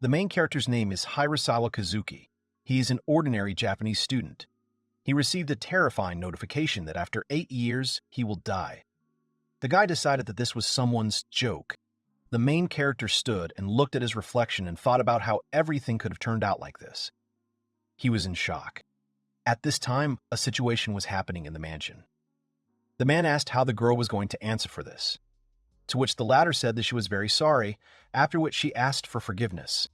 The main character's name is Hirasawa Kazuki. He is an ordinary Japanese student. He received a terrifying notification that after 8 years, he will die. The guy decided that this was someone's joke. The main character stood and looked at his reflection and thought about how everything could have turned out like this. He was in shock. At this time, a situation was happening in the mansion. The man asked how the girl was going to answer for this, to which the latter said that she was very sorry, after which she asked for forgiveness.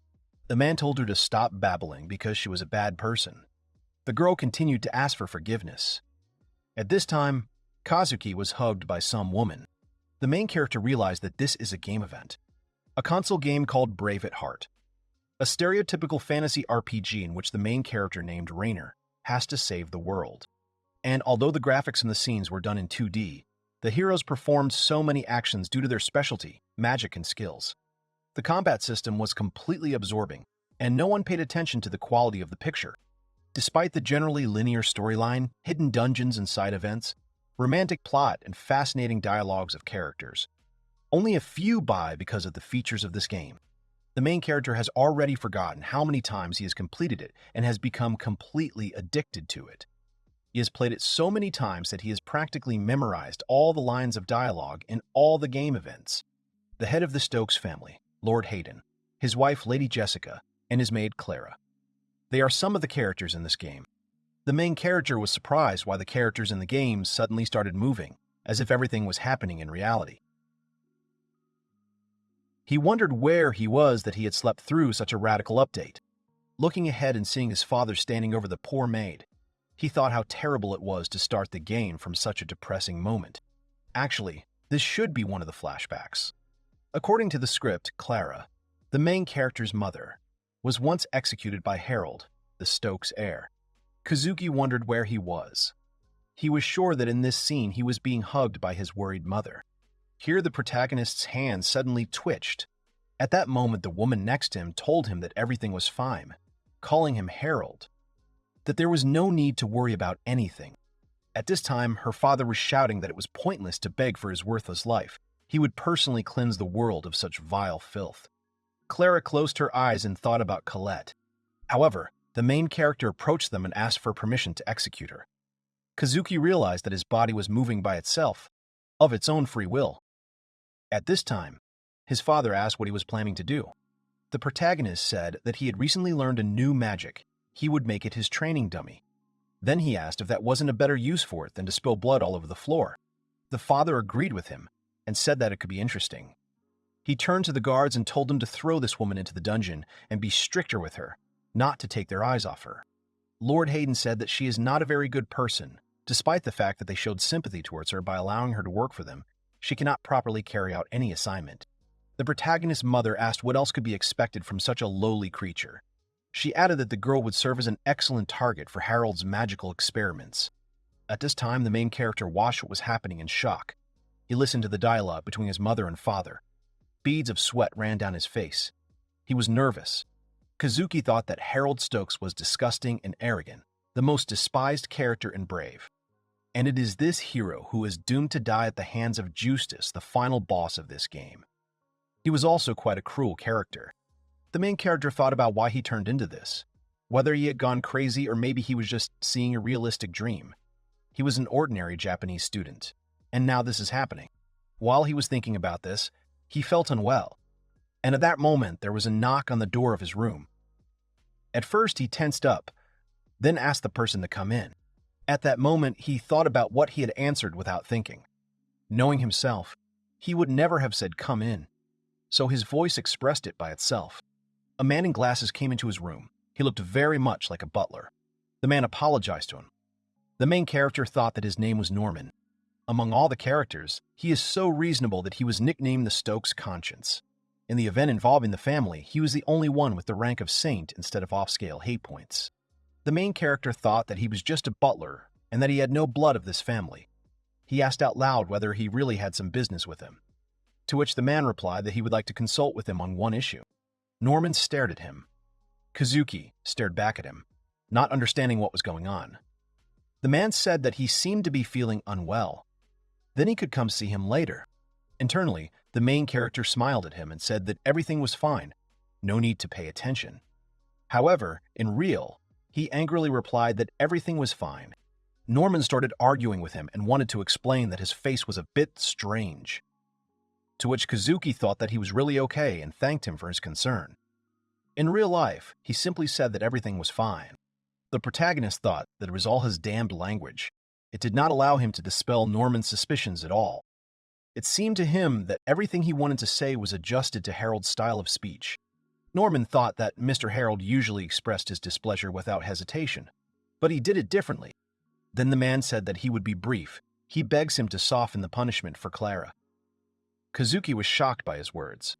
The man told her to stop babbling because she was a bad person. The girl continued to ask for forgiveness. At this time, Kazuki was hugged by some woman. The main character realized that this is a game event, a console game called Brave at Heart, a stereotypical fantasy RPG in which the main character named Rainer has to save the world. And although the graphics and the scenes were done in 2D, the heroes performed so many actions due to their specialty, magic, and skills. The combat system was completely absorbing, and no one paid attention to the quality of the picture. Despite the generally linear storyline, hidden dungeons and side events, romantic plot, and fascinating dialogues of characters, only a few buy because of the features of this game. The main character has already forgotten how many times he has completed it and has become completely addicted to it. He has played it so many times that he has practically memorized all the lines of dialogue in all the game events. The head of the Stokes family, Lord Hayden, his wife Lady Jessica, and his maid Clara. They are some of the characters in this game. The main character was surprised why the characters in the game suddenly started moving, as if everything was happening in reality. He wondered where he was that he had slept through such a radical update. Looking ahead and seeing his father standing over the poor maid, he thought how terrible it was to start the game from such a depressing moment. Actually, this should be one of the flashbacks. According to the script, Clara, the main character's mother, was once executed by Harold, the Stokes heir. Kazuki wondered where he was. He was sure that in this scene he was being hugged by his worried mother. Here the protagonist's hand suddenly twitched. At that moment, the woman next to him told him that everything was fine, calling him Harold, that there was no need to worry about anything. At this time, her father was shouting that it was pointless to beg for his worthless life. He would personally cleanse the world of such vile filth. Clara closed her eyes and thought about Colette. However, the main character approached them and asked for permission to execute her. Kazuki realized that his body was moving by itself, of its own free will. At this time, his father asked what he was planning to do. The protagonist said that he had recently learned a new magic. He would make it his training dummy. Then he asked if that wasn't a better use for it than to spill blood all over the floor. The father agreed with him and said that it could be interesting. He turned to the guards and told them to throw this woman into the dungeon and be stricter with her, not to take their eyes off her. Lord Hayden said that she is not a very good person. Despite the fact that they showed sympathy towards her by allowing her to work for them, she cannot properly carry out any assignment. The protagonist's mother asked what else could be expected from such a lowly creature. She added that the girl would serve as an excellent target for Harold's magical experiments. At this time, the main character watched what was happening in shock. He listened to the dialogue between his mother and father. Beads of sweat ran down his face. He was nervous. Kazuki thought that Harold Stokes was disgusting and arrogant, the most despised character in Brave. And it is this hero who is doomed to die at the hands of Justice, the final boss of this game. He was also quite a cruel character. The main character thought about why he turned into this, whether he had gone crazy or maybe he was just seeing a realistic dream. He was an ordinary Japanese student, and now this is happening. While he was thinking about this, he felt unwell, and at that moment there was a knock on the door of his room. At first he tensed up, then asked the person to come in. At that moment he thought about what he had answered without thinking. Knowing himself, he would never have said "come in," so his voice expressed it by itself. A man in glasses came into his room. He looked very much like a butler. The man apologized to him. The main character thought that his name was Norman. Among all the characters, he is so reasonable that he was nicknamed the Stokes Conscience. In the event involving the family, he was the only one with the rank of saint instead of off-scale hate points. The main character thought that he was just a butler and that he had no blood of this family. He asked out loud whether he really had some business with him, to which the man replied that he would like to consult with him on one issue. Norman stared at him. Kazuki stared back at him, not understanding what was going on. The man said that he seemed to be feeling unwell. Then he could come see him later. Internally, the main character smiled at him and said that everything was fine. no need to pay attention. However, in real, he angrily replied that everything was fine. Norman started arguing with him and wanted to explain that his face was a bit strange, to which Kazuki thought that he was really okay and thanked him for his concern. In real life, he simply said that everything was fine. The protagonist thought that it was all his damned language. It did not allow him to dispel Norman's suspicions at all. It seemed to him that everything he wanted to say was adjusted to Harold's style of speech. Norman thought that Mr. Harold usually expressed his displeasure without hesitation, but he did it differently. Then the man said that he would be brief. He begs him to soften the punishment for Clara. Kazuki was shocked by his words.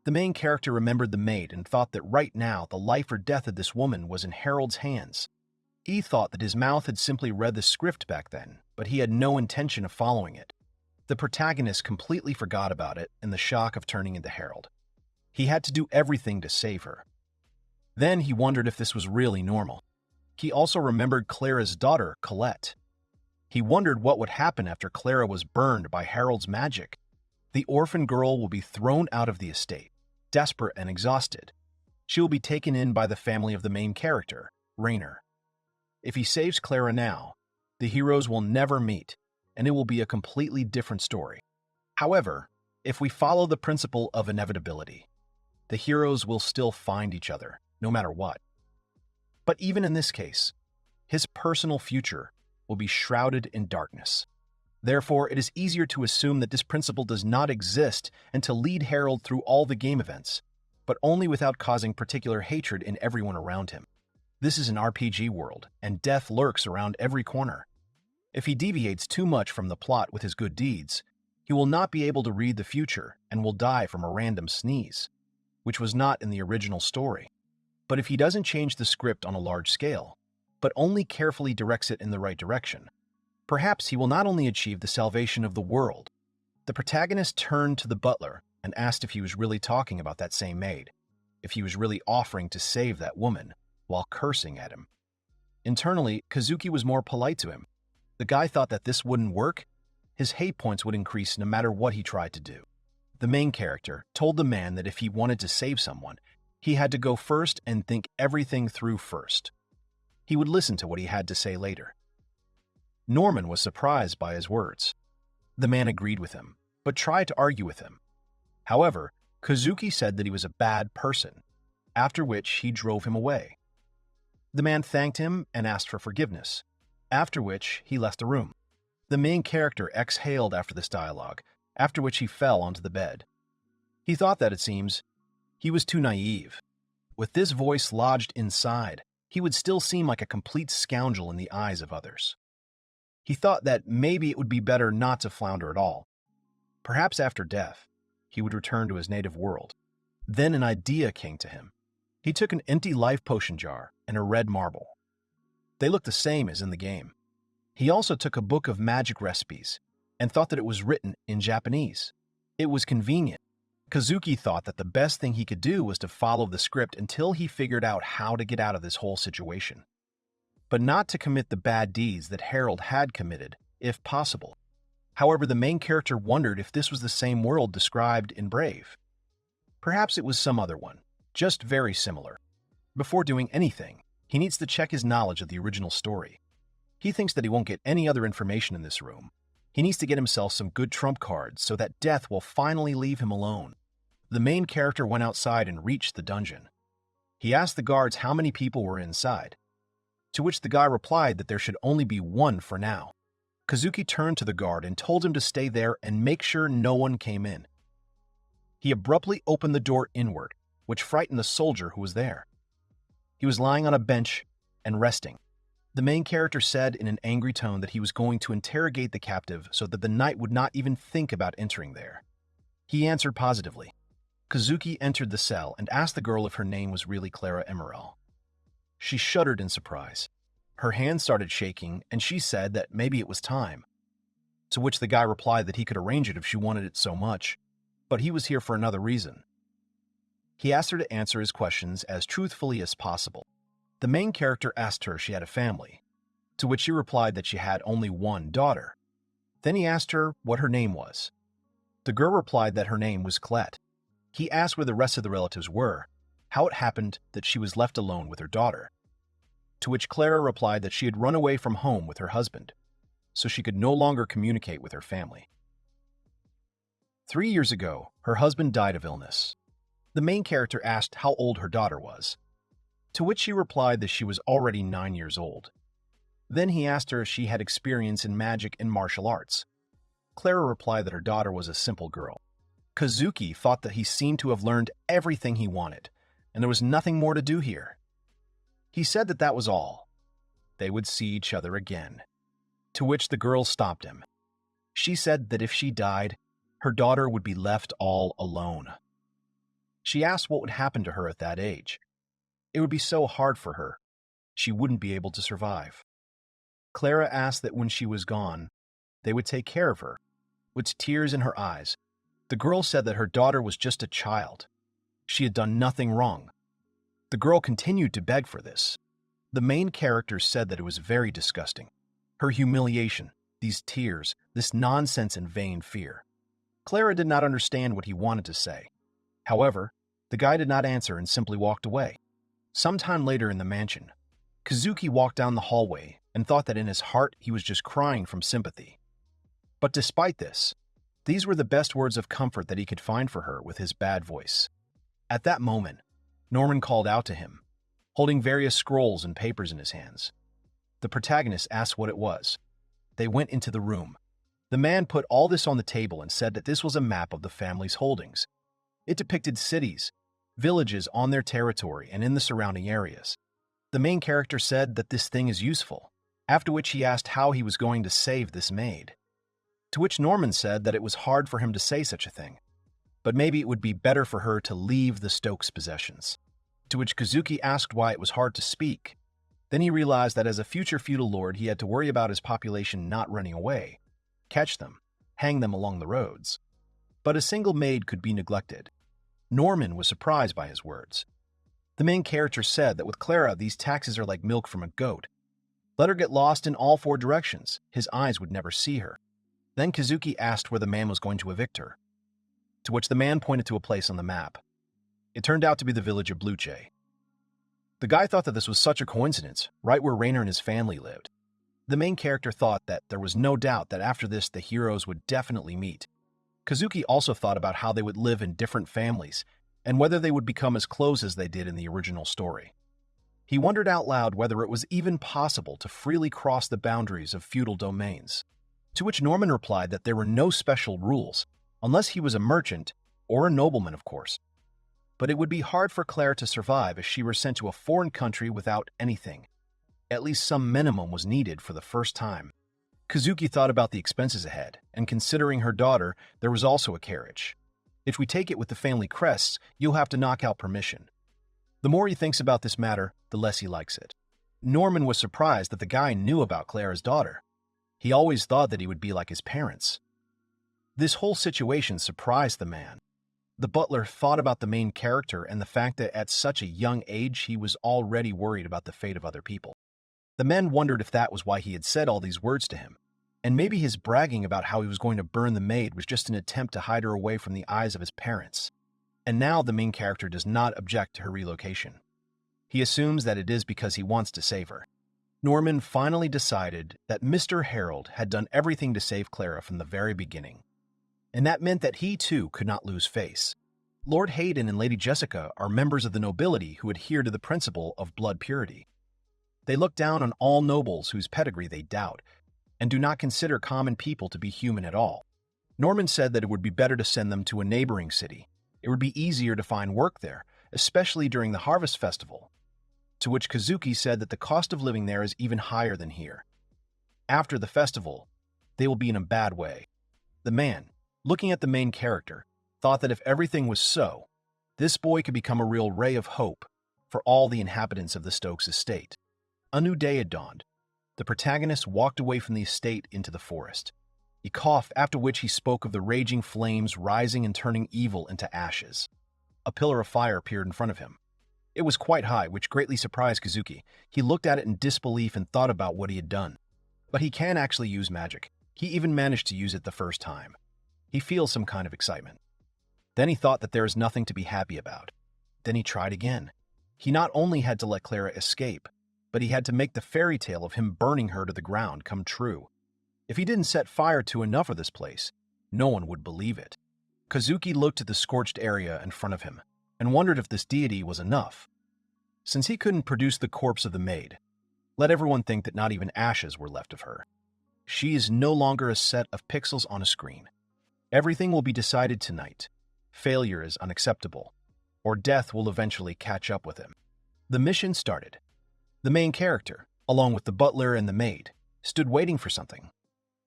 The main character remembered the maid and thought that right now the life or death of this woman was in Harold's hands. He thought that his mouth had simply read the script back then, but he had no intention of following it. The protagonist completely forgot about it in the shock of turning into Harold. He had to do everything to save her. Then he wondered if this was really normal. He also remembered Clara's daughter, Colette. He wondered what would happen after Clara was burned by Harold's magic. The orphan girl will be thrown out of the estate, desperate and exhausted. She will be taken in by the family of the main character, Rainer. If he saves Clara now, the heroes will never meet, and it will be a completely different story. However, if we follow the principle of inevitability, the heroes will still find each other, no matter what. But even in this case, his personal future will be shrouded in darkness. Therefore, it is easier to assume that this principle does not exist and to lead Harold through all the game events, but only without causing particular hatred in everyone around him. This is an RPG world, and death lurks around every corner. If he deviates too much from the plot with his good deeds, he will not be able to read the future and will die from a random sneeze, which was not in the original story. But if he doesn't change the script on a large scale, but only carefully directs it in the right direction, perhaps he will not only achieve the salvation of the world. The protagonist turned to the butler and asked if he was really talking about that same maid, if he was really offering to save that woman, while cursing at him. Internally, Kazuki was more polite to him. The guy thought that this wouldn't work. His hate points would increase no matter what he tried to do. The main character told the man that if he wanted to save someone, he had to go first and think everything through first. He would listen to what he had to say later. Norman was surprised by his words. The man agreed with him, but tried to argue with him. However, Kazuki said that he was a bad person, after which he drove him away. The man thanked him and asked for forgiveness, after which he left the room. The main character exhaled after this dialogue, after which he fell onto the bed. He thought that, it seems, he was too naive. With this voice lodged inside, he would still seem like a complete scoundrel in the eyes of others. He thought that maybe it would be better not to flounder at all. Perhaps after death, he would return to his native world. Then an idea came to him. He took an empty life potion jar and a red marble. They looked the same as in the game. He also took a book of magic recipes and thought that it was written in Japanese. It was convenient. Kazuki thought that the best thing he could do was to follow the script until he figured out how to get out of this whole situation, but not to commit the bad deeds that Harold had committed, if possible. However, the main character wondered if this was the same world described in Brave. Perhaps it was some other one, just very similar. Before doing anything, he needs to check his knowledge of the original story. He thinks that he won't get any other information in this room. He needs to get himself some good trump cards so that death will finally leave him alone. The main character went outside and reached the dungeon. He asked the guards how many people were inside, to which the guy replied that there should only be one for now. Kazuki turned to the guard and told him to stay there and make sure no one came in. He abruptly opened the door inward, which frightened the soldier who was there. He was lying on a bench and resting. The main character said in an angry tone that he was going to interrogate the captive so that the knight would not even think about entering there. He answered positively. Kazuki entered the cell and asked the girl if her name was really Clara Emerald. She shuddered in surprise. Her hand started shaking, and she said that maybe it was time, to which the guy replied that he could arrange it if she wanted it so much, but he was here for another reason. He asked her to answer his questions as truthfully as possible. The main character asked her if she had a family, to which she replied that she had only one daughter. Then he asked her what her name was. The girl replied that her name was Colette. He asked where the rest of the relatives were, how it happened that she was left alone with her daughter. To which Clara replied that she had run away from home with her husband, so she could no longer communicate with her family. 3 years ago, her husband died of illness. The main character asked how old her daughter was, to which she replied that she was already 9 years old. Then he asked her if she had experience in magic and martial arts. Clara replied that her daughter was a simple girl. Kazuki thought that he seemed to have learned everything he wanted, and there was nothing more to do here. He said that that was all. They would see each other again. To which the girl stopped him. She said that if she died, her daughter would be left all alone. She asked what would happen to her at that age. It would be so hard for her. She wouldn't be able to survive. Clara asked that when she was gone, they would take care of her. With tears in her eyes, the girl said that her daughter was just a child. She had done nothing wrong. The girl continued to beg for this. The main character said that it was very disgusting. Her humiliation, these tears, this nonsense and vain fear. Clara did not understand what he wanted to say. However, the guy did not answer and simply walked away. Sometime later in the mansion, Kazuki walked down the hallway and thought that in his heart he was just crying from sympathy. But despite this, these were the best words of comfort that he could find for her with his bad voice. At that moment, Norman called out to him, holding various scrolls and papers in his hands. The protagonist asked what it was. They went into the room. The man put all this on the table and said that this was a map of the family's holdings. It depicted cities, villages on their territory and in the surrounding areas. The main character said that this thing is useful, after which he asked how he was going to save this maid. To which Norman said that it was hard for him to say such a thing, but maybe it would be better for her to leave the Stokes' possessions. To which Kazuki asked why it was hard to speak. Then he realized that as a future feudal lord he had to worry about his population not running away, catch them, hang them along the roads. But a single maid could be neglected. Norman was surprised by his words. The main character said that with Clara these taxes are like milk from a goat. Let her get lost in all 4 directions, his eyes would never see her. Then Kazuki asked where the man was going to evict her, to which the man pointed to a place on the map. It turned out to be the village of Bluche. The guy thought that this was such a coincidence, right where Rainer and his family lived. The main character thought that there was no doubt that after this the heroes would definitely meet. Kazuki also thought about how they would live in different families, and whether they would become as close as they did in the original story. He wondered out loud whether it was even possible to freely cross the boundaries of feudal domains. To which Norman replied that there were no special rules, unless he was a merchant, or a nobleman of course. But it would be hard for Clara to survive if she were sent to a foreign country without anything. At least some minimum was needed for the first time. Kazuki thought about the expenses ahead, and considering her daughter, there was also a carriage. If we take it with the family crests, you'll have to knock out permission. The more he thinks about this matter, the less he likes it. Norman was surprised that the guy knew about Clara's daughter. He always thought that he would be like his parents. This whole situation surprised the man. The butler thought about the main character and the fact that at such a young age he was already worried about the fate of other people. The men wondered if that was why he had said all these words to him, and maybe his bragging about how he was going to burn the maid was just an attempt to hide her away from the eyes of his parents. And now the main character does not object to her relocation. He assumes that it is because he wants to save her. Norman finally decided that Mr. Harold had done everything to save Clara from the very beginning. And that meant that he too could not lose face. Lord Hayden and Lady Jessica are members of the nobility who adhere to the principle of blood purity. They look down on all nobles whose pedigree they doubt, and do not consider common people to be human at all. Norman said that it would be better to send them to a neighboring city. It would be easier to find work there, especially during the harvest festival. To which Kazuki said that the cost of living there is even higher than here. After the festival, they will be in a bad way. The man, looking at the main character, thought that if everything was so, this boy could become a real ray of hope for all the inhabitants of the Stokes estate. A new day had dawned. The protagonist walked away from the estate into the forest. He coughed, after which he spoke of the raging flames rising and turning evil into ashes. A pillar of fire appeared in front of him. It was quite high, which greatly surprised Kazuki. He looked at it in disbelief and thought about what he had done. But he can actually use magic. He even managed to use it the first time. He feels some kind of excitement. Then he thought that there is nothing to be happy about. Then he tried again. He not only had to let Clara escape, but he had to make the fairy tale of him burning her to the ground come true. If he didn't set fire to enough of this place, no one would believe it. Kazuki looked at the scorched area in front of him and wondered if this deity was enough. Since he couldn't produce the corpse of the maid, let everyone think that not even ashes were left of her. She is no longer a set of pixels on a screen. Everything will be decided tonight. Failure is unacceptable, or death will eventually catch up with him. The mission started. The main character, along with the butler and the maid, stood waiting for something.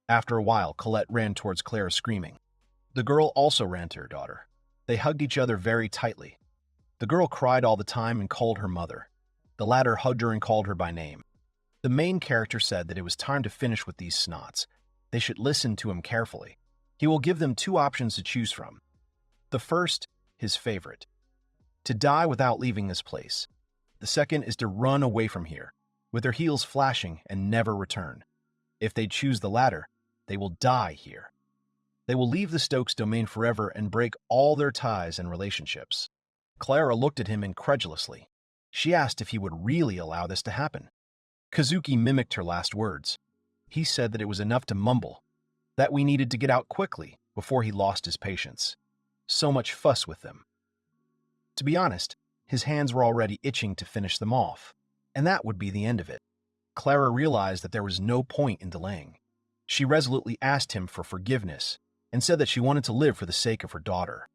After a while, Colette ran towards Clara screaming. The girl also ran to her daughter. They hugged each other very tightly. The girl cried all the time and called her mother. The latter hugged her and called her by name. The main character said that it was time to finish with these snots. They should listen to him carefully. He will give them two options to choose from. The first, his favorite, to die without leaving this place. The second is to run away from here, with their heels flashing and never return. If they choose the latter, they will die here. They will leave the Stokes domain forever and break all their ties and relationships. Clara looked at him incredulously. She asked if he would really allow this to happen. Kazuki mimicked her last words. He said that it was enough to mumble, that we needed to get out quickly before he lost his patience. So much fuss with them. To be honest, his hands were already itching to finish them off, and that would be the end of it. Clara realized that there was no point in delaying. She resolutely asked him for forgiveness and said that she wanted to live for the sake of her daughter.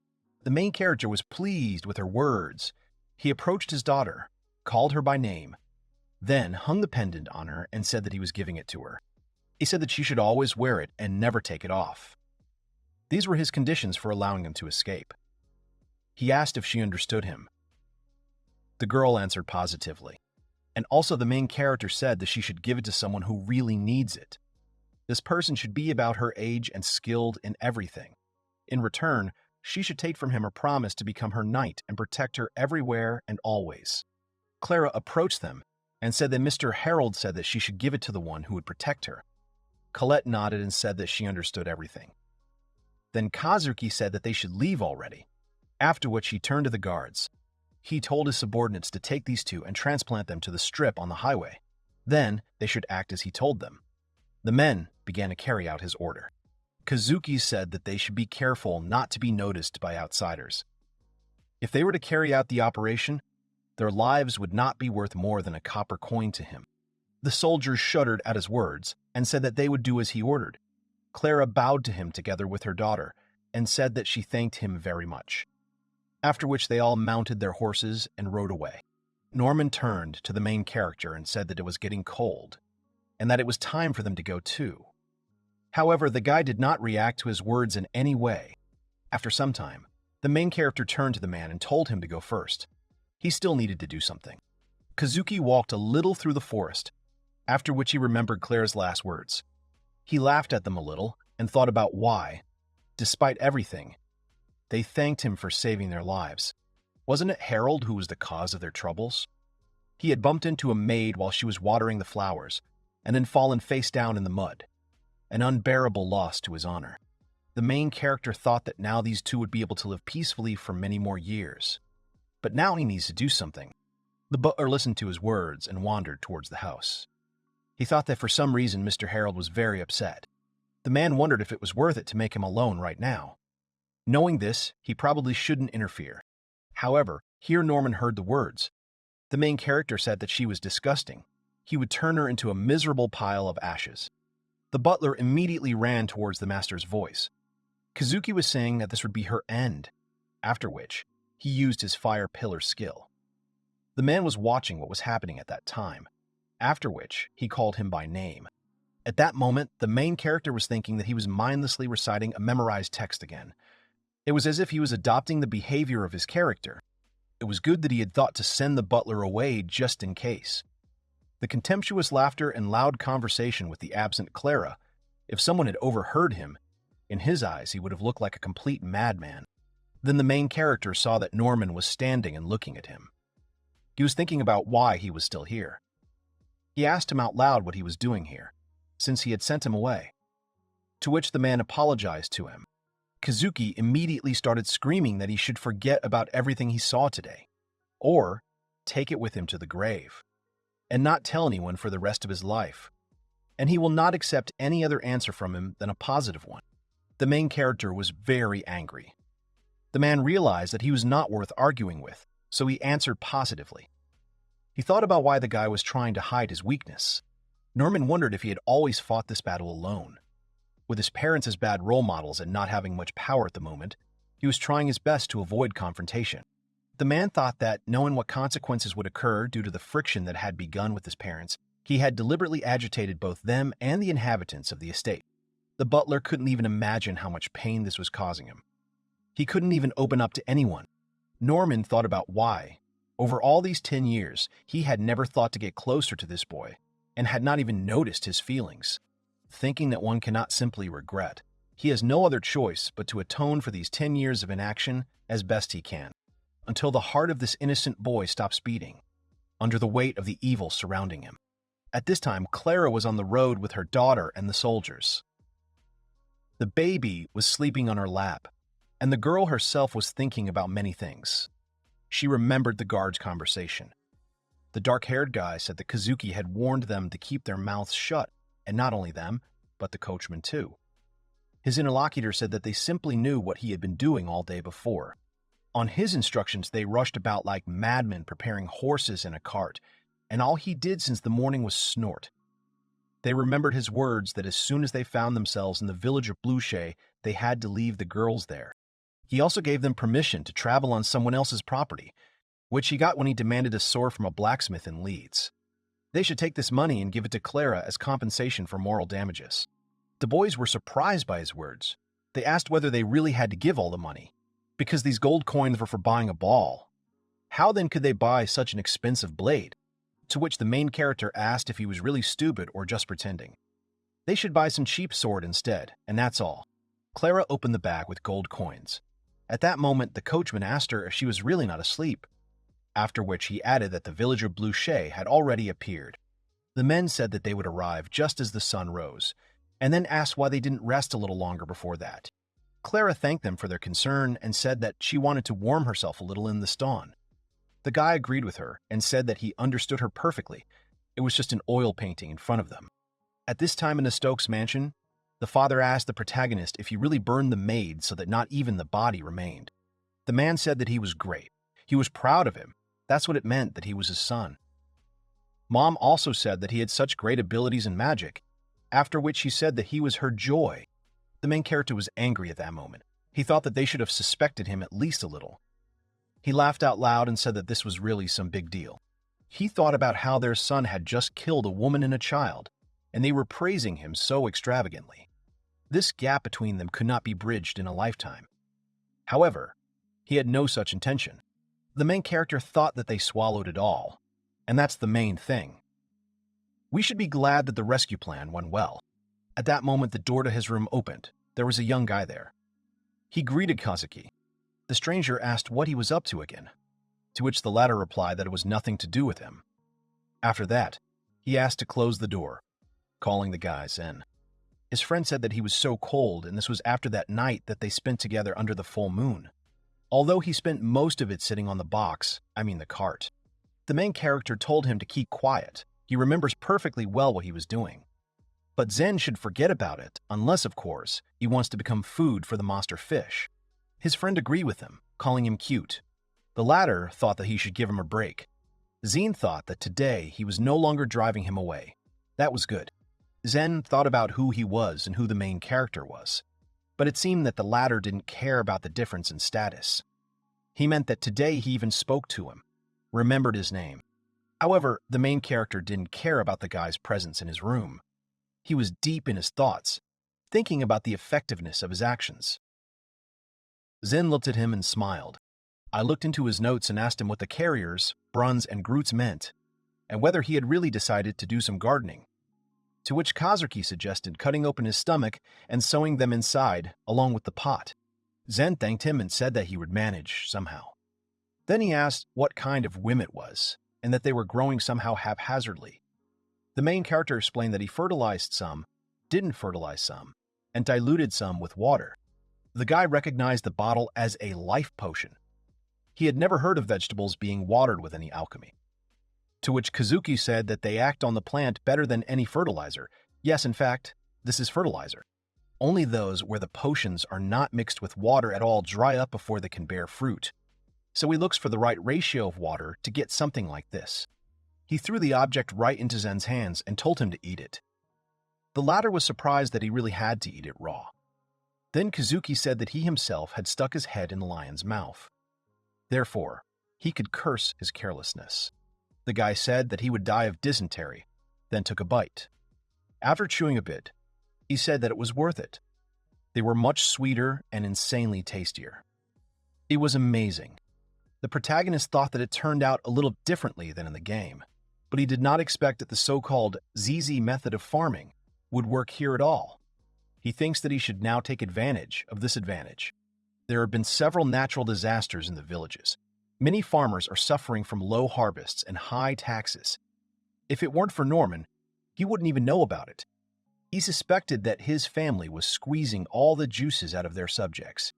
The main character was pleased with her words. He approached his daughter, called her by name, then hung the pendant on her and said that he was giving it to her. He said that she should always wear it and never take it off. These were his conditions for allowing him to escape. He asked if she understood him. The girl answered positively. And also the main character said that she should give it to someone who really needs it. This person should be about her age and skilled in everything. In return, she should take from him her promise to become her knight and protect her everywhere and always. Clara approached them and said that Mr. Harold said that she should give it to the one who would protect her. Colette nodded and said that she understood everything. Then Kazuki said that they should leave already, after which he turned to the guards. He told his subordinates to take these two and transplant them to the strip on the highway. Then they should act as he told them. The men began to carry out his order. Kazuki said that they should be careful not to be noticed by outsiders. If they were to carry out the operation, their lives would not be worth more than a copper coin to him. The soldiers shuddered at his words and said that they would do as he ordered. Clara bowed to him together with her daughter and said that she thanked him very much. After which they all mounted their horses and rode away. Norman turned to the main character and said that it was getting cold and that it was time for them to go too. However, the guy did not react to his words in any way. After some time, the main character turned to the man and told him to go first. He still needed to do something. Kazuki walked a little through the forest, after which he remembered Clara's last words. He laughed at them a little and thought about why, despite everything, they thanked him for saving their lives. Wasn't it Harold who was the cause of their troubles? He had bumped into a maid while she was watering the flowers, and then fallen face down in the mud. An unbearable loss to his honor. The main character thought that now these two would be able to live peacefully for many more years. But now he needs to do something. The butler listened to his words and wandered towards the house. He thought that for some reason Mr. Harold was very upset. The man wondered if it was worth it to make him alone right now. Knowing this, he probably shouldn't interfere. However, here Norman heard the words. The main character said that she was disgusting. He would turn her into a miserable pile of ashes. The butler immediately ran towards the master's voice. Kazuki was saying that this would be her end, after which he used his fire pillar skill. The man was watching what was happening at that time, after which he called him by name. At that moment, the main character was thinking that he was mindlessly reciting a memorized text again. It was as if he was adopting the behavior of his character. It was good that he had thought to send the butler away just in case. The contemptuous laughter and loud conversation with the absent Clara, if someone had overheard him, in his eyes he would have looked like a complete madman. Then the main character saw that Norman was standing and looking at him. He was thinking about why he was still here. He asked him out loud what he was doing here, since he had sent him away. To which the man apologized to him. Kazuki immediately started screaming that he should forget about everything he saw today. or take it with him to the grave, and not tell anyone for the rest of his life. And he will not accept any other answer from him than a positive one. The main character was very angry. The man realized that he was not worth arguing with, so he answered positively. He thought about why the guy was trying to hide his weakness. Norman wondered if he had always fought this battle alone. With his parents as bad role models and not having much power at the moment, he was trying his best to avoid confrontation. The man thought that, knowing what consequences would occur due to the friction that had begun with his parents, he had deliberately agitated both them and the inhabitants of the estate. The butler couldn't even imagine how much pain this was causing him. He couldn't even open up to anyone. Norman thought about why. Over all these 10 years, he had never thought to get closer to this boy, and had not even noticed his feelings. Thinking that one cannot simply regret, he has no other choice but to atone for these 10 years of inaction as best he can, until the heart of this innocent boy stops beating, under the weight of the evil surrounding him. At this time, Clara was on the road with her daughter and the soldiers. The baby was sleeping on her lap, and the girl herself was thinking about many things. She remembered the guard's conversation. The dark-haired guy said that Kazuki had warned them to keep their mouths shut, and not only them, but the coachman too. His interlocutor said that they simply knew what he had been doing all day before. On his instructions, they rushed about like madmen preparing horses in a cart, and all he did since the morning was snort. They remembered his words that as soon as they found themselves in the village of Bluche, they had to leave the girls there. He also gave them permission to travel on someone else's property, which he got when he demanded a sword from a blacksmith in Leeds. They should take this money and give it to Clara as compensation for moral damages. The boys were surprised by his words. They asked whether they really had to give all the money, because these gold coins were for buying a ball. How then could they buy such an expensive blade? To which the main character asked if he was really stupid or just pretending. They should buy some cheap sword instead, and that's all. Clara opened the bag with gold coins. At that moment, the coachman asked her if she was really not asleep, after which he added that the village of Bluche had already appeared. The men said that they would arrive just as the sun rose, and then asked why they didn't rest a little longer before that. Clara thanked them for their concern and said that she wanted to warm herself a little in the stone. The guy agreed with her and said that he understood her perfectly. It was just an oil painting in front of them. At this time in the Stokes mansion, the father asked the protagonist if he really burned the maid so that not even the body remained. The man said that he was great. He was proud of him. That's what it meant that he was his son. Mom also said that he had such great abilities in magic, after which he said that he was her joy. The main character was angry at that moment. He thought that they should have suspected him at least a little. He laughed out loud and said that this was really some big deal. He thought about how their son had just killed a woman and a child, and they were praising him so extravagantly. This gap between them could not be bridged in a lifetime. However, he had no such intention. The main character thought that they swallowed it all, and that's the main thing. We should be glad that the rescue plan went well. At that moment, the door to his room opened. There was a young guy there. He greeted Kazuki. The stranger asked what he was up to again, to which the latter replied that it was nothing to do with him. After that, he asked to close the door, calling the guys in. His friend said that he was so cold, and this was after that night that they spent together under the full moon. Although he spent most of it sitting on the cart. The main character told him to keep quiet. He remembers perfectly well what he was doing. But Zen should forget about it, unless, of course, he wants to become food for the monster fish. His friend agreed with him, calling him cute. The latter thought that he should give him a break. Zen thought that today he was no longer driving him away. That was good. Zen thought about who he was and who the main character was. But it seemed that the latter didn't care about the difference in status. He meant that today he even spoke to him, remembered his name. However, the main character didn't care about the guy's presence in his room. He was deep in his thoughts, thinking about the effectiveness of his actions. Zen looked at him and smiled. I looked into his notes and asked him what the carriers, Bruns and Groots meant, and whether he had really decided to do some gardening. To which Kazuki suggested cutting open his stomach and sewing them inside, along with the pot. Zen thanked him and said that he would manage somehow. Then he asked what kind of whim it was, and that they were growing somehow haphazardly. The main character explained that he fertilized some, didn't fertilize some, and diluted some with water. The guy recognized the bottle as a life potion. He had never heard of vegetables being watered with any alchemy. To which Kazuki said that they act on the plant better than any fertilizer. Yes, in fact, this is fertilizer. Only those where the potions are not mixed with water at all dry up before they can bear fruit. So he looks for the right ratio of water to get something like this. He threw the object right into Zen's hands and told him to eat it. The latter was surprised that he really had to eat it raw. Then Kazuki said that he himself had stuck his head in the lion's mouth. Therefore, he could curse his carelessness. The guy said that he would die of dysentery, then took a bite. After chewing a bit, he said that it was worth it. They were much sweeter and insanely tastier. It was amazing. The protagonist thought that it turned out a little differently than in the game, but he did not expect that the so-called ZZ method of farming would work here at all. He thinks that he should now take advantage of this advantage. There have been several natural disasters in the villages. Many farmers are suffering from low harvests and high taxes. If it weren't for Norman, he wouldn't even know about it. He suspected that his family was squeezing all the juices out of their subjects.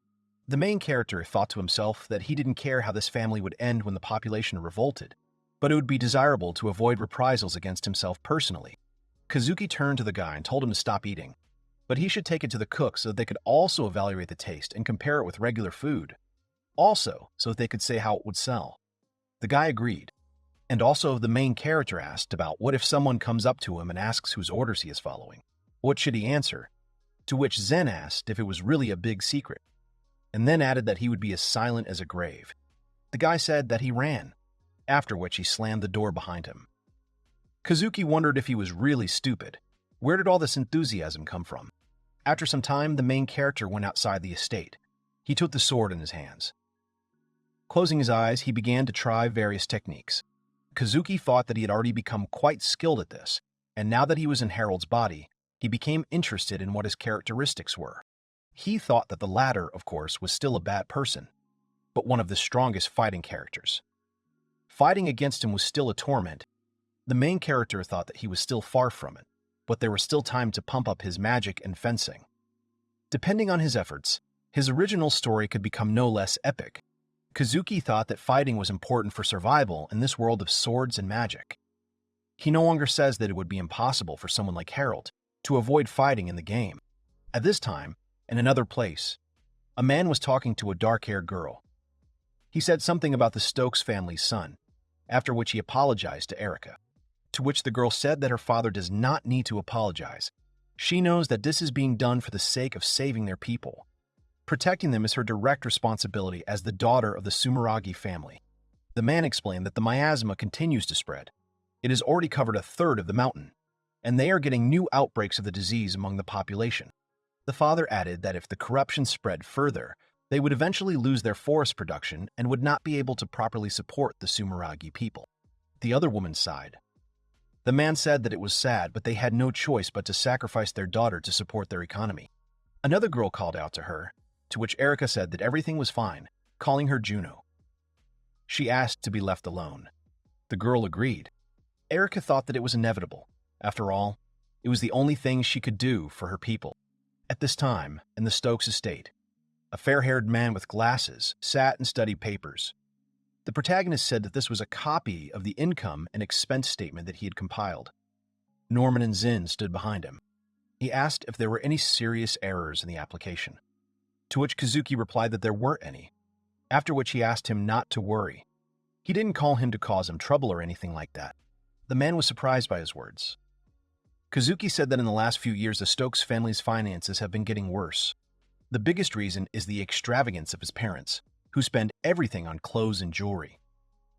The main character thought to himself that he didn't care how this family would end when the population revolted, but it would be desirable to avoid reprisals against himself personally. Kazuki turned to the guy and told him to stop eating, but he should take it to the cook so that they could also evaluate the taste and compare it with regular food. Also, so that they could say how it would sell. The guy agreed, and also the main character asked about what if someone comes up to him and asks whose orders he is following. What should he answer? To which Zen asked if it was really a big secret, and then added that he would be as silent as a grave. The guy said that he ran, after which he slammed the door behind him. Kazuki wondered if he was really stupid. Where did all this enthusiasm come from? After some time, the main character went outside the estate. He took the sword in his hands. Closing his eyes, he began to try various techniques. Kazuki thought that he had already become quite skilled at this, and now that he was in Harold's body, he became interested in what his characteristics were. He thought that the latter, of course, was still a bad person, but one of the strongest fighting characters. Fighting against him was still a torment. The main character thought that he was still far from it, but there was still time to pump up his magic and fencing. Depending on his efforts, his original story could become no less epic. Kazuki thought that fighting was important for survival in this world of swords and magic. He no longer says that it would be impossible for someone like Harold to avoid fighting in the game. At this time, in another place, a man was talking to a dark-haired girl. He said something about the Stokes family's son, after which he apologized to Erica, to which the girl said that her father does not need to apologize. She knows that this is being done for the sake of saving their people. Protecting them is her direct responsibility as the daughter of the Sumeragi family. The man explained that the miasma continues to spread. It has already covered a third of the mountain, and they are getting new outbreaks of the disease among the population. The father added that if the corruption spread further, they would eventually lose their forest production and would not be able to properly support the Sumeragi people. The other woman sighed. The man said that it was sad, but they had no choice but to sacrifice their daughter to support their economy. Another girl called out to her, to which Erica said that everything was fine, calling her Juno. She asked to be left alone. The girl agreed. Erica thought that it was inevitable. After all, it was the only thing she could do for her people. At this time, in the Stokes estate, a fair-haired man with glasses sat and studied papers. The protagonist said that this was a copy of the income and expense statement that he had compiled. Norman and Zen stood behind him. He asked if there were any serious errors in the application, to which Kazuki replied that there weren't any, after which he asked him not to worry. He didn't call him to cause him trouble or anything like that. The man was surprised by his words. Kazuki said that in the last few years the Stokes family's finances have been getting worse. The biggest reason is the extravagance of his parents, who spend everything on clothes and jewelry.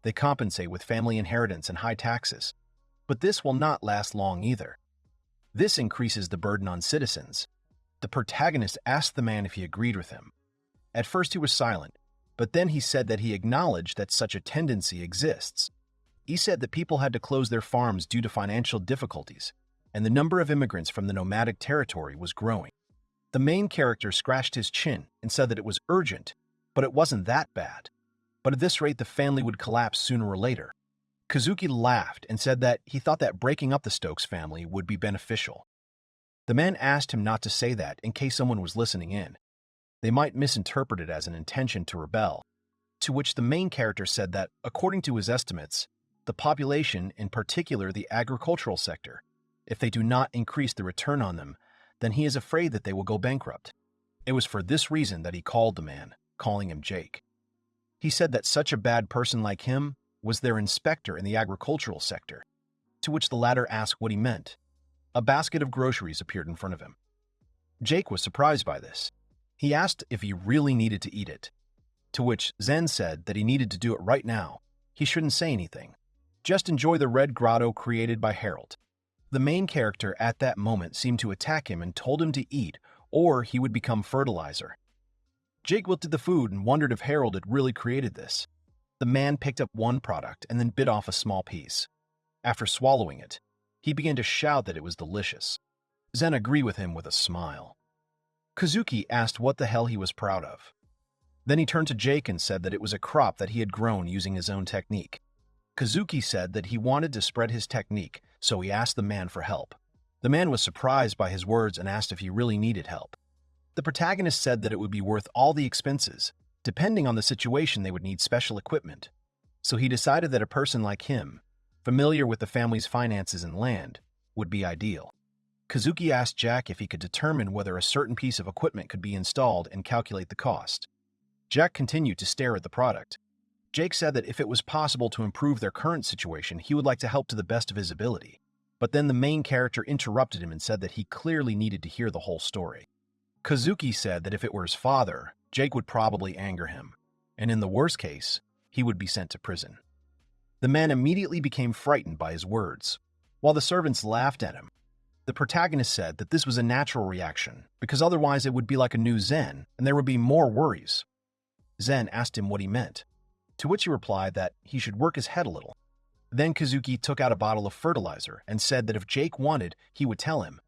They compensate with family inheritance and high taxes, but this will not last long either. This increases the burden on citizens. The protagonist asked the man if he agreed with him. At first he was silent, but then he said that he acknowledged that such a tendency exists. He said that people had to close their farms due to financial difficulties, and the number of immigrants from the nomadic territory was growing. The main character scratched his chin and said that it was urgent, but it wasn't that bad. But at this rate, the family would collapse sooner or later. Kazuki laughed and said that he thought that breaking up the Stokes family would be beneficial. The man asked him not to say that in case someone was listening in. They might misinterpret it as an intention to rebel. To which the main character said that, according to his estimates, the population, in particular the agricultural sector, if they do not increase the return on them, then he is afraid that they will go bankrupt. It was for this reason that he called the man, calling him Jake. He said that such a bad person like him was their inspector in the agricultural sector, to which the latter asked what he meant. A basket of groceries appeared in front of him. Jake was surprised by this. He asked if he really needed to eat it, to which Zen said that he needed to do it right now. He shouldn't say anything. Just enjoy the red grotto created by Harold. The main character at that moment seemed to attack him and told him to eat, or he would become fertilizer. Jake looked at the food and wondered if Harold had really created this. The man picked up one product and then bit off a small piece. After swallowing it, he began to shout that it was delicious. Zen agreed with him with a smile. Kazuki asked what the hell he was proud of. Then he turned to Jake and said that it was a crop that he had grown using his own technique. Kazuki said that he wanted to spread his technique, so he asked the man for help. The man was surprised by his words and asked if he really needed help. The protagonist said that it would be worth all the expenses. Depending on the situation, they would need special equipment. So he decided that a person like him, familiar with the family's finances and land, would be ideal. Kazuki asked Jack if he could determine whether a certain piece of equipment could be installed and calculate the cost. Jack continued to stare at the product. Jake said that if it was possible to improve their current situation, he would like to help to the best of his ability. But then the main character interrupted him and said that he clearly needed to hear the whole story. Kazuki said that if it were his father, Jake would probably anger him, and in the worst case, he would be sent to prison. The man immediately became frightened by his words, while the servants laughed at him. The protagonist said that this was a natural reaction, because otherwise it would be like a new Zen, and there would be more worries. Zen asked him what he meant, to which he replied that he should work his head a little. Then Kazuki took out a bottle of fertilizer and said that if Jake wanted, he would tell him.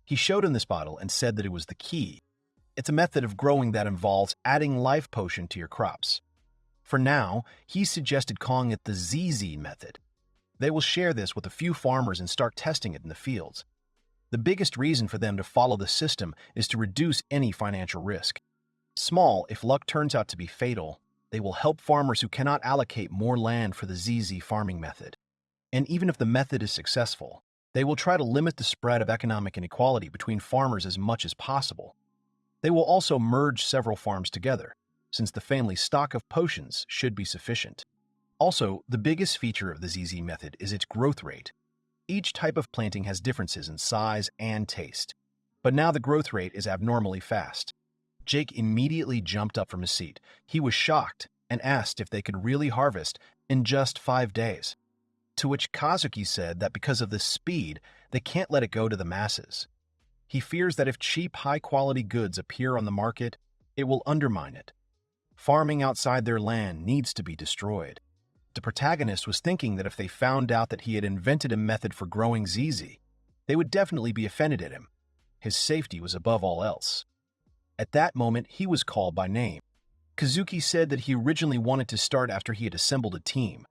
He showed him this bottle and said that it was the key. It's a method of growing that involves adding life potion to your crops. For now, he suggested calling it the ZZ method. They will share this with a few farmers and start testing it in the fields. The biggest reason for them to follow the system is to reduce any financial risk. Small, if luck turns out to be fatal, they will help farmers who cannot allocate more land for the ZZ farming method. And even if the method is successful, they will try to limit the spread of economic inequality between farmers as much as possible. They will also merge several farms together, since the family stock of potions should be sufficient. Also, the biggest feature of the ZZ method is its growth rate. Each type of planting has differences in size and taste, but now the growth rate is abnormally fast. Jake immediately jumped up from his seat. He was shocked and asked if they could really harvest in just 5 days. To which Kazuki said that because of this speed, they can't let it go to the masses. He fears that if cheap, high-quality goods appear on the market, it will undermine it. Farming outside their land needs to be destroyed. The protagonist was thinking that if they found out that he had invented a method for growing ZZ, they would definitely be offended at him. His safety was above all else. At that moment, he was called by name. Kazuki said that he originally wanted to start after he had assembled a team,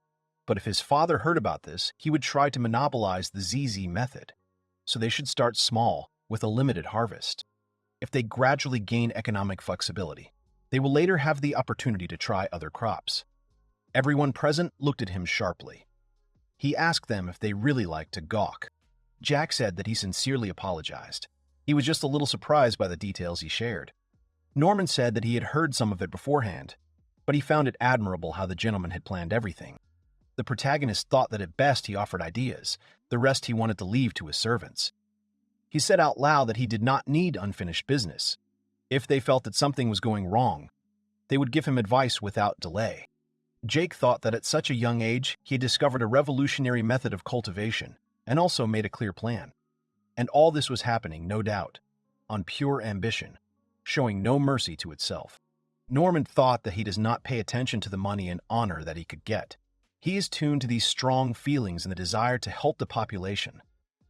but if his father heard about this, he would try to monopolize the ZZ method. So they should start small, with a limited harvest. If they gradually gain economic flexibility, they will later have the opportunity to try other crops. Everyone present looked at him sharply. He asked them if they really liked to gawk. Jack said that he sincerely apologized. He was just a little surprised by the details he shared. Norman said that he had heard some of it beforehand, but he found it admirable how the gentleman had planned everything. The protagonist thought that at best he offered ideas, the rest he wanted to leave to his servants. He said out loud that he did not need unfinished business. If they felt that something was going wrong, they would give him advice without delay. Jake thought that at such a young age, he had discovered a revolutionary method of cultivation and also made a clear plan. And all this was happening, no doubt, on pure ambition, showing no mercy to itself. Norman thought that he does not pay attention to the money and honor that he could get. He is tuned to these strong feelings and the desire to help the population.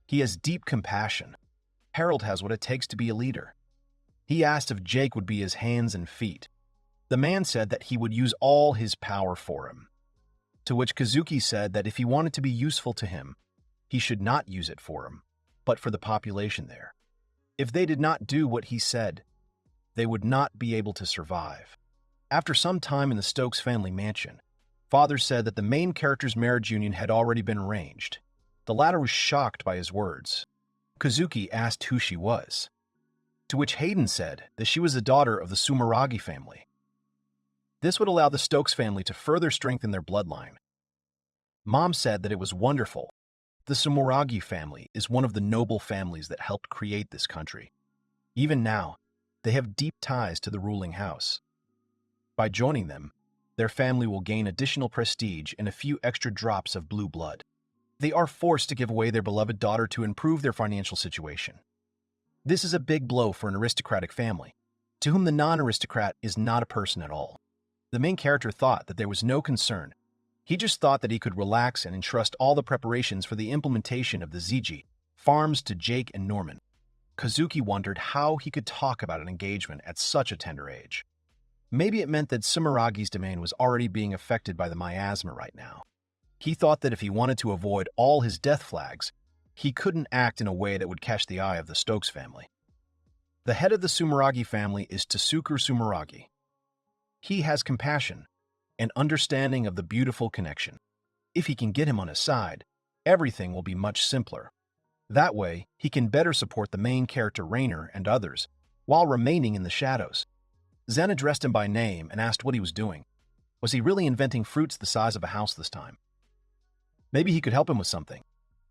He has deep compassion. Harold has what it takes to be a leader. He asked if Jake would be his hands and feet. The man said that he would use all his power for him. To which Kazuki said that if he wanted to be useful to him, he should not use it for him, but for the population there. If they did not do what he said, they would not be able to survive. After some time in the Stokes family mansion, father said that the main character's marriage union had already been arranged. The latter was shocked by his words. Kazuki asked who she was, to which Hayden said that she was the daughter of the Sumeragi family. This would allow the Stokes family to further strengthen their bloodline. Mom said that it was wonderful. The Sumeragi family is one of the noble families that helped create this country. Even now, they have deep ties to the ruling house. By joining them, their family will gain additional prestige and a few extra drops of blue blood. They are forced to give away their beloved daughter to improve their financial situation. This is a big blow for an aristocratic family, to whom the non-aristocrat is not a person at all. The main character thought that there was no concern. He just thought that he could relax and entrust all the preparations for the implementation of the Ziji farms to Jake and Norman. Kazuki wondered how he could talk about an engagement at such a tender age. Maybe it meant that Sumeragi's domain was already being affected by the miasma right now. He thought that if he wanted to avoid all his death flags, he couldn't act in a way that would catch the eye of the Stokes family. The head of the Sumeragi family is Tsuku Sumeragi. He has compassion and understanding of the beautiful connection. If he can get him on his side, everything will be much simpler. That way, he can better support the main character Rainer and others, while remaining in the shadows. Zen addressed him by name and asked what he was doing. Was he really inventing fruits the size of a house this time? Maybe he could help him with something,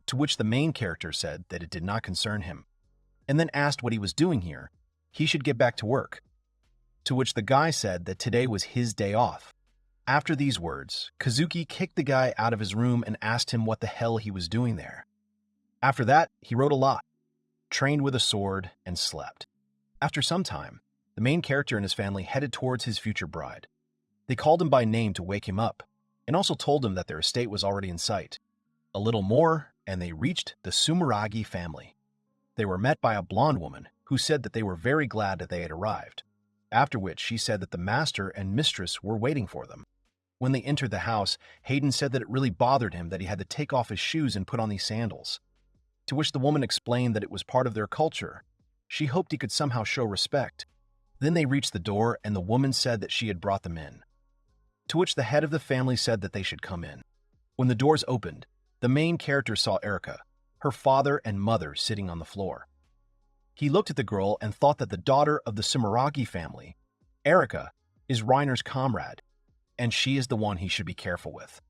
to which the main character said that it did not concern him, and then asked what he was doing here. He should get back to work, to which the guy said that today was his day off. After these words, Kazuki kicked the guy out of his room and asked him what the hell he was doing there. After that, he wrote a lot, trained with a sword, and slept. After some time, the main character and his family headed towards his future bride. They called him by name to wake him up, and also told him that their estate was already in sight. A little more, and they reached the Sumeragi family. They were met by a blonde woman who said that they were very glad that they had arrived, after which she said that the master and mistress were waiting for them. When they entered the house, Hayden said that it really bothered him that he had to take off his shoes and put on these sandals, to which the woman explained that it was part of their culture. She hoped he could somehow show respect. Then they reached the door, and the woman said that she had brought them in, to which the head of the family said that they should come in. When the doors opened, the main character saw Erica, her father and mother sitting on the floor. He looked at the girl and thought that the daughter of the Sumeragi family, Erica, is Reiner's comrade, and she is the one he should be careful with.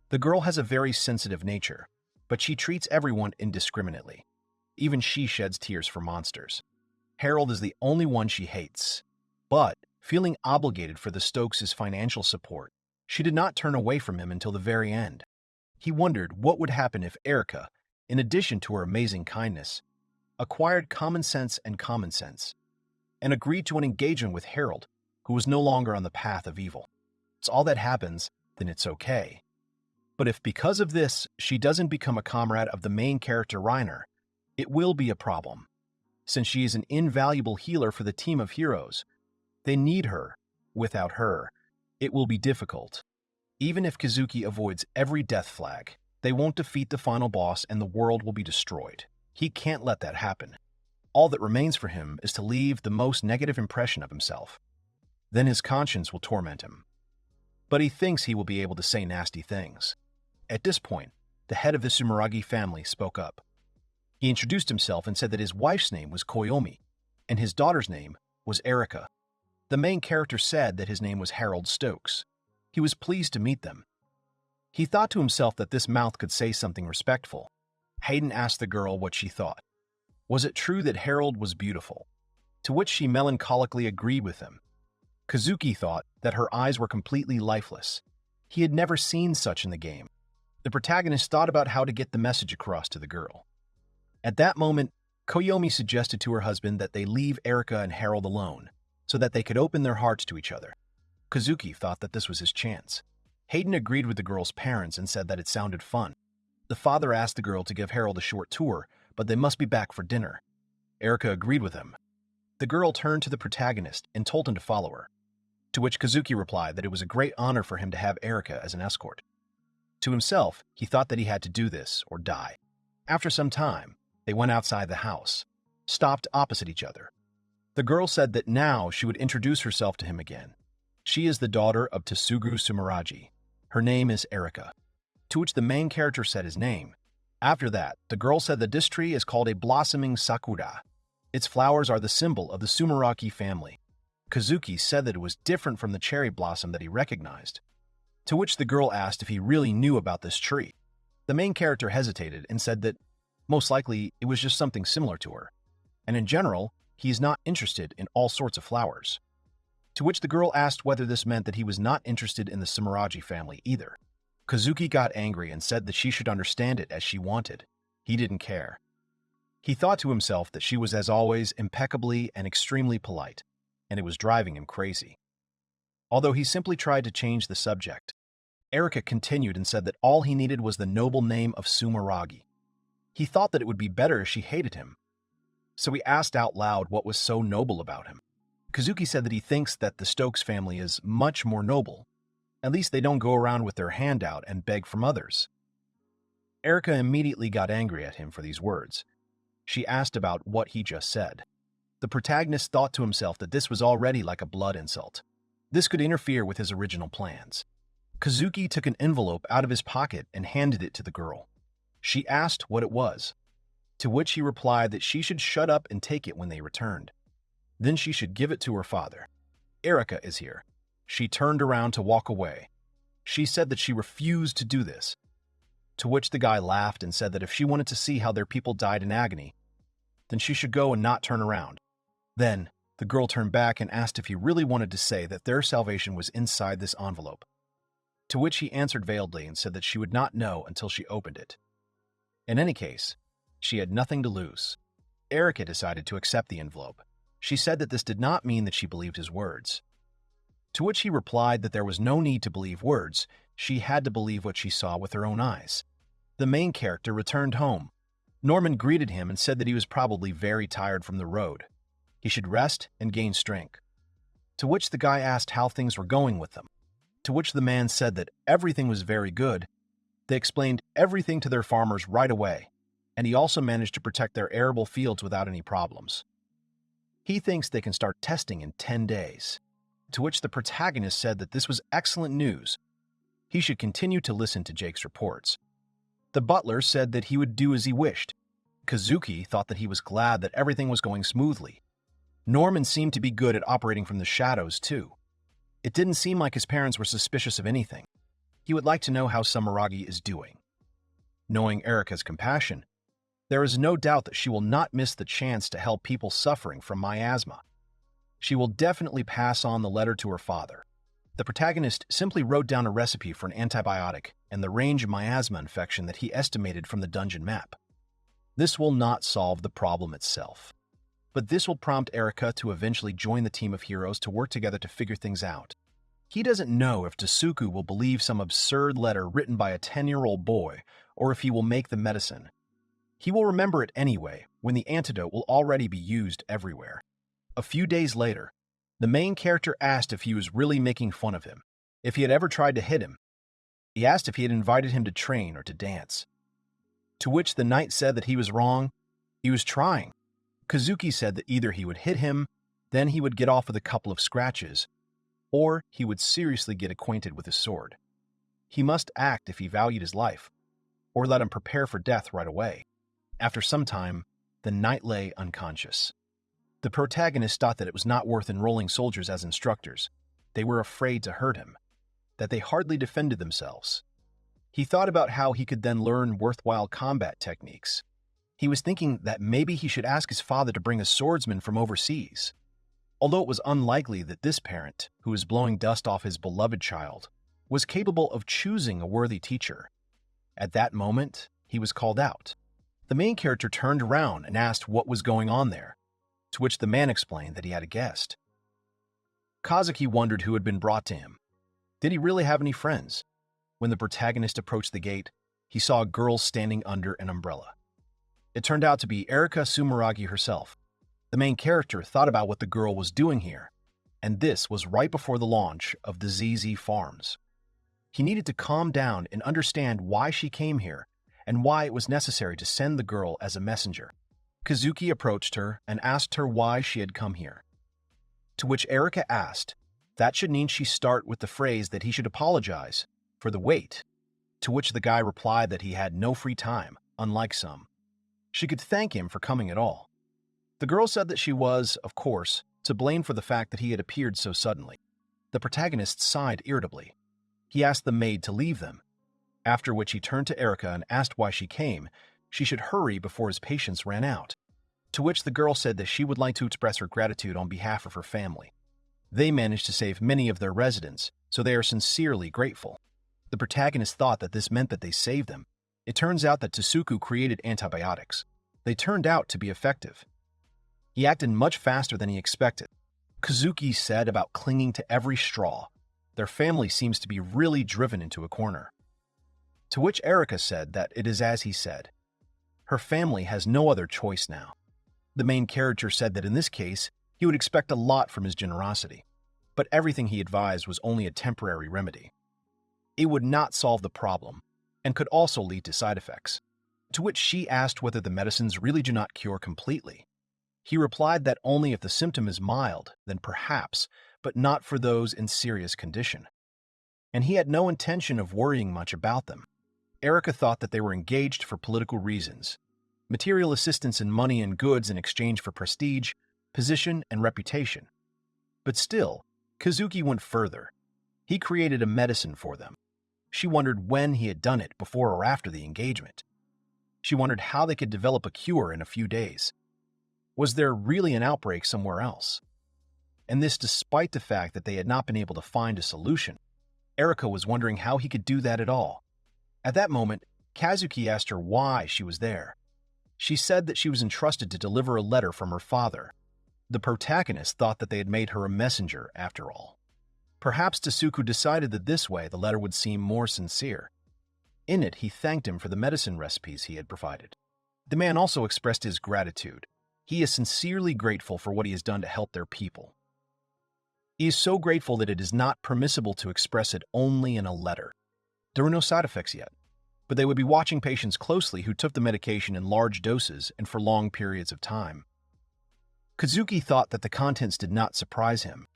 The girl has a very sensitive nature, but she treats everyone indiscriminately. Even she sheds tears for monsters. Harold is the only one she hates, but, feeling obligated for the Stokes' financial support, she did not turn away from him until the very end. He wondered what would happen if Erica, in addition to her amazing kindness, acquired common sense, and agreed to an engagement with Harold, who was no longer on the path of evil. If all that happens, then it's okay. But if because of this she doesn't become a comrade of the main character Reiner, it will be a problem. Since she is an invaluable healer for the team of heroes, they need her. Without her, it will be difficult. Even if Kazuki avoids every death flag, they won't defeat the final boss and the world will be destroyed. He can't let that happen. All that remains for him is to leave the most negative impression of himself. Then his conscience will torment him. But he thinks he will be able to say nasty things. At this point, the head of the Sumeragi family spoke up. He introduced himself and said that his wife's name was Koyomi, and his daughter's name was Erica. The main character said that his name was Harold Stokes. He was pleased to meet them. He thought to himself that this mouth could say something respectful. Hayden asked the girl what she thought. Was it true that Harold was beautiful? To which she melancholically agreed with him. Kazuki thought that her eyes were completely lifeless. He had never seen such in the game. The protagonist thought about how to get the message across to the girl. At that moment, Koyomi suggested to her husband that they leave Erica and Harold alone, so that they could open their hearts to each other. Kazuki thought that this was his chance. Hayden agreed with the girl's parents and said that it sounded fun. The father asked the girl to give Harold a short tour, but they must be back for dinner. Erica agreed with him. The girl turned to the protagonist and told him to follow her, to which Kazuki replied that it was a great honor for him to have Erica as an escort. To himself, he thought that he had to do this or die. After some time, they went outside the house, stopped opposite each other. The girl said that now she would introduce herself to him again. She is the daughter of Tsugu Sumeragi. Her name is Erica. To which the main character said his name. After that, the girl said that this tree is called a blossoming sakura. Its flowers are the symbol of the Sumeragi family. Kazuki said that it was different from the cherry blossom that he recognized. To which the girl asked if he really knew about this tree. The main character hesitated and said that most likely it was just something similar to her, and in general, he is not interested in all sorts of flowers. To which the girl asked whether this meant that he was not interested in the Sumeragi family either. Kazuki got angry and said that she should understand it as she wanted. He didn't care. He thought to himself that she was, as always, impeccably and extremely polite, and it was driving him crazy. Although he simply tried to change the subject, Erica continued and said that all he needed was the noble name of Sumeragi. He thought that it would be better if she hated him. So he asked out loud what was so noble about him. Kazuki said that he thinks that the Stokes family is much more noble. At least they don't go around with their hand out and beg from others. Erica immediately got angry at him for these words. She asked about what he just said. The protagonist thought to himself that this was already like a blood insult. This could interfere with his original plans. Kazuki took an envelope out of his pocket and handed it to the girl. She asked what it was, to which he replied that she should shut up and take it when they returned. Then she should give it to her father. Erica is here. She turned around to walk away. She said that she refused to do this, to which the guy laughed and said that if she wanted to see how their people died in agony, then she should go and not turn around. Then, the girl turned back and asked if he really wanted to say that their salvation was inside this envelope, to which he answered veiledly and said that she would not know until she opened it. In any case, she had nothing to lose. Erica decided to accept the envelope. She said that this did not mean that she believed his words, to which he replied that there was no need to believe words, she had to believe what she saw with her own eyes. The main character returned home. Norman greeted him and said that he was probably very tired from the road. He should rest and gain strength. To which the guy asked how things were going with them, to which the man said that everything was very good. They explained everything to their farmers right away, and he also managed to protect their arable fields without any problems. He thinks they can start testing in 10 days. To which the protagonist said that this was excellent news. He should continue to listen to Jake's reports. The butler said that he would do as he wished. Kazuki thought that he was glad that everything was going smoothly. Norman seemed to be good at operating from the shadows, too. It didn't seem like his parents were suspicious of anything. He would like to know how Sumeragi is doing. Knowing Erica's compassion, there is no doubt that she will not miss the chance to help people suffering from miasma. She will definitely pass on the letter to her father. The protagonist simply wrote down a recipe for an antibiotic and the range of miasma infection that he estimated from the dungeon map. This will not solve the problem itself, but this will prompt Erica to eventually join the team of heroes to work together to figure things out. He doesn't know if Tsuku will believe some absurd letter written by a 10-year-old boy or if he will make the medicine. He will remember it anyway when the antidote will already be used everywhere. A few days later, the main character asked if he was really making fun of him, if he had ever tried to hit him. He asked if he had invited him to train or to dance. To which the knight said that he was wrong. He was trying. Kazuki said that either he would hit him, then he would get off with a couple of scratches, or he would seriously get acquainted with his sword. He must act if he valued his life, or let him prepare for death right away. After some time, the knight lay unconscious. The protagonist thought that it was not worth enrolling soldiers as instructors. They were afraid to hurt him, that they hardly defended themselves. He thought about how he could then learn worthwhile combat techniques. He was thinking that maybe he should ask his father to bring a swordsman from overseas. Although it was unlikely that this parent, who was blowing dust off his beloved child, was capable of choosing a worthy teacher. At that moment, he was called out. The main character turned around and asked what was going on there, to which the man explained that he had a guest. Kazuki wondered who had been brought to him. Did he really have any friends? When the protagonist approached the gate, he saw a girl standing under an umbrella. It turned out to be Erica Sumeragi herself. The main character thought about what the girl was doing here, and this was right before the launch of the ZZ Farms. He needed to calm down and understand why she came here and why it was necessary to send the girl as a messenger. Kazuki approached her and asked her why she had come here, to which Erica asked That should mean she start with the phrase that he should apologize for the wait, to which the guy replied that he had no free time, unlike some. She could thank him for coming at all. The girl said that she was, of course, to blame for the fact that he had appeared so suddenly. The protagonist sighed irritably. He asked the maid to leave them, after which he turned to Erica and asked why she came. She should hurry before his patience ran out, to which the girl said that she would like to express her gratitude on behalf of her family. They managed to save many of their residents, so they are sincerely grateful. The protagonist thought that this meant that they saved them. It turns out that Tsuku created antibiotics. They turned out to be effective. He acted much faster than he expected. Kazuki said about clinging to every straw. Their family seems to be really driven into a corner. To which Erica said that it is as he said. Her family has no other choice now. The main character said that in this case, he would expect a lot from his generosity, but everything he advised was only a temporary remedy. It would not solve the problem, and could also lead to side effects. To which she asked whether the medicines really do not cure completely. He replied that only if the symptom is mild, then perhaps, but not for those in serious condition. And he had no intention of worrying much about them. Erica thought that they were engaged for political reasons, material assistance in money and goods in exchange for prestige, position, and reputation. But still, Kazuki went further. He created a medicine for them. She wondered when he had done it, before or after the engagement. She wondered how they could develop a cure in a few days. Was there really an outbreak somewhere else? And this despite the fact that they had not been able to find a solution. Erica was wondering how he could do that at all. At that moment, Kazuki asked her why she was there. She said that she was entrusted to deliver a letter from her father. The protagonist thought that they had made her a messenger, after all. Perhaps Tsuku decided that this way the letter would seem more sincere. In it, he thanked him for the medicine recipes he had provided. The man also expressed his gratitude. He is sincerely grateful for what he has done to help their people. He is so grateful that it is not permissible to express it only in a letter. There were no side effects yet, but they would be watching patients closely who took the medication in large doses and for long periods of time. Kazuki thought that the contents did not surprise him.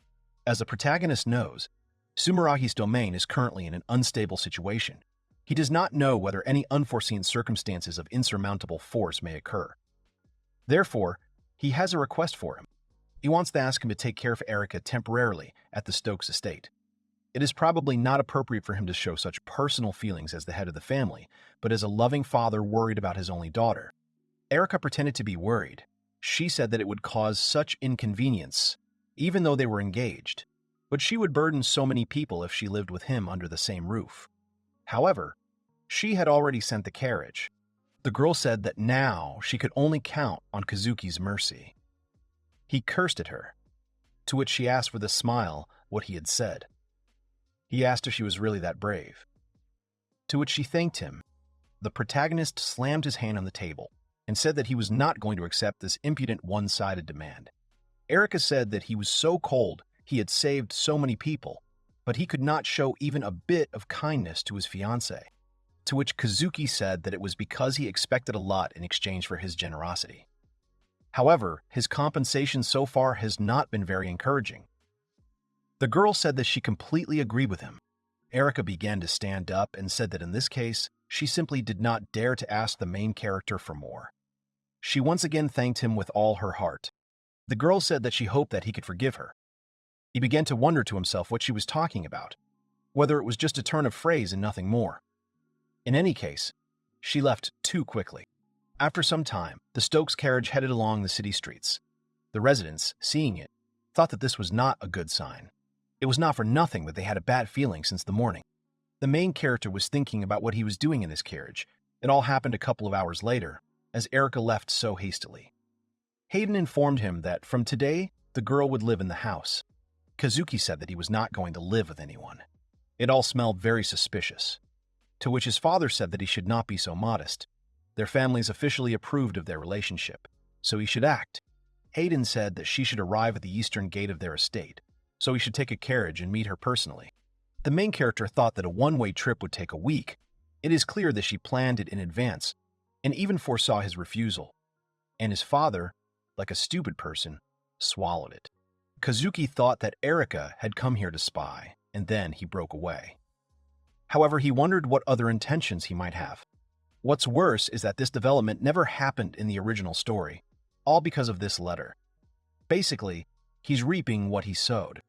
As the protagonist knows, Sumeragi's domain is currently in an unstable situation. He does not know whether any unforeseen circumstances of insurmountable force may occur. Therefore, he has a request for him. He wants to ask him to take care of Erica temporarily at the Stokes estate. It is probably not appropriate for him to show such personal feelings as the head of the family, but as a loving father worried about his only daughter. Erica pretended to be worried. She said that it would cause such inconvenience, even though they were engaged, but she would burden so many people if she lived with him under the same roof. However, she had already sent the carriage. The girl said that now she could only count on Kazuki's mercy. He cursed at her, to which she asked with a smile what he had said. He asked if she was really that brave, to which she thanked him. The protagonist slammed his hand on the table and said that he was not going to accept this impudent one-sided demand. Erica said that he was so cold he had saved so many people, but he could not show even a bit of kindness to his fiancée, to which Kazuki said that it was because he expected a lot in exchange for his generosity. However, his compensation so far has not been very encouraging. The girl said that she completely agreed with him. Erica began to stand up and said that in this case, she simply did not dare to ask the main character for more. She once again thanked him with all her heart. The girl said that she hoped that he could forgive her. He began to wonder to himself what she was talking about, whether it was just a turn of phrase and nothing more. In any case, she left too quickly. After some time, the Stokes carriage headed along the city streets. The residents, seeing it, thought that this was not a good sign. It was not for nothing that they had a bad feeling since the morning. The main character was thinking about what he was doing in this carriage. It all happened a couple of hours later, as Erica left so hastily. Hayden informed him that from today, the girl would live in the house. Kazuki said that he was not going to live with anyone. It all smelled very suspicious. To which his father said that he should not be so modest. Their families officially approved of their relationship, so he should act. Hayden said that she should arrive at the eastern gate of their estate, so he should take a carriage and meet her personally. The main character thought that a one-way trip would take a week. It is clear that she planned it in advance, and even foresaw his refusal. And his father, like a stupid person, swallowed it. Kazuki thought that Erica had come here to spy, and then he broke away. However, he wondered what other intentions he might have. What's worse is that this development never happened in the original story, all because of this letter. Basically, he's reaping what he sowed.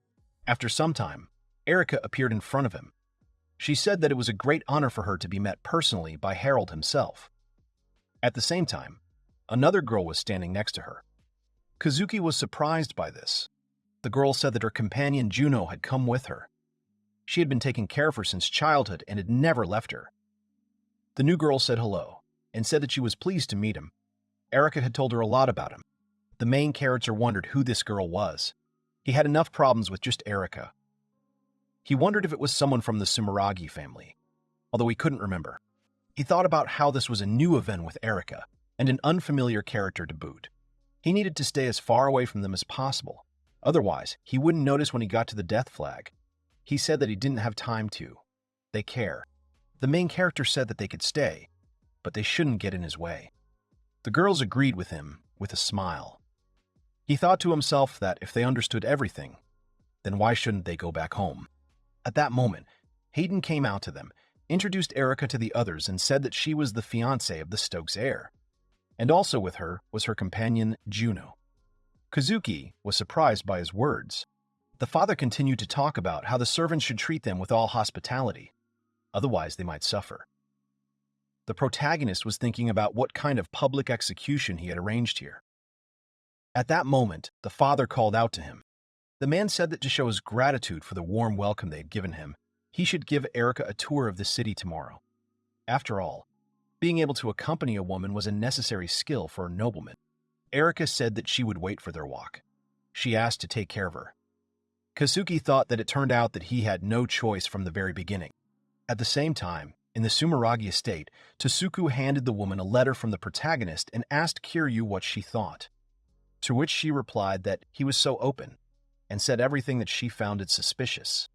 After some time, Erica appeared in front of him. She said that it was a great honor for her to be met personally by Harold himself. At the same time, another girl was standing next to her. Kazuki was surprised by this. The girl said that her companion Juno had come with her. She had been taking care of her since childhood and had never left her. The new girl said hello and said that she was pleased to meet him. Erica had told her a lot about him. The main character wondered who this girl was. He had enough problems with just Erica. He wondered if it was someone from the Sumeragi family, although he couldn't remember. He thought about how this was a new event with Erica and an unfamiliar character to boot. He needed to stay as far away from them as possible. Otherwise, he wouldn't notice when he got to the death flag. He said that he didn't have time to. They care. The main character said that they could stay, but they shouldn't get in his way. The girls agreed with him with a smile. He thought to himself that if they understood everything, then why shouldn't they go back home? At that moment, Hayden came out to them, introduced Erica to the others, and said that she was the fiancée of the Stokes heir. And also with her was her companion, Juno. Kazuki was surprised by his words. The father continued to talk about how the servants should treat them with all hospitality, otherwise they might suffer. The protagonist was thinking about what kind of public execution he had arranged here. At that moment, the father called out to him. The man said that to show his gratitude for the warm welcome they had given him, he should give Erica a tour of the city tomorrow. After all, being able to accompany a woman was a necessary skill for a nobleman. Erica said that she would wait for their walk. She asked to take care of her. Kazuki thought that it turned out that he had no choice from the very beginning. At the same time, in the Sumeragi estate, Tsuku handed the woman a letter from the protagonist and asked Kiryu what she thought. To which she replied that he was so open, and said everything that she found it suspicious.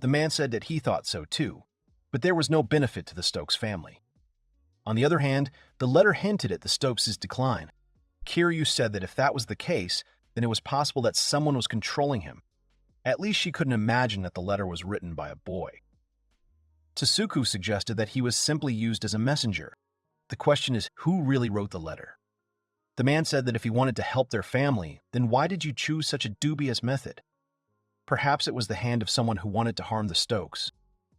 The man said that he thought so too, but there was no benefit to the Stokes family. On the other hand, the letter hinted at the Stokes' decline. Kiryu said that if that was the case, then it was possible that someone was controlling him. At least she couldn't imagine that the letter was written by a boy. Tsuku suggested that he was simply used as a messenger. The question is, who really wrote the letter? The man said that if he wanted to help their family, then why did you choose such a dubious method? Perhaps it was the hand of someone who wanted to harm the Stokes.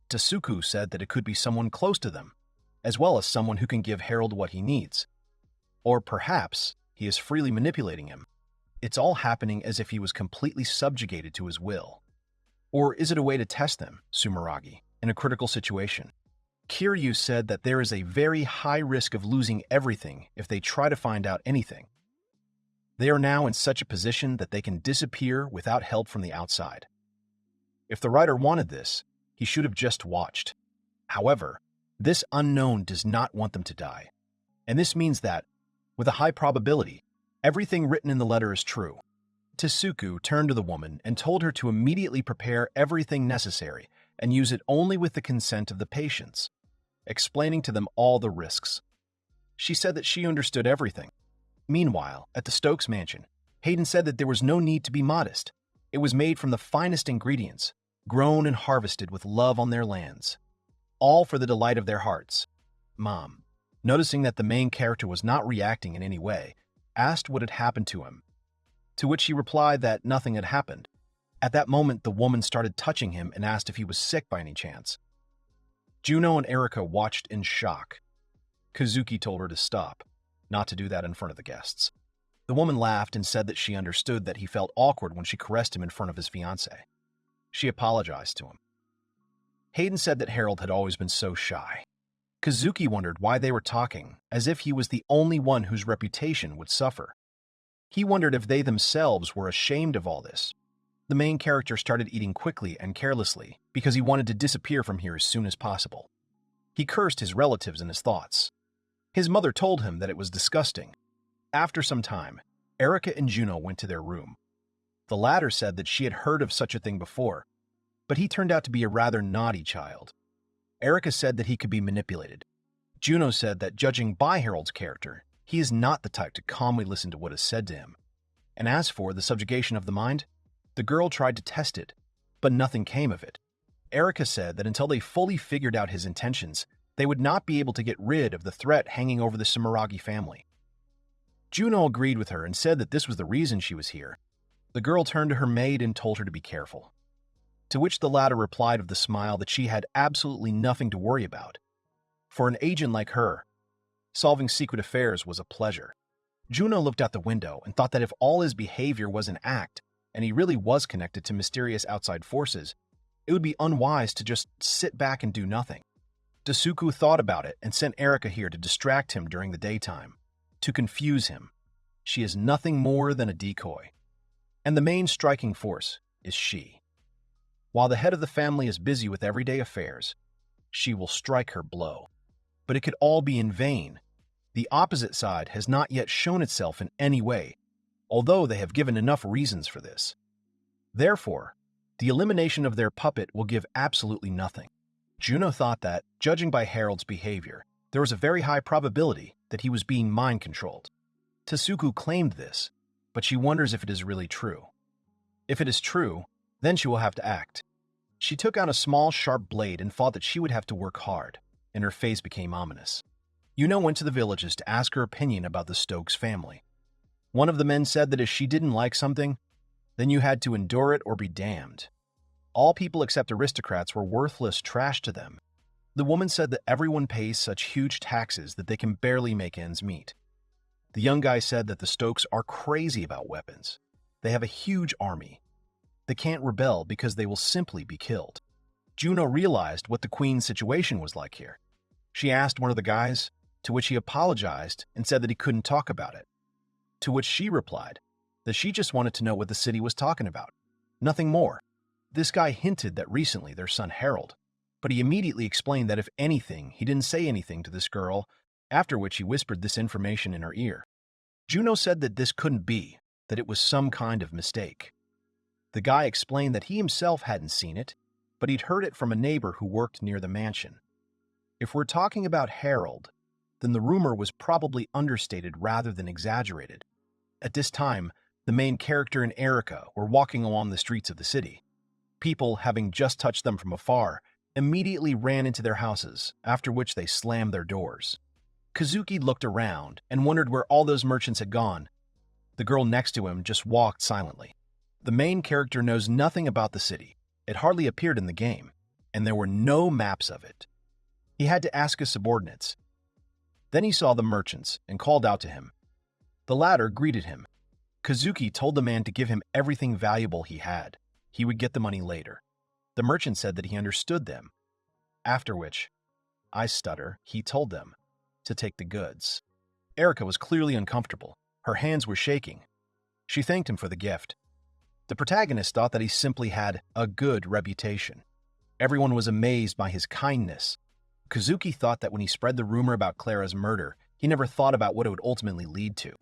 Tsuku said that it could be someone close to them, as well as someone who can give Harold what he needs. Or perhaps he is freely manipulating him. It's all happening as if he was completely subjugated to his will. Or is it a way to test them, Sumeragi, in a critical situation? Kiryu said that there is a very high risk of losing everything if they try to find out anything. They are now in such a position that they can disappear without help from the outside. If the writer wanted this, he should have just watched. However, this unknown does not want them to die. And this means that, with a high probability, everything written in the letter is true. Tsuku turned to the woman and told her to immediately prepare everything necessary and use it only with the consent of the patients, explaining to them all the risks. She said that she understood everything. Meanwhile, at the Stokes mansion, Hayden said that there was no need to be modest. It was made from the finest ingredients, grown and harvested with love on their lands, all for the delight of their hearts. Mom, noticing that the main character was not reacting in any way, asked what had happened to him, to which he replied that nothing had happened. At that moment, the woman started touching him and asked if he was sick by any chance. Juno and Erica watched in shock. Kazuki told her to stop, not to do that in front of the guests. The woman laughed and said that she understood that he felt awkward when she caressed him in front of his fiancée. She apologized to him. Hayden said that Harold had always been so shy. Kazuki wondered why they were talking, as if he was the only one whose reputation would suffer. He wondered if they themselves were ashamed of all this. The main character started eating quickly and carelessly because he wanted to disappear from here as soon as possible. He cursed his relatives in his thoughts. His mother told him that it was disgusting. After some time, Erica and Juno went to their room. The latter said that she had heard of such a thing before, but he turned out to be a rather naughty child. Erica said that he could be manipulated. Juno said that judging by Harold's character, he is not the type to calmly listen to what is said to him. And as for the subjugation of the mind, The girl tried to test it, but nothing came of it. Erica said that until they fully figured out his intentions, they would not be able to get rid of the threat hanging over the Sumeragi family. Juno agreed with her and said that this was the reason she was here. The girl turned to her maid and told her to be careful. To which the latter replied with a smile that she had absolutely nothing to worry about. For an agent like her, solving secret affairs was a pleasure. Juno looked out the window and thought that if all his behavior was an act, and he really was connected to mysterious outside forces, it would be unwise to just sit back and do nothing. Dasuku thought about it and sent Erica here to distract him during the daytime, to confuse him. She is nothing more than a decoy. And the main striking force is she. While the head of the family is busy with everyday affairs, she will strike her blow. But it could all be in vain. The opposite side has not yet shown itself in any way, although they have given enough reasons for this. Therefore, the elimination of their puppet will give absolutely nothing. Juno thought that, judging by Harold's behavior, there was a very high probability that he was being mind-controlled. Tasuku claimed this, but she wonders if it is really true. If it is true, then she will have to act. She took out a small, sharp blade and thought that she would have to work hard, and her face became ominous. Yuno went to the villages to ask her opinion about the Stokes family. One of the men said that if she didn't like something, then you had to endure it or be damned. All people except aristocrats were worthless trash to them. The woman said that everyone pays such huge taxes that they can barely make ends meet. The young guy said that the Stokes are crazy about weapons. They have a huge army. They can't rebel because they will simply be killed. Juno realized what the queen's situation was like here. She asked one of the guys, to which he apologized and said that he couldn't talk about it. To which she replied that she just wanted to know what the city was talking about. Nothing more. This guy hinted that recently their son Harold, but he immediately explained that if anything, he didn't say anything to this girl, after which he whispered this information in her ear. Juno said that this couldn't be, that it was some kind of mistake. The guy explained that he himself hadn't seen it, but he'd heard it from a neighbor who worked near the mansion. If we're talking about Harold, then the rumor was probably understated rather than exaggerated. At this time, the main character and Erica were walking along the streets of the city. People, having just touched them from afar, immediately ran into their houses, after which they slammed their doors. Kazuki looked around and wondered where all those merchants had gone. The girl next to him just walked silently. The main character knows nothing about the city. It hardly appeared in the game, and there were no maps of it. He had to ask his subordinates. Then he saw the merchants and called out to him. The latter greeted him. Kazuki told the man to give him everything valuable he had. He would get the money later. The merchant said that he understood them. After which, he told them to take the goods. Erica was clearly uncomfortable. Her hands were shaking. She thanked him for the gift. The protagonist thought that he simply had a good reputation. Everyone was amazed by his kindness. Kazuki thought that when he spread the rumor about Clara's murder, he never thought about what it would ultimately lead to.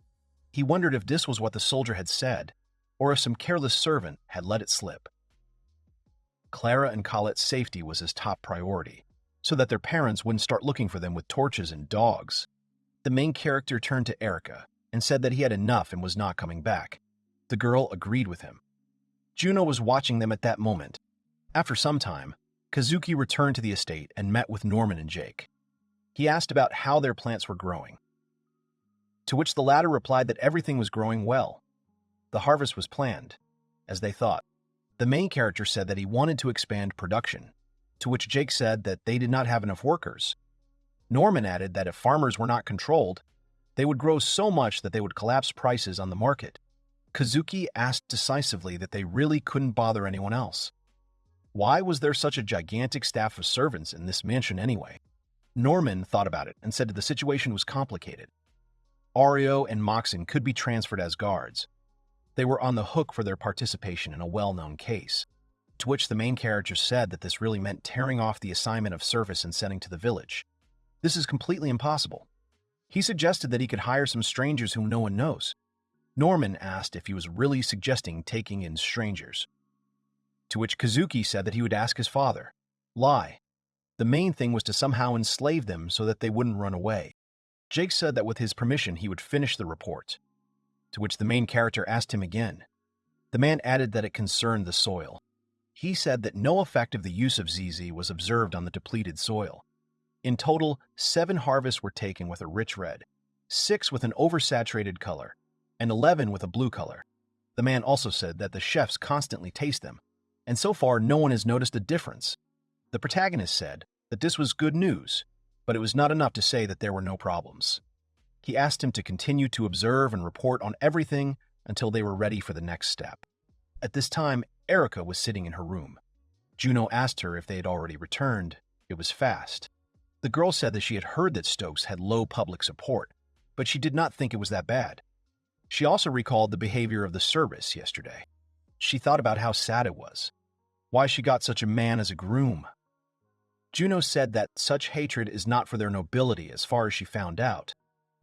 He wondered if this was what the soldier had said, or if some careless servant had let it slip. Clara and Colette's safety was his top priority, so that their parents wouldn't start looking for them with torches and dogs. The main character turned to Erica and said that he had enough and was not coming back. The girl agreed with him. Juno was watching them at that moment. After some time, Kazuki returned to the estate and met with Norman and Jake. He asked about how their plants were growing, to which the latter replied that everything was growing well. The harvest was planned, as they thought. The main character said that he wanted to expand production, to which Jake said that they did not have enough workers. Norman added that if farmers were not controlled, they would grow so much that they would collapse prices on the market. Kazuki asked decisively that they really couldn't bother anyone else. Why was there such a gigantic staff of servants in this mansion anyway? Norman thought about it and said that the situation was complicated. Ario and Moxon could be transferred as guards. They were on the hook for their participation in a well-known case, to which the main character said that this really meant tearing off the assignment of service and sending to the village. This is completely impossible. He suggested that he could hire some strangers whom no one knows. Norman asked if he was really suggesting taking in strangers, to which Kazuki said that he would ask his father. Lie. The main thing was to somehow enslave them so that they wouldn't run away. Jake said that with his permission he would finish the report, to which the main character asked him again. The man added that it concerned the soil. He said that no effect of the use of ZZ was observed on the depleted soil. In total, 7 harvests were taken with a rich red, 6 with an oversaturated color, and 11 with a blue color. The man also said that the chefs constantly taste them, and so far no one has noticed a difference. The protagonist said that this was good news, but it was not enough to say that there were no problems. He asked him to continue to observe and report on everything until they were ready for the next step. At this time, Erica was sitting in her room. Juno asked her if they had already returned. It was fast. The girl said that she had heard that Stokes had low public support, but she did not think it was that bad. She also recalled the behavior of the service yesterday. She thought about how sad it was. Why she got such a man as a groom. Juno said that such hatred is not for their nobility as far as she found out.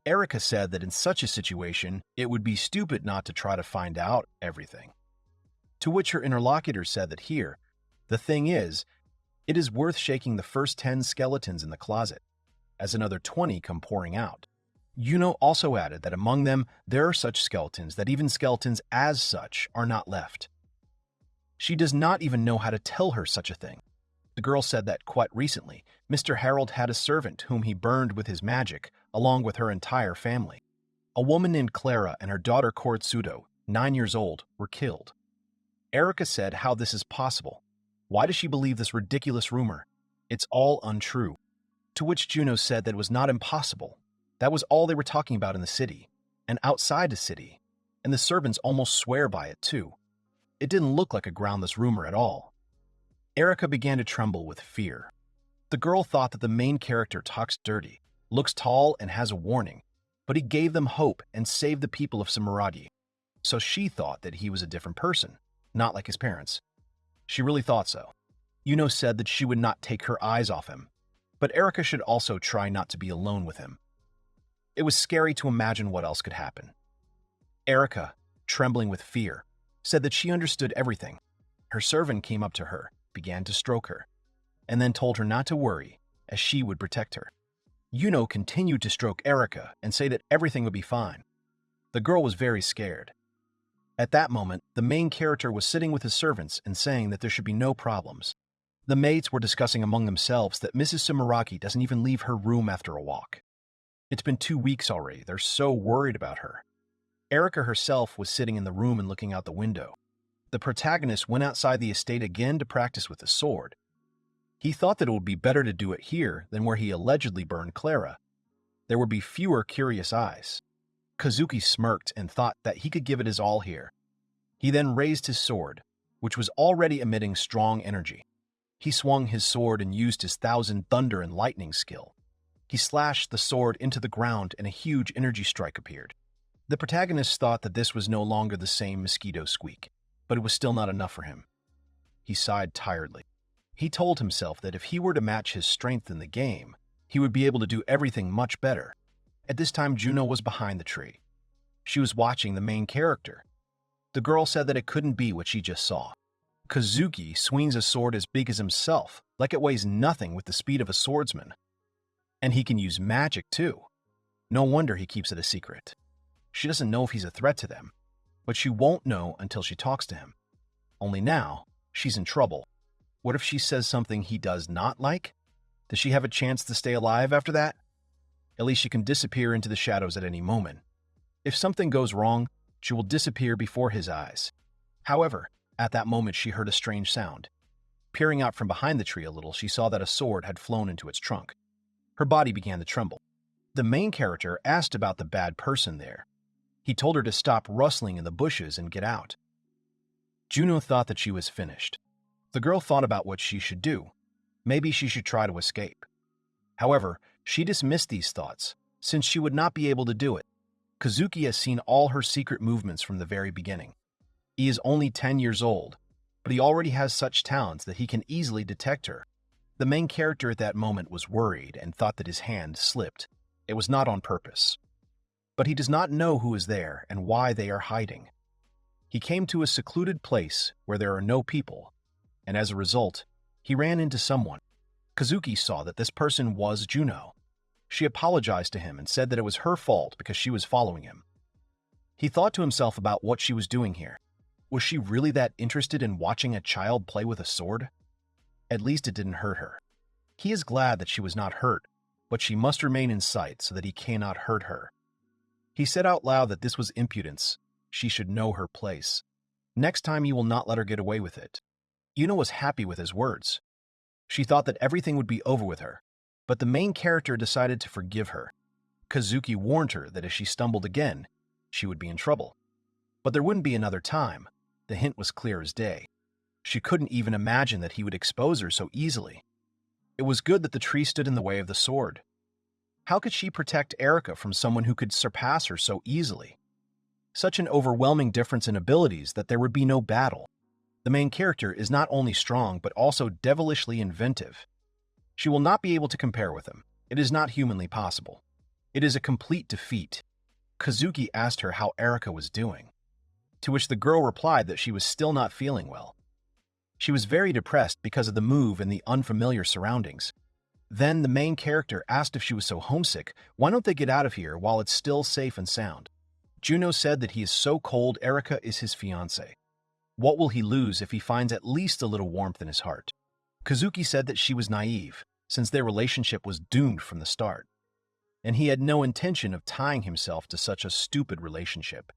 Erica said that in such a situation, it would be stupid not to try to find out everything. To which her interlocutor said that here, the thing is, it is worth shaking the first 10 skeletons in the closet, as another 20 come pouring out. Juno also added that among them there are such skeletons that even skeletons as such are not left. She does not even know how to tell her such a thing. The girl said that quite recently, Mr. Harold had a servant whom he burned with his magic, along with her entire family. A woman named Clara and her daughter Koritsudo, 9 years old, were killed. Erica said how this is possible. Why does she believe this ridiculous rumor? It's all untrue. To which Juno said that it was not impossible. That was all they were talking about in the city, and outside the city, and the servants almost swear by it too. It didn't look like a groundless rumor at all. Erica began to tremble with fear. The girl thought that the main character talks dirty, looks tall, and has a warning, but he gave them hope and saved the people of Samaragi. So she thought that he was a different person, not like his parents. She really thought so. Juno said that she would not take her eyes off him, but Erica should also try not to be alone with him. It was scary to imagine what else could happen. Erica, trembling with fear, said that she understood everything. Her servant came up to her, began to stroke her, and then told her not to worry, as she would protect her. Juno continued to stroke Erica and say that everything would be fine. The girl was very scared. At that moment, the main character was sitting with his servants and saying that there should be no problems. The maids were discussing among themselves that Mrs. Sumeraki doesn't even leave her room after a walk. It's been 2 weeks already. They're so worried about her. Erica herself was sitting in the room and looking out the window. The protagonist went outside the estate again to practice with the sword. He thought that it would be better to do it here than where he allegedly burned Clara. There would be fewer curious eyes. Kazuki smirked and thought that he could give it his all here. He then raised his sword, which was already emitting strong energy. He swung his sword and used his 1,000 thunder and lightning skill. He slashed the sword into the ground and a huge energy strike appeared. The protagonist thought that this was no longer the same mosquito squeak, but it was still not enough for him. He sighed tiredly. He told himself that if he were to match his strength in the game, he would be able to do everything much better. At this time, Juno was behind the tree. She was watching the main character. The girl said that it couldn't be what she just saw. Kazuki swings a sword as big as himself, like it weighs nothing with the speed of a swordsman. And he can use magic too. No wonder he keeps it a secret. She doesn't know if he's a threat to them, but she won't know until she talks to him. Only now, she's in trouble. What if she says something he does not like? Does she have a chance to stay alive after that? At least she can disappear into the shadows at any moment. If something goes wrong, she will disappear before his eyes. However, at that moment she heard a strange sound. Peering out from behind the tree a little, she saw that a sword had flown into its trunk. Her body began to tremble. The main character asked about the bad person there. He told her to stop rustling in the bushes and get out. Juno thought that she was finished. The girl thought about what she should do. Maybe she should try to escape. However, she dismissed these thoughts, since she would not be able to do it. Kazuki has seen all her secret movements from the very beginning. He is only 10 years old, but he already has such talents that he can easily detect her. The main character at that moment was worried and thought that his hand slipped. It was not on purpose. But he does not know who is there and why they are hiding. He came to a secluded place where there are no people, and as a result, he ran into someone. Kazuki saw that this person was Juno. She apologized to him and said that it was her fault because she was following him. He thought to himself about what she was doing here. Was she really that interested in watching a child play with a sword? At least it didn't hurt her. He is glad that she was not hurt, but she must remain in sight so that he cannot hurt her. He said out loud that this was impudence. She should know her place. Next time he will not let her get away with it. Yuno was happy with his words. She thought that everything would be over with her, but the main character decided to forgive her. Kazuki warned her that if she stumbled again, she would be in trouble. But there wouldn't be another time. The hint was clear as day. She couldn't even imagine that he would expose her so easily. It was good that the tree stood in the way of the sword. How could she protect Erica from someone who could surpass her so easily? Such an overwhelming difference in abilities that there would be no battle. The main character is not only strong but also devilishly inventive. She will not be able to compare with him. It is not humanly possible. It is a complete defeat. Kazuki asked her how Erica was doing, to which the girl replied that she was still not feeling well. She was very depressed because of the move and the unfamiliar surroundings. Then the main character asked if she was so homesick, why don't they get out of here while it's still safe and sound? Juno said that he is so cold Erica is his fiancée. What will he lose if he finds at least a little warmth in his heart? Kazuki said that she was naive, since their relationship was doomed from the start, and he had no intention of tying himself to such a stupid relationship.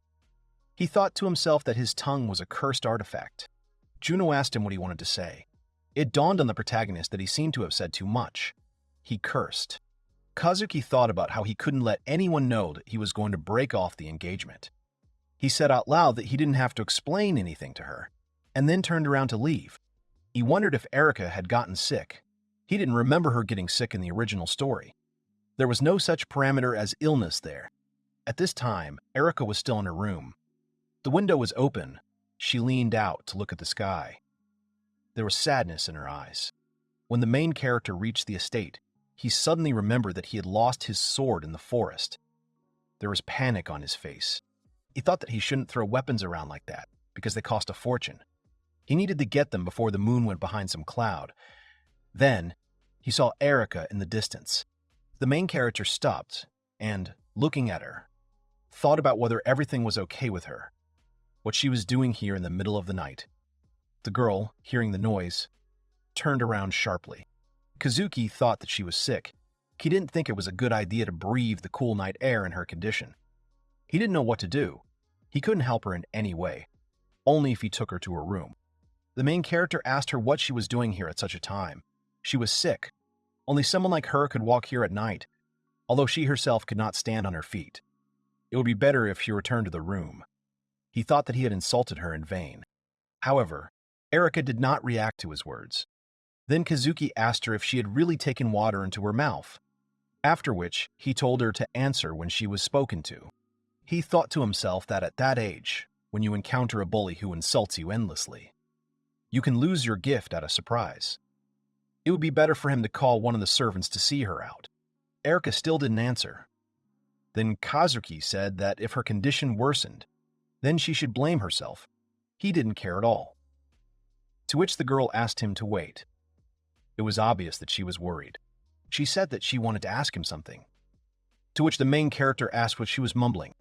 He thought to himself that his tongue was a cursed artifact. Juno asked him what he wanted to say. It dawned on the protagonist that he seemed to have said too much. He cursed. Kazuki thought about how he couldn't let anyone know that he was going to break off the engagement. He said out loud that he didn't have to explain anything to her, and then turned around to leave. He wondered if Erica had gotten sick. He didn't remember her getting sick in the original story. There was no such parameter as illness there. At this time, Erica was still in her room. The window was open. She leaned out to look at the sky. There was sadness in her eyes. When the main character reached the estate, he suddenly remembered that he had lost his sword in the forest. There was panic on his face. He thought that he shouldn't throw weapons around like that, because they cost a fortune. He needed to get them before the moon went behind some cloud. Then, he saw Erica in the distance. The main character stopped and, looking at her, thought about whether everything was okay with her, what she was doing here in the middle of the night. The girl, hearing the noise, turned around sharply. Kazuki thought that she was sick. He didn't think it was a good idea to breathe the cool night air in her condition. He didn't know what to do. He couldn't help her in any way, only if he took her to her room. The main character asked her what she was doing here at such a time. She was sick. Only someone like her could walk here at night, although she herself could not stand on her feet. It would be better if she returned to the room. He thought that he had insulted her in vain. However, Erica did not react to his words. Then Kazuki asked her if she had really taken water into her mouth, after which he told her to answer when she was spoken to. He thought to himself that at that age, when you encounter a bully who insults you endlessly, you can lose your gift at a surprise. It would be better for him to call one of the servants to see her out. Erica still didn't answer. Then Kazuki said that if her condition worsened, then she should blame herself. He didn't care at all. To which the girl asked him to wait. It was obvious that she was worried. She said that she wanted to ask him something, to which the main character asked what she was mumbling.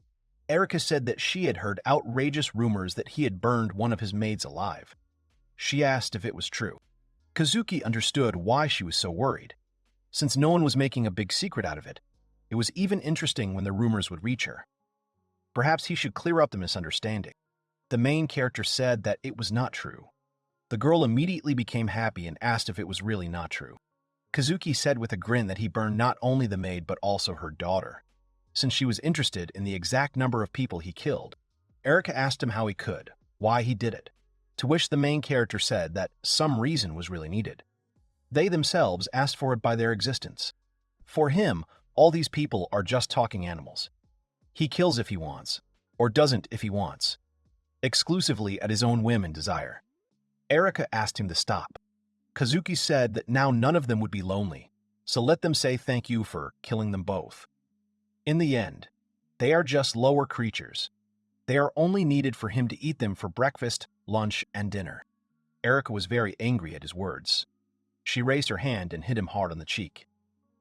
Erica said that she had heard outrageous rumors that he had burned one of his maids alive. She asked if it was true. Kazuki understood why she was so worried. Since no one was making a big secret out of it, it was even interesting when the rumors would reach her. Perhaps he should clear up the misunderstanding. The main character said that it was not true. The girl immediately became happy and asked if it was really not true. Kazuki said with a grin that he burned not only the maid but also her daughter. Since she was interested in the exact number of people he killed, Erica asked him how he could, why he did it, to which the main character said that some reason was really needed. They themselves asked for it by their existence. For him, all these people are just talking animals. He kills if he wants, or doesn't if he wants, exclusively at his own whim and desire. Erica asked him to stop. Kazuki said that now none of them would be lonely, so let them say thank you for killing them both. In the end, they are just lower creatures. They are only needed for him to eat them for breakfast, lunch, and dinner. Erica was very angry at his words. She raised her hand and hit him hard on the cheek.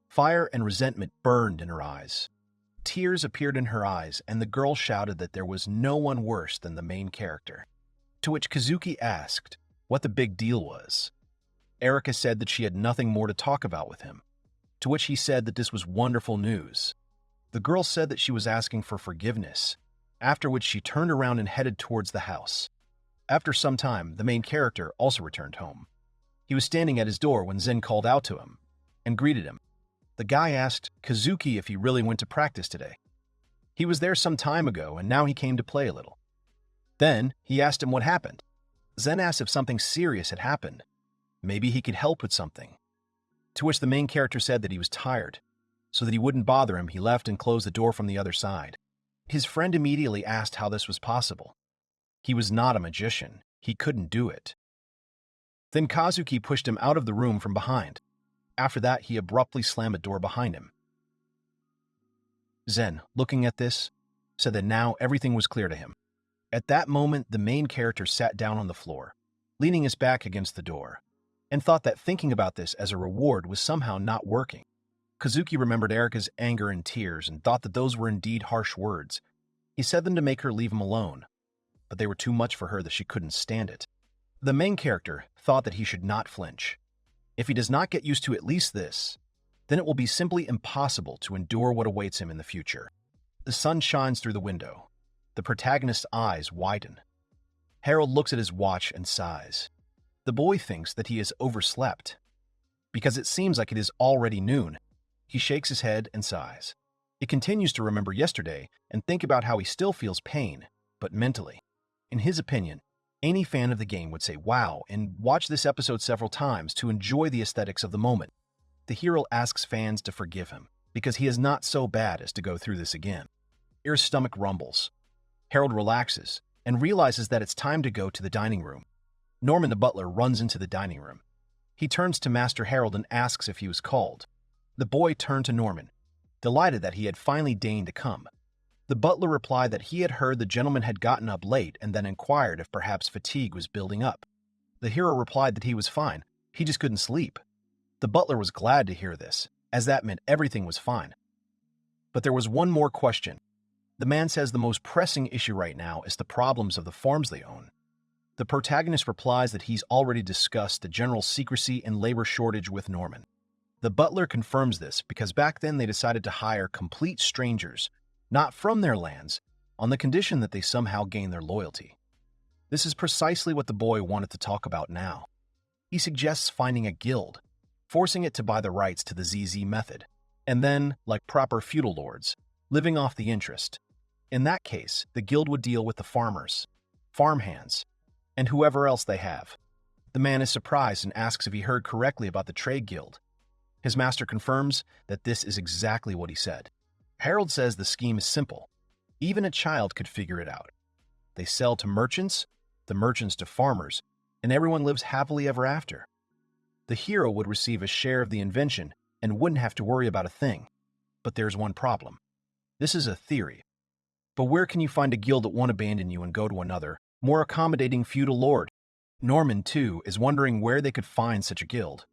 Fire and resentment burned in her eyes. Tears appeared in her eyes, and the girl shouted that there was no one worse than the main character. to which Kazuki asked what the big deal was. Erica said that she had nothing more to talk about with him, to which he said that this was wonderful news. The girl said that she was asking for forgiveness, after which she turned around and headed towards the house. After some time, the main character also returned home. He was standing at his door when Zen called out to him and greeted him. The guy asked Kazuki if he really went to practice today. He was there some time ago, and now he came to play a little. Then, he asked him what happened. Zen asked if something serious had happened. Maybe he could help with something. To which the main character said that he was tired. So that he wouldn't bother him, he left and closed the door from the other side. His friend immediately asked how this was possible. He was not a magician. He couldn't do it. Then Kazuki pushed him out of the room from behind. After that, he abruptly slammed a door behind him. Zen, looking at this, said that now everything was clear to him. At that moment, the main character sat down on the floor, leaning his back against the door, and thought that thinking about this as a reward was somehow not working. Kazuki remembered Erica's anger and tears and thought that those were indeed harsh words. He said them to make her leave him alone, but they were too much for her that she couldn't stand it. The main character thought that he should not flinch. If he does not get used to at least this, then it will be simply impossible to endure what awaits him in the future. The sun shines through the window. The protagonist's eyes widen. Harold looks at his watch and sighs. The boy thinks that he has overslept. Because it seems like it is already noon, he shakes his head and sighs. He continues to remember yesterday and think about how he still feels pain, but mentally. In his opinion, any fan of the game would say wow and watch this episode several times to enjoy the aesthetics of the moment. The hero asks fans to forgive him because he is not so bad as to go through this again. His stomach rumbles. Harold relaxes and realizes that it's time to go to the dining room. Norman the butler runs into the dining room. He turns to Master Harold and asks if he was called. The boy turned to Norman, delighted that he had finally deigned to come. The butler replied that he had heard the gentleman had gotten up late and then inquired if perhaps fatigue was building up. The hero replied that he was fine, he just couldn't sleep. The butler was glad to hear this, as that meant everything was fine. But there was one more question. The man says the most pressing issue right now is the problems of the farms they own. The protagonist replies that he's already discussed the general secrecy and labor shortage with Norman. The butler confirms this because back then they decided to hire complete strangers, not from their lands, on the condition that they somehow gain their loyalty. This is precisely what the boy wanted to talk about now. He suggests finding a guild, forcing it to buy the rights to the ZZ method, and then, like proper feudal lords, living off the interest. In that case, the guild would deal with the farmers, farmhands, and whoever else they have. The man is surprised and asks if he heard correctly about the trade guild. His master confirms that this is exactly what he said. Harold says the scheme is simple. Even a child could figure it out. They sell to merchants, the merchants to farmers, and everyone lives happily ever after. The hero would receive a share of the invention and wouldn't have to worry about a thing. But there's one problem. This is a theory. But where can you find a guild that won't abandon you and go to another, more accommodating feudal lord? Norman, too, is wondering where they could find such a guild.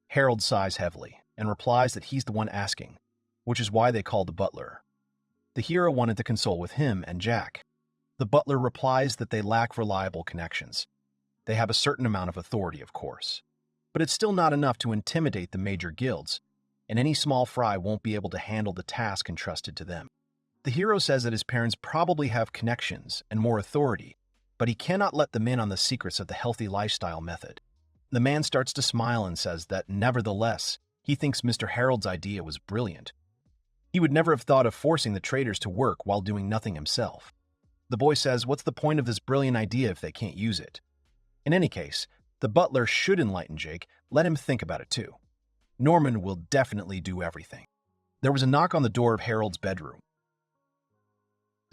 Harold sighs heavily and replies that he's the one asking, which is why they called the butler. The hero wanted to console with him and Jack. The butler replies that they lack reliable connections. They have a certain amount of authority, of course, but it's still not enough to intimidate the major guilds, and any small fry won't be able to handle the task entrusted to them. The hero says that his parents probably have connections and more authority, but he cannot let them in on the secrets of the healthy lifestyle method. The man starts to smile and says that, nevertheless, he thinks Mr. Harold's idea was brilliant. He would never have thought of forcing the traders to work while doing nothing himself. The boy says, what's the point of this brilliant idea if they can't use it? In any case, the butler should enlighten Jake, let him think about it too. Norman will definitely do everything. There was a knock on the door of Harold's bedroom.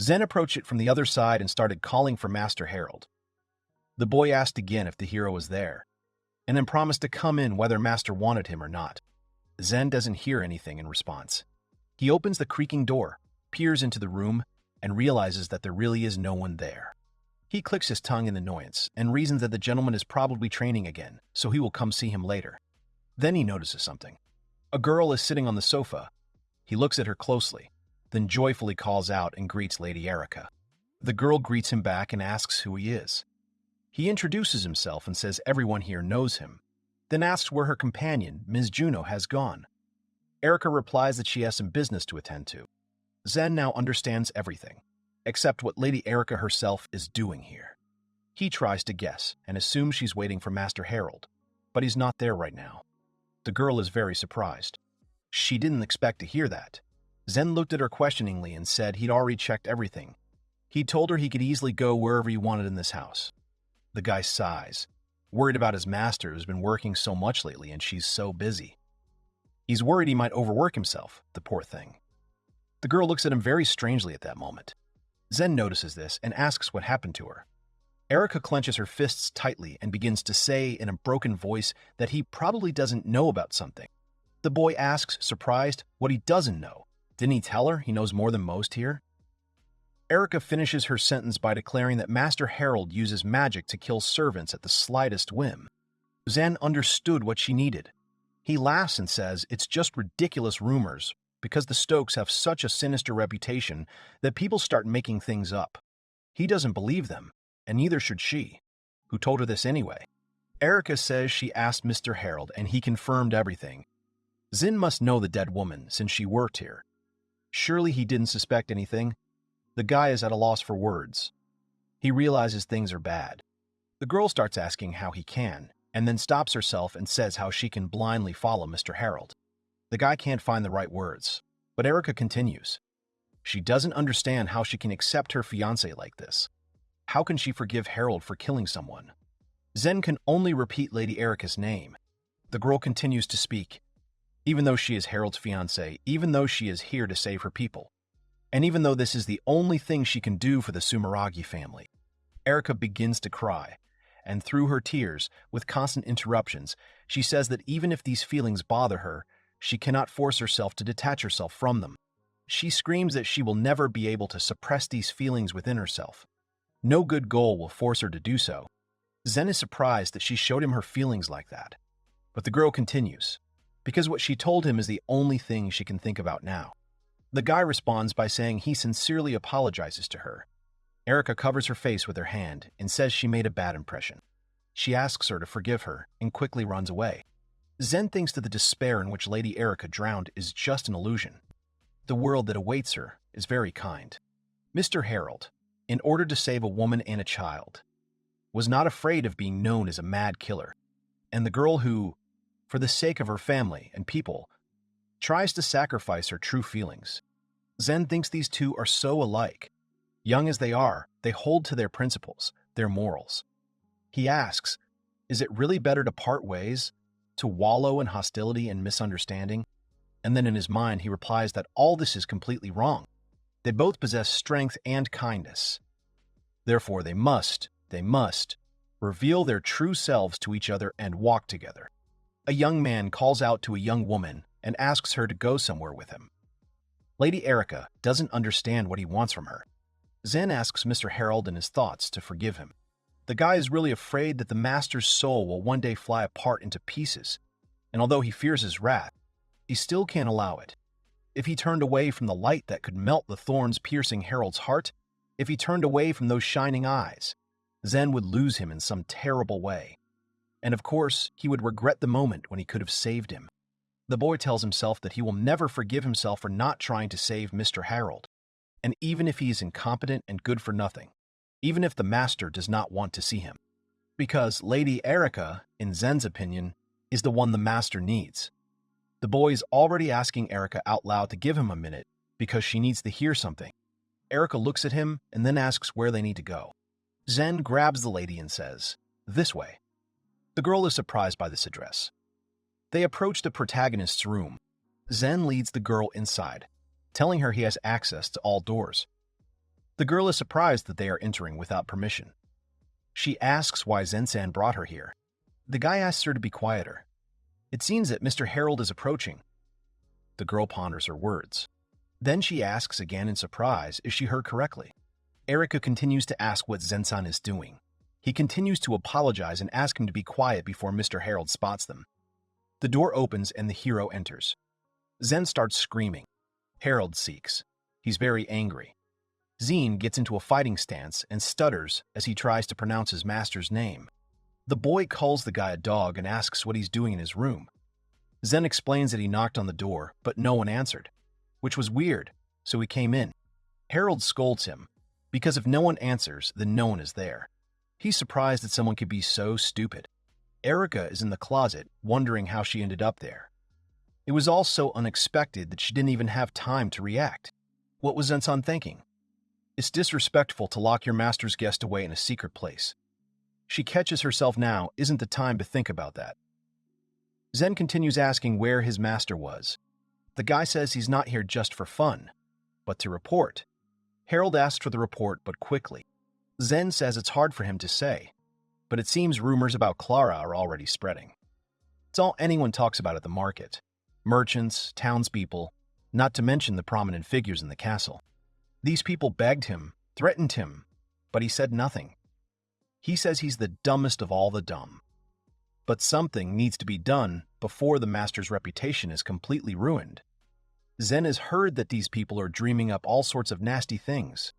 Zen approached it from the other side and started calling for Master Harold. The boy asked again if the hero was there, and then promised to come in whether Master wanted him or not. Zen doesn't hear anything in response. He opens the creaking door, peers into the room, and realizes that there really is no one there. He clicks his tongue in annoyance and reasons that the gentleman is probably training again, so he will come see him later. Then he notices something. A girl is sitting on the sofa. He looks at her closely, then joyfully calls out and greets Lady Erica. The girl greets him back and asks who he is. He introduces himself and says everyone here knows him, then asks where her companion, Ms. Juno, has gone. Erica replies that she has some business to attend to. Zen now understands everything, except what Lady Erica herself is doing here. He tries to guess and assumes she's waiting for Master Harold, but he's not there right now. The girl is very surprised. She didn't expect to hear that. Zen looked at her questioningly and said he'd already checked everything. He told her he could easily go wherever he wanted in this house. The guy sighs, worried about his master who's been working so much lately and she's so busy. He's worried he might overwork himself, the poor thing. The girl looks at him very strangely at that moment. Zen notices this and asks what happened to her. Erica clenches her fists tightly and begins to say in a broken voice that he probably doesn't know about something. The boy asks, surprised, what he doesn't know. Didn't he tell her he knows more than most here? Erica finishes her sentence by declaring that Master Harold uses magic to kill servants at the slightest whim. Zen understood what she needed. He laughs and says it's just ridiculous rumors because the Stokes have such a sinister reputation that people start making things up. He doesn't believe them, and neither should she, who told her this anyway. Erica says she asked Mr. Harold and he confirmed everything. Zen must know the dead woman since she worked here. Surely he didn't suspect anything. The guy is at a loss for words. He realizes things are bad. The girl starts asking how he can, and then stops herself and says how she can blindly follow Mr. Harold. The guy can't find the right words, but Erica continues. She doesn't understand how she can accept her fiancé like this. How can she forgive Harold for killing someone? Zen can only repeat Lady Erica's name. The girl continues to speak. Even though she is Harold's fiancé, even though she is here to save her people, and even though this is the only thing she can do for the Sumeragi family. Erica begins to cry, and through her tears, with constant interruptions, she says that even if these feelings bother her, she cannot force herself to detach herself from them. She screams that she will never be able to suppress these feelings within herself. No good goal will force her to do so. Zen is surprised that she showed him her feelings like that. But the girl continues, because what she told him is the only thing she can think about now. The guy responds by saying he sincerely apologizes to her. Erica covers her face with her hand and says she made a bad impression. She asks her to forgive her and quickly runs away. Zen thinks that the despair in which Lady Erica drowned is just an illusion. The world that awaits her is very kind. Mr. Harold, in order to save a woman and a child, was not afraid of being known as a mad killer. And the girl who, for the sake of her family and people, tries to sacrifice her true feelings. Zen thinks these two are so alike. Young as they are, they hold to their principles, their morals. He asks, is it really better to part ways, to wallow in hostility and misunderstanding? And then in his mind he replies that all this is completely wrong. They both possess strength and kindness. Therefore they must reveal their true selves to each other and walk together. A young man calls out to a young woman and asks her to go somewhere with him. Lady Erica doesn't understand what he wants from her. Zen asks Mr. Harold in his thoughts to forgive him. The guy is really afraid that the master's soul will one day fly apart into pieces, and although he fears his wrath, he still can't allow it. If he turned away from the light that could melt the thorns piercing Harold's heart, if he turned away from those shining eyes, Zen would lose him in some terrible way. And of course, he would regret the moment when he could have saved him. The boy tells himself that he will never forgive himself for not trying to save Mr. Harold. And even if he is incompetent and good for nothing, even if the master does not want to see him. Because Lady Erica, in Zen's opinion, is the one the master needs. The boy is already asking Erica out loud to give him a minute because she needs to hear something. Erica looks at him and then asks where they need to go. Zen grabs the lady and says, "This way." The girl is surprised by this address. They approach the protagonist's room. Zen leads the girl inside, telling her he has access to all doors. The girl is surprised that they are entering without permission. She asks why Zen-san brought her here. The guy asks her to be quieter. It seems that Mr. Harold is approaching. The girl ponders her words. Then she asks again in surprise if she heard correctly. Erica continues to ask what Zen-san is doing. He continues to apologize and ask him to be quiet before Mr. Harold spots them. The door opens and the hero enters. Zen starts screaming. Harold seeks. He's very angry. Zine gets into a fighting stance and stutters as he tries to pronounce his master's name. The boy calls the guy a dog and asks what he's doing in his room. Zen explains that he knocked on the door, but no one answered, which was weird, so he came in. Harold scolds him, because if no one answers, then no one is there. He's surprised that someone could be so stupid. Erica is in the closet, wondering how she ended up there. It was all so unexpected that she didn't even have time to react. What was Zen-san thinking? It's disrespectful to lock your master's guest away in a secret place. She catches herself now isn't the time to think about that. Zen continues asking where his master was. The guy says he's not here just for fun, but to report. Harold asks for the report, but quickly. Zen says it's hard for him to say, but it seems rumors about Clara are already spreading. It's all anyone talks about at the market. Merchants, townspeople, not to mention the prominent figures in the castle. These people begged him, threatened him, but he said nothing. He says he's the dumbest of all the dumb. But something needs to be done before the master's reputation is completely ruined. Zen has heard that these people are dreaming up all sorts of nasty things.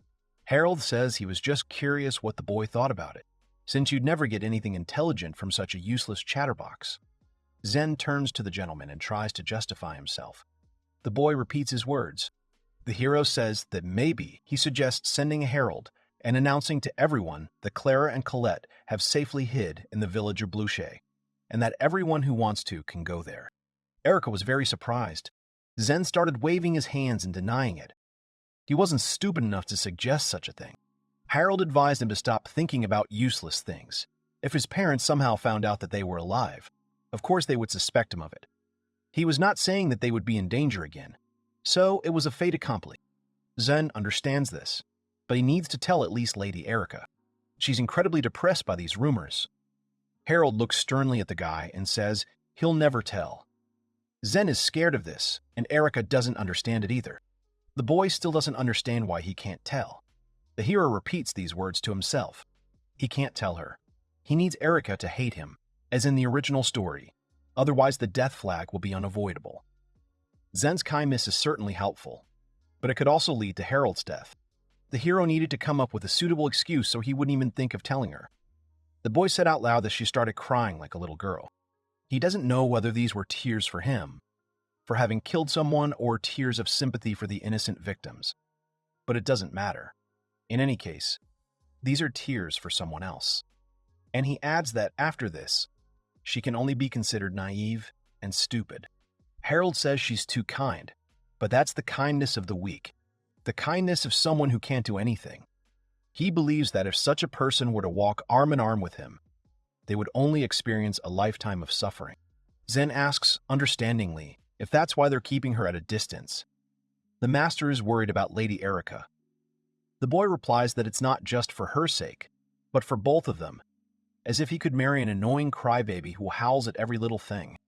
Harold says he was just curious what the boy thought about it, since you'd never get anything intelligent from such a useless chatterbox. Zen turns to the gentleman and tries to justify himself. The boy repeats his words. The hero says that maybe he suggests sending a herald and announcing to everyone that Clara and Colette have safely hid in the village of Blucher, and that everyone who wants to can go there. Erica was very surprised. Zen started waving his hands and denying it. He wasn't stupid enough to suggest such a thing. Harold advised him to stop thinking about useless things. If his parents somehow found out that they were alive, of course they would suspect him of it. He was not saying that they would be in danger again, so it was a fait accompli. Zen understands this, but he needs to tell at least Lady Erica. She's incredibly depressed by these rumors. Harold looks sternly at the guy and says he'll never tell. Zen is scared of this, and Erica doesn't understand it either. The boy still doesn't understand why he can't tell. The hero repeats these words to himself. He can't tell her. He needs Erica to hate him, as in the original story. Otherwise, the death flag will be unavoidable. Zen's kindness is certainly helpful, but it could also lead to Harold's death. The hero needed to come up with a suitable excuse so he wouldn't even think of telling her. The boy said out loud that she started crying like a little girl. He doesn't know whether these were tears for him, for having killed someone, or tears of sympathy for the innocent victims. But it doesn't matter. In any case, these are tears for someone else. And he adds that after this, she can only be considered naive and stupid. Harold says she's too kind, but that's the kindness of the weak, the kindness of someone who can't do anything. He believes that if such a person were to walk arm in arm with him, they would only experience a lifetime of suffering. Zen asks, understandingly, if that's why they're keeping her at a distance. The master is worried about Lady Erica. The boy replies that it's not just for her sake, but for both of them, as if he could marry an annoying crybaby who howls at every little thing.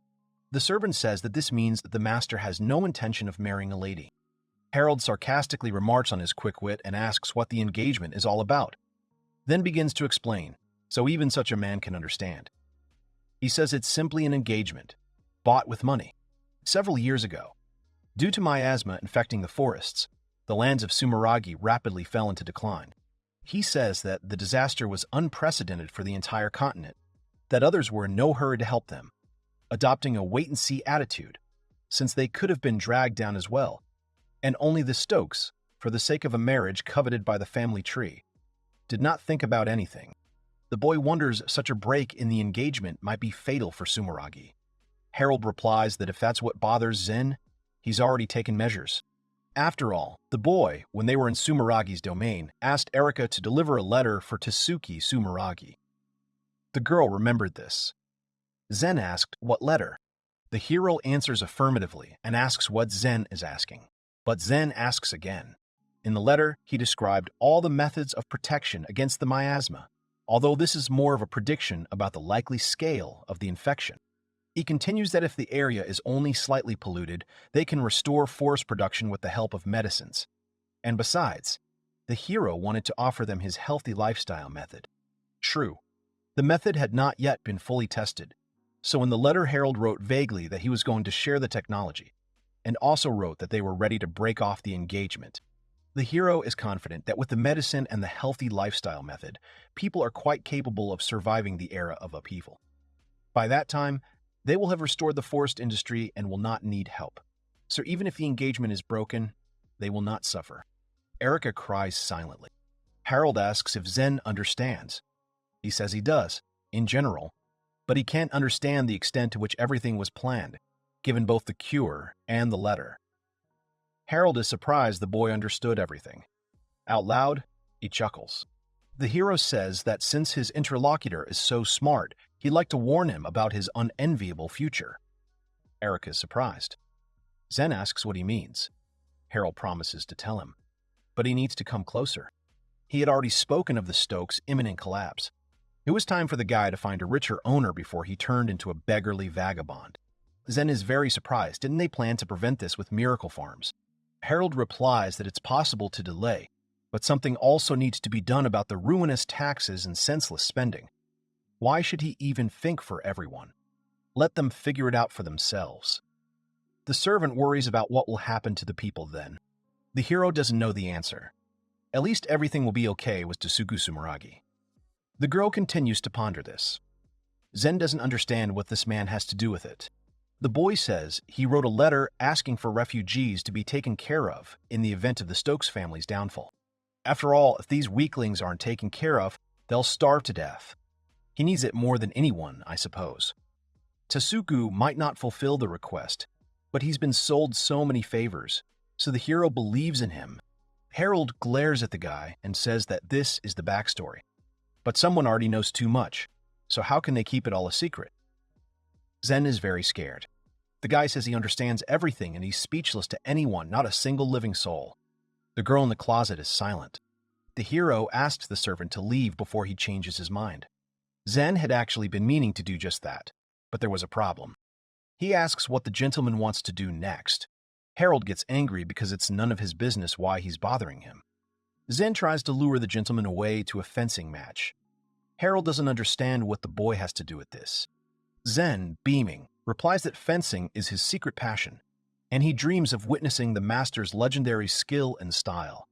The servant says that this means that the master has no intention of marrying a lady. Harold sarcastically remarks on his quick wit and asks what the engagement is all about, then begins to explain, so even such a man can understand. He says it's simply an engagement, bought with money. Several years ago, due to miasma infecting the forests, the lands of Sumeragi rapidly fell into decline. He says that the disaster was unprecedented for the entire continent, that others were in no hurry to help them, adopting a wait-and-see attitude, since they could have been dragged down as well, and only the Stokes, for the sake of a marriage coveted by the family tree, did not think about anything. The boy wonders such a break in the engagement might be fatal for Sumeragi. Harold replies that if that's what bothers Zen, he's already taken measures. After all, the boy, when they were in Sumeragi's domain, asked Erica to deliver a letter for Tasuki Sumeragi. The girl remembered this. Zen asked, what letter? The hero answers affirmatively and asks what Zen is asking. But Zen asks again. In the letter, he described all the methods of protection against the miasma, although this is more of a prediction about the likely scale of the infection. He continues that if the area is only slightly polluted, they can restore forest production with the help of medicines. And besides, the hero wanted to offer them his healthy lifestyle method. True, the method had not yet been fully tested, so in the letter Harold wrote vaguely that he was going to share the technology, and also wrote that they were ready to break off the engagement. The hero is confident that with the medicine and the healthy lifestyle method, people are quite capable of surviving the era of upheaval. By that time, they will have restored the forest industry and will not need help. So even if the engagement is broken, they will not suffer. Erica cries silently. Harold asks if Zen understands. He says he does, in general, but he can't understand the extent to which everything was planned, given both the cure and the letter. Harold is surprised the boy understood everything. Out loud, he chuckles. The hero says that since his interlocutor is so smart, he'd like to warn him about his unenviable future. Erica is surprised. Zen asks what he means. Harold promises to tell him, but he needs to come closer. He had already spoken of the Stokes' imminent collapse. It was time for the guy to find a richer owner before he turned into a beggarly vagabond. Zen is very surprised. Didn't they plan to prevent this with miracle farms? Harold replies that it's possible to delay, but something also needs to be done about the ruinous taxes and senseless spending. Why should he even think for everyone? Let them figure it out for themselves. The servant worries about what will happen to the people then. The hero doesn't know the answer. At least everything will be okay with Tsugu Sumeragi. The girl continues to ponder this. Zen doesn't understand what this man has to do with it. The boy says he wrote a letter asking for refugees to be taken care of in the event of the Stokes family's downfall. After all, if these weaklings aren't taken care of, they'll starve to death. He needs it more than anyone, I suppose. Tsugu might not fulfill the request, but he's been sold so many favors, so the hero believes in him. Harold glares at the guy and says that this is the backstory. But someone already knows too much, so how can they keep it all a secret? Zen is very scared. The guy says he understands everything and he's speechless to anyone, not a single living soul. The girl in the closet is silent. The hero asks the servant to leave before he changes his mind. Zen had actually been meaning to do just that, but there was a problem. He asks what the gentleman wants to do next. Harold gets angry because it's none of his business why he's bothering him. Zen tries to lure the gentleman away to a fencing match. Harold doesn't understand what the boy has to do with this. Zen, beaming, replies that fencing is his secret passion, and he dreams of witnessing the master's legendary skill and style.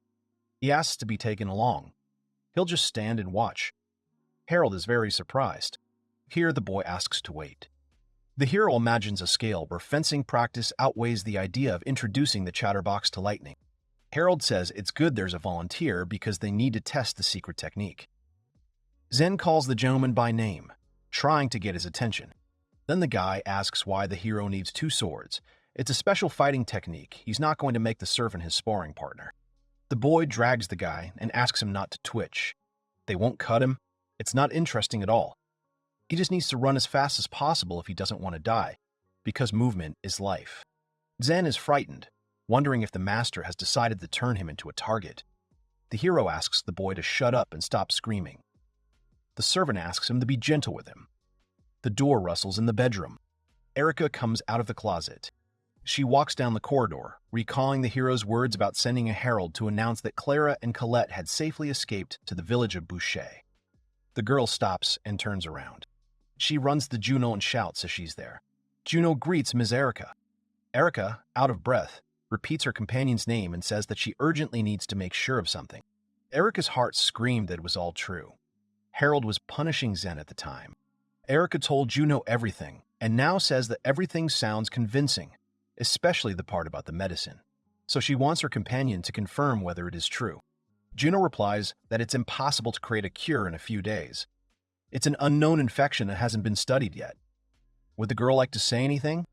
He asks to be taken along. He'll just stand and watch. Harold is very surprised. Here the boy asks to wait. The hero imagines a scale where fencing practice outweighs the idea of introducing the chatterbox to lightning. Harold says it's good there's a volunteer because they need to test the secret technique. Zen calls the gentleman by name, trying to get his attention. Then the guy asks why the hero needs 2 swords. It's a special fighting technique. He's not going to make the servant his sparring partner. The boy drags the guy and asks him not to twitch. They won't cut him. It's not interesting at all. He just needs to run as fast as possible if he doesn't want to die, because movement is life. Zen is frightened, wondering if the master has decided to turn him into a target. The hero asks the boy to shut up and stop screaming. The servant asks him to be gentle with him. The door rustles in the bedroom. Erica comes out of the closet. She walks down the corridor, recalling the hero's words about sending a herald to announce that Clara and Colette had safely escaped to the village of Boucher. The girl stops and turns around. She runs to Juno and shouts as she's there. Juno greets Ms. Erica. Erica, out of breath, repeats her companion's name and says that she urgently needs to make sure of something. Erica's heart screamed that it was all true. Harold was punishing Zen at the time. Erica told Juno everything, and now says that everything sounds convincing, especially the part about the medicine. So she wants her companion to confirm whether it is true. Juno replies that it's impossible to create a cure in a few days. It's an unknown infection that hasn't been studied yet. Would the girl like to say anything?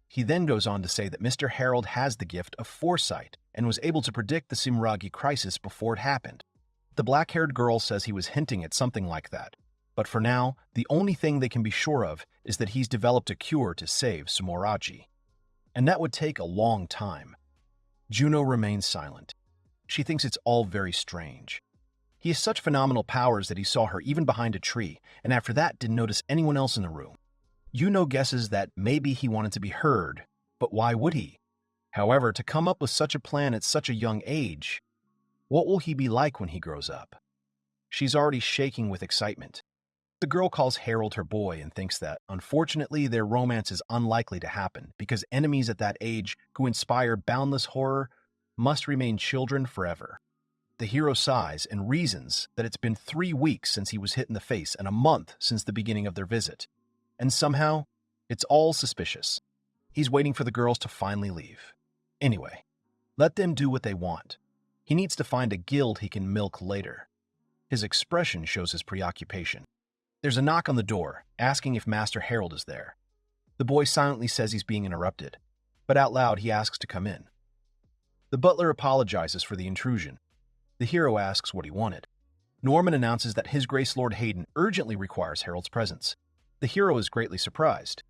He then goes on to say that Mr. Harold has the gift of foresight and was able to predict the Sumeragi crisis before it happened. The black-haired girl says he was hinting at something like that. But for now, the only thing they can be sure of is that he's developed a cure to save Sumeragi. And that would take a long time. Juno remains silent. She thinks it's all very strange. He has such phenomenal powers that he saw her even behind a tree, and after that didn't notice anyone else in the room. Juno guesses that maybe he wanted to be heard, but why would he? However, to come up with such a plan at such a young age, what will he be like when he grows up? She's already shaking with excitement. The girl calls Harold her boy and thinks that, unfortunately, their romance is unlikely to happen because enemies at that age who inspire boundless horror must remain children forever. The hero sighs and reasons that it's been 3 weeks since he was hit in the face and a month since the beginning of their visit. And somehow, it's all suspicious. He's waiting for the girls to finally leave. Anyway, let them do what they want. He needs to find a guild he can milk later. His expression shows his preoccupation. There's a knock on the door, asking if Master Harold is there. The boy silently says he's being interrupted, but out loud he asks to come in. The butler apologizes for the intrusion. The hero asks what he wanted. Norman announces that His Grace Lord Hayden urgently requires Harold's presence. The hero is greatly surprised.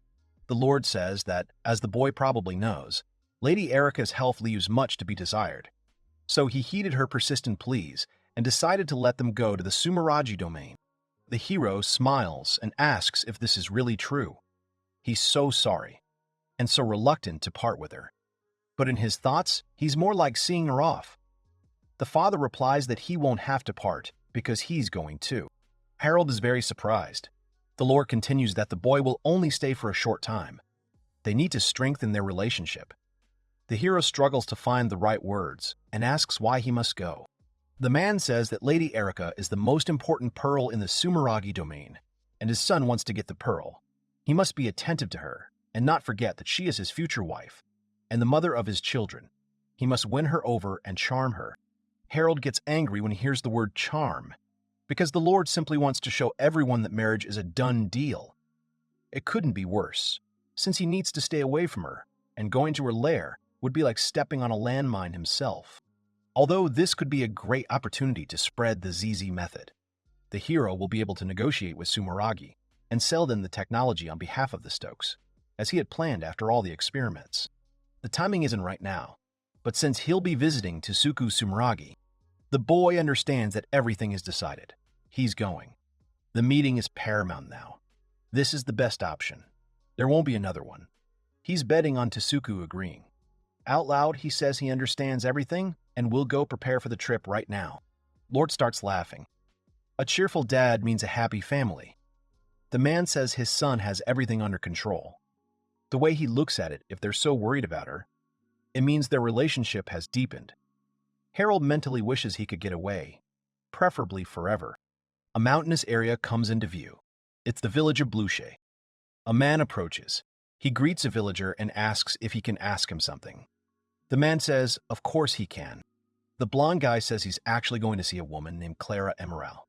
The Lord says that, as the boy probably knows, Lady Erica's health leaves much to be desired. So he heeded her persistent pleas and decided to let them go to the Sumeragi domain. The hero smiles and asks if this is really true. He's so sorry, and so reluctant to part with her. But in his thoughts, he's more like seeing her off. The father replies that he won't have to part because he's going too. Harold is very surprised. The lore continues that the boy will only stay for a short time. They need to strengthen their relationship. The hero struggles to find the right words and asks why he must go. The man says that Lady Erica is the most important pearl in the Sumeragi domain, and his son wants to get the pearl. He must be attentive to her and not forget that she is his future wife and the mother of his children. He must win her over and charm her. Harold gets angry when he hears the word charm, because the Lord simply wants to show everyone that marriage is a done deal. It couldn't be worse, since he needs to stay away from her, and going to her lair would be like stepping on a landmine himself. Although this could be a great opportunity to spread the ZZ method, the hero will be able to negotiate with Sumeragi and sell them the technology on behalf of the Stokes, as he had planned after all the experiments. The timing isn't right now, but since he'll be visiting Tsuku Sumeragi, the boy understands that everything is decided. He's going. The meeting is paramount now. This is the best option. There won't be another one. He's betting on Tsuku agreeing. Out loud, he says he understands everything and will go prepare for the trip right now. Lord starts laughing. A cheerful dad means a happy family. The man says his son has everything under control. The way he looks at it, if they're so worried about her, it means their relationship has deepened. Harold mentally wishes he could get away, preferably forever. A mountainous area comes into view. It's the village of Bluche. A man approaches. He greets a villager and asks if he can ask him something. The man says, of course he can. The blonde guy says he's actually going to see a woman named Clara Emerald.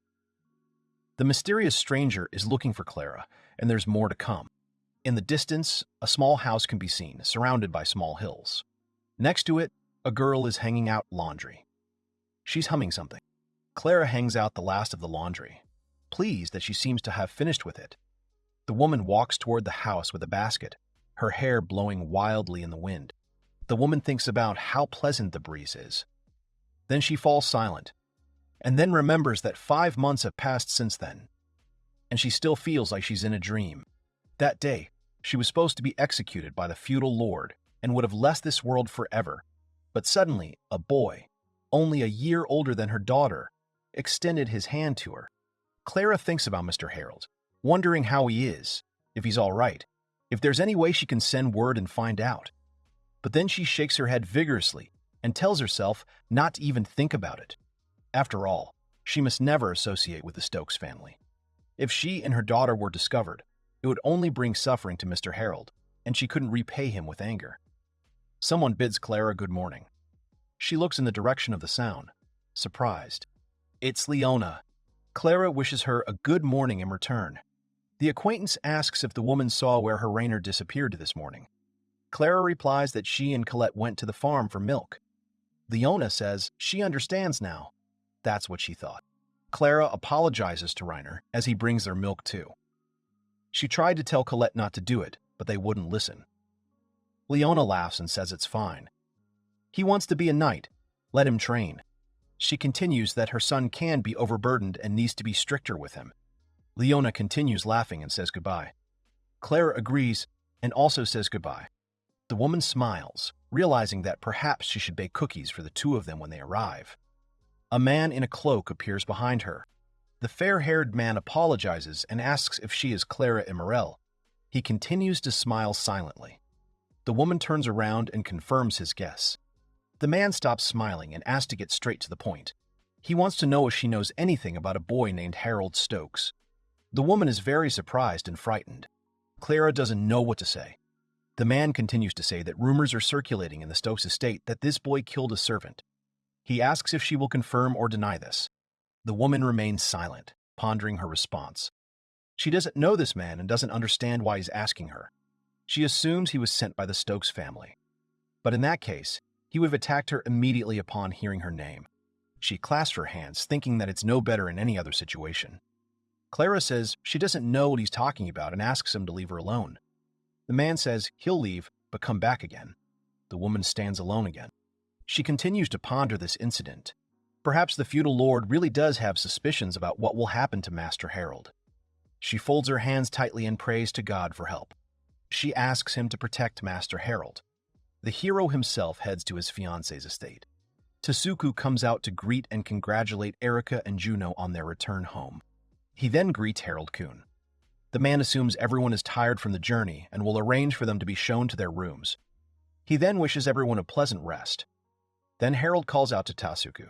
The mysterious stranger is looking for Clara, and there's more to come. In the distance, a small house can be seen, surrounded by small hills. Next to it, a girl is hanging out laundry. She's humming something. Clara hangs out the last of the laundry, pleased that she seems to have finished with it. The woman walks toward the house with a basket, her hair blowing wildly in the wind. The woman thinks about how pleasant the breeze is. Then she falls silent, and then remembers that 5 months have passed since then, and she still feels like she's in a dream. That day, she was supposed to be executed by the feudal lord and would have left this world forever. But suddenly, a boy, only a year older than her daughter, extended his hand to her. Clara thinks about Mr. Harold, wondering how he is, if he's all right, if there's any way she can send word and find out. But then she shakes her head vigorously and tells herself not to even think about it. After all, she must never associate with the Stokes family. If she and her daughter were discovered, it would only bring suffering to Mr. Harold, and she couldn't repay him with anger. Someone bids Clara good morning. She looks in the direction of the sound, surprised. It's Leona. Clara wishes her a good morning in return. The acquaintance asks if the woman saw where her Rainer disappeared this morning. Clara replies that she and Colette went to the farm for milk. Leona says she understands now. That's what she thought. Clara apologizes to Rainer as he brings their milk too. She tried to tell Colette not to do it, but they wouldn't listen. Leona laughs and says it's fine. He wants to be a knight. Let him train. She continues that her son can be overburdened and needs to be stricter with him. Leona continues laughing and says goodbye. Clara agrees and also says goodbye. The woman smiles, realizing that perhaps she should bake cookies for the two of them when they arrive. A man in a cloak appears behind her. The fair-haired man apologizes and asks if she is Clara Emerald. He continues to smile silently. The woman turns around and confirms his guess. The man stops smiling and asks to get straight to the point. He wants to know if she knows anything about a boy named Harold Stokes. The woman is very surprised and frightened. Clara doesn't know what to say. The man continues to say that rumors are circulating in the Stokes estate that this boy killed a servant. He asks if she will confirm or deny this. The woman remains silent, pondering her response. She doesn't know this man and doesn't understand why he's asking her. She assumes he was sent by the Stokes family. But in that case, he would have attacked her immediately upon hearing her name. She clasps her hands, thinking that it's no better in any other situation. Clara says she doesn't know what he's talking about and asks him to leave her alone. The man says he'll leave, but come back again. The woman stands alone again. She continues to ponder this incident. Perhaps the feudal lord really does have suspicions about what will happen to Master Harold. She folds her hands tightly and prays to God for help. She asks him to protect Master Harold. The hero himself heads to his fiancee's estate. Tasuku comes out to greet and congratulate Erica and Juno on their return home. He then greets Harold-kun. The man assumes everyone is tired from the journey and will arrange for them to be shown to their rooms. He then wishes everyone a pleasant rest. Then Harold calls out to Tasuku.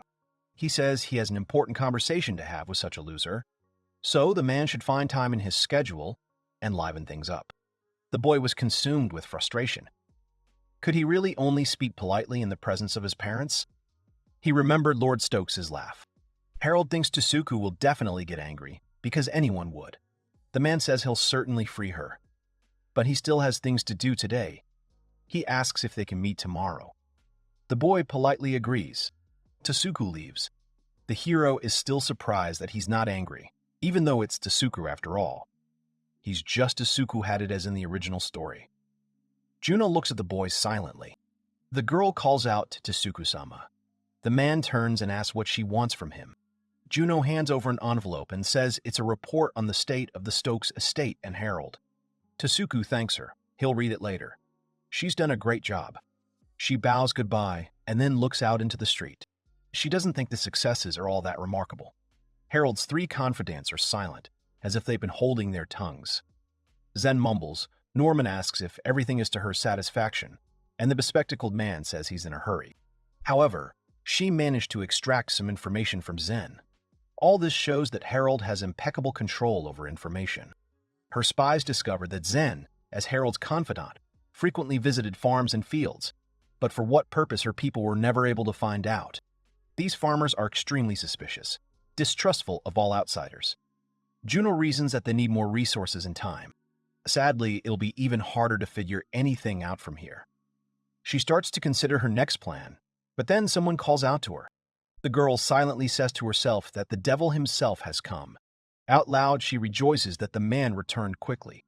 He says he has an important conversation to have with such a loser, so the man should find time in his schedule and liven things up. The boy was consumed with frustration. Could he really only speak politely in the presence of his parents? He remembered Lord Stokes' laugh. Harold thinks Tasuku will definitely get angry, because anyone would. The man says he'll certainly free her. But he still has things to do today. He asks if they can meet tomorrow. The boy politely agrees. Tasuku leaves. The hero is still surprised that he's not angry, even though it's Tasuku after all. He's just as Tasuku had it as in the original story. Juno looks at the boy silently. The girl calls out to Tasuku-sama. The man turns and asks what she wants from him. Juno hands over an envelope and says it's a report on the state of the Stokes estate and Harold. Tasuku thanks her. He'll read it later. She's done a great job. She bows goodbye and then looks out into the street. She doesn't think the successes are all that remarkable. Harold's 3 confidants are silent, as if they've been holding their tongues. Zen mumbles. Norman asks if everything is to her satisfaction, and the bespectacled man says he's in a hurry. However, she managed to extract some information from Zen. All this shows that Harold has impeccable control over information. Her spies discovered that Zen, as Harold's confidant, frequently visited farms and fields, but for what purpose her people were never able to find out. These farmers are extremely suspicious, distrustful of all outsiders. Juno reasons that they need more resources and time. Sadly, it'll be even harder to figure anything out from here. She starts to consider her next plan, but then someone calls out to her. The girl silently says to herself that the devil himself has come. Out loud, she rejoices that the man returned quickly.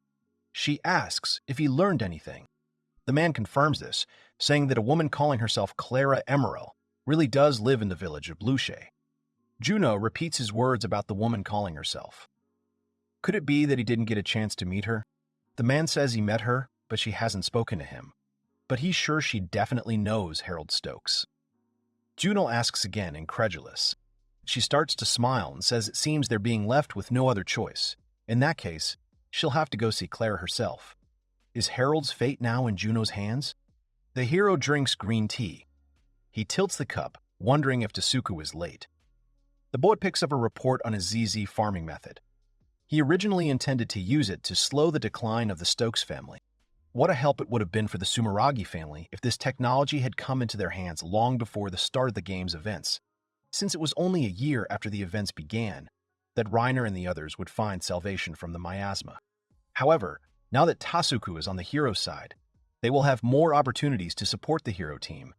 She asks if he learned anything. The man confirms this, saying that a woman calling herself Clara Emerald really does live in the village of Bluche. Juno repeats his words about the woman calling herself. Could it be that he didn't get a chance to meet her? The man says he met her, but she hasn't spoken to him. But he's sure she definitely knows Harold Stokes. Juno asks again, incredulous. She starts to smile and says it seems they're being left with no other choice. In that case, she'll have to go see Clara herself. Is Harold's fate now in Juno's hands? The hero drinks green tea. He tilts the cup, wondering if Tasuku is late. The boy picks up a report on his ZZ farming method. He originally intended to use it to slow the decline of the Stokes family. What a help it would have been for the Sumeragi family if this technology had come into their hands long before the start of the game's events, since it was only a year after the events began that Reiner and the others would find salvation from the miasma. However, now that Tasuku is on the hero's side, they will have more opportunities to support the hero team,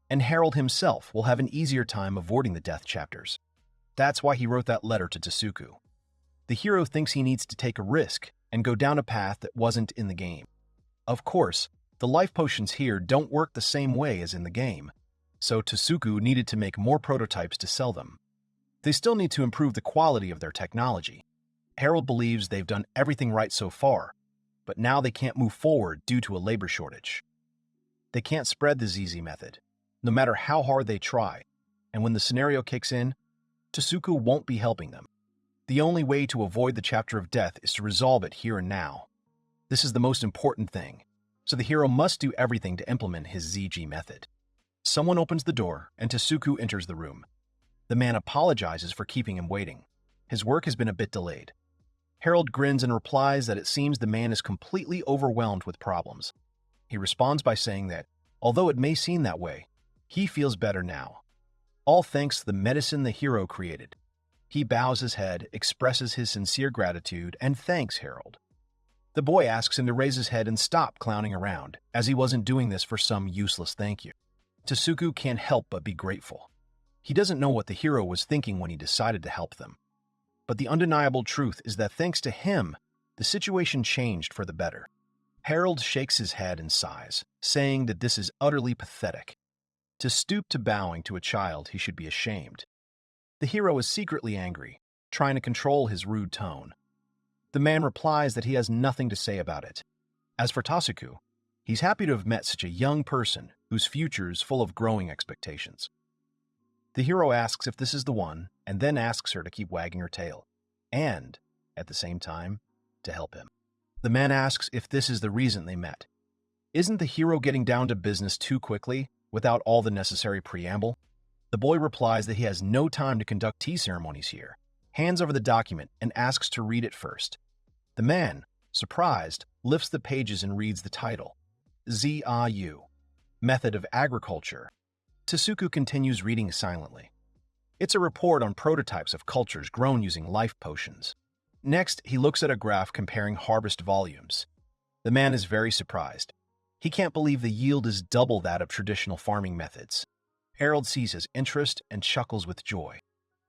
and Harold himself will have an easier time avoiding the death chapters. That's why he wrote that letter to Tasuku. The hero thinks he needs to take a risk and go down a path that wasn't in the game. Of course, the life potions here don't work the same way as in the game, so Tasuku needed to make more prototypes to sell them. They still need to improve the quality of their technology. Harold believes they've done everything right so far, but now they can't move forward due to a labor shortage. They can't spread the ZZ method, no matter how hard they try, and when the scenario kicks in, Tasuku won't be helping them. The only way to avoid the chapter of death is to resolve it here and now. This is the most important thing, so the hero must do everything to implement his ZG method. Someone opens the door, and Tasuku enters the room. The man apologizes for keeping him waiting. His work has been a bit delayed. Harold grins and replies that it seems the man is completely overwhelmed with problems. He responds by saying that, although it may seem that way, he feels better now. All thanks to the medicine the hero created. He bows his head, expresses his sincere gratitude, and thanks Harold. The boy asks him to raise his head and stop clowning around, as he wasn't doing this for some useless thank you. Tasuku can't help but be grateful. He doesn't know what the hero was thinking when he decided to help them. But the undeniable truth is that thanks to him, the situation changed for the better. Harold shakes his head and sighs, saying that this is utterly pathetic. To stoop to bowing to a child, he should be ashamed. The hero is secretly angry, trying to control his rude tone. The man replies that he has nothing to say about it. As for Tasuku, he's happy to have met such a young person whose future is full of growing expectations. The hero asks if this is the one, and then asks her to keep wagging her tail, and, at the same time, to help him. The man asks if this is the reason they met. Isn't the hero getting down to business too quickly, without all the necessary preamble? The boy replies that he has no time to conduct tea ceremonies here, hands over the document, and asks to read it first. The man, surprised, lifts the pages and reads the title, ZIU, Method of Agriculture. Tasuku continues reading silently. It's a report on prototypes of cultures grown using life potions. Next, he looks at a graph comparing harvest volumes. The man is very surprised. He can't believe the yield is double that of traditional farming methods. Harold sees his interest and chuckles with joy.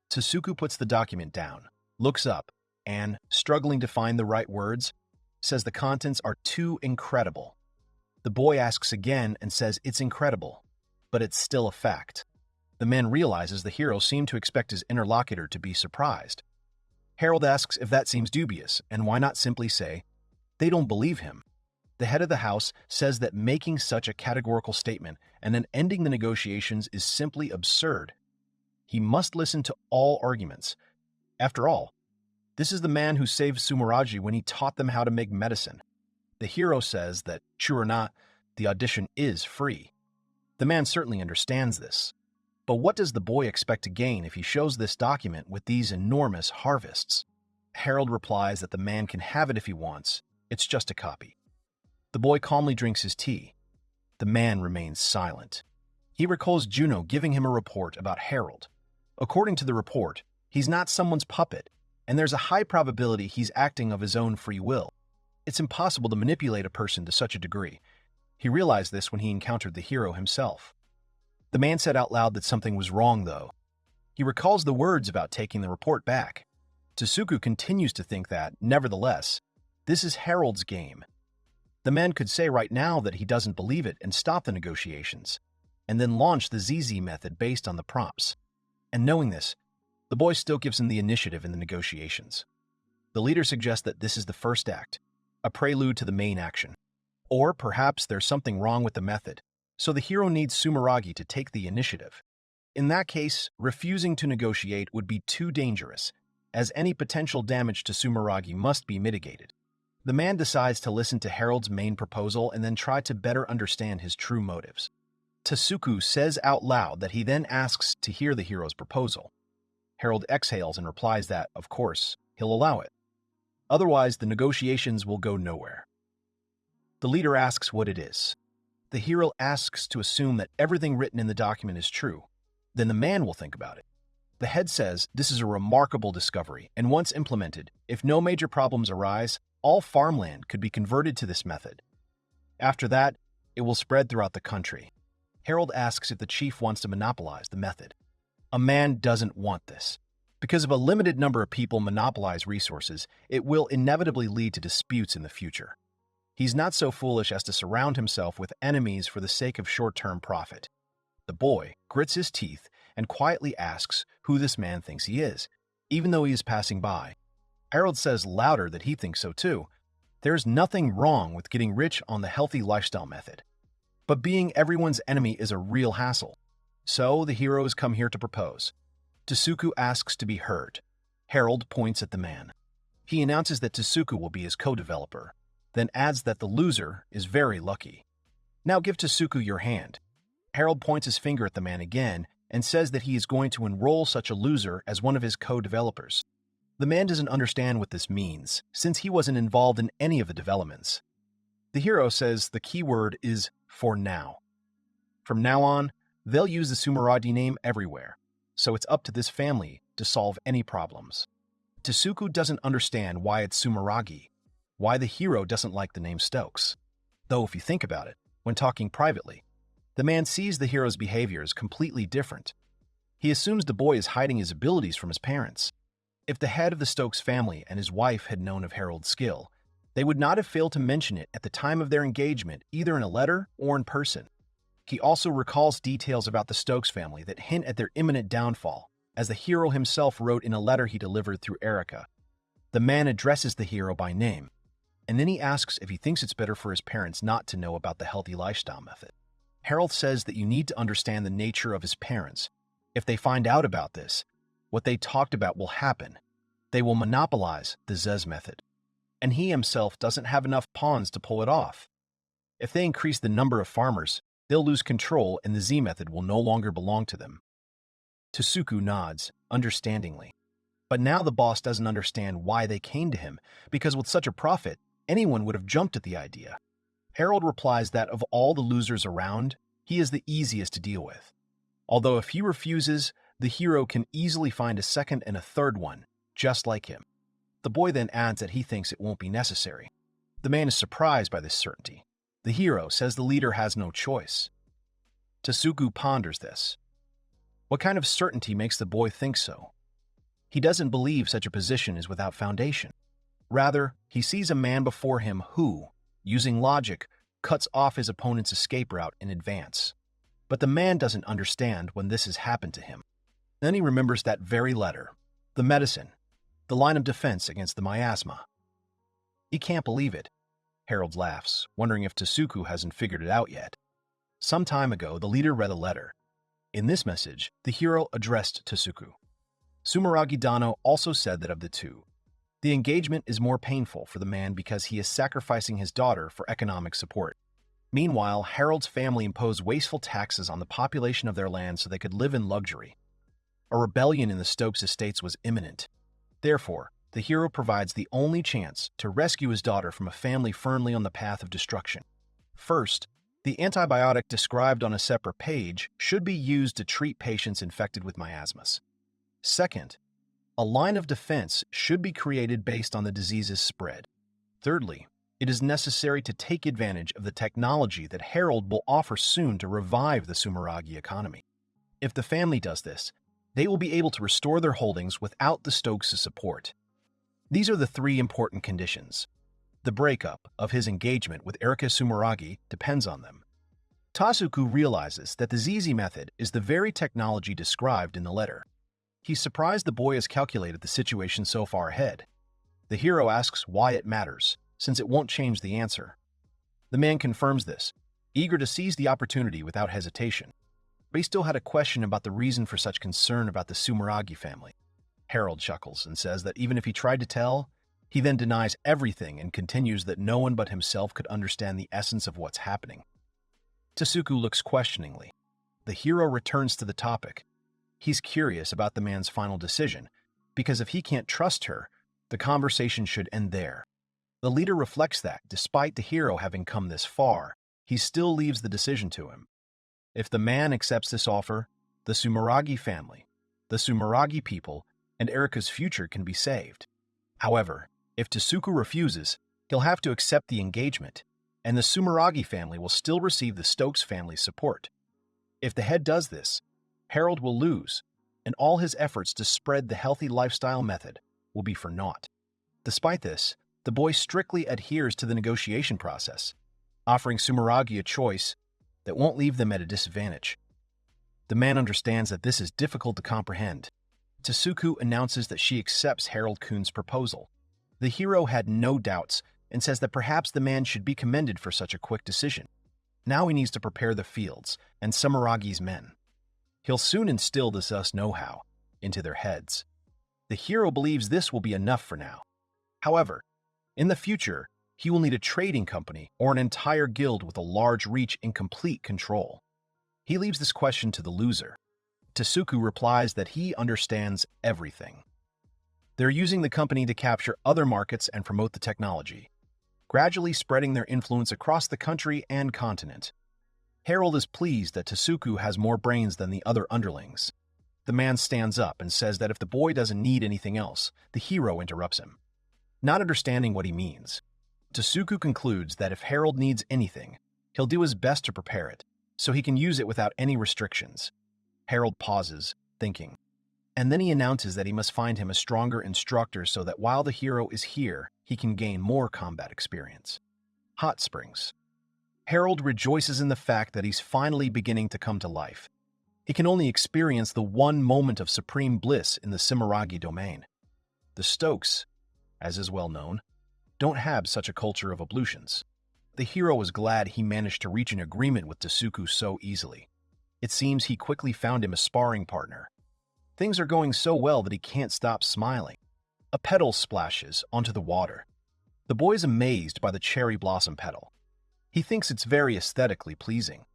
Tasuku puts the document down, looks up, and, struggling to find the right words, says the contents are too incredible. The boy asks again and says it's incredible, but it's still a fact. The man realizes the hero seemed to expect his interlocutor to be surprised. Harold asks if that seems dubious, and why not simply say, they don't believe him. The head of the house says that making such a categorical statement and then ending the negotiations is simply absurd. He must listen to all arguments. After all, this is the man who saved Sumeragi when he taught them how to make medicine. The hero says that, true or not, the audition is free. The man certainly understands this. But what does the boy expect to gain if he shows this document with these enormous harvests? Harold replies that the man can have it if he wants. It's just a copy. The boy calmly drinks his tea. The man remains silent. He recalls Juno giving him a report about Harold. According to the report, he's not someone's puppet, and there's a high probability he's acting of his own free will. It's impossible to manipulate a person to such a degree. He realized this when he encountered the hero himself. The man said out loud that something was wrong, though. He recalls the words about taking the report back. Tasuku continues to think that, nevertheless, this is Harold's game. The man could say right now that he doesn't believe it and stop the negotiations, and then launch the ZZ method based on the prompts. And knowing this, the boy still gives him the initiative in the negotiations. The leader suggests that this is the first act, a prelude to the main action. Or perhaps there's something wrong with the method, so the hero needs Sumeragi to take the initiative. In that case, refusing to negotiate would be too dangerous, as any potential damage to Sumeragi must be mitigated. The man decides to listen to Harold's main proposal and then try to better understand his true motives. Tasuku says out loud that he then asks to hear the hero's proposal. Harold exhales and replies that, of course, he'll allow it. Otherwise, the negotiations will go nowhere. The leader asks what it is. The hero asks to assume that everything written in the document is true. Then the man will think about it. The head says this is a remarkable discovery, and once implemented, if no major problems arise, all farmland could be converted to this method. After that, it will spread throughout the country. Harold asks if the chief wants to monopolize the method. A man doesn't want this. Because if a limited number of people monopolize resources, it will inevitably lead to disputes in the future. He's not so foolish as to surround himself with enemies for the sake of short-term profit. The boy grits his teeth and quietly asks who this man thinks he is, even though he is passing by. Harold says louder that he thinks so too. There's nothing wrong with getting rich on the healthy lifestyle method. But being everyone's enemy is a real hassle. So the hero has come here to propose. Tasuku asks to be heard. Harold points at the man. He announces that Tasuku will be his co-developer, then adds that the loser is very lucky. Now give Tasuku your hand. Harold points his finger at the man again and says that he is going to enroll such a loser as one of his co-developers. The man doesn't understand what this means, since he wasn't involved in any of the developments. The hero says the key word is "for now." From now on, they'll use the Sumeragi name everywhere, so it's up to this family to solve any problems. Tsuku doesn't understand why it's Sumeragi, why the hero doesn't like the name Stokes. Though if you think about it, when talking privately, the man sees the hero's behavior as completely different. He assumes the boy is hiding his abilities from his parents. If the head of the Stokes family and his wife had known of Harold's skill, they would not have failed to mention it at the time of their engagement, either in a letter or in person. He also recalls details about the Stokes family that hint at their imminent downfall, as the hero himself wrote in a letter he delivered through Erica. The man addresses the hero by name, and then he asks if he thinks it's better for his parents not to know about the healthy lifestyle method. Harold says that you need to understand the nature of his parents. If they find out about this, what they talked about will happen. They will monopolize the Zez method, and he himself doesn't have enough pawns to pull it off. If they increase the number of farmers, they'll lose control and the Z method will no longer belong to them. Tsuku nods, understandingly. But now the boss doesn't understand why they came to him, because with such a profit, anyone would have jumped at the idea. Harold replies that of all the losers around, he is the easiest to deal with. Although if he refuses, the hero can easily find a second and a third one, just like him. The boy then adds that he thinks it won't be necessary. The man is surprised by this certainty. The hero says the leader has no choice. Tsuku ponders this. What kind of certainty makes the boy think so? He doesn't believe such a position is without foundation. Rather, he sees a man before him who, using logic, cuts off his opponent's escape route in advance. But the man doesn't understand when this has happened to him. Then he remembers that very letter, the medicine, the line of defense against the miasma. He can't believe it. Harold laughs, wondering if Tsuku hasn't figured it out yet. Some time ago, the leader read a letter. In this message, the hero addressed Tsuku. Sumeragi Dano also said that of the two, the engagement is more painful for the man because he is sacrificing his daughter for economic support. Meanwhile, Harold's family imposed wasteful taxes on the population of their land so they could live in luxury. A rebellion in the Stokes estates was imminent. Therefore, the hero provides the only chance to rescue his daughter from a family firmly on the path of destruction. First, the antibiotic described on a separate page should be used to treat patients infected with miasmas. Second, a line of defense should be created based on the disease's spread. Thirdly, it is necessary to take advantage of the technology that Harold will offer soon to revive the Sumeragi economy. If the family does this, they will be able to restore their holdings without the Stokes' support. These are the three important conditions. The breakup of his engagement with Erica Sumeragi depends on them. Tsuku realizes that the ZZ method is the very technology described in the letter. He's surprised the boy has calculated the situation so far ahead. The hero asks why it matters, since it won't change the answer. The man confirms this, eager to seize the opportunity without hesitation. But he still had a question about the reason for such concern about the Sumeragi family. Harold chuckles and says that even if he tried to tell, he then denies everything and continues that no one but himself could understand the essence of what's happening. Tsuku looks questioningly. The hero returns to the topic. He's curious about the man's final decision, because if he can't trust her, the conversation should end there. The leader reflects that, despite the hero having come this far, he still leaves the decision to him. If the man accepts this offer, the Sumeragi family, the Sumeragi people, and Erica's future can be saved. However, if Tsuku refuses, he'll have to accept the engagement, and the Sumeragi family will still receive the Stokes family's support. If the head does this, Harold will lose, and all his efforts to spread the healthy lifestyle method will be for naught. Despite this, the boy strictly adheres to the negotiation process, offering Sumeragi a choice that won't leave them at a disadvantage. The man understands that this is difficult to comprehend. Tsuku announces that she accepts Harold-kun's proposal. The hero had no doubts and says that perhaps the man should be commended for such a quick decision. Now he needs to prepare the fields and Sumeragi's men. He'll soon instill this know-how into their heads. The hero believes this will be enough for now. However, in the future, he will need a trading company or an entire guild with a large reach and complete control. He leaves this question to the loser. Tasuku replies that he understands everything. They're using the company to capture other markets and promote the technology, gradually spreading their influence across the country and continent. Harold is pleased that Tasuku has more brains than the other underlings. The man stands up and says that if the boy doesn't need anything else, the hero interrupts him. Not understanding what he means, Tasuku concludes that if Harold needs anything, he'll do his best to prepare it, so he can use it without any restrictions. Harold pauses, thinking, and then he announces that he must find him a stronger instructor so that while the hero is here, he can gain more combat experience. Hot Springs. Harold rejoices in the fact that he's finally beginning to come to life. He can only experience the one moment of supreme bliss in the Cimaragi domain. The Stokes, as is well known, don't have such a culture of ablutions. The hero is glad he managed to reach an agreement with Tasuku so easily. It seems he quickly found him a sparring partner. Things are going so well that he can't stop smiling. A petal splashes onto the water. The boy is amazed by the cherry blossom petal. He thinks it's very aesthetically pleasing.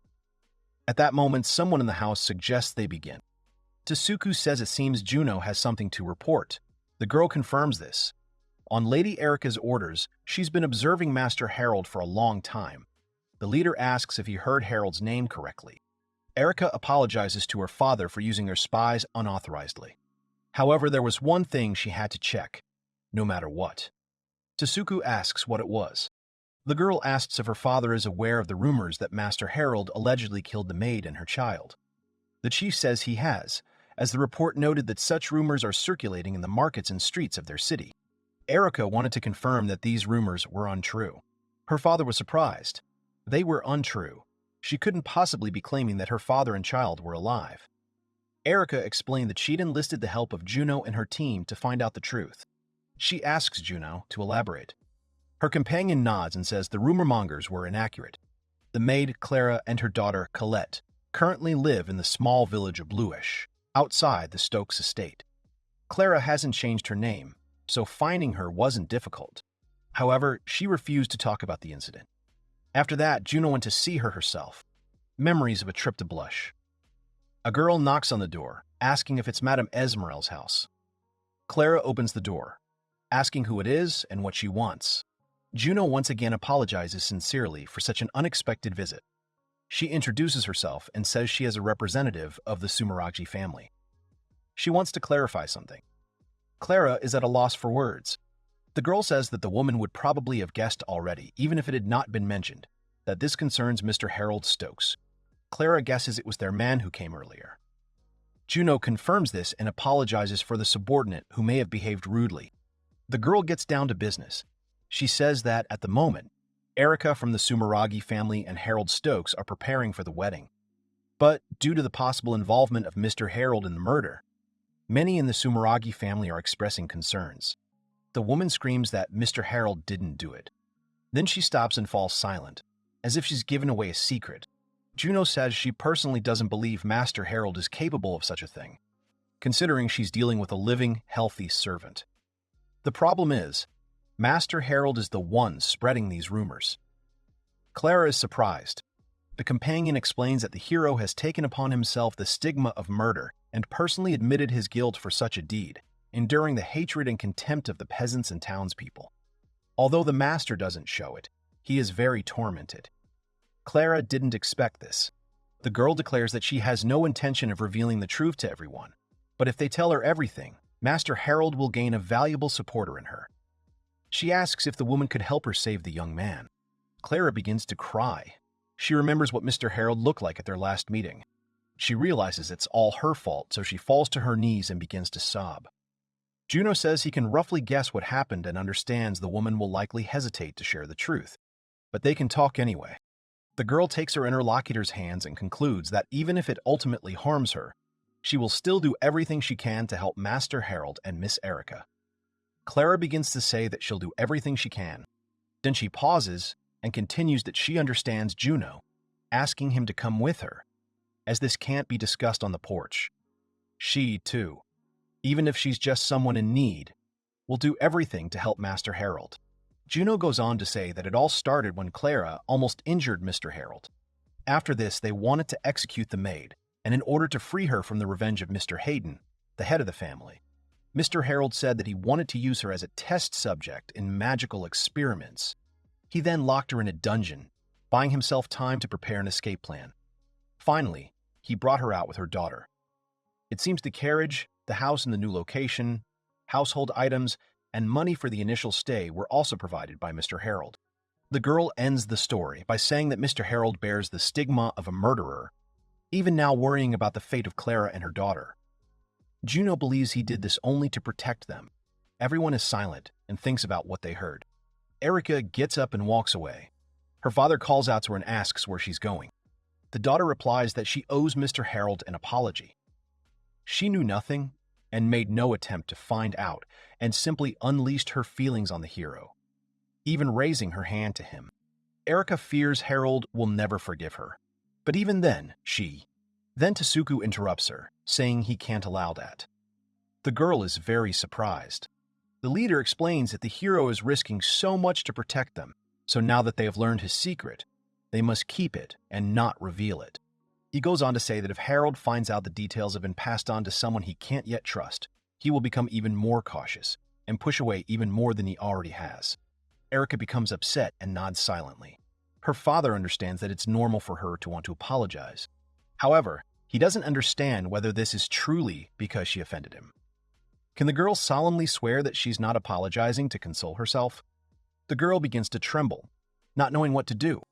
At that moment, someone in the house suggests they begin. Tasuku says it seems Juno has something to report. The girl confirms this. On Lady Erica's orders, she's been observing Master Harold for a long time. The leader asks if he heard Harold's name correctly. Erica apologizes to her father for using her spies unauthorizedly. However, there was one thing she had to check, no matter what. Tasuku asks what it was. The girl asks if her father is aware of the rumors that Master Harold allegedly killed the maid and her child. The chief says he has, as the report noted that such rumors are circulating in the markets and streets of their city. Erica wanted to confirm that these rumors were untrue. Her father was surprised. They were untrue. She couldn't possibly be claiming that her father and child were alive. Erica explained that she'd enlisted the help of Juno and her team to find out the truth. She asks Juno to elaborate. Her companion nods and says the rumor mongers were inaccurate. The maid, Clara, and her daughter, Colette, currently live in the small village of Bluish, outside the Stokes estate. Clara hasn't changed her name, so finding her wasn't difficult. However, she refused to talk about the incident. After that, Juno went to see her herself. Memories of a trip to Blush. A girl knocks on the door, asking if it's Madame Esmeralda's house. Clara opens the door, asking who it is and what she wants. Juno once again apologizes sincerely for such an unexpected visit. She introduces herself and says she is a representative of the Sumeragi family. She wants to clarify something. Clara is at a loss for words. The girl says that the woman would probably have guessed already, even if it had not been mentioned, that this concerns Mr. Harold Stokes. Clara guesses it was their man who came earlier. Juno confirms this and apologizes for the subordinate who may have behaved rudely. The girl gets down to business. She says that, at the moment, Erica from the Sumeragi family and Harold Stokes are preparing for the wedding. But due to the possible involvement of Mr. Harold in the murder, many in the Sumeragi family are expressing concerns. The woman screams that Mr. Harold didn't do it. Then she stops and falls silent, as if she's given away a secret. Juno says she personally doesn't believe Master Harold is capable of such a thing, considering she's dealing with a living, healthy servant. The problem is, Master Harold is the one spreading these rumors. Clara is surprised. The companion explains that the hero has taken upon himself the stigma of murder and personally admitted his guilt for such a deed, enduring the hatred and contempt of the peasants and townspeople. Although the master doesn't show it, he is very tormented. Clara didn't expect this. The girl declares that she has no intention of revealing the truth to everyone, but if they tell her everything, Master Harold will gain a valuable supporter in her. She asks if the woman could help her save the young man. Clara begins to cry. She remembers what Mr. Harold looked like at their last meeting. She realizes it's all her fault, so she falls to her knees and begins to sob. Juno says he can roughly guess what happened and understands the woman will likely hesitate to share the truth, but they can talk anyway. The girl takes her interlocutor's hands and concludes that even if it ultimately harms her, she will still do everything she can to help Master Harold and Miss Erica. Clara begins to say that she'll do everything she can. Then she pauses and continues that she understands Juno, asking him to come with her, as this can't be discussed on the porch. She, too, even if she's just someone in need, will do everything to help Master Harold. Juno goes on to say that it all started when Clara almost injured Mr. Harold. After this, they wanted to execute the maid, and in order to free her from the revenge of Mr. Hayden, the head of the family, Mr. Harold said that he wanted to use her as a test subject in magical experiments. He then locked her in a dungeon, buying himself time to prepare an escape plan. Finally, he brought her out with her daughter. It seems the carriage, the house in the new location, household items, and money for the initial stay were also provided by Mr. Harold. The girl ends the story by saying that Mr. Harold bears the stigma of a murderer, even now worrying about the fate of Clara and her daughter. Juno believes he did this only to protect them. Everyone is silent and thinks about what they heard. Erica gets up and walks away. Her father calls out to her and asks where she's going. The daughter replies that she owes Mr. Harold an apology. She knew nothing and made no attempt to find out and simply unleashed her feelings on the hero, even raising her hand to him. Erica fears Harold will never forgive her. But even then, Then Tasuku interrupts her, saying he can't allow that. The girl is very surprised. The leader explains that the hero is risking so much to protect them, so now that they have learned his secret, they must keep it and not reveal it. He goes on to say that if Harold finds out the details have been passed on to someone he can't yet trust, he will become even more cautious and push away even more than he already has. Erica becomes upset and nods silently. Her father understands that it's normal for her to want to apologize. However, he doesn't understand whether this is truly because she offended him. Can the girl solemnly swear that she's not apologizing to console herself? The girl begins to tremble, not knowing what to do.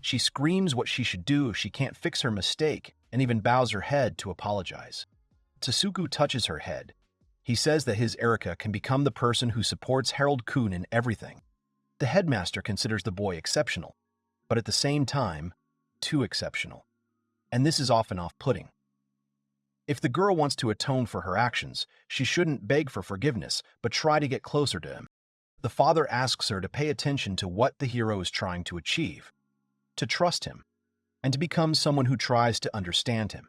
She screams what she should do if she can't fix her mistake and even bows her head to apologize. Tasuku touches her head. He says that his Erica can become the person who supports Harold-kun in everything. The headmaster considers the boy exceptional, but at the same time, too exceptional. And this is often off-putting. If the girl wants to atone for her actions, she shouldn't beg for forgiveness, but try to get closer to him. The father asks her to pay attention to what the hero is trying to achieve, to trust him, and to become someone who tries to understand him.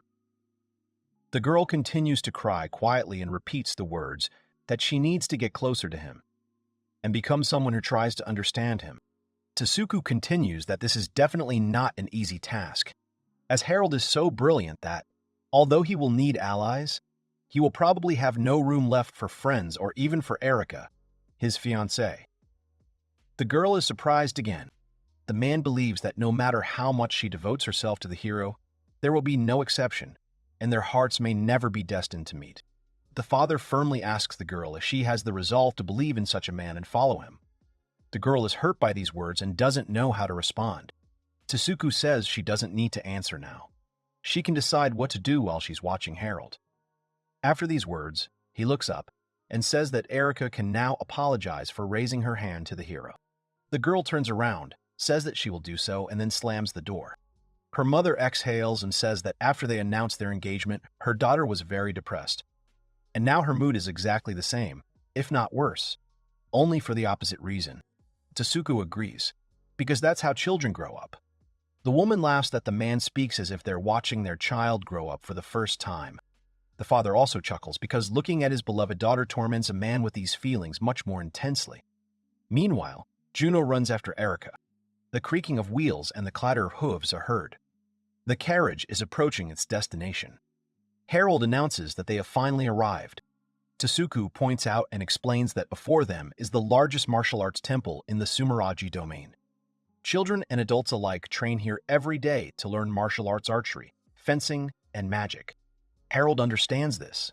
The girl continues to cry quietly and repeats the words that she needs to get closer to him and become someone who tries to understand him. Tasuku continues that this is definitely not an easy task, as Harold is so brilliant that, although he will need allies, he will probably have no room left for friends or even for Erica, his fiancée. The girl is surprised again. The man believes that no matter how much she devotes herself to the hero, there will be no exception, and their hearts may never be destined to meet. The father firmly asks the girl if she has the resolve to believe in such a man and follow him. The girl is hurt by these words and doesn't know how to respond. Tasuku says she doesn't need to answer now. She can decide what to do while she's watching Harold. After these words, he looks up and says that Erica can now apologize for raising her hand to the hero. The girl turns around, says that she will do so, and then slams the door. Her mother exhales and says that after they announced their engagement, her daughter was very depressed. And now her mood is exactly the same, if not worse, only for the opposite reason. Tasuku agrees, because that's how children grow up. The woman laughs that the man speaks as if they're watching their child grow up for the first time. The father also chuckles because looking at his beloved daughter torments a man with these feelings much more intensely. Meanwhile, Juno runs after Erica. The creaking of wheels and the clatter of hooves are heard. The carriage is approaching its destination. Harold announces that they have finally arrived. Tasuku points out and explains that before them is the largest martial arts temple in the Sumeragi domain. Children and adults alike train here every day to learn martial arts archery, fencing, and magic. Harold understands this.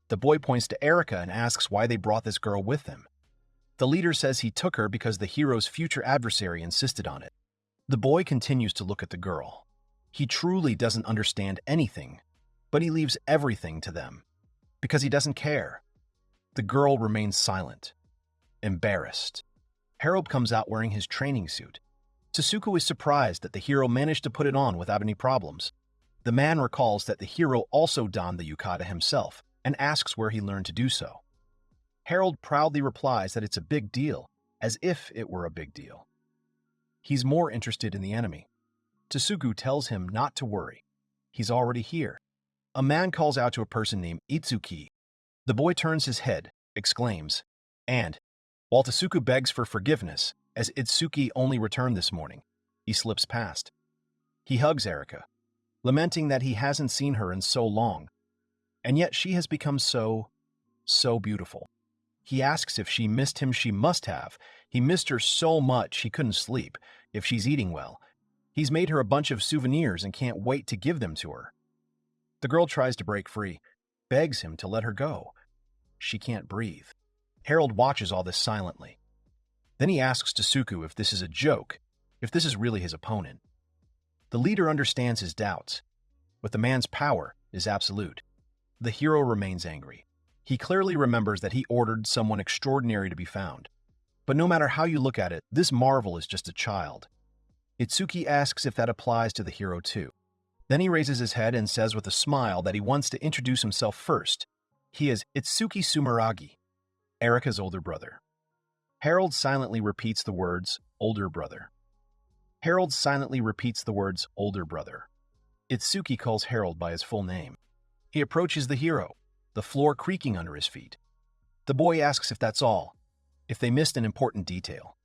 The boy points to Erica and asks why they brought this girl with them. The leader says he took her because the hero's future adversary insisted on it. The boy continues to look at the girl. He truly doesn't understand anything, but he leaves everything to them, because he doesn't care. The girl remains silent, embarrassed. Harold comes out wearing his training suit. Tasuku is surprised that the hero managed to put it on without any problems. The man recalls that the hero also donned the yukata himself and asks where he learned to do so. Harold proudly replies that it's a big deal, as if it were a big deal. He's more interested in the enemy. Tasuku tells him not to worry. He's already here. A man calls out to a person named Itsuki. The boy turns his head, exclaims, and, while Tasuku begs for forgiveness, as Itsuki only returned this morning, he slips past. He hugs Erica, lamenting that he hasn't seen her in so long, and yet she has become so beautiful. He asks if she missed him. She must have. He missed her so much he couldn't sleep, if she's eating well. He's made her a bunch of souvenirs and can't wait to give them to her. The girl tries to break free, begs him to let her go. She can't breathe. Harold watches all this silently. Then he asks Tsuku if this is a joke, if this is really his opponent. The leader understands his doubts, but the man's power is absolute. The hero remains angry. He clearly remembers that he ordered someone extraordinary to be found. But no matter how you look at it, this marvel is just a child. Itsuki asks if that applies to the hero too. Then he raises his head and says with a smile that he wants to introduce himself first. He is Itsuki Sumeragi, Erica's older brother. Harold silently repeats the words, older brother. Harold silently repeats the words, older brother. Itsuki calls Harold by his full name. He approaches the hero, the floor creaking under his feet. The boy asks if that's all, if they missed an important detail.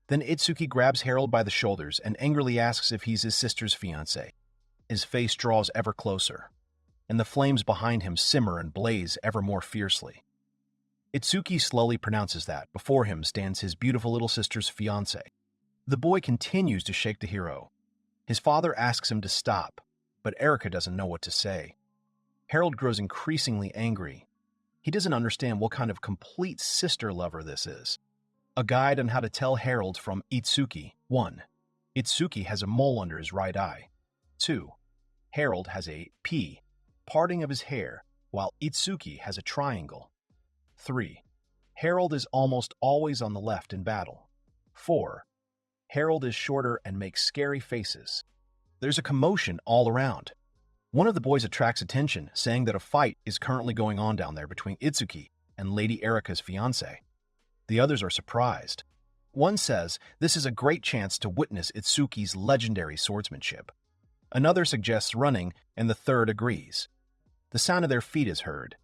Then Itsuki grabs Harold by the shoulders and angrily asks if he's his sister's fiancé. His face draws ever closer, and the flames behind him simmer and blaze ever more fiercely. Itsuki slowly pronounces that before him stands his beautiful little sister's fiancé. The boy continues to shake the hero. His father asks him to stop, but Erica doesn't know what to say. Harold grows increasingly angry. He doesn't understand what kind of complete sister lover this is. A guide on how to tell Harold from Itsuki. 1. Itsuki has a mole under his right eye. 2. Harold has a P, parting of his hair, while Itsuki has a triangle. 3. Harold is almost always on the left in battle. 4. Harold is shorter and makes scary faces. There's a commotion all around. One of the boys attracts attention, saying that a fight is currently going on down there between Itsuki and Lady Erica's fiancé. The others are surprised. One says this is a great chance to witness Itsuki's legendary swordsmanship. Another suggests running, and the third agrees. The sound of their feet is heard.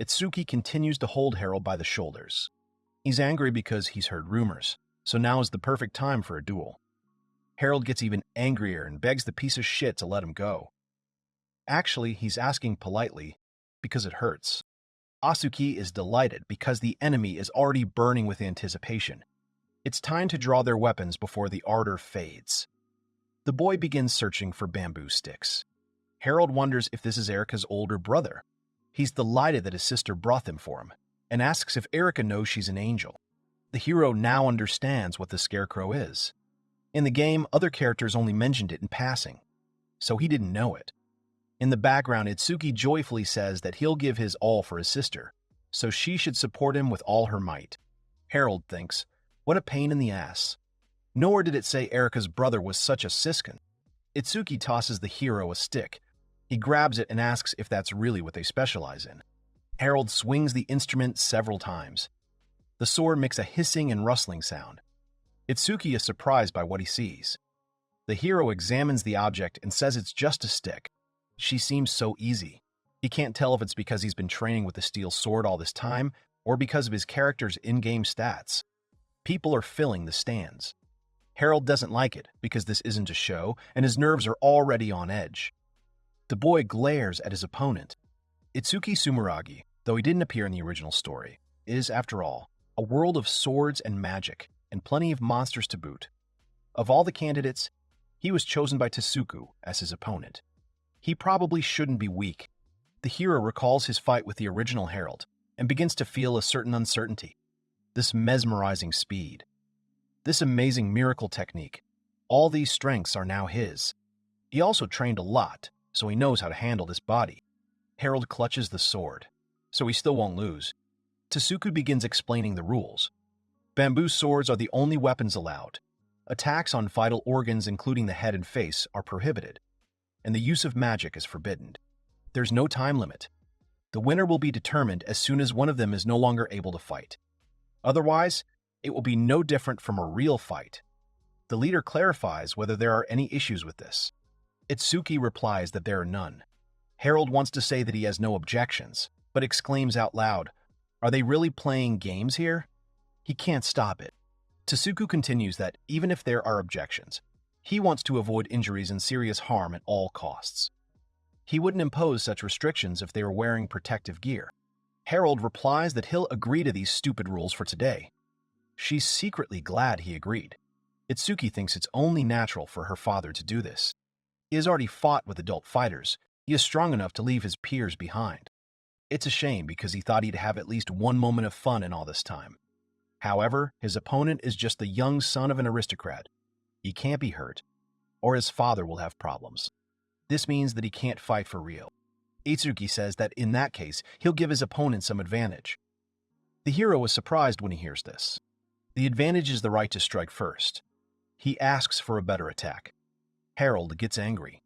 Itsuki continues to hold Harold by the shoulders. He's angry because he's heard rumors, so now is the perfect time for a duel. Harold gets even angrier and begs the piece of shit to let him go. Actually, he's asking politely because it hurts. Asuki is delighted because the enemy is already burning with anticipation. It's time to draw their weapons before the ardor fades. The boy begins searching for bamboo sticks. Harold wonders if this is Erica's older brother. He's delighted that his sister brought them for him, and asks if Erica knows she's an angel. The hero now understands what the scarecrow is. In the game, other characters only mentioned it in passing, so he didn't know it. In the background, Itsuki joyfully says that he'll give his all for his sister, so she should support him with all her might. Harold thinks, what a pain in the ass. Nor did it say Erica's brother was such a siskin. Itsuki tosses the hero a stick. He grabs it and asks if that's really what they specialize in. Harold swings the instrument several times. The sword makes a hissing and rustling sound. Itsuki is surprised by what he sees. The hero examines the object and says it's just a stick. She seems so easy. He can't tell if it's because he's been training with the steel sword all this time or because of his character's in-game stats. People are filling the stands. Harold doesn't like it because this isn't a show and his nerves are already on edge. The boy glares at his opponent. Itsuki Sumeragi, though he didn't appear in the original story, is, after all, a world of swords and magic and plenty of monsters to boot. Of all the candidates, he was chosen by Tsuku as his opponent. He probably shouldn't be weak. The hero recalls his fight with the original Harold and begins to feel a certain uncertainty. This mesmerizing speed. This amazing miracle technique. All these strengths are now his. He also trained a lot, so he knows how to handle this body. Harold clutches the sword, so he still won't lose. Tsuku begins explaining the rules. Bamboo swords are the only weapons allowed. Attacks on vital organs, including the head and face, are prohibited, and the use of magic is forbidden. There's no time limit. The winner will be determined as soon as one of them is no longer able to fight. Otherwise, it will be no different from a real fight. The leader clarifies whether there are any issues with this. Itsuki replies that there are none. Harold wants to say that he has no objections, but exclaims out loud, "Are they really playing games here?" He can't stop it. Tsuku continues that even if there are objections, He wants to avoid injuries and serious harm at all costs. He wouldn't impose such restrictions if they were wearing protective gear. Harold replies that he'll agree to these stupid rules for today. She's secretly glad he agreed. Itsuki thinks it's only natural for her father to do this. He has already fought with adult fighters. He is strong enough to leave his peers behind. It's a shame because he thought he'd have at least one moment of fun in all this time. However, his opponent is just the young son of an aristocrat. He can't be hurt, or his father will have problems. This means that he can't fight for real. Itsuki says that in that case, he'll give his opponent some advantage. The hero is surprised when he hears this. The advantage is the right to strike first. He asks for a better attack. Harold gets angry.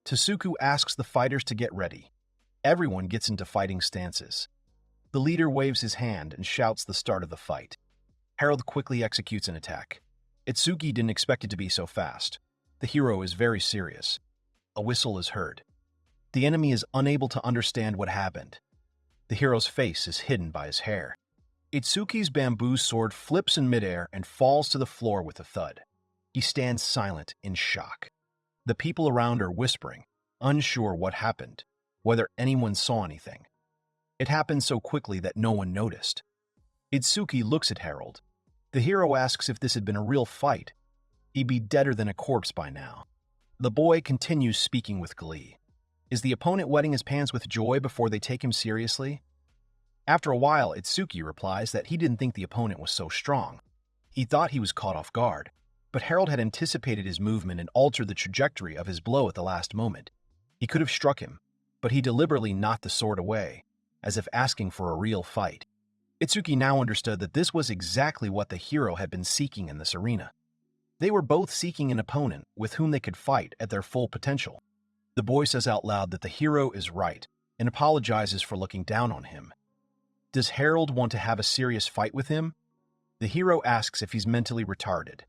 Tsuku asks the fighters to get ready. Everyone gets into fighting stances. The leader waves his hand and shouts the start of the fight. Harold quickly executes an attack. Itsuki didn't expect it to be so fast. The hero is very serious. A whistle is heard. The enemy is unable to understand what happened. The hero's face is hidden by his hair. Itsuki's bamboo sword flips in midair and falls to the floor with a thud. He stands silent in shock. The people around are whispering, unsure what happened, whether anyone saw anything. It happened so quickly that no one noticed. Itsuki looks at Harold. The hero asks if this had been a real fight. He'd be deader than a corpse by now. The boy continues speaking with glee. Is the opponent wetting his pants with joy before they take him seriously? After a while, Itsuki replies that he didn't think the opponent was so strong. He thought he was caught off guard, but Harold had anticipated his movement and altered the trajectory of his blow at the last moment. He could have struck him, but he deliberately knocked the sword away, as if asking for a real fight. Itsuki now understood that this was exactly what the hero had been seeking in this arena. They were both seeking an opponent with whom they could fight at their full potential. The boy says out loud that the hero is right and apologizes for looking down on him. Does Harold want to have a serious fight with him? The hero asks if he's mentally retarded,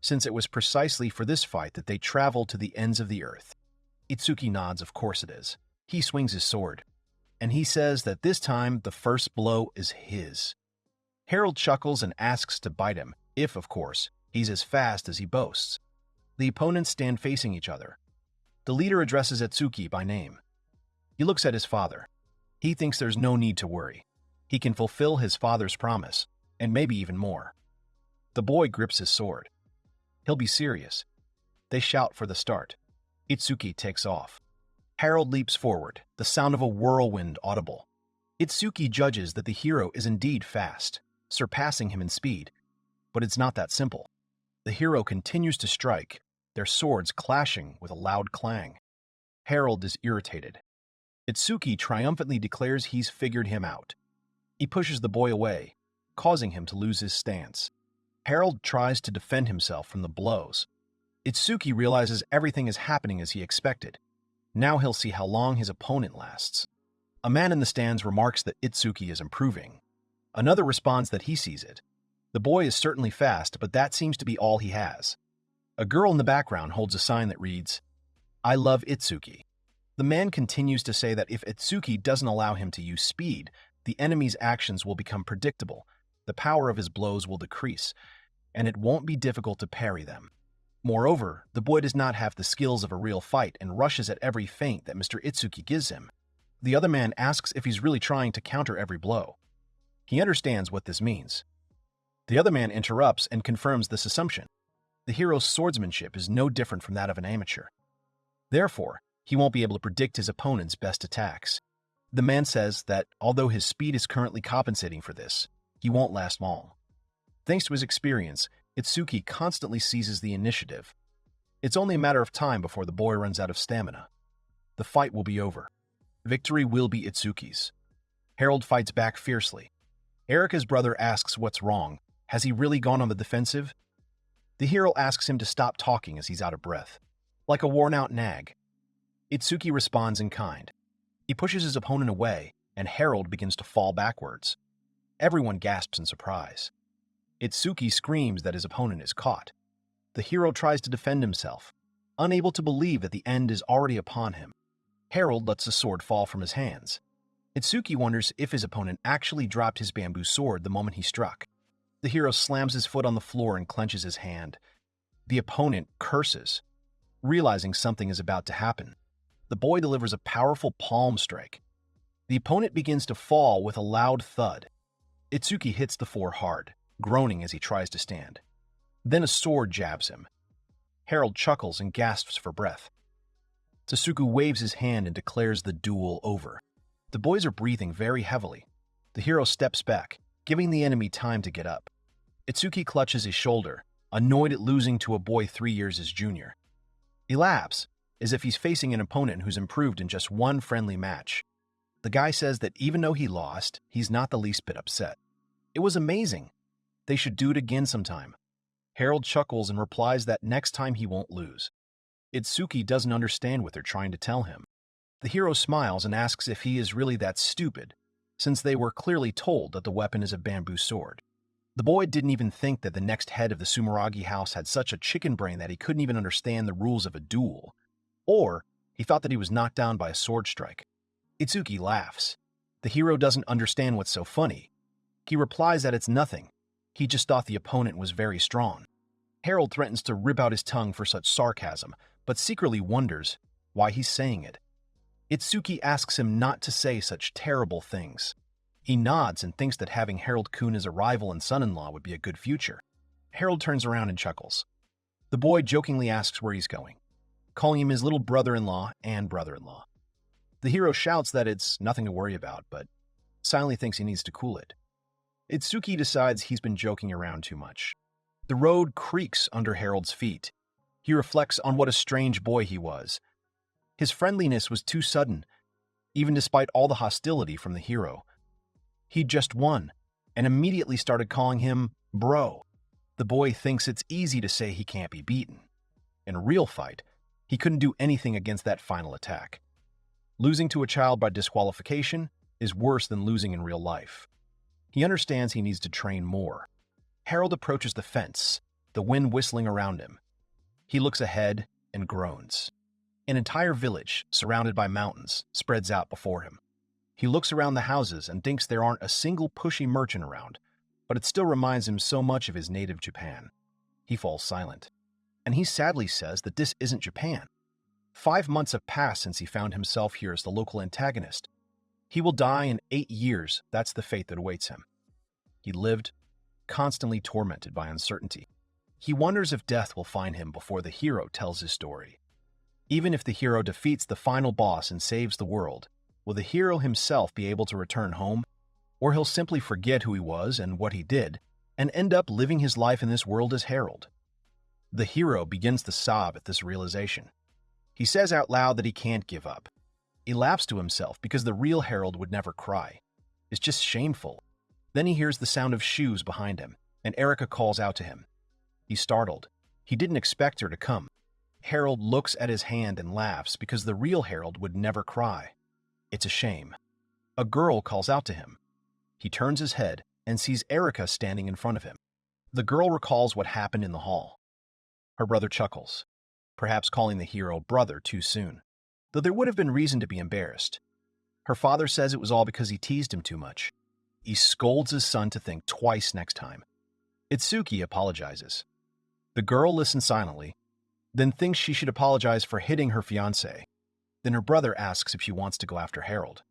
since it was precisely for this fight that they traveled to the ends of the earth. Itsuki nods, of course it is. He swings his sword, and he says that this time the first blow is his. Harold chuckles and asks to bite him, if, of course, he's as fast as he boasts. The opponents stand facing each other. The leader addresses Itsuki by name. He looks at his father. He thinks there's no need to worry. He can fulfill his father's promise, and maybe even more. The boy grips his sword. He'll be serious. They shout for the start. Itsuki takes off. Harold leaps forward, the sound of a whirlwind audible. Itsuki judges that the hero is indeed fast, surpassing him in speed, but it's not that simple. The hero continues to strike, their swords clashing with a loud clang. Harold is irritated. Itsuki triumphantly declares he's figured him out. He pushes the boy away, causing him to lose his stance. Harold tries to defend himself from the blows. Itsuki realizes everything is happening as he expected. Now he'll see how long his opponent lasts. A man in the stands remarks that Itsuki is improving. Another responds that he sees it. The boy is certainly fast, but that seems to be all he has. A girl in the background holds a sign that reads, "I love Itsuki." The man continues to say that if Itsuki doesn't allow him to use speed, the enemy's actions will become predictable, the power of his blows will decrease, and it won't be difficult to parry them. Moreover, the boy does not have the skills of a real fight and rushes at every feint that Mr. Itsuki gives him. The other man asks if he's really trying to counter every blow. He understands what this means. The other man interrupts and confirms this assumption. The hero's swordsmanship is no different from that of an amateur. Therefore, he won't be able to predict his opponent's best attacks. The man says that, although his speed is currently compensating for this, he won't last long. Thanks to his experience, Itsuki constantly seizes the initiative. It's only a matter of time before the boy runs out of stamina. The fight will be over. Victory will be Itsuki's. Harold fights back fiercely. Erica's brother asks what's wrong. Has he really gone on the defensive? The hero asks him to stop talking as he's out of breath, like a worn-out nag. Itsuki responds in kind. He pushes his opponent away, and Harold begins to fall backwards. Everyone gasps in surprise. Itsuki screams that his opponent is caught. The hero tries to defend himself, unable to believe that the end is already upon him. Harold lets the sword fall from his hands. Itsuki wonders if his opponent actually dropped his bamboo sword the moment he struck. The hero slams his foot on the floor and clenches his hand. The opponent curses, realizing something is about to happen. The boy delivers a powerful palm strike. The opponent begins to fall with a loud thud. Itsuki hits the floor hard, groaning as he tries to stand. Then a sword jabs him. Harold chuckles and gasps for breath. Tsuku waves his hand and declares the duel over. The boys are breathing very heavily. The hero steps back, giving the enemy time to get up. Itsuki clutches his shoulder, annoyed at losing to a boy 3 years his junior. He laughs, as if he's facing an opponent who's improved in just one friendly match. The guy says that even though he lost, he's not the least bit upset. It was amazing. They should do it again sometime. Harold chuckles and replies that next time he won't lose. Itsuki doesn't understand what they're trying to tell him. The hero smiles and asks if he is really that stupid, since they were clearly told that the weapon is a bamboo sword. The boy didn't even think that the next head of the Sumeragi house had such a chicken brain that he couldn't even understand the rules of a duel, or he thought that he was knocked down by a sword strike. Itsuki laughs. The hero doesn't understand what's so funny. He replies that it's nothing. He just thought the opponent was very strong. Harold threatens to rip out his tongue for such sarcasm, but secretly wonders why he's saying it. Itsuki asks him not to say such terrible things. He nods and thinks that having Harold-kun as a rival and son-in-law would be a good future. Harold turns around and chuckles. The boy jokingly asks where he's going, calling him his little brother-in-law and brother-in-law. The hero shouts that it's nothing to worry about, but silently thinks he needs to cool it. Itsuki decides he's been joking around too much. The road creaks under Harold's feet. He reflects on what a strange boy he was. His friendliness was too sudden, even despite all the hostility from the hero. He'd just won, and immediately started calling him bro. The boy thinks it's easy to say he can't be beaten. In a real fight, he couldn't do anything against that final attack. Losing to a child by disqualification is worse than losing in real life. He understands he needs to train more. Harold approaches the fence, the wind whistling around him. He looks ahead and groans. An entire village, surrounded by mountains, spreads out before him. He looks around the houses and thinks there aren't a single pushy merchant around, but it still reminds him so much of his native Japan. He falls silent, and he sadly says that this isn't Japan. 5 months have passed since he found himself here as the local antagonist. He will die in 8 years, that's the fate that awaits him. He lived, constantly tormented by uncertainty. He wonders if death will find him before the hero tells his story. Even if the hero defeats the final boss and saves the world, will the hero himself be able to return home? Or he'll simply forget who he was and what he did, and end up living his life in this world as Harold? The hero begins to sob at this realization. He says out loud that he can't give up. He laughs to himself because the real Harold would never cry. It's just shameful. Then he hears the sound of shoes behind him, and Erica calls out to him. He's startled. He didn't expect her to come. Harold looks at his hand and laughs because the real Harold would never cry. It's a shame. A girl calls out to him. He turns his head and sees Erica standing in front of him. The girl recalls what happened in the hall. Her brother chuckles, perhaps calling the hero brother too soon, though there would have been reason to be embarrassed. Her father says it was all because he teased him too much. He scolds his son to think twice next time. Itsuki apologizes. The girl listens silently, then thinks she should apologize for hitting her fiancé. Then her brother asks if she wants to go after Harold.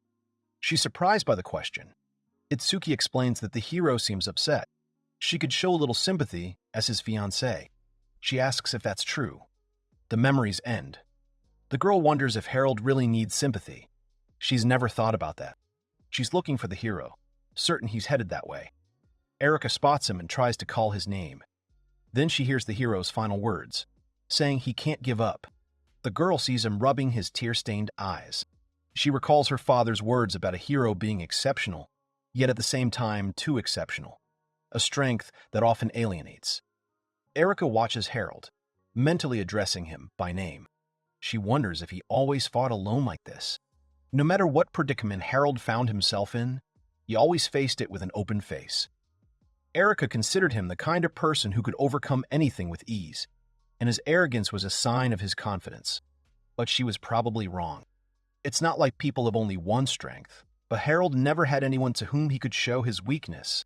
She's surprised by the question. Itsuki explains that the hero seems upset. She could show a little sympathy as his fiancé. She asks if that's true. The memories end. The girl wonders if Harold really needs sympathy. She's never thought about that. She's looking for the hero, certain he's headed that way. Erica spots him and tries to call his name. Then she hears the hero's final words, saying he can't give up. The girl sees him rubbing his tear-stained eyes. She recalls her father's words about a hero being exceptional, yet at the same time too exceptional, a strength that often alienates. Erica watches Harold, mentally addressing him by name. She wonders if he always fought alone like this. No matter what predicament Harold found himself in, he always faced it with an open face. Erica considered him the kind of person who could overcome anything with ease, and his arrogance was a sign of his confidence. But she was probably wrong. It's not like people have only one strength, but Harold never had anyone to whom he could show his weakness.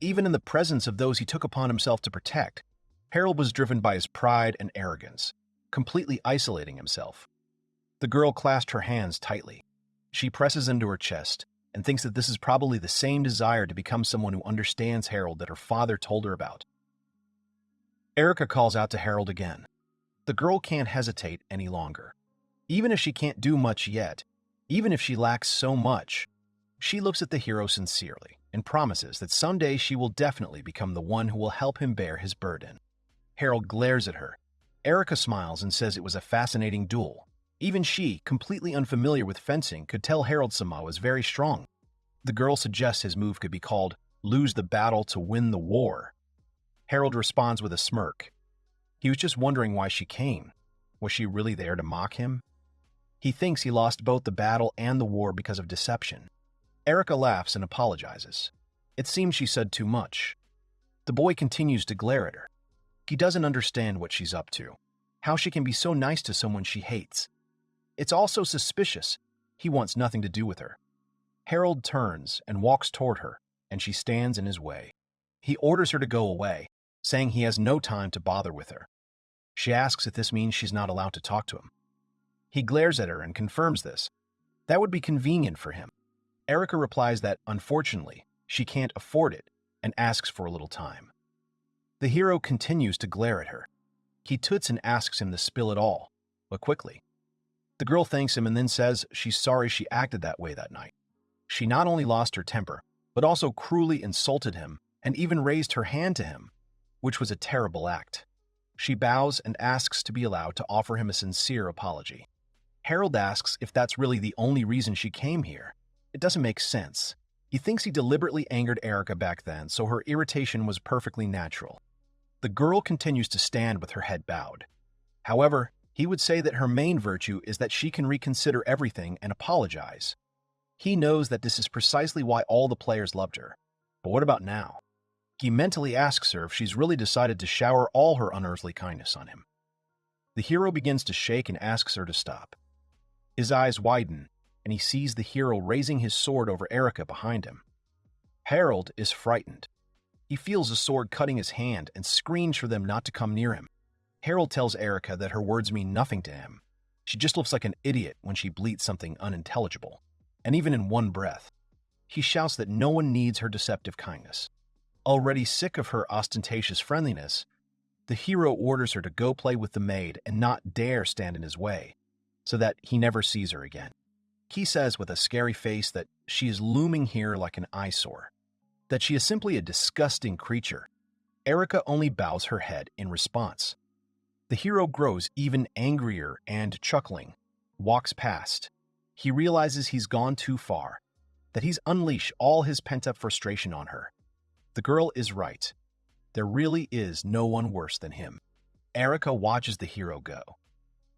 Even in the presence of those he took upon himself to protect, Harold was driven by his pride and arrogance, completely isolating himself. The girl clasped her hands tightly. She presses into her chest and thinks that this is probably the same desire to become someone who understands Harold that her father told her about. Erica calls out to Harold again. The girl can't hesitate any longer. Even if she can't do much yet, even if she lacks so much, she looks at the hero sincerely and promises that someday she will definitely become the one who will help him bear his burden. Harold glares at her. Erica smiles and says it was a fascinating duel. Even she, completely unfamiliar with fencing, could tell Harold-sama was very strong. The girl suggests his move could be called lose the battle to win the war. Harold responds with a smirk. He was just wondering why she came. Was she really there to mock him? He thinks he lost both the battle and the war because of deception. Erica laughs and apologizes. It seems she said too much. The boy continues to glare at her. He doesn't understand what she's up to, how she can be so nice to someone she hates. It's also suspicious. He wants nothing to do with her. Harold turns and walks toward her, and she stands in his way. He orders her to go away, saying he has no time to bother with her. She asks if this means she's not allowed to talk to him. He glares at her and confirms this. That would be convenient for him. Erica replies that, unfortunately, she can't afford it and asks for a little time. The hero continues to glare at her. He toots and asks him to spill it all, but quickly. The girl thanks him and then says she's sorry she acted that way that night. She not only lost her temper, but also cruelly insulted him and even raised her hand to him, which was a terrible act. She bows and asks to be allowed to offer him a sincere apology. Harold asks if that's really the only reason she came here. It doesn't make sense. He thinks he deliberately angered Erica back then, so her irritation was perfectly natural. The girl continues to stand with her head bowed. However, he would say that her main virtue is that she can reconsider everything and apologize. He knows that this is precisely why all the players loved her. But what about now? He mentally asks her if she's really decided to shower all her unearthly kindness on him. The hero begins to shake and asks her to stop. His eyes widen, and he sees the hero raising his sword over Erica behind him. Harold is frightened. He feels the sword cutting his hand and screams for them not to come near him. Harold tells Erica that her words mean nothing to him. She just looks like an idiot when she bleats something unintelligible. And even in one breath, he shouts that no one needs her deceptive kindness. Already sick of her ostentatious friendliness, the hero orders her to go play with the maid and not dare stand in his way, so that he never sees her again. He says with a scary face that she is looming here like an eyesore, that she is simply a disgusting creature. Erica only bows her head in response. The hero grows even angrier and, chuckling, walks past. He realizes he's gone too far, that he's unleashed all his pent-up frustration on her. The girl is right. There really is no one worse than him. Erica watches the hero go.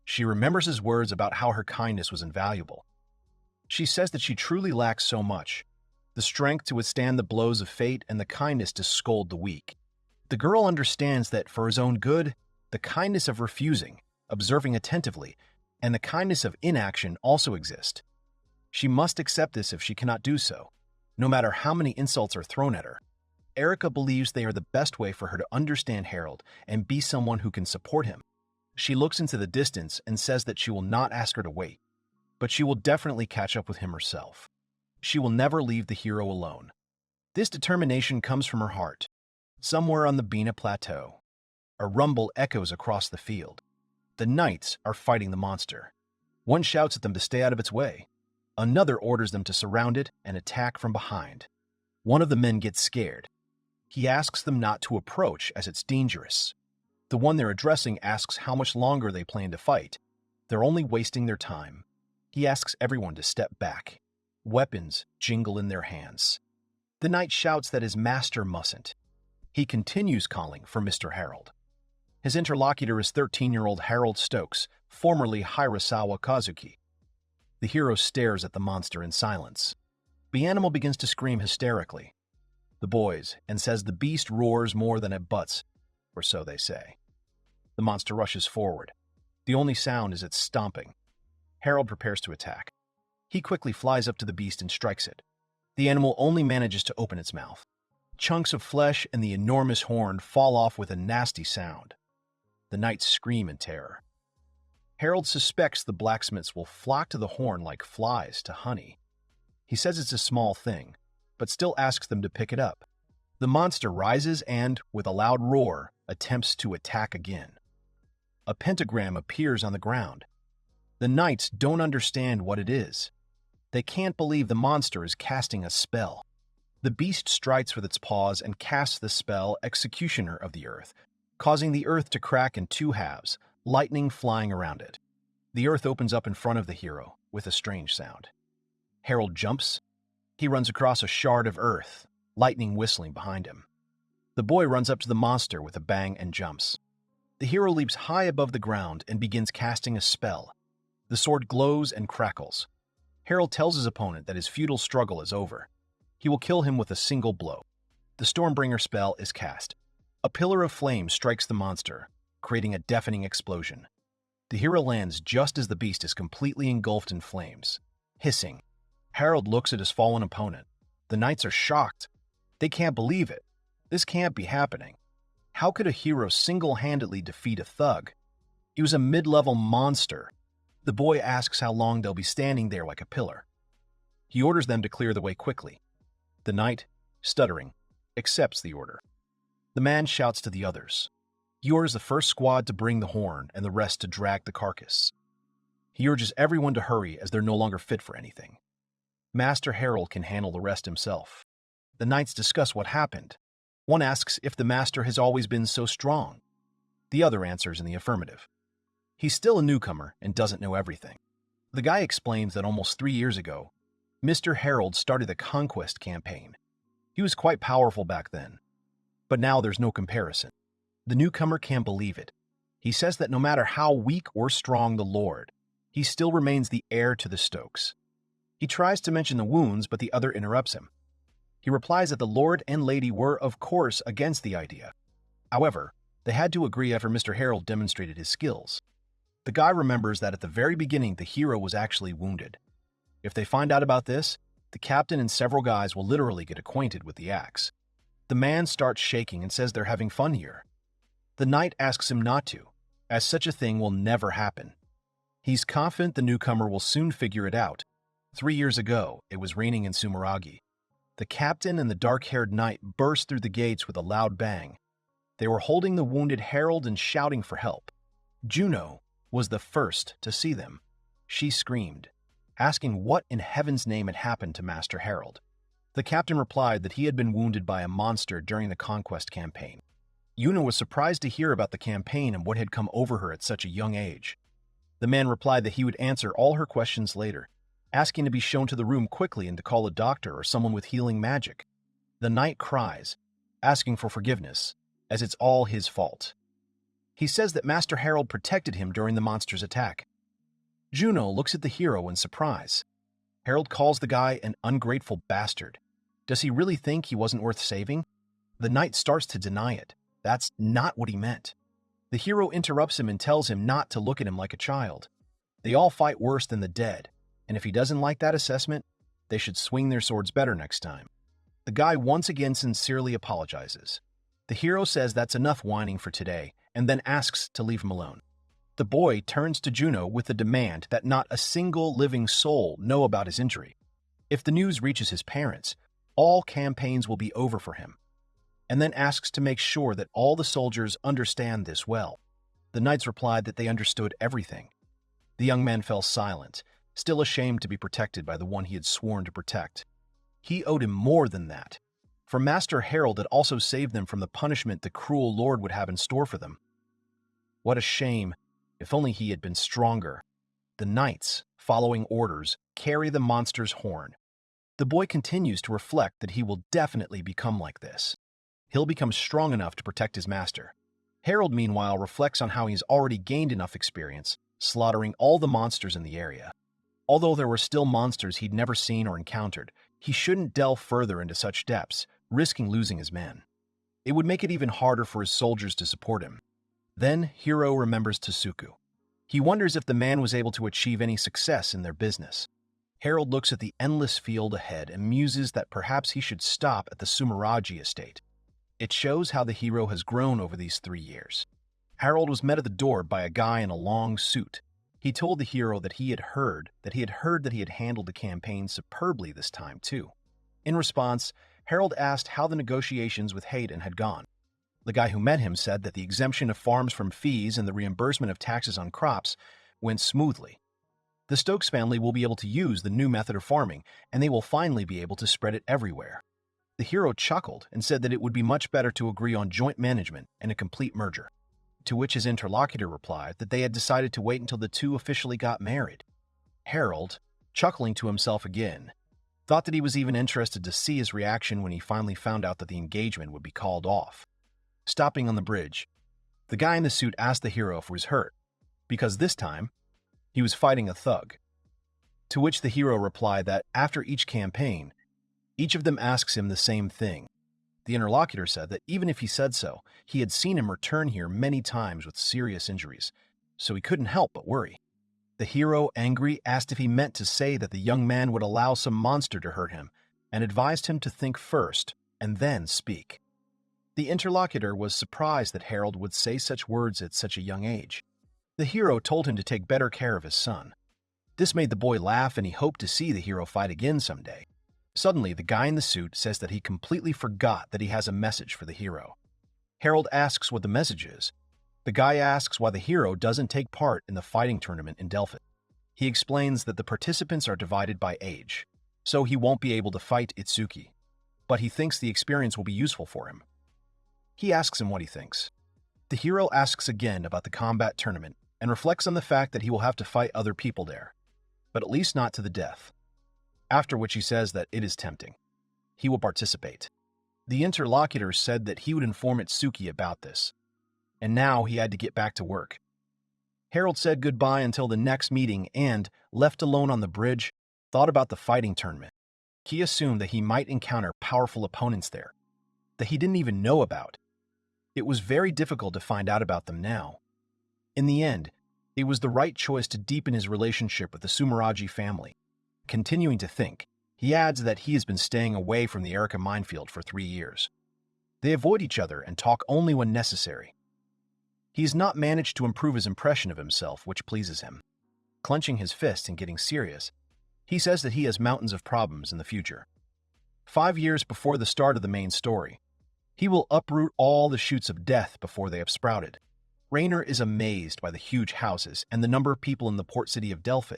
She remembers his words about how her kindness was invaluable. She says that she truly lacks so much, the strength to withstand the blows of fate and the kindness to scold the weak. The girl understands that for his own good, the kindness of refusing, observing attentively, and the kindness of inaction also exist. She must accept this if she cannot do so, no matter how many insults are thrown at her. Erica believes they are the best way for her to understand Harold and be someone who can support him. She looks into the distance and says that she will not ask her to wait, but she will definitely catch up with him herself. She will never leave the hero alone. This determination comes from her heart. Somewhere on the Bina Plateau, a rumble echoes across the field. The knights are fighting the monster. One shouts at them to stay out of its way. Another orders them to surround it and attack from behind. One of the men gets scared. He asks them not to approach as it's dangerous. The one they're addressing asks how much longer they plan to fight. They're only wasting their time. He asks everyone to step back. Weapons jingle in their hands. The knight shouts that his master mustn't. He continues calling for Mr. Harold. His interlocutor is 13-year-old Harold Stokes, formerly Hirasawa Kazuki. The hero stares at the monster in silence. The animal begins to scream hysterically. The boys, and says the beast roars more than it butts, or so they say. The monster rushes forward. The only sound is its stomping. Harold prepares to attack. He quickly flies up to the beast and strikes it. The animal only manages to open its mouth. Chunks of flesh and the enormous horn fall off with a nasty sound. The knights scream in terror. Harold suspects the blacksmiths will flock to the horn like flies to honey. He says it's a small thing, but still asks them to pick it up. The monster rises and, with a loud roar, attempts to attack again. A pentagram appears on the ground. The knights don't understand what it is. They can't believe the monster is casting a spell. The beast strikes with its paws and casts the spell Executioner of the Earth, causing the earth to crack in two halves, lightning flying around it. The earth opens up in front of the hero, with a strange sound. Harold jumps. He runs across a shard of earth, lightning whistling behind him. The boy runs up to the monster with a bang and jumps. The hero leaps high above the ground and begins casting a spell. The sword glows and crackles. Harold tells his opponent that his futile struggle is over. He will kill him with a single blow. The Stormbringer spell is cast. A pillar of flame strikes the monster, creating a deafening explosion. The hero lands just as the beast is completely engulfed in flames. Hissing, Harold looks at his fallen opponent. The knights are shocked. They can't believe it. This can't be happening. How could a hero single-handedly defeat a thug? He was a mid-level monster. The boy asks how long they'll be standing there like a pillar. He orders them to clear the way quickly. The knight, stuttering, accepts the order. The man shouts to the others. He orders the first squad to bring the horn and the rest to drag the carcass. He urges everyone to hurry as they're no longer fit for anything. Master Harold can handle the rest himself. The knights discuss what happened. One asks if the master has always been so strong. The other answers in the affirmative. He's still a newcomer and doesn't know everything. The guy explains that almost 3 years ago, Mr. Harold started the conquest campaign. He was quite powerful back then, but now there's no comparison. The newcomer can't believe it. He says that no matter how weak or strong the Lord, he still remains the heir to the Stokes. He tries to mention the wounds, but the other interrupts him. He replies that the Lord and Lady were, of course, against the idea. However, they had to agree after Mr. Harold demonstrated his skills. The guy remembers that at the very beginning the hero was actually wounded. If they find out about this, the captain and several guys will literally get acquainted with the axe. The man starts shaking and says they're having fun here. The knight asks him not to, as such a thing will never happen. He's confident the newcomer will soon figure it out. 3 years ago, it was raining in Sumeragi. The captain and the dark-haired knight burst through the gates with a loud bang. They were holding the wounded Harold and shouting for help. Juno was the first to see them. She screamed, asking what in heaven's name had happened to Master Harold. The captain replied that he had been wounded by a monster during the conquest campaign. Yuna was surprised to hear about the campaign and what had come over her at such a young age. The man replied that he would answer all her questions later, asking to be shown to the room quickly and to call a doctor or someone with healing magic. The knight cries, asking for forgiveness, as it's all his fault. He says that Master Harold protected him during the monster's attack. Juno looks at the hero in surprise. Harold calls the guy an ungrateful bastard. Does he really think he wasn't worth saving? The knight starts to deny it. That's not what he meant. The hero interrupts him and tells him not to look at him like a child. They all fight worse than the dead, and if he doesn't like that assessment, they should swing their swords better next time. The guy once again sincerely apologizes. The hero says that's enough whining for today, and then asks to leave him alone. The boy turns to Juno with the demand that not a single living soul know about his injury. If the news reaches his parents, all campaigns will be over for him, and then asks to make sure that all the soldiers understand this well. The knights replied that they understood everything. The young man fell silent, still ashamed to be protected by the one he had sworn to protect. He owed him more than that, for Master Harold had also saved them from the punishment the cruel Lord would have in store for them. What a shame! If only he had been stronger. The knights, following orders, carry the monster's horn. The boy continues to reflect that he will definitely become like this. He'll become strong enough to protect his master. Harold, meanwhile, reflects on how he's already gained enough experience, slaughtering all the monsters in the area. Although there were still monsters he'd never seen or encountered, he shouldn't delve further into such depths, risking losing his men. It would make it even harder for his soldiers to support him. Then Hiro remembers Tasuku. He wonders if the man was able to achieve any success in their business. Harold looks at the endless field ahead and muses that perhaps he should stop at the Sumeragi estate. It shows how the hero has grown over these 3 years. Harold was met at the door by a guy in a long suit. He told the hero that he had heard that he had handled the campaign superbly this time too. In response, Harold asked how the negotiations with Hayden had gone. The guy who met him said that the exemption of farms from fees and the reimbursement of taxes on crops went smoothly. The Stokes family will be able to use the new method of farming, and they will finally be able to spread it everywhere. The hero chuckled and said that it would be much better to agree on joint management and a complete merger, to which his interlocutor replied that they had decided to wait until the two officially got married. Harold, chuckling to himself again, thought that he was even interested to see his reaction when he finally found out that the engagement would be called off. Stopping on the bridge, the guy in the suit asked the hero if he was hurt, because this time, he was fighting a thug. To which the hero replied that after each campaign, each of them asks him the same thing. The interlocutor said that even if he said so, he had seen him return here many times with serious injuries, so he couldn't help but worry. The hero, angry, asked if he meant to say that the young man would allow some monster to hurt him, and advised him to think first and then speak. The interlocutor was surprised that Harold would say such words at such a young age. The hero told him to take better care of his son. This made the boy laugh, and he hoped to see the hero fight again someday. Suddenly, the guy in the suit says that he completely forgot that he has a message for the hero. Harold asks what the message is. The guy asks why the hero doesn't take part in the fighting tournament in Delphi. He explains that the participants are divided by age, so he won't be able to fight Itsuki, but he thinks the experience will be useful for him. He asks him what he thinks. The hero asks again about the combat tournament and reflects on the fact that he will have to fight other people there, but at least not to the death. After which he says that it is tempting. He will participate. The interlocutor said that he would inform Itsuki about this, and now he had to get back to work. Harold said goodbye until the next meeting and, left alone on the bridge, thought about the fighting tournament. He assumed that he might encounter powerful opponents there, that he didn't even know about. It was very difficult to find out about them now. In the end, it was the right choice to deepen his relationship with the Sumeragi family. Continuing to think, he adds that he has been staying away from the Erica minefield for 3 years. They avoid each other and talk only when necessary. He has not managed to improve his impression of himself, which pleases him. Clenching his fist and getting serious, he says that he has mountains of problems in the future. 5 years before the start of the main story, he will uproot all the shoots of death before they have sprouted. Rainer is amazed by the huge houses and the number of people in the port city of Delphi,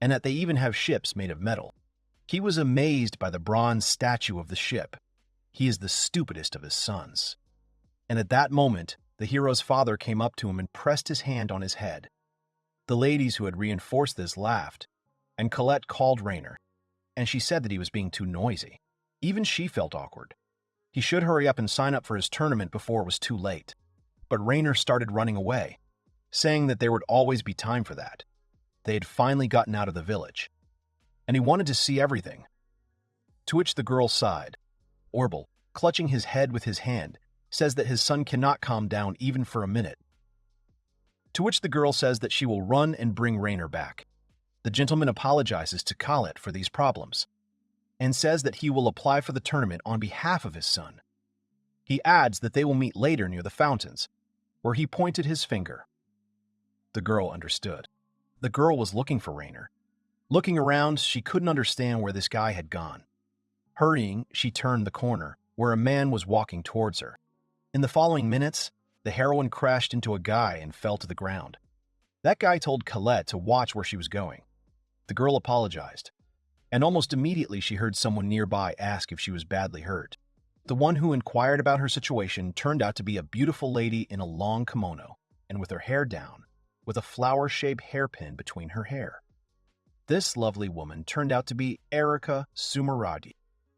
and that they even have ships made of metal. He was amazed by the bronze statue of the ship. He is the stupidest of his sons. And at that moment, the hero's father came up to him and pressed his hand on his head. The ladies who had reinforced this laughed, and Colette called Rainer, and she said that he was being too noisy. Even she felt awkward. He should hurry up and sign up for his tournament before it was too late. But Rainer started running away, saying that there would always be time for that. They had finally gotten out of the village, and he wanted to see everything. To which the girl sighed. Orbel, clutching his head with his hand, says that his son cannot calm down even for a minute. To which the girl says that she will run and bring Rainer back. The gentleman apologizes to Colette for these problems, and says that he will apply for the tournament on behalf of his son. He adds that they will meet later near the fountains, where he pointed his finger. The girl understood. The girl was looking for Rainer. Looking around, she couldn't understand where this guy had gone. Hurrying, she turned the corner, where a man was walking towards her. In the following minutes, the heroine crashed into a guy and fell to the ground. That guy told Colette to watch where she was going. The girl apologized, and almost immediately she heard someone nearby ask if she was badly hurt. The one who inquired about her situation turned out to be a beautiful lady in a long kimono and with her hair down, with a flower-shaped hairpin between her hair. This lovely woman turned out to be Erica Sumeragi.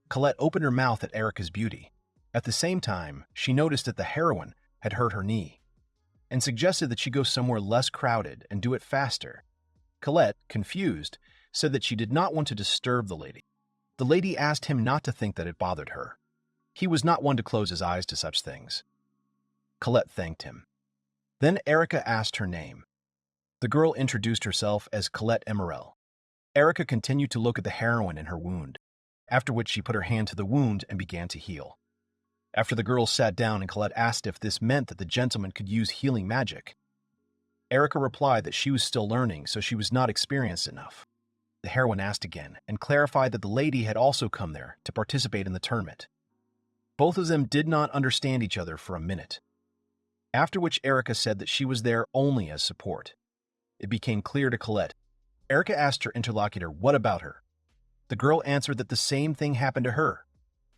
Colette opened her mouth at Erica's beauty. At the same time, she noticed that the heroine had hurt her knee, and suggested that she go somewhere less crowded and do it faster. Colette, confused, said that she did not want to disturb the lady. The lady asked him not to think that it bothered her. He was not one to close his eyes to such things. Colette thanked him. Then Erica asked her name. The girl introduced herself as Colette Emerel. Erica continued to look at the heroine in her wound, after which she put her hand to the wound and began to heal. After the girls sat down and Colette asked if this meant that the gentleman could use healing magic, Erica replied that she was still learning, so she was not experienced enough. The heroine asked again and clarified that the lady had also come there to participate in the tournament. Both of them did not understand each other for a minute, after which Erica said that she was there only as support. It became clear to Colette. Erica asked her interlocutor what about her. The girl answered that the same thing happened to her,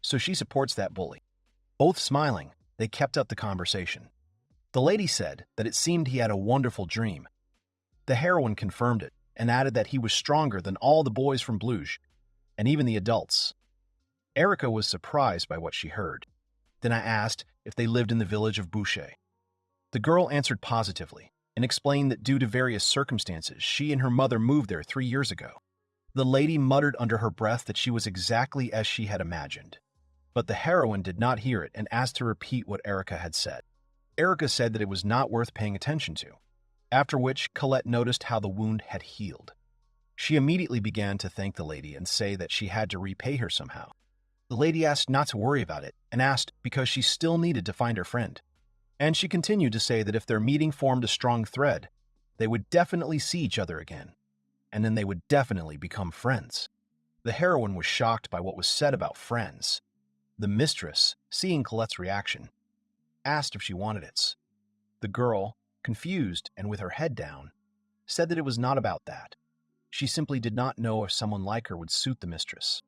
so she supports that bully. Both smiling, they kept up the conversation. The lady said that it seemed he had a wonderful dream. The heroine confirmed it and added that he was stronger than all the boys from Bruges, and even the adults. Erica was surprised by what she heard. Then I asked if they lived in the village of Boucher. The girl answered positively and explained that due to various circumstances, she and her mother moved there 3 years ago. The lady muttered under her breath that she was exactly as she had imagined. But the heroine did not hear it and asked to repeat what Erica had said. Erica said that it was not worth paying attention to, after which Colette noticed how the wound had healed. She immediately began to thank the lady and say that she had to repay her somehow. The lady asked not to worry about it and asked because she still needed to find her friend. And she continued to say that if their meeting formed a strong thread, they would definitely see each other again, and then they would definitely become friends. The heroine was shocked by what was said about friends. The mistress, seeing Colette's reaction, asked if she wanted it. The girl, confused and with her head down, said that it was not about that. She simply did not know if someone like her would suit the mistress.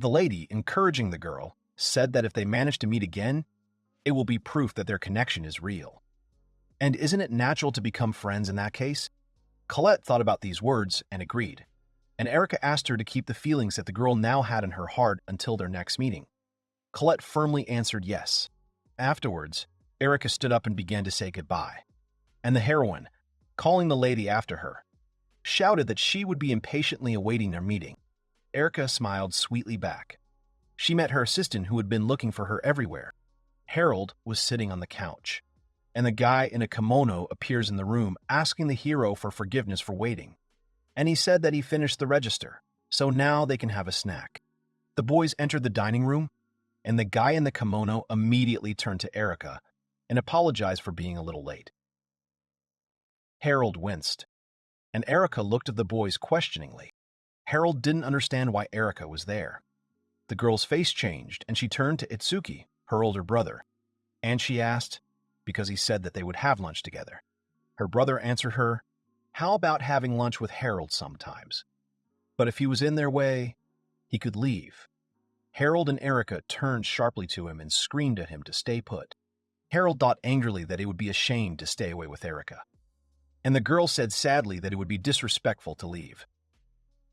The lady, encouraging the girl, said that if they manage to meet again, it will be proof that their connection is real. And isn't it natural to become friends in that case? Colette thought about these words and agreed, and Erica asked her to keep the feelings that the girl now had in her heart until their next meeting. Colette firmly answered yes. Afterwards, Erica stood up and began to say goodbye, and the heroine, calling the lady after her, shouted that she would be impatiently awaiting their meeting. Erica smiled sweetly back. She met her assistant who had been looking for her everywhere. Harold was sitting on the couch, and the guy in a kimono appears in the room asking the hero for forgiveness for waiting. And he said that he finished the register, so now they can have a snack. The boys entered the dining room, and the guy in the kimono immediately turned to Erica and apologized for being a little late. Harold winced, and Erica looked at the boys questioningly. Harold didn't understand why Erica was there. The girl's face changed, and she turned to Itsuki, her older brother, and she asked, because he said that they would have lunch together. Her brother answered her, how about having lunch with Harold sometimes? But if he was in their way, he could leave. Harold and Erica turned sharply to him and screamed at him to stay put. Harold thought angrily that it would be a shame to stay away with Erica, and the girl said sadly that it would be disrespectful to leave.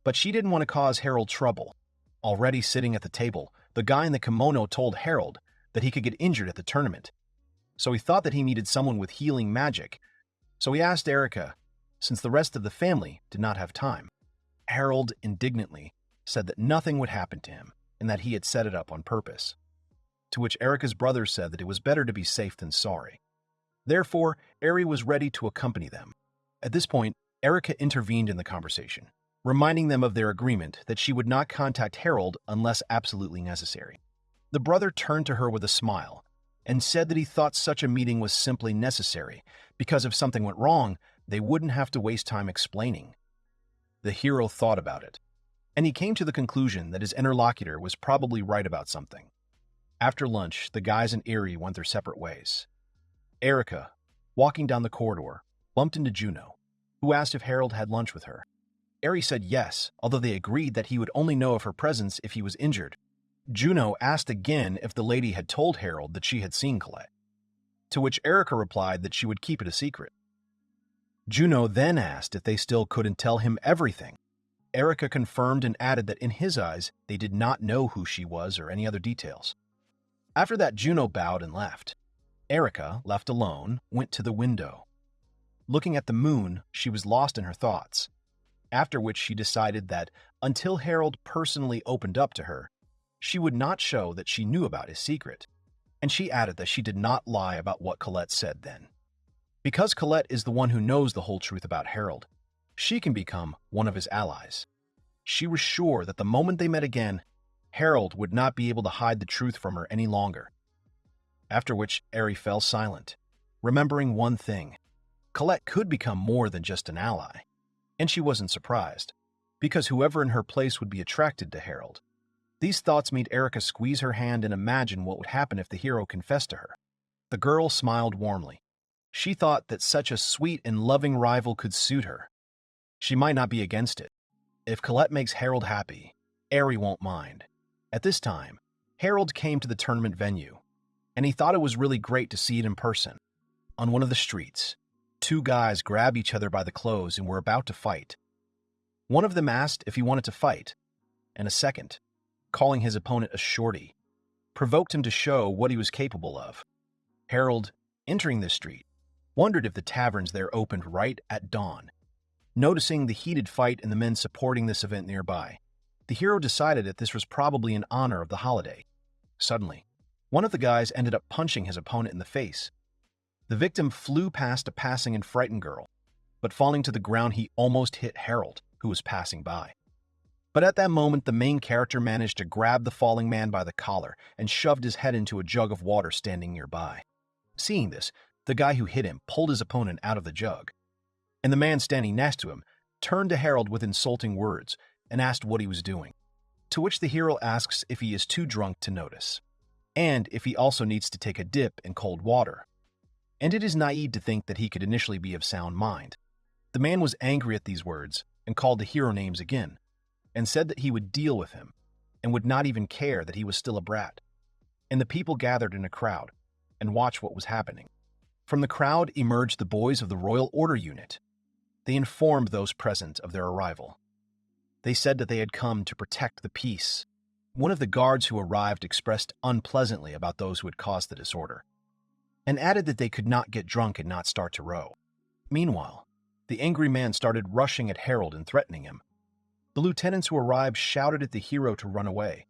But she didn't want to cause Harold trouble. Already sitting at the table, the guy in the kimono told Harold that he could get injured at the tournament, so he thought that he needed someone with healing magic, so he asked Erica, since the rest of the family did not have time. Harold indignantly said that nothing would happen to him and that he had set it up on purpose, to which Erica's brother said that it was better to be safe than sorry. Therefore, Eri was ready to accompany them. At this point, Erica intervened in the conversation, reminding them of their agreement that she would not contact Harold unless absolutely necessary. The brother turned to her with a smile and said that he thought such a meeting was simply necessary because if something went wrong, they wouldn't have to waste time explaining. The hero thought about it, and he came to the conclusion that his interlocutor was probably right about something. After lunch, the guys and Eri went their separate ways. Erica, walking down the corridor, bumped into Juno, who asked if Harold had lunch with her. Eri said yes, although they agreed that he would only know of her presence if he was injured. Juno asked again if the lady had told Harold that she had seen Colette, to which Erica replied that she would keep it a secret. Juno then asked if they still couldn't tell him everything. Erica confirmed and added that in his eyes, they did not know who she was or any other details. After that, Juno bowed and left. Erica, left alone, went to the window. Looking at the moon, she was lost in her thoughts, after which she decided that until Harold personally opened up to her, she would not show that she knew about his secret, and she added that she did not lie about what Colette said then. Because Colette is the one who knows the whole truth about Harold, she can become one of his allies. She was sure that the moment they met again, Harold would not be able to hide the truth from her any longer. After which, Eri fell silent, remembering one thing. Colette could become more than just an ally. And she wasn't surprised, because whoever in her place would be attracted to Harold. These thoughts made Erica squeeze her hand and imagine what would happen if the hero confessed to her. The girl smiled warmly. She thought that such a sweet and loving rival could suit her. She might not be against it. If Colette makes Harold happy, Eri won't mind. At this time, Harold came to the tournament venue, and he thought it was really great to see it in person. On one of the streets, two guys grabbed each other by the clothes and were about to fight. One of them asked if he wanted to fight, and a second, calling his opponent a shorty, provoked him to show what he was capable of. Harold, entering the street, wondered if the taverns there opened right at dawn. Noticing the heated fight and the men supporting this event nearby, the hero decided that this was probably in honor of the holiday. Suddenly, one of the guys ended up punching his opponent in the face. The victim flew past a passing and frightened girl, but falling to the ground he almost hit Harold, who was passing by. But at that moment, the main character managed to grab the falling man by the collar and shoved his head into a jug of water standing nearby. Seeing this, the guy who hit him pulled his opponent out of the jug, and the man standing next to him turned to Harold with insulting words and asked what he was doing, to which the hero asks if he is too drunk to notice, and if he also needs to take a dip in cold water. And it is naive to think that he could initially be of sound mind. The man was angry at these words and called the hero names again, and said that he would deal with him, and would not even care that he was still a brat. And the people gathered in a crowd and watched what was happening. From the crowd emerged the boys of the Royal Order unit. They informed those present of their arrival. They said that they had come to protect the peace. One of the guards who arrived expressed unpleasantly about those who had caused the disorder, and added that they could not get drunk and not start to row. Meanwhile, the angry man started rushing at Harold and threatening him. The lieutenants who arrived shouted at the hero to run away,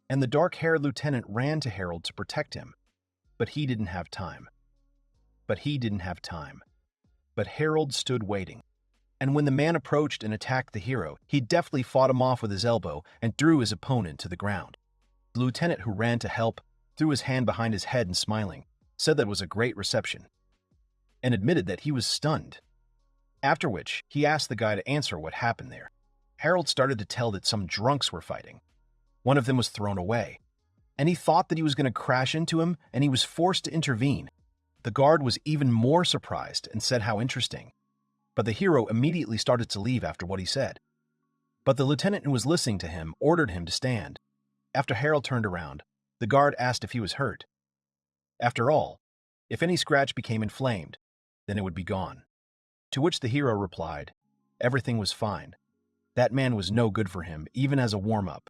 and the dark-haired lieutenant ran to Harold to protect him, but he didn't have time. But Harold stood waiting, and when the man approached and attacked the hero, he deftly fought him off with his elbow and threw his opponent to the ground. The lieutenant who ran to help threw his hand behind his head and smiling, said that it was a great reception, and admitted that he was stunned. After which, he asked the guy to answer what happened there. Harold started to tell that some drunks were fighting. One of them was thrown away, and he thought that he was going to crash into him, and he was forced to intervene. The guard was even more surprised and said how interesting, but the hero immediately started to leave after what he said. But the lieutenant who was listening to him ordered him to stand. After Harold turned around, the guard asked if he was hurt. After all, if any scratch became inflamed, then it would be gone. To which the hero replied, everything was fine. That man was no good for him, even as a warm-up.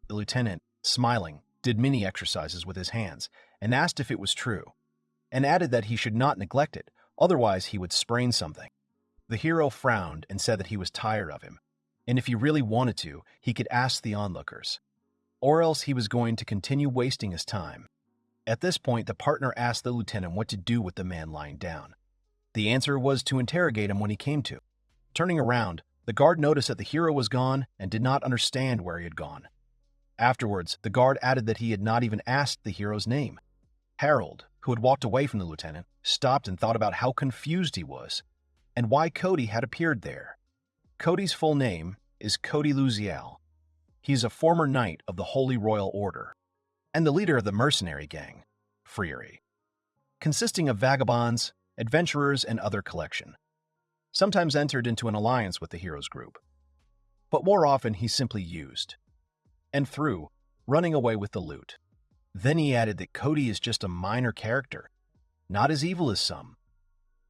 The lieutenant, smiling, did many exercises with his hands and asked if it was true, and added that he should not neglect it, otherwise he would sprain something. The hero frowned and said that he was tired of him, and if he really wanted to, he could ask the onlookers, or else he was going to continue wasting his time. At this point, the partner asked the lieutenant what to do with the man lying down. The answer was to interrogate him when he came to. Turning around, the guard noticed that the hero was gone and did not understand where he had gone. Afterwards, the guard added that he had not even asked the hero's name. Harold, who had walked away from the lieutenant, stopped and thought about how confused he was, and why Cody had appeared there. Cody's full name is Cody Luzial. He is a former knight of the Holy Royal Order, and the leader of the mercenary gang, Freery, consisting of vagabonds, adventurers, and other collection. Sometimes entered into an alliance with the hero's group, but more often he simply used, and through, running away with the loot. Then he added that Cody is just a minor character, not as evil as some.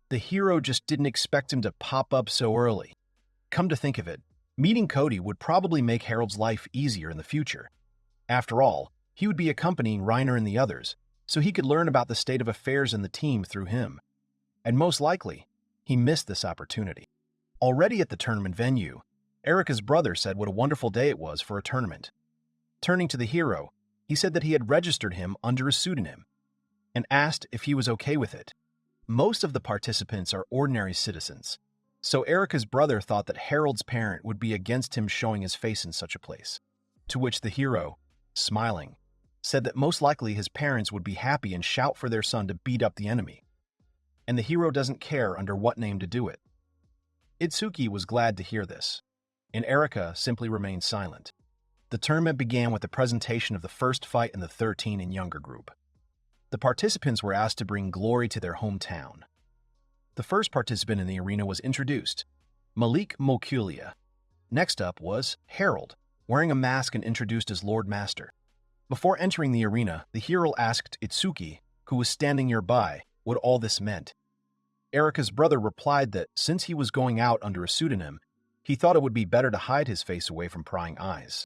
The hero just didn't expect him to pop up so early. Come to think of it, meeting Cody would probably make Harold's life easier in the future. After all, he would be accompanying Reiner and the others, so he could learn about the state of affairs in the team through him. And most likely, he missed this opportunity. Already at the tournament venue, Erica's brother said what a wonderful day it was for a tournament. Turning to the hero, he said that he had registered him under a pseudonym and asked if he was okay with it. Most of the participants are ordinary citizens, So Erica's brother thought that Harold's parent would be against him showing his face in such a place, to which the hero, smiling, said that most likely his parents would be happy and shout for their son to beat up the enemy, and the hero doesn't care under what name to do it. Itsuki was glad to hear this, and Erica simply remained silent. The tournament began with the presentation of the first fight in the 13 and younger group. The participants were asked to bring glory to their hometown. The first participant in the arena was introduced, Malik Mokulia. Next up was Harold, wearing a mask and introduced as Lord Master. Before entering the arena, the hero asked Itsuki, who was standing nearby, what all this meant. Erica's brother replied that since he was going out under a pseudonym, he thought it would be better to hide his face away from prying eyes.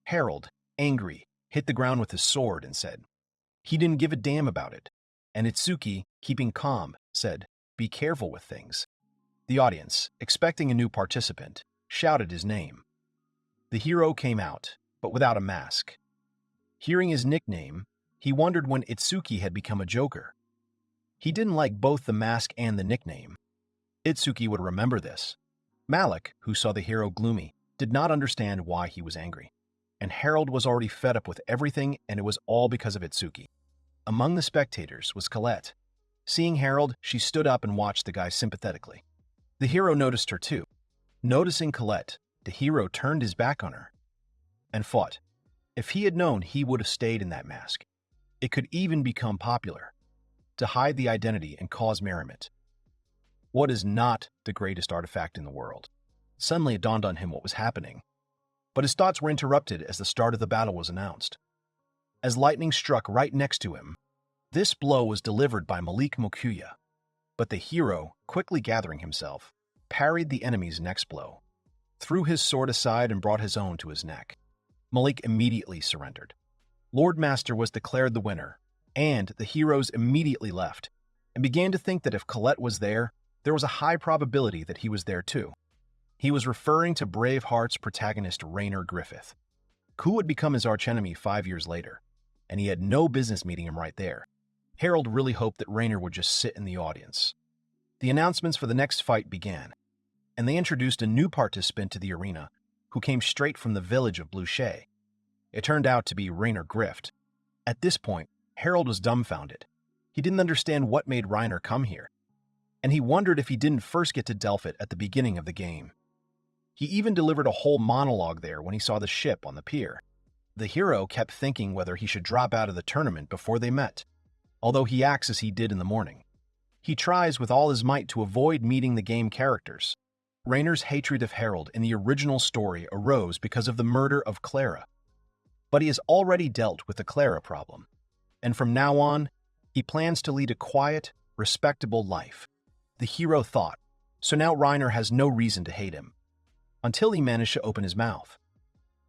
Harold, angry, hit the ground with his sword and said he didn't give a damn about it, and Itsuki, keeping calm, said, "Be careful with things." The audience, expecting a new participant, shouted his name. The hero came out, but without a mask. Hearing his nickname, he wondered when Itsuki had become a joker. He didn't like both the mask and the nickname. Itsuki would remember this. Malik, who saw the hero gloomy, did not understand why he was angry. And Harold was already fed up with everything, and it was all because of Itsuki. Among the spectators was Colette. Seeing Harold, she stood up and watched the guy sympathetically. The hero noticed her too. Noticing Colette, the hero turned his back on her and fought. If he had known, he would have stayed in that mask. It could even become popular, to hide the identity and cause merriment. What is not the greatest artifact in the world? Suddenly it dawned on him what was happening. But his thoughts were interrupted as the start of the battle was announced. As lightning struck right next to him, this blow was delivered by Malik Mokuya. But the hero, quickly gathering himself, parried the enemy's next blow, threw his sword aside and brought his own to his neck. Malik immediately surrendered. Lord Master was declared the winner, and the heroes immediately left, and began to think that if Colette was there was a high probability that he was there too. He was referring to Braveheart's protagonist Rainer Griffith, who would become his archenemy 5 years later, and he had no business meeting him right there. Harold really hoped that Rainer would just sit in the audience. The announcements for the next fight began, and they introduced a new participant to the arena who came straight from the village of Bluche. It turned out to be Rainer Griffith. At this point, Harold was dumbfounded. He didn't understand what made Rainer come here, and he wondered if he didn't first get to Delphi at the beginning of the game. He even delivered a whole monologue there when he saw the ship on the pier. The hero kept thinking whether he should drop out of the tournament before they met, although he acts as he did in the morning. He tries with all his might to avoid meeting the game characters. Rainer's hatred of Harold in the original story arose because of the murder of Clara. But he has already dealt with the Clara problem, and from now on, he plans to lead a quiet, respectable life. The hero thought, so now Rainer has no reason to hate him, until he managed to open his mouth.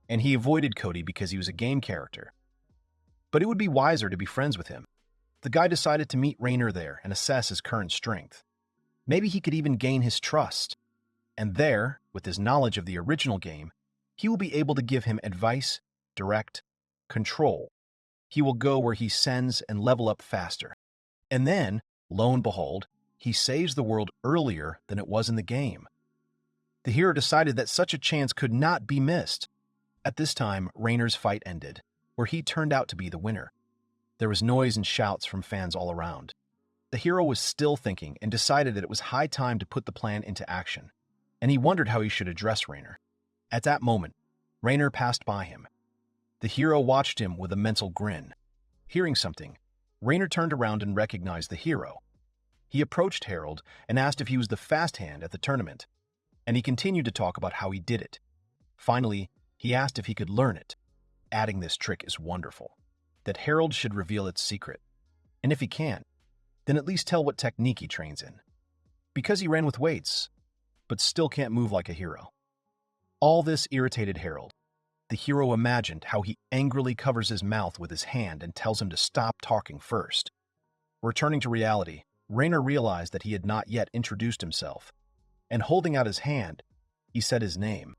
And he avoided Cody because he was a game character. But it would be wiser to be friends with him. The guy decided to meet Rainer there and assess his current strength. Maybe he could even gain his trust. And there, with his knowledge of the original game, he will be able to give him advice, direct, control. He will go where he sends and level up faster. And then, lo and behold, he saves the world earlier than it was in the game. The hero decided that such a chance could not be missed. At this time, Rainer's fight ended, where he turned out to be the winner. There was noise and shouts from fans all around. The hero was still thinking and decided that it was high time to put the plan into action, and he wondered how he should address Rainer. At that moment, Rainer passed by him. The hero watched him with a mental grin. Hearing something, Rainer turned around and recognized the hero. He approached Harold and asked if he was the fast hand at the tournament, and he continued to talk about how he did it. Finally, he asked if he could learn it, adding this trick is wonderful, that Harold should reveal its secret, and if he can't, then at least tell what technique he trains in. Because he ran with weights, but still can't move like a hero. All this irritated Harold. The hero imagined how he angrily covers his mouth with his hand and tells him to stop talking first. Returning to reality, Rainer realized that he had not yet introduced himself, and holding out his hand, he said his name.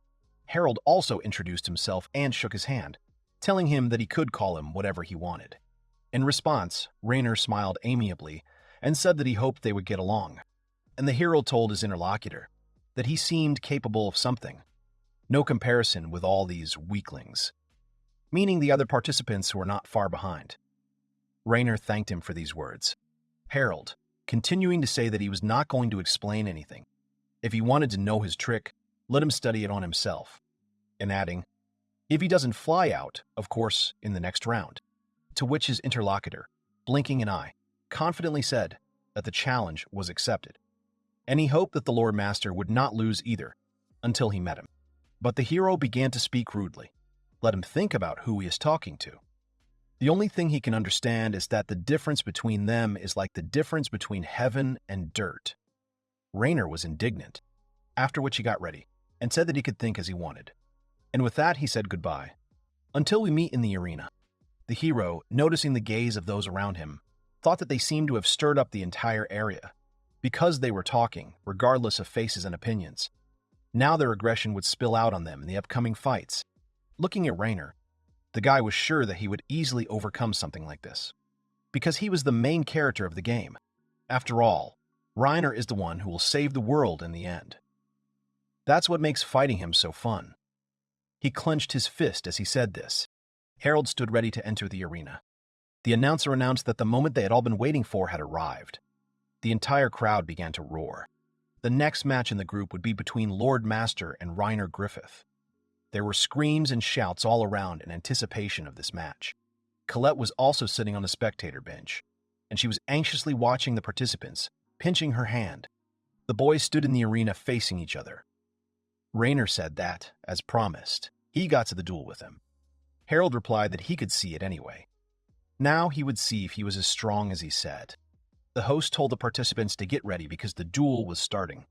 Harold also introduced himself and shook his hand, telling him that he could call him whatever he wanted. In response, Rainer smiled amiably and said that he hoped they would get along, and the hero told his interlocutor, that he seemed capable of something. No comparison with all these weaklings, meaning the other participants who were not far behind. Rainer thanked him for these words. Harold, continuing to say that he was not going to explain anything. If he wanted to know his trick, let him study it on himself. And adding, if he doesn't fly out, of course, in the next round. To which his interlocutor, blinking an eye, confidently said that the challenge was accepted. And he hoped that the Lord Master would not lose either, until he met him. But the hero began to speak rudely. Let him think about who he is talking to. The only thing he can understand is that the difference between them is like the difference between heaven and dirt. Rainer was indignant, after which he got ready, and said that he could think as he wanted. And with that he said goodbye. Until we meet in the arena. The hero, noticing the gaze of those around him, thought that they seemed to have stirred up the entire area, because they were talking, regardless of faces and opinions. Now their aggression would spill out on them in the upcoming fights. Looking at Rainer, the guy was sure that he would easily overcome something like this, because he was the main character of the game. After all, Rainer is the one who will save the world in the end. That's what makes fighting him so fun. He clenched his fist as he said this. Harold stood ready to enter the arena. The announcer announced that the moment they had all been waiting for had arrived. The entire crowd began to roar. The next match in the group would be between Lord Master and Rainer Griffith. There were screams and shouts all around in anticipation of this match. Colette was also sitting on the spectator bench, and she was anxiously watching the participants, pinching her hand. The boys stood in the arena facing each other. Rainer said that, as promised, he got to the duel with him. Harold replied that he could see it anyway. Now he would see if he was as strong as he said. The host told the participants to get ready because the duel was starting.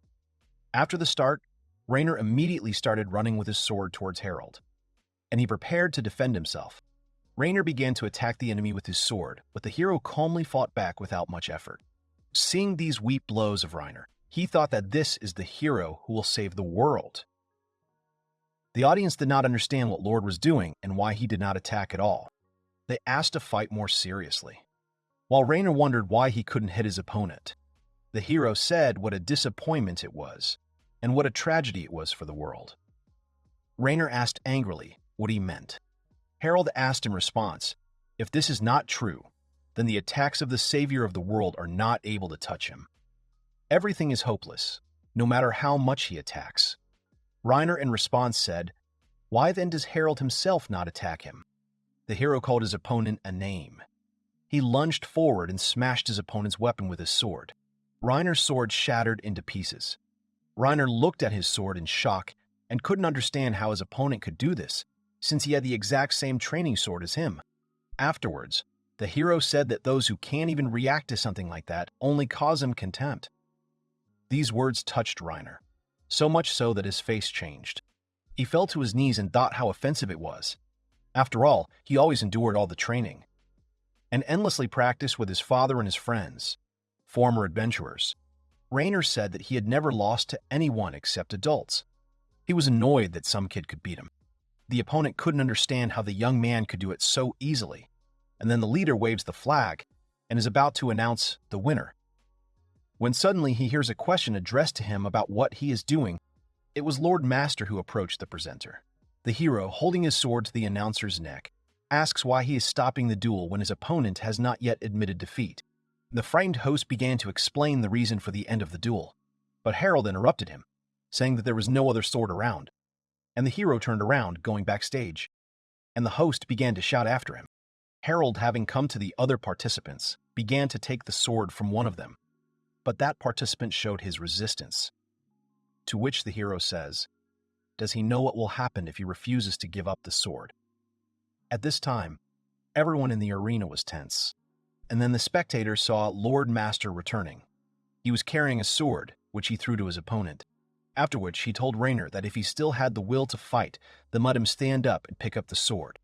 After the start, Rainer immediately started running with his sword towards Harold, and he prepared to defend himself. Rainer began to attack the enemy with his sword, but the hero calmly fought back without much effort. Seeing these weak blows of Rainer, he thought that this is the hero who will save the world. The audience did not understand what Lord was doing and why he did not attack at all. They asked to fight more seriously. While Rainer wondered why he couldn't hit his opponent, the hero said what a disappointment it was, and what a tragedy it was for the world. Rainer asked angrily what he meant. Harold asked in response, if this is not true, then the attacks of the savior of the world are not able to touch him. Everything is hopeless, no matter how much he attacks. Rainer in response said, why then does Harold himself not attack him? The hero called his opponent a name. He lunged forward and smashed his opponent's weapon with his sword. Rainer's sword shattered into pieces. Rainer looked at his sword in shock and couldn't understand how his opponent could do this, since he had the exact same training sword as him. Afterwards, the hero said that those who can't even react to something like that only cause him contempt. These words touched Rainer, so much so that his face changed. He fell to his knees and thought how offensive it was. After all, he always endured all the training, and endlessly practiced with his father and his friends, former adventurers. Rainer said that he had never lost to anyone except adults. He was annoyed that some kid could beat him. The opponent couldn't understand how the young man could do it so easily. And then the leader waves the flag and is about to announce the winner. When suddenly he hears a question addressed to him about what he is doing, it was Lord Master who approached the presenter. The hero, holding his sword to the announcer's neck, asks why he is stopping the duel when his opponent has not yet admitted defeat. The frightened host began to explain the reason for the end of the duel, but Harold interrupted him, saying that there was no other sword around, and the hero turned around, going backstage, and the host began to shout after him. Harold, having come to the other participants, began to take the sword from one of them, but that participant showed his resistance. To which the hero says, does he know what will happen if he refuses to give up the sword? At this time, everyone in the arena was tense. And then the spectators saw Lord Master returning. He was carrying a sword, which he threw to his opponent, after which he told Rainer that if he still had the will to fight, then let him stand up and pick up the sword.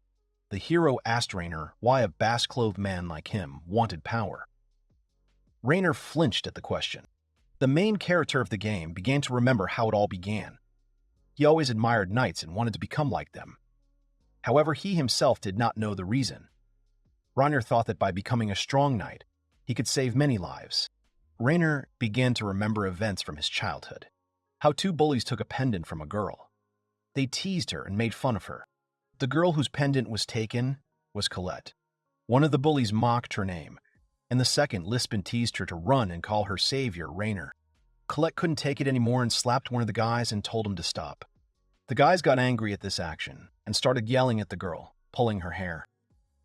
The hero asked Rainer why a bass-clothed man like him wanted power. Rainer flinched at the question. The main character of the game began to remember how it all began. He always admired knights and wanted to become like them. However, he himself did not know the reason. Rainer thought that by becoming a strong knight, he could save many lives. Rainer began to remember events from his childhood. How two bullies took a pendant from a girl. They teased her and made fun of her. The girl whose pendant was taken was Colette. One of the bullies mocked her name, and the second lisped and teased her to run and call her savior Rainer. Colette couldn't take it anymore and slapped one of the guys and told him to stop. The guys got angry at this action and started yelling at the girl, pulling her hair.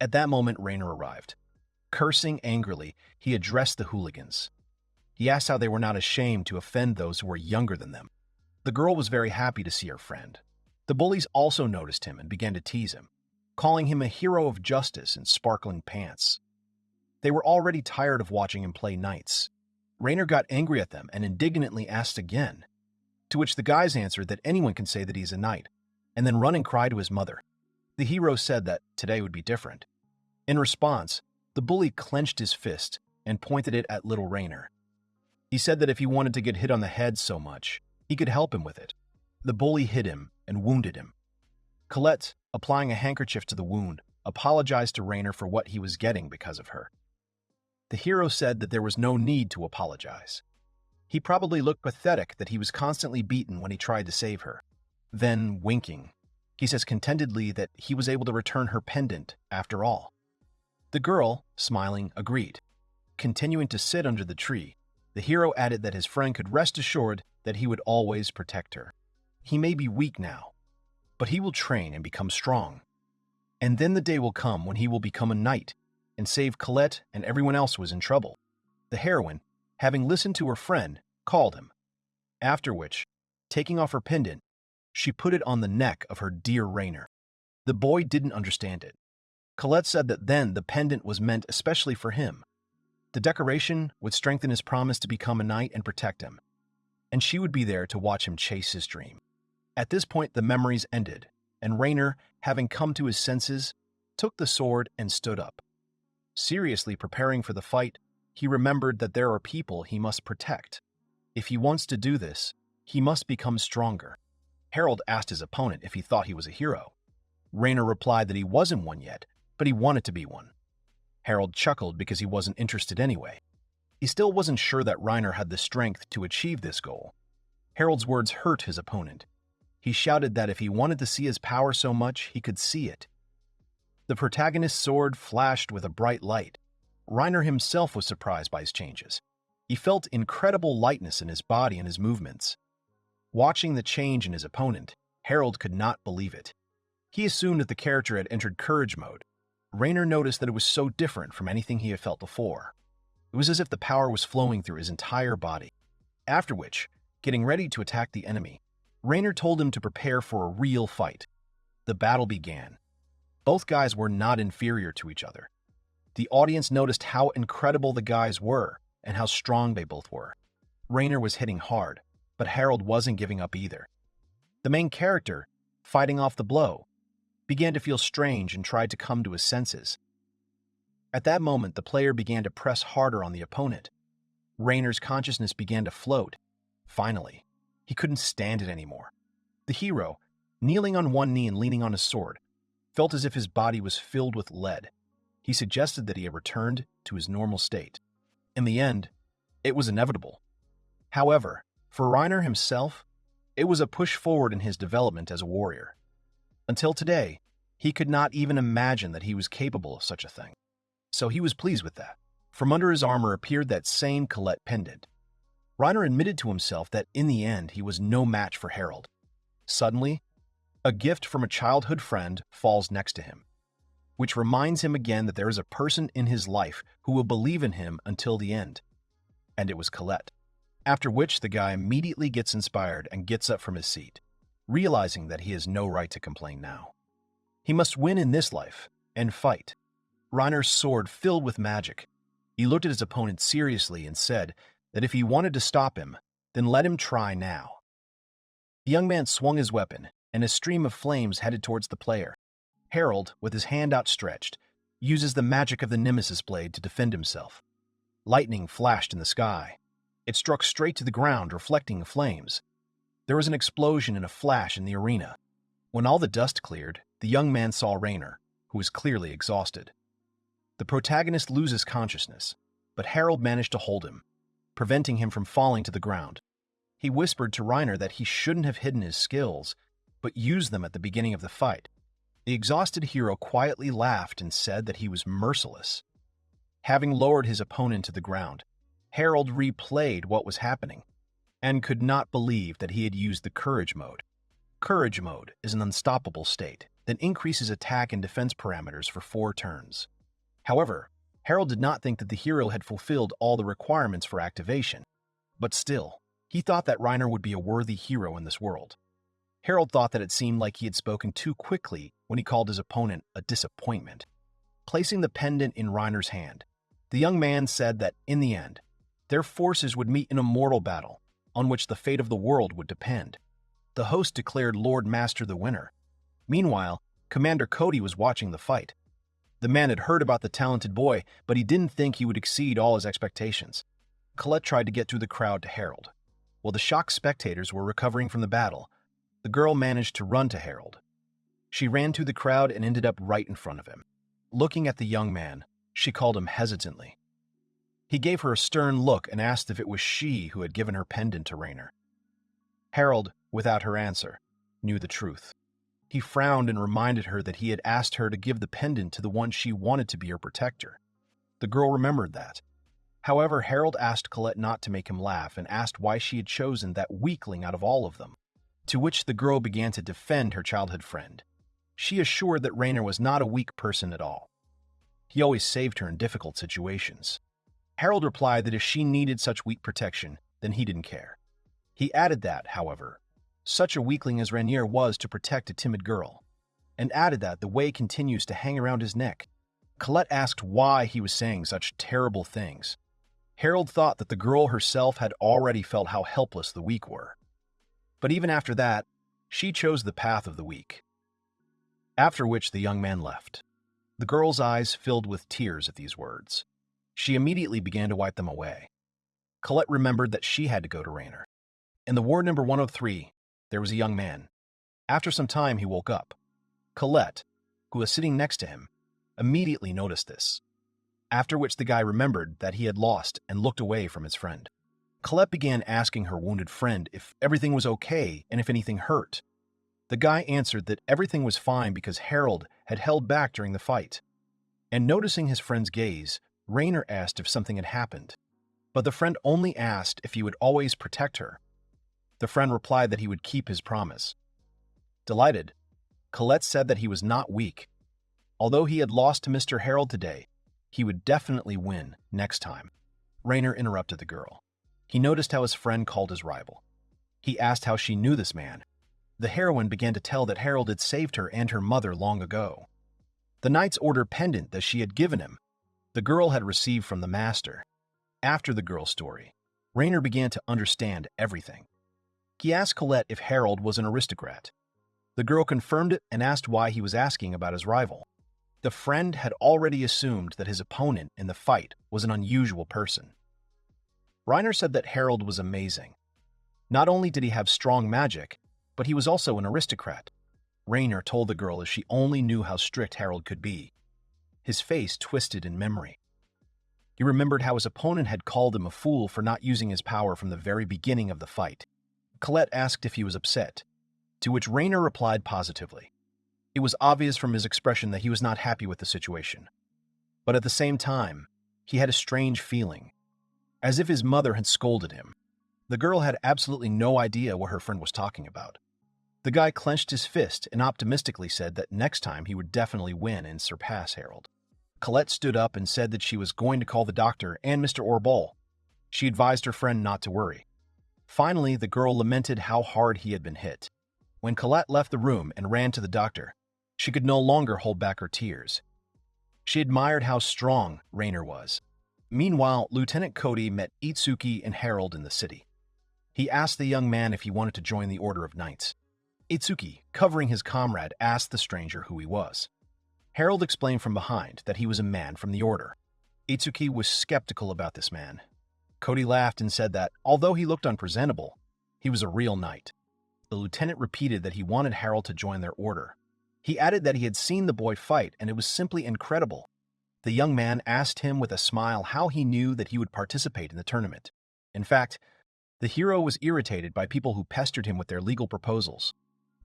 At that moment, Rainer arrived. Cursing angrily, he addressed the hooligans. He asked how they were not ashamed to offend those who were younger than them. The girl was very happy to see her friend. The bullies also noticed him and began to tease him, calling him a hero of justice in sparkling pants. They were already tired of watching him play knights. Rainer got angry at them and indignantly asked again, to which the guys answered that anyone can say that he's a knight, and then run and cry to his mother. The hero said that today would be different. In response, the bully clenched his fist and pointed it at little Rainer. He said that if he wanted to get hit on the head so much, he could help him with it. The bully hit him and wounded him. Colette, applying a handkerchief to the wound, apologized to Rainer for what he was getting because of her. The hero said that there was no need to apologize. He probably looked pathetic that he was constantly beaten when he tried to save her. Then, winking, he says contentedly that he was able to return her pendant after all. The girl, smiling, agreed. Continuing to sit under the tree, the hero added that his friend could rest assured that he would always protect her. He may be weak now, but he will train and become strong. And then the day will come when he will become a knight and save Colette and everyone else who was in trouble. The heroine, having listened to her friend, called him. After which, taking off her pendant, she put it on the neck of her dear Rainer. The boy didn't understand it. Colette said that then the pendant was meant especially for him. The decoration would strengthen his promise to become a knight and protect him, and she would be there to watch him chase his dream. At this point, the memories ended, and Rainer, having come to his senses, took the sword and stood up. Seriously preparing for the fight, he remembered that there are people he must protect. If he wants to do this, he must become stronger. Harold asked his opponent if he thought he was a hero. Rainer replied that he wasn't one yet, but he wanted to be one. Harold chuckled because he wasn't interested anyway. He still wasn't sure that Rainer had the strength to achieve this goal. Harold's words hurt his opponent. He shouted that if he wanted to see his power so much, he could see it. The protagonist's sword flashed with a bright light. Rainer himself was surprised by his changes. He felt incredible lightness in his body and his movements. Watching the change in his opponent, Harold could not believe it. He assumed that the character had entered courage mode. Rainer noticed that it was so different from anything he had felt before. It was as if the power was flowing through his entire body. After which, getting ready to attack the enemy, Rainer told him to prepare for a real fight. The battle began. Both guys were not inferior to each other. The audience noticed how incredible the guys were and how strong they both were. Rainer was hitting hard, but Harold wasn't giving up either. The main character, fighting off the blow, began to feel strange and tried to come to his senses. At that moment, the player began to press harder on the opponent. Rainer's consciousness began to float. Finally, he couldn't stand it anymore. The hero, kneeling on one knee and leaning on his sword, felt as if his body was filled with lead. He suggested that he had returned to his normal state. In the end, it was inevitable. However, for Rainer himself, it was a push forward in his development as a warrior. Until today, he could not even imagine that he was capable of such a thing. So he was pleased with that. From under his armor appeared that same Colette pendant. Rainer admitted to himself that in the end he was no match for Harold. Suddenly, a gift from a childhood friend falls next to him, which reminds him again that there is a person in his life who will believe in him until the end. And it was Colette. After which the guy immediately gets inspired and gets up from his seat, realizing that he has no right to complain now. He must win in this life and fight. Rainer's sword filled with magic. He looked at his opponent seriously and said that if he wanted to stop him, then let him try now. The young man swung his weapon, and a stream of flames headed towards the player. Harold, with his hand outstretched, uses the magic of the Nemesis blade to defend himself. Lightning flashed in the sky. It struck straight to the ground, reflecting the flames. There was an explosion and a flash in the arena. When all the dust cleared, the young man saw Rainer, who was clearly exhausted. The protagonist loses consciousness, but Harold managed to hold him, preventing him from falling to the ground. He whispered to Reiner that he shouldn't have hidden his skills, but used them at the beginning of the fight. The exhausted hero quietly laughed and said that he was merciless. Having lowered his opponent to the ground, Harold replayed what was happening and could not believe that he had used the courage mode. Courage mode is an unstoppable state that increases attack and defense parameters for 4 turns. However, Harold did not think that the hero had fulfilled all the requirements for activation, but still, he thought that Reiner would be a worthy hero in this world. Harold thought that it seemed like he had spoken too quickly when he called his opponent a disappointment. Placing the pendant in Reiner's hand, the young man said that, in the end, their forces would meet in a mortal battle on which the fate of the world would depend. The host declared Lord Master the winner. Meanwhile, Commander Cody was watching the fight. The man had heard about the talented boy, but he didn't think he would exceed all his expectations. Colette tried to get through the crowd to Harold. While the shocked spectators were recovering from the battle, the girl managed to run to Harold. She ran through the crowd and ended up right in front of him. Looking at the young man, she called him hesitantly. He gave her a stern look and asked if it was she who had given her pendant to Reiner. Harold, without her answer, knew the truth. He frowned and reminded her that he had asked her to give the pendant to the one she wanted to be her protector. The girl remembered that. However, Harold asked Colette not to make him laugh and asked why she had chosen that weakling out of all of them, to which the girl began to defend her childhood friend. She assured that Reiner was not a weak person at all. He always saved her in difficult situations. Harold replied that if she needed such weak protection, then he didn't care. He added that, however, such a weakling as Reiner was to protect a timid girl, and added that the way continues to hang around his neck. Colette asked why he was saying such terrible things. Harold thought that the girl herself had already felt how helpless the weak were. But even after that, she chose the path of the weak. After which the young man left. The girl's eyes filled with tears at these words. She immediately began to wipe them away. Colette remembered that she had to go to Reiner. In the ward number 103, there was a young man. After some time, he woke up. Colette, who was sitting next to him, immediately noticed this, after which the guy remembered that he had lost and looked away from his friend. Colette began asking her wounded friend if everything was okay and if anything hurt. The guy answered that everything was fine because Harold had held back during the fight. And noticing his friend's gaze, Reiner asked if something had happened. But the friend only asked if he would always protect her. The friend replied that he would keep his promise. Delighted, Colette said that he was not weak. Although he had lost to Mr. Harold today, he would definitely win next time. Reiner interrupted the girl. He noticed how his friend called his rival. He asked how she knew this man. The heroine began to tell that Harold had saved her and her mother long ago. The knight's order pendant that she had given him, the girl had received from the master. After the girl's story, Reiner began to understand everything. He asked Colette if Harold was an aristocrat. The girl confirmed it and asked why he was asking about his rival. The friend had already assumed that his opponent in the fight was an unusual person. Reiner said that Harold was amazing. Not only did he have strong magic, but he was also an aristocrat. Reiner told the girl as she only knew how strict Harold could be. His face twisted in memory. He remembered how his opponent had called him a fool for not using his power from the very beginning of the fight. Colette asked if he was upset, to which Reiner replied positively. It was obvious from his expression that he was not happy with the situation. But at the same time, he had a strange feeling, as if his mother had scolded him. The girl had absolutely no idea what her friend was talking about. The guy clenched his fist and optimistically said that next time he would definitely win and surpass Harold. Colette stood up and said that she was going to call the doctor and Mr. Orbol. She advised her friend not to worry. Finally, the girl lamented how hard he had been hit. When Colette left the room and ran to the doctor, she could no longer hold back her tears. She admired how strong Reiner was. Meanwhile, Lieutenant Cody met Itsuki and Harold in the city. He asked the young man if he wanted to join the Order of Knights. Itsuki, covering his comrade, asked the stranger who he was. Harold explained from behind that he was a man from the Order. Itsuki was skeptical about this man. Cody laughed and said that, although he looked unpresentable, he was a real knight. The lieutenant repeated that he wanted Harold to join their order. He added that he had seen the boy fight and it was simply incredible. The young man asked him with a smile how he knew that he would participate in the tournament. In fact, The hero was irritated by people who pestered him with their legal proposals.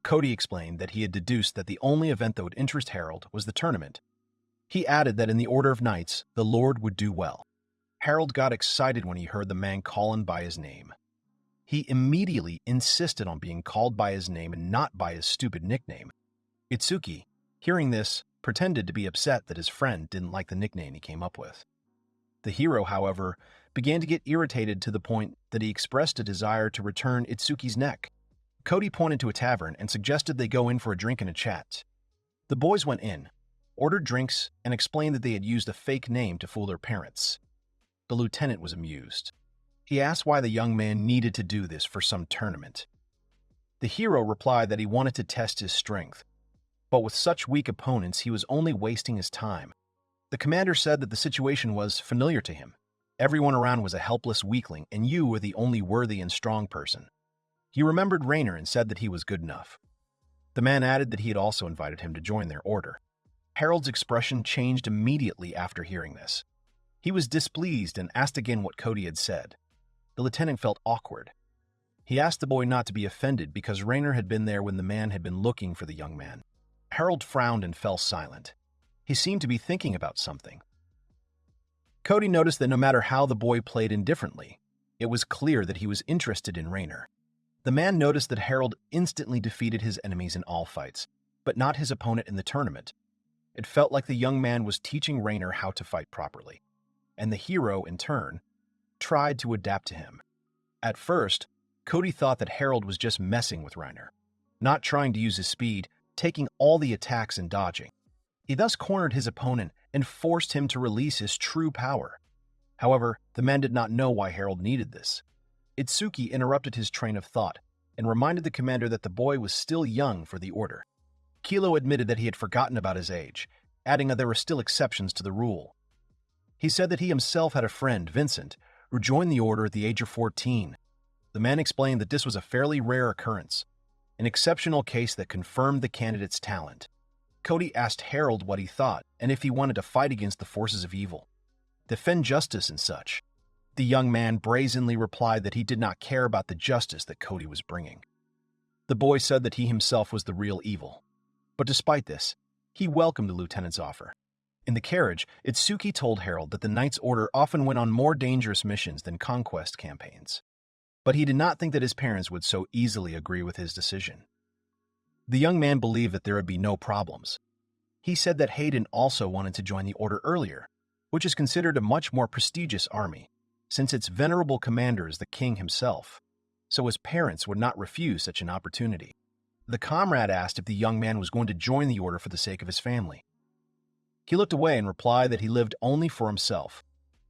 Cody explained that he had deduced that the only event that would interest Harold was the tournament. He added that in the order of knights, the Lord would do well. Harold got excited when he heard the man call him by his name. He immediately insisted on being called by his name and not by his stupid nickname. Itsuki, hearing this, pretended to be upset that his friend didn't like the nickname he came up with. The hero, however, began to get irritated to the point that he expressed a desire to return Itsuki's neck. Cody pointed to a tavern and suggested they go in for a drink and a chat. The boys went in, ordered drinks, and explained that they had used a fake name to fool their parents. The lieutenant was amused. He asked why the young man needed to do this for some tournament. The hero replied that he wanted to test his strength, but with such weak opponents he was only wasting his time. The commander said that the situation was familiar to him. Everyone around was a helpless weakling, and you were the only worthy and strong person. He remembered Raynor and said that he was good enough. The man added that he had also invited him to join their order. Harold's expression changed immediately after hearing this. He was displeased and asked again what Cody had said. The lieutenant felt awkward. He asked the boy not to be offended because Raynor had been there when the man had been looking for the young man. Harold frowned and fell silent. He seemed to be thinking about something. Cody noticed that no matter how the boy played indifferently, it was clear that he was interested in Raynor. The man noticed that Harold instantly defeated his enemies in all fights, but not his opponent in the tournament. It felt like the young man was teaching Raynor how to fight properly, and the hero, in turn, tried to adapt to him. At first, Cody thought that Harold was just messing with Raynor, not trying to use his speed, taking all the attacks and dodging. He thus cornered his opponent and forced him to release his true power. However, the man did not know why Harold needed this. Itsuki interrupted his train of thought and reminded the commander that the boy was still young for the order. Kilo admitted that he had forgotten about his age, adding that there were still exceptions to the rule. He said that he himself had a friend, Vincent, who joined the order at the age of 14. The man explained that this was a fairly rare occurrence, an exceptional case that confirmed the candidate's talent. Cody asked Harold what he thought and if he wanted to fight against the forces of evil, defend justice and such. The young man brazenly replied that he did not care about the justice that Cody was bringing. The boy said that he himself was the real evil. But despite this, he welcomed the lieutenant's offer. In the carriage, Itsuki told Harold that the Knight's Order often went on more dangerous missions than conquest campaigns. But he did not think that his parents would so easily agree with his decision. The young man believed that there would be no problems. He said that Hayden also wanted to join the Order earlier, which is considered a much more prestigious army, since its venerable commander is the king himself, so his parents would not refuse such an opportunity. The comrade asked if the young man was going to join the order for the sake of his family. He looked away and replied that he lived only for himself.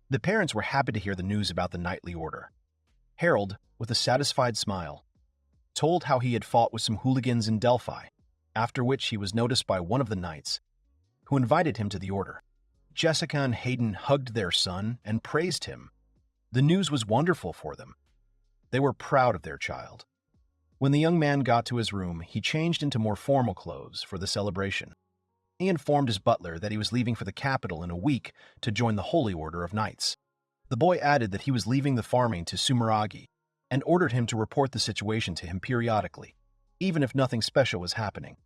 The parents were happy to hear the news about the knightly order. Harold, with a satisfied smile, told how he had fought with some hooligans in Delphi, after which he was noticed by one of the knights, who invited him to the order. Jessica and Hayden hugged their son and praised him. The news was wonderful for them. They were proud of their child. When the young man got to his room, he changed into more formal clothes for the celebration. He informed his butler that he was leaving for the capital in a week to join the Holy Order of Knights. The boy added that he was leaving the farming to Sumeragi and ordered him to report the situation to him periodically, even if nothing special was happening.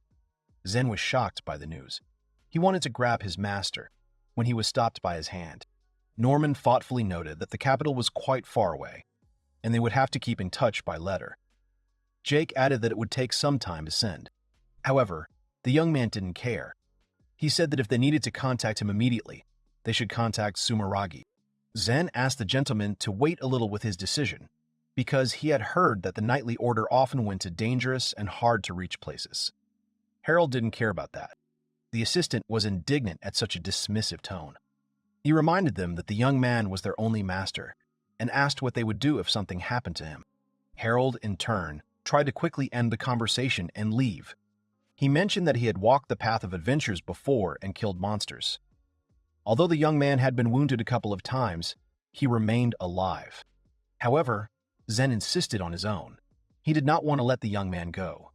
Zen was shocked by the news. He wanted to grab his master when he was stopped by his hand. Norman thoughtfully noted that the capital was quite far away, and they would have to keep in touch by letter. Jake added that it would take some time to send. However, the young man didn't care. He said that if they needed to contact him immediately, they should contact Sumeragi. Zen asked the gentleman to wait a little with his decision, because he had heard that the knightly order often went to dangerous and hard-to-reach places. Harold didn't care about that. The assistant was indignant at such a dismissive tone. He reminded them that the young man was their only master, and asked what they would do if something happened to him. Harold, in turn, tried to quickly end the conversation and leave. He mentioned that he had walked the path of adventures before and killed monsters. Although the young man had been wounded a couple of times, he remained alive. However, Zen insisted on his own. He did not want to let the young man go.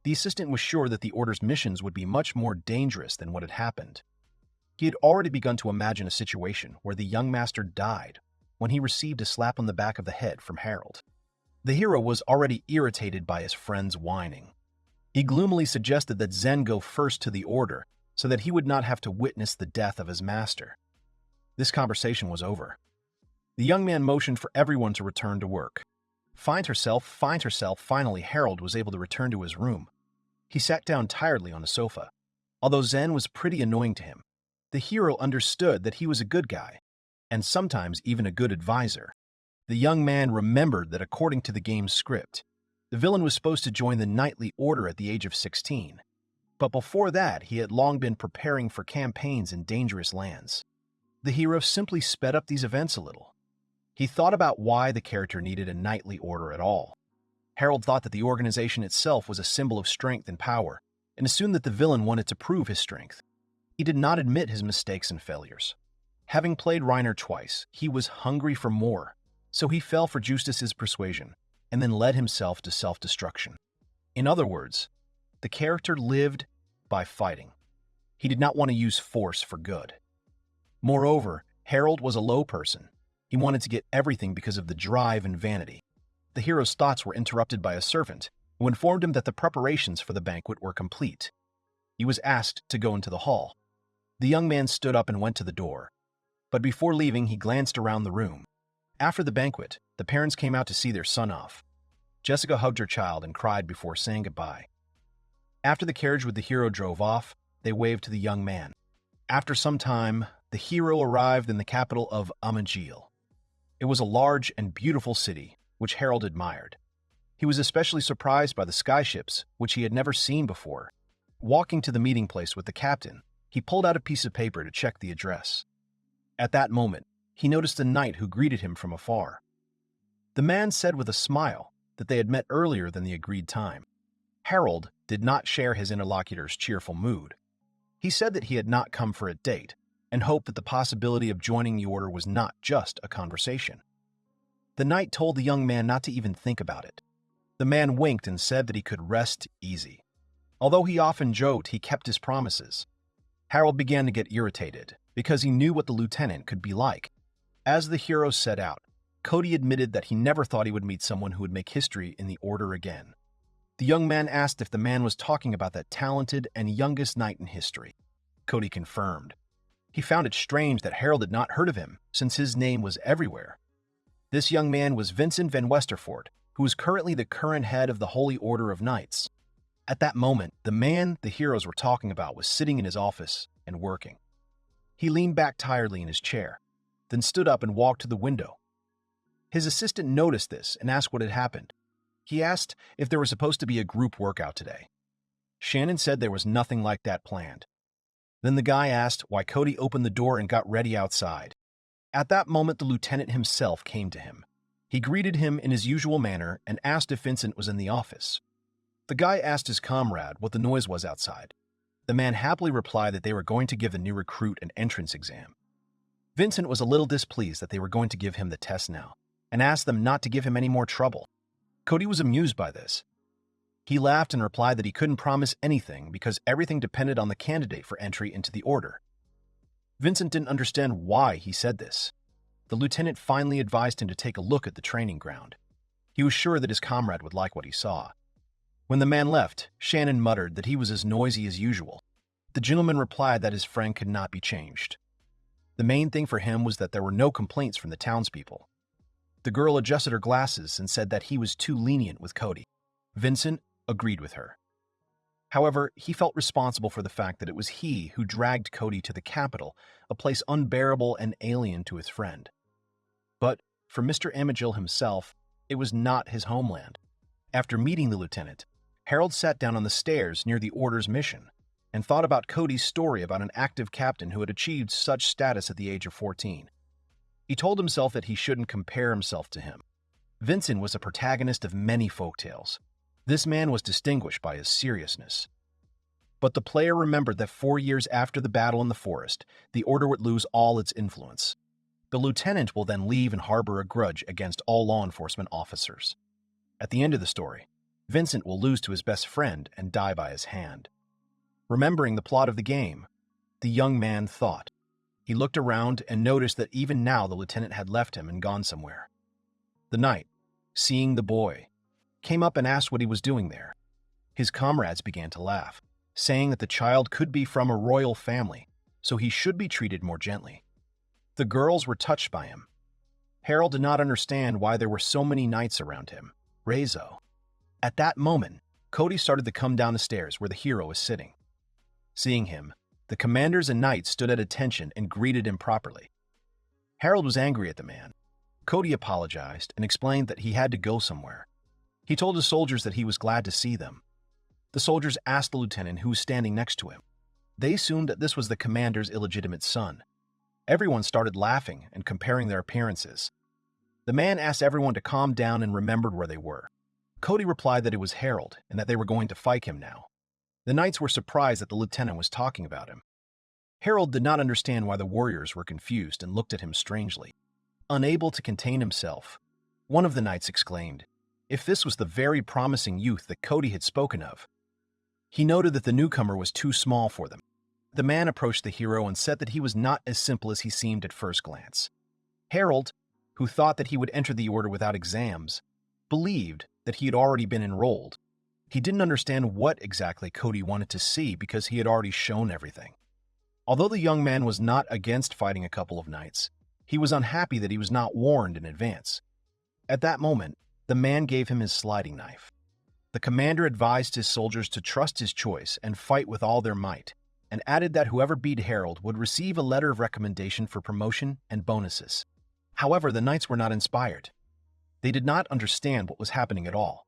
The assistant was sure that the Order's missions would be much more dangerous than what had happened. He had already begun to imagine a situation where the young master died when he received a slap on the back of the head from Harold. The hero was already irritated by his friend's whining. He gloomily suggested that Zen go first to the order so that he would not have to witness the death of his master. This conversation was over. The young man motioned for everyone to return to work. Find herself, finally Harold was able to return to his room. He sat down tiredly on a sofa. Although Zen was pretty annoying to him, the hero understood that he was a good guy, and sometimes even a good advisor. The young man remembered that according to the game's script, the villain was supposed to join the knightly order at the age of 16. But before that, he had long been preparing for campaigns in dangerous lands. The hero simply sped up these events a little. He thought about why the character needed a knightly order at all. Harold thought that the organization itself was a symbol of strength and power, and assumed that the villain wanted to prove his strength. He did not admit his mistakes and failures. Having played Reiner twice, he was hungry for more, so he fell for Justus's persuasion, and then led himself to self-destruction. In other words, the character lived by fighting. He did not want to use force for good. Moreover, Harold was a low person. He wanted to get everything because of the drive and vanity. The hero's thoughts were interrupted by a servant, who informed him that the preparations for the banquet were complete. He was asked to go into the hall. The young man stood up and went to the door. But before leaving, he glanced around the room. After the banquet, the parents came out to see their son off. Jessica hugged her child and cried before saying goodbye. After the carriage with the hero drove off, they waved to the young man. After some time, the hero arrived in the capital of Amajil. It was a large and beautiful city, which Harold admired. He was especially surprised by the skyships, which he had never seen before. Walking to the meeting place with the captain, he pulled out a piece of paper to check the address. At that moment, he noticed a knight who greeted him from afar. The man said with a smile that they had met earlier than the agreed time. Harold did not share his interlocutor's cheerful mood. He said that he had not come for a date, and hoped that the possibility of joining the order was not just a conversation. The knight told the young man not to even think about it. The man winked and said that he could rest easy. Although he often joked, he kept his promises. Harold began to get irritated, because he knew what the lieutenant could be like. As the hero set out, Cody admitted that he never thought he would meet someone who would make history in the order again. The young man asked if the man was talking about that talented and youngest knight in history. Cody confirmed. He found it strange that Harold had not heard of him, since his name was everywhere. This young man was Vincent van Westerfort, who is currently the current head of the Holy Order of Knights. At that moment, the man the heroes were talking about was sitting in his office and working. He leaned back tiredly in his chair, then stood up and walked to the window. His assistant noticed this and asked what had happened. He asked if there was supposed to be a group workout today. Shannon said there was nothing like that planned. Then the guy asked why Cody opened the door and got ready outside. At that moment, the lieutenant himself came to him. He greeted him in his usual manner and asked if Vincent was in the office. The guy asked his comrade what the noise was outside. The man happily replied that they were going to give the new recruit an entrance exam. Vincent was a little displeased that they were going to give him the test now, and asked them not to give him any more trouble. Cody was amused by this. He laughed and replied that he couldn't promise anything because everything depended on the candidate for entry into the order. Vincent didn't understand why he said this. The lieutenant finally advised him to take a look at the training ground. He was sure that his comrade would like what he saw. When the man left, Shannon muttered that he was as noisy as usual. The gentleman replied that his friend could not be changed. The main thing for him was that there were no complaints from the townspeople. The girl adjusted her glasses and said that he was too lenient with Cody. Vincent agreed with her. However, he felt responsible for the fact that it was he who dragged Cody to the capital, a place unbearable and alien to his friend. But for Mr. Amajil himself, it was not his homeland. After meeting the lieutenant, Harold sat down on the stairs near the Order's mission and thought about Cody's story about an active captain who had achieved such status at the age of 14. He told himself that he shouldn't compare himself to him. Vincent was a protagonist of many folktales. This man was distinguished by his seriousness. But the player remembered that 4 years after the battle in the forest, the Order would lose all its influence. The lieutenant will then leave and harbor a grudge against all law enforcement officers. At the end of the story, Vincent will lose to his best friend and die by his hand. Remembering the plot of the game, the young man thought. He looked around and noticed that even now the lieutenant had left him and gone somewhere. The knight, seeing the boy, came up and asked what he was doing there. His comrades began to laugh, saying that the child could be from a royal family, so he should be treated more gently. The girls were touched by him. Harold did not understand why there were so many knights around him. Rezo. At that moment, Cody started to come down the stairs where the hero was sitting. Seeing him, the commanders and knights stood at attention and greeted him properly. Harold was angry at the man. Cody apologized and explained that he had to go somewhere. He told his soldiers that he was glad to see them. The soldiers asked the lieutenant who was standing next to him. They assumed that this was the commander's illegitimate son. Everyone started laughing and comparing their appearances. The man asked everyone to calm down and remembered where they were. Cody replied that it was Harold and that they were going to fight him now. The knights were surprised that the lieutenant was talking about him. Harold did not understand why the warriors were confused and looked at him strangely. Unable to contain himself, one of the knights exclaimed, if this was the very promising youth that Cody had spoken of. He noted that the newcomer was too small for them. The man approached the hero and said that he was not as simple as he seemed at first glance. Harold, who thought that he would enter the order without exams, believed that he had already been enrolled. He didn't understand what exactly Cody wanted to see because he had already shown everything. Although the young man was not against fighting a couple of knights, he was unhappy that he was not warned in advance. At that moment, the man gave him his sliding knife. The commander advised his soldiers to trust his choice and fight with all their might, and added that whoever beat Harold would receive a letter of recommendation for promotion and bonuses. However, the knights were not inspired. They did not understand what was happening at all.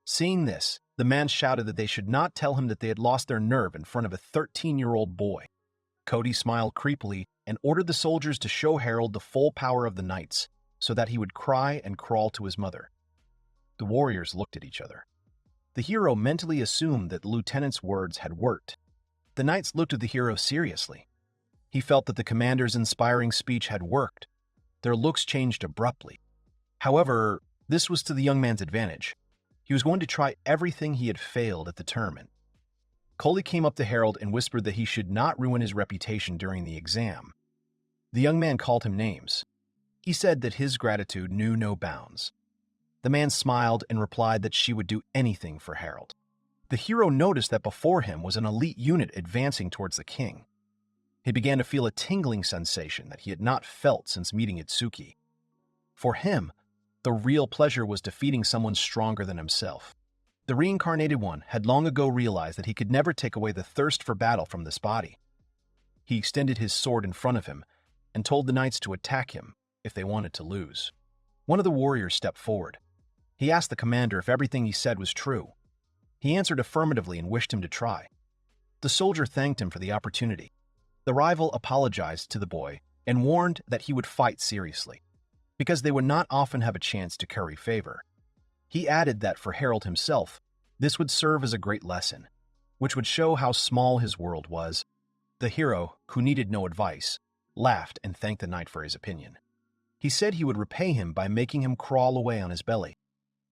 Seeing this, the man shouted that they should not tell him that they had lost their nerve in front of a 13-year-old boy. Cody smiled creepily and ordered the soldiers to show Harold the full power of the knights so that he would cry and crawl to his mother. The warriors looked at each other. The hero mentally assumed that the lieutenant's words had worked. The knights looked at the hero seriously. He felt that the commander's inspiring speech had worked. Their looks changed abruptly. However, this was to the young man's advantage. He was going to try everything he had failed at the tournament. Cody came up to Harold and whispered that he should not ruin his reputation during the exam. The young man called him names. He said that his gratitude knew no bounds. The man smiled and replied that she would do anything for Harold. The hero noticed that before him was an elite unit advancing towards the king. He began to feel a tingling sensation that he had not felt since meeting Itsuki. For him, the real pleasure was defeating someone stronger than himself. The reincarnated one had long ago realized that he could never take away the thirst for battle from this body. He extended his sword in front of him and told the knights to attack him if they wanted to lose. One of the warriors stepped forward. He asked the commander if everything he said was true. He answered affirmatively and wished him to try. The soldier thanked him for the opportunity. The rival apologized to the boy and warned that he would fight seriously, because they would not often have a chance to curry favor. He added that for Harold himself, this would serve as a great lesson, which would show how small his world was. The hero, who needed no advice, laughed and thanked the knight for his opinion. He said he would repay him by making him crawl away on his belly.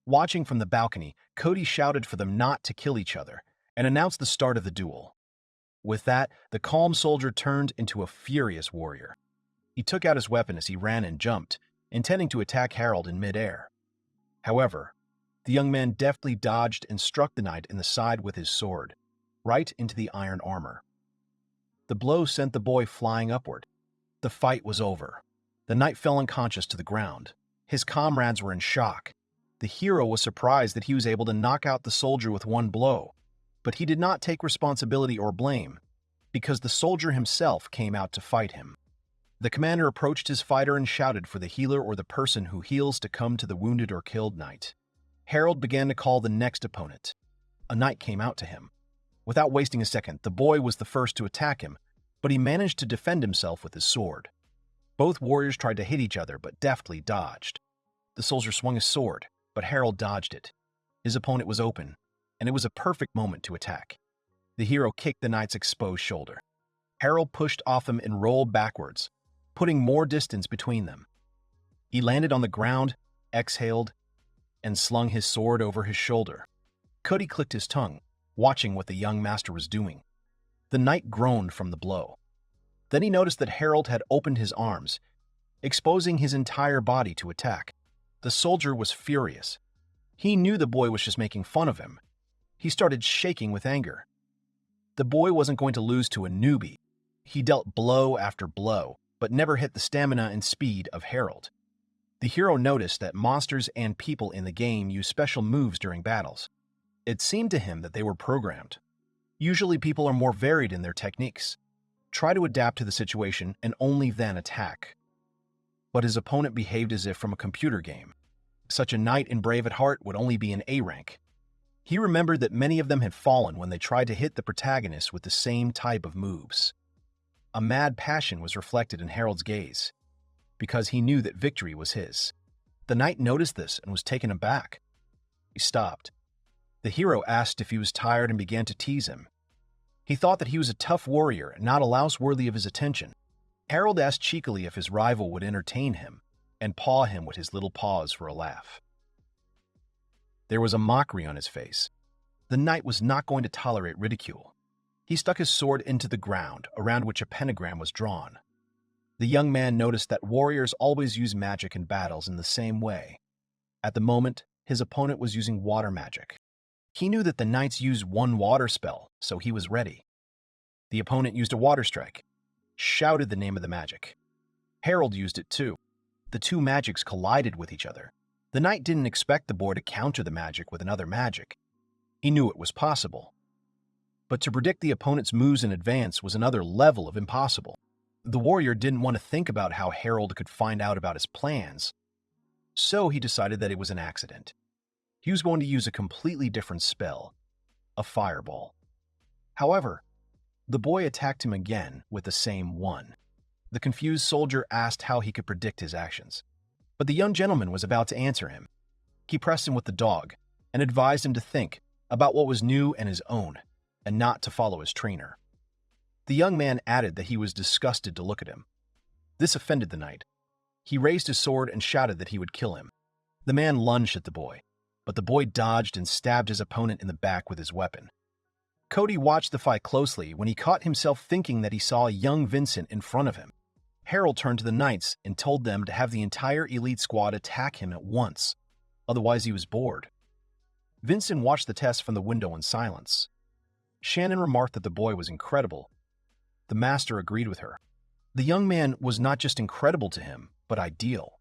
Watching from the balcony, Cody shouted for them not to kill each other and announced the start of the duel. With that, the calm soldier turned into a furious warrior. He took out his weapon as he ran and jumped, intending to attack Harold in midair. However, the young man deftly dodged and struck the knight in the side with his sword, right into the iron armor. The blow sent the boy flying upward. The fight was over. The knight fell unconscious to the ground. His comrades were in shock. The hero was surprised that he was able to knock out the soldier with one blow, but he did not take responsibility or blame, because the soldier himself came out to fight him. The commander approached his fighter and shouted for the healer or the person who heals to come to the wounded or killed knight. Harold began to call the next opponent. A knight came out to him. Without wasting a second, the boy was the first to attack him, but he managed to defend himself with his sword. Both warriors tried to hit each other, but deftly dodged. The soldier swung his sword, but Harold dodged it. His opponent was open, and it was a perfect moment to attack. The hero kicked the knight's exposed shoulder. Harold pushed off him and rolled backwards, putting more distance between them. He landed on the ground, exhaled, and slung his sword over his shoulder. Cody clicked his tongue, watching what the young master was doing. The knight groaned from the blow. Then he noticed that Harold had opened his arms, exposing his entire body to attack. The soldier was furious. He knew the boy was just making fun of him. He started shaking with anger. The boy wasn't going to lose to a newbie. He dealt blow after blow, but never hit the stamina and speed of Harold. The hero noticed that monsters and people in the game use special moves during battles. It seemed to him that they were programmed. Usually people are more varied in their techniques. Try to adapt to the situation and only then attack. But his opponent behaved as if from a computer game. Such a knight and brave at heart would only be an A rank. He remembered that many of them had fallen when they tried to hit the protagonist with the same type of moves. A mad passion was reflected in Harold's gaze, because he knew that victory was his. The knight noticed this and was taken aback. He stopped. The hero asked if he was tired and began to tease him. He thought that he was a tough warrior and not a louse worthy of his attention. Harold asked cheekily if his rival would entertain him and paw him with his little paws for a laugh. There was a mockery on his face. The knight was not going to tolerate ridicule. He stuck his sword into the ground, around which a pentagram was drawn. The young man noticed that warriors always use magic in battles in the same way. At the moment, his opponent was using water magic. He knew that the knights use one water spell, so he was ready. The opponent used a water strike, shouted the name of the magic. Harold used it too. The two magics collided with each other. The knight didn't expect the boy to counter the magic with another magic. He knew it was possible. But to predict the opponent's moves in advance was another level of impossible. The warrior didn't want to think about how Harold could find out about his plans, so he decided that it was an accident. He was going to use a completely different spell, a fireball. However, the boy attacked him again with the same one. The confused soldier asked how he could predict his actions, but the young gentleman was about to answer him. He pressed him with the dog and advised him to think about what was new and his own, and not to follow his trainer. The young man added that he was disgusted to look at him. This offended the knight. He raised his sword and shouted that he would kill him. The man lunged at the boy, but the boy dodged and stabbed his opponent in the back with his weapon. Cody watched the fight closely when he caught himself thinking that he saw a young Vincent in front of him. Harold turned to the knights and told them to have the entire elite squad attack him at once, otherwise he was bored. Vincent watched the test from the window in silence. Shannon remarked that the boy was incredible. The master agreed with her. The young man was not just incredible to him, but ideal.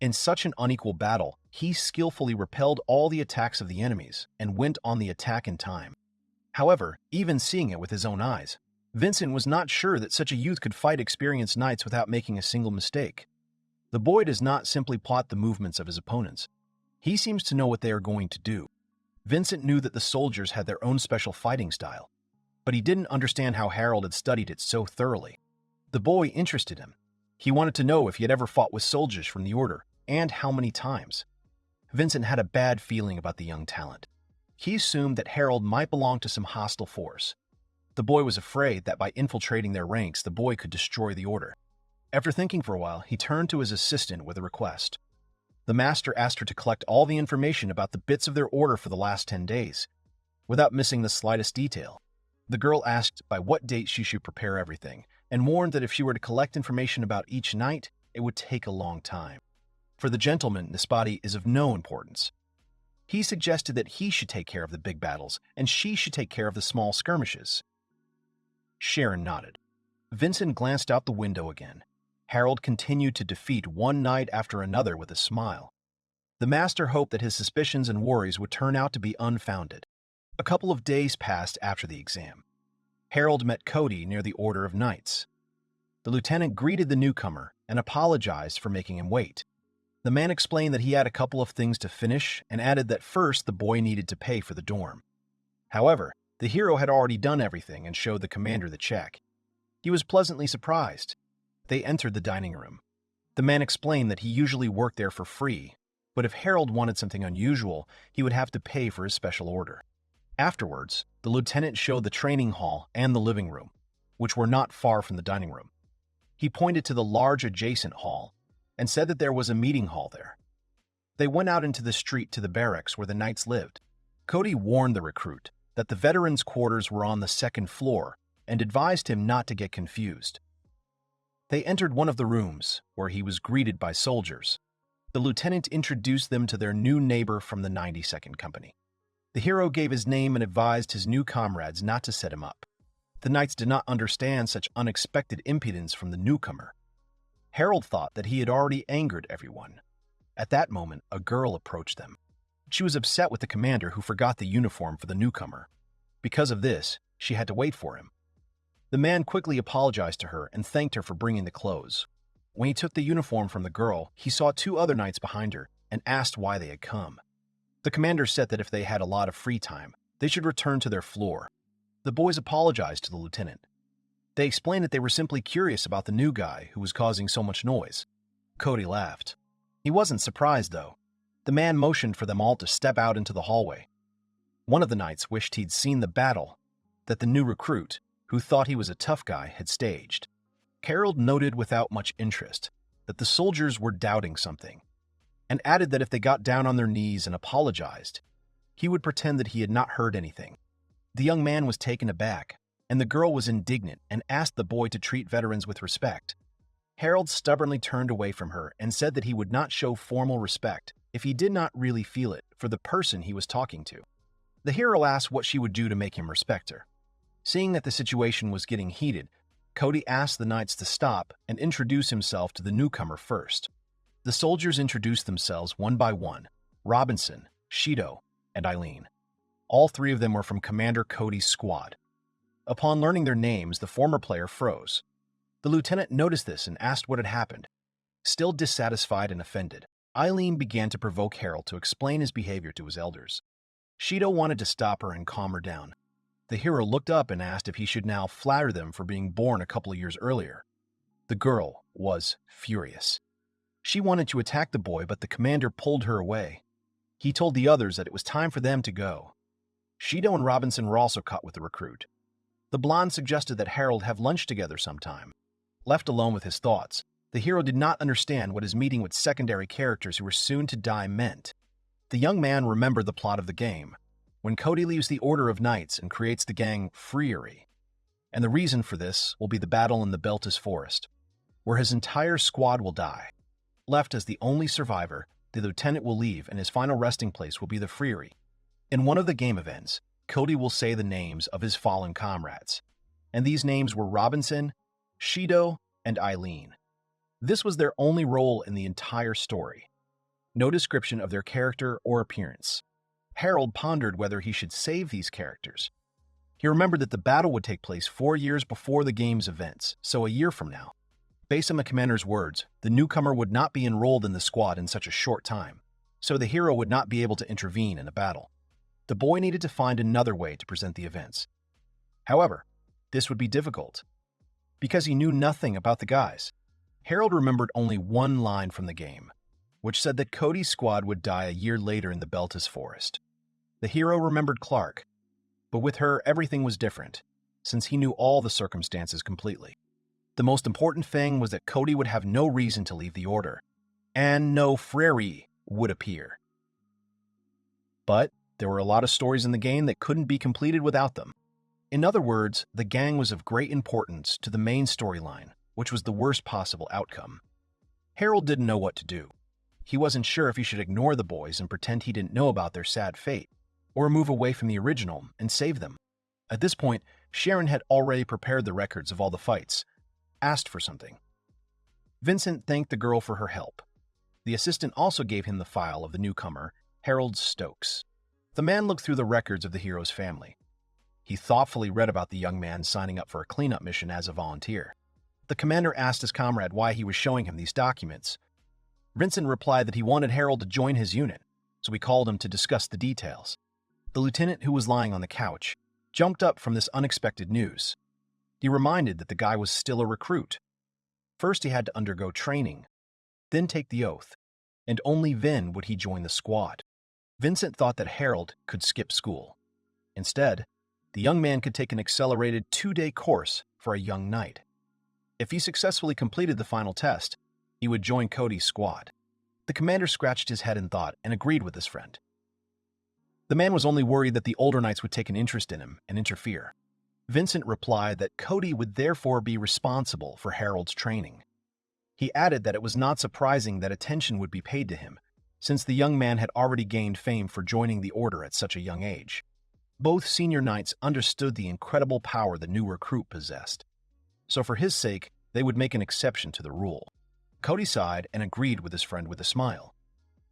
In such an unequal battle, he skillfully repelled all the attacks of the enemies and went on the attack in time. However, even seeing it with his own eyes, Vincent was not sure that such a youth could fight experienced knights without making a single mistake. The boy does not simply plot the movements of his opponents. He seems to know what they are going to do. Vincent knew that the soldiers had their own special fighting style, but he didn't understand how Harold had studied it so thoroughly. The boy interested him. He wanted to know if he had ever fought with soldiers from the Order, and how many times. Vincent had a bad feeling about the young talent. He assumed that Harold might belong to some hostile force. The boy was afraid that by infiltrating their ranks, the boy could destroy the Order. After thinking for a while, he turned to his assistant with a request. The master asked her to collect all the information about the bits of their order for the last 10 days, without missing the slightest detail. The girl asked by what date she should prepare everything, and warned that if she were to collect information about each knight, it would take a long time. For the gentleman, this body is of no importance. He suggested that he should take care of the big battles, and she should take care of the small skirmishes. Sharon nodded. Vincent glanced out the window again. Harold continued to defeat one knight after another with a smile. The master hoped that his suspicions and worries would turn out to be unfounded. A couple of days passed after the exam. Harold met Cody near the Order of Knights. The lieutenant greeted the newcomer and apologized for making him wait. The man explained that he had a couple of things to finish and added that first the boy needed to pay for the dorm. However, the hero had already done everything and showed the commander the check. He was pleasantly surprised. They entered the dining room. The man explained that he usually worked there for free, but if Harold wanted something unusual, he would have to pay for his special order. Afterwards, the lieutenant showed the training hall and the living room, which were not far from the dining room. He pointed to the large adjacent hall and said that there was a meeting hall there. They went out into the street to the barracks where the knights lived. Cody warned the recruit that the veterans' quarters were on the second floor and advised him not to get confused. They entered one of the rooms, where he was greeted by soldiers. The lieutenant introduced them to their new neighbor from the 92nd Company. The hero gave his name and advised his new comrades not to set him up. The knights did not understand such unexpected impudence from the newcomer. Harold thought that he had already angered everyone. At that moment, a girl approached them. She was upset with the commander who forgot the uniform for the newcomer. Because of this, she had to wait for him. The man quickly apologized to her and thanked her for bringing the clothes. When he took the uniform from the girl, he saw two other knights behind her and asked why they had come. The commander said that if they had a lot of free time, they should return to their floor. The boys apologized to the lieutenant. They explained that they were simply curious about the new guy who was causing so much noise. Cody laughed. He wasn't surprised, though. The man motioned for them all to step out into the hallway. One of the knights wished he'd seen the battle that the new recruit, who thought he was a tough guy, had staged. Harold noted without much interest that the soldiers were doubting something, and added that if they got down on their knees and apologized, he would pretend that he had not heard anything. The young man was taken aback, and the girl was indignant and asked the boy to treat veterans with respect. Harold stubbornly turned away from her and said that he would not show formal respect if he did not really feel it for the person he was talking to. The hero asked what she would do to make him respect her. Seeing that the situation was getting heated, Cody asked the knights to stop and introduce himself to the newcomer first. The soldiers introduced themselves one by one: Robinson, Shido, and Eileen. All three of them were from Commander Cody's squad. Upon learning their names, the former player froze. The lieutenant noticed this and asked what had happened. Still dissatisfied and offended, Eileen began to provoke Harold to explain his behavior to his elders. Shido wanted to stop her and calm her down. The hero looked up and asked if he should now flatter them for being born a couple of years earlier. The girl was furious. She wanted to attack the boy, but the commander pulled her away. He told the others that it was time for them to go. Shido and Robinson were also caught with the recruit. The blonde suggested that Harold have lunch together sometime. Left alone with his thoughts, the hero did not understand what his meeting with secondary characters who were soon to die meant. The young man remembered the plot of the game, when Cody leaves the Order of Knights and creates the gang Freery. And the reason for this will be the battle in the Beltis Forest, where his entire squad will die. Left as the only survivor, the lieutenant will leave and his final resting place will be the Freery. In one of the game events, Cody will say the names of his fallen comrades, and these names were Robinson, Shido, and Eileen. This was their only role in the entire story. No description of their character or appearance. Harold pondered whether he should save these characters. He remembered that the battle would take place 4 years before the game's events, so a year from now. Based on the commander's words, the newcomer would not be enrolled in the squad in such a short time, so the hero would not be able to intervene in a battle. The boy needed to find another way to present the events. However, this would be difficult, because he knew nothing about the guys. Harold remembered only one line from the game, which said that Cody's squad would die a year later in the Beltis Forest. The hero remembered Clark, but with her everything was different, since he knew all the circumstances completely. The most important thing was that Cody would have no reason to leave the Order, and no Freery would appear. But there were a lot of stories in the game that couldn't be completed without them. In other words, the gang was of great importance to the main storyline, which was the worst possible outcome. Harold didn't know what to do. He wasn't sure if he should ignore the boys and pretend he didn't know about their sad fate, or move away from the original and save them. At this point, Sharon had already prepared the records of all the fights, asked for something. Vincent thanked the girl for her help. The assistant also gave him the file of the newcomer, Harold Stokes. The man looked through the records of the hero's family. He thoughtfully read about the young man signing up for a cleanup mission as a volunteer. The commander asked his comrade why he was showing him these documents. Vincent replied that he wanted Harold to join his unit, so he called him to discuss the details. The lieutenant, who was lying on the couch, jumped up from this unexpected news. He reminded that the guy was still a recruit. First he had to undergo training, then take the oath, and only then would he join the squad. Vincent thought that Harold could skip school. Instead, the young man could take an accelerated 2-day course for a young knight. If he successfully completed the final test, he would join Cody's squad. The commander scratched his head in thought and agreed with his friend. The man was only worried that the older knights would take an interest in him and interfere. Vincent replied that Cody would therefore be responsible for Harold's training. He added that it was not surprising that attention would be paid to him, since the young man had already gained fame for joining the order at such a young age. Both senior knights understood the incredible power the new recruit possessed, so for his sake, they would make an exception to the rule. Cody sighed and agreed with his friend with a smile.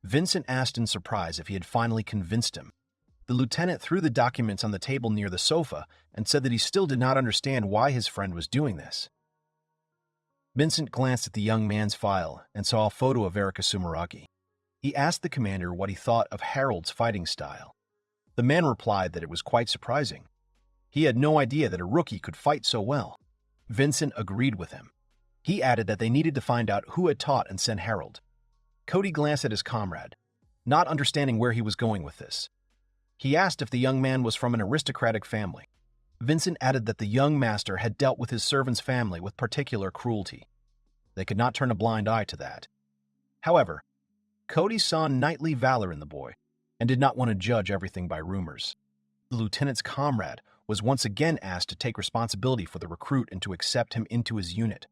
Vincent asked in surprise if he had finally convinced him. The lieutenant threw the documents on the table near the sofa and said that he still did not understand why his friend was doing this. Vincent glanced at the young man's file and saw a photo of Erica Sumeragi. He asked the commander what he thought of Harold's fighting style. The man replied that it was quite surprising. He had no idea that a rookie could fight so well. Vincent agreed with him. He added that they needed to find out who had taught and sent Harold. Cody glanced at his comrade, not understanding where he was going with this. He asked if the young man was from an aristocratic family. Vincent added that the young master had dealt with his servant's family with particular cruelty. They could not turn a blind eye to that. However, Cody saw knightly valor in the boy and did not want to judge everything by rumors. The lieutenant's comrade was once again asked to take responsibility for the recruit and to accept him into his unit.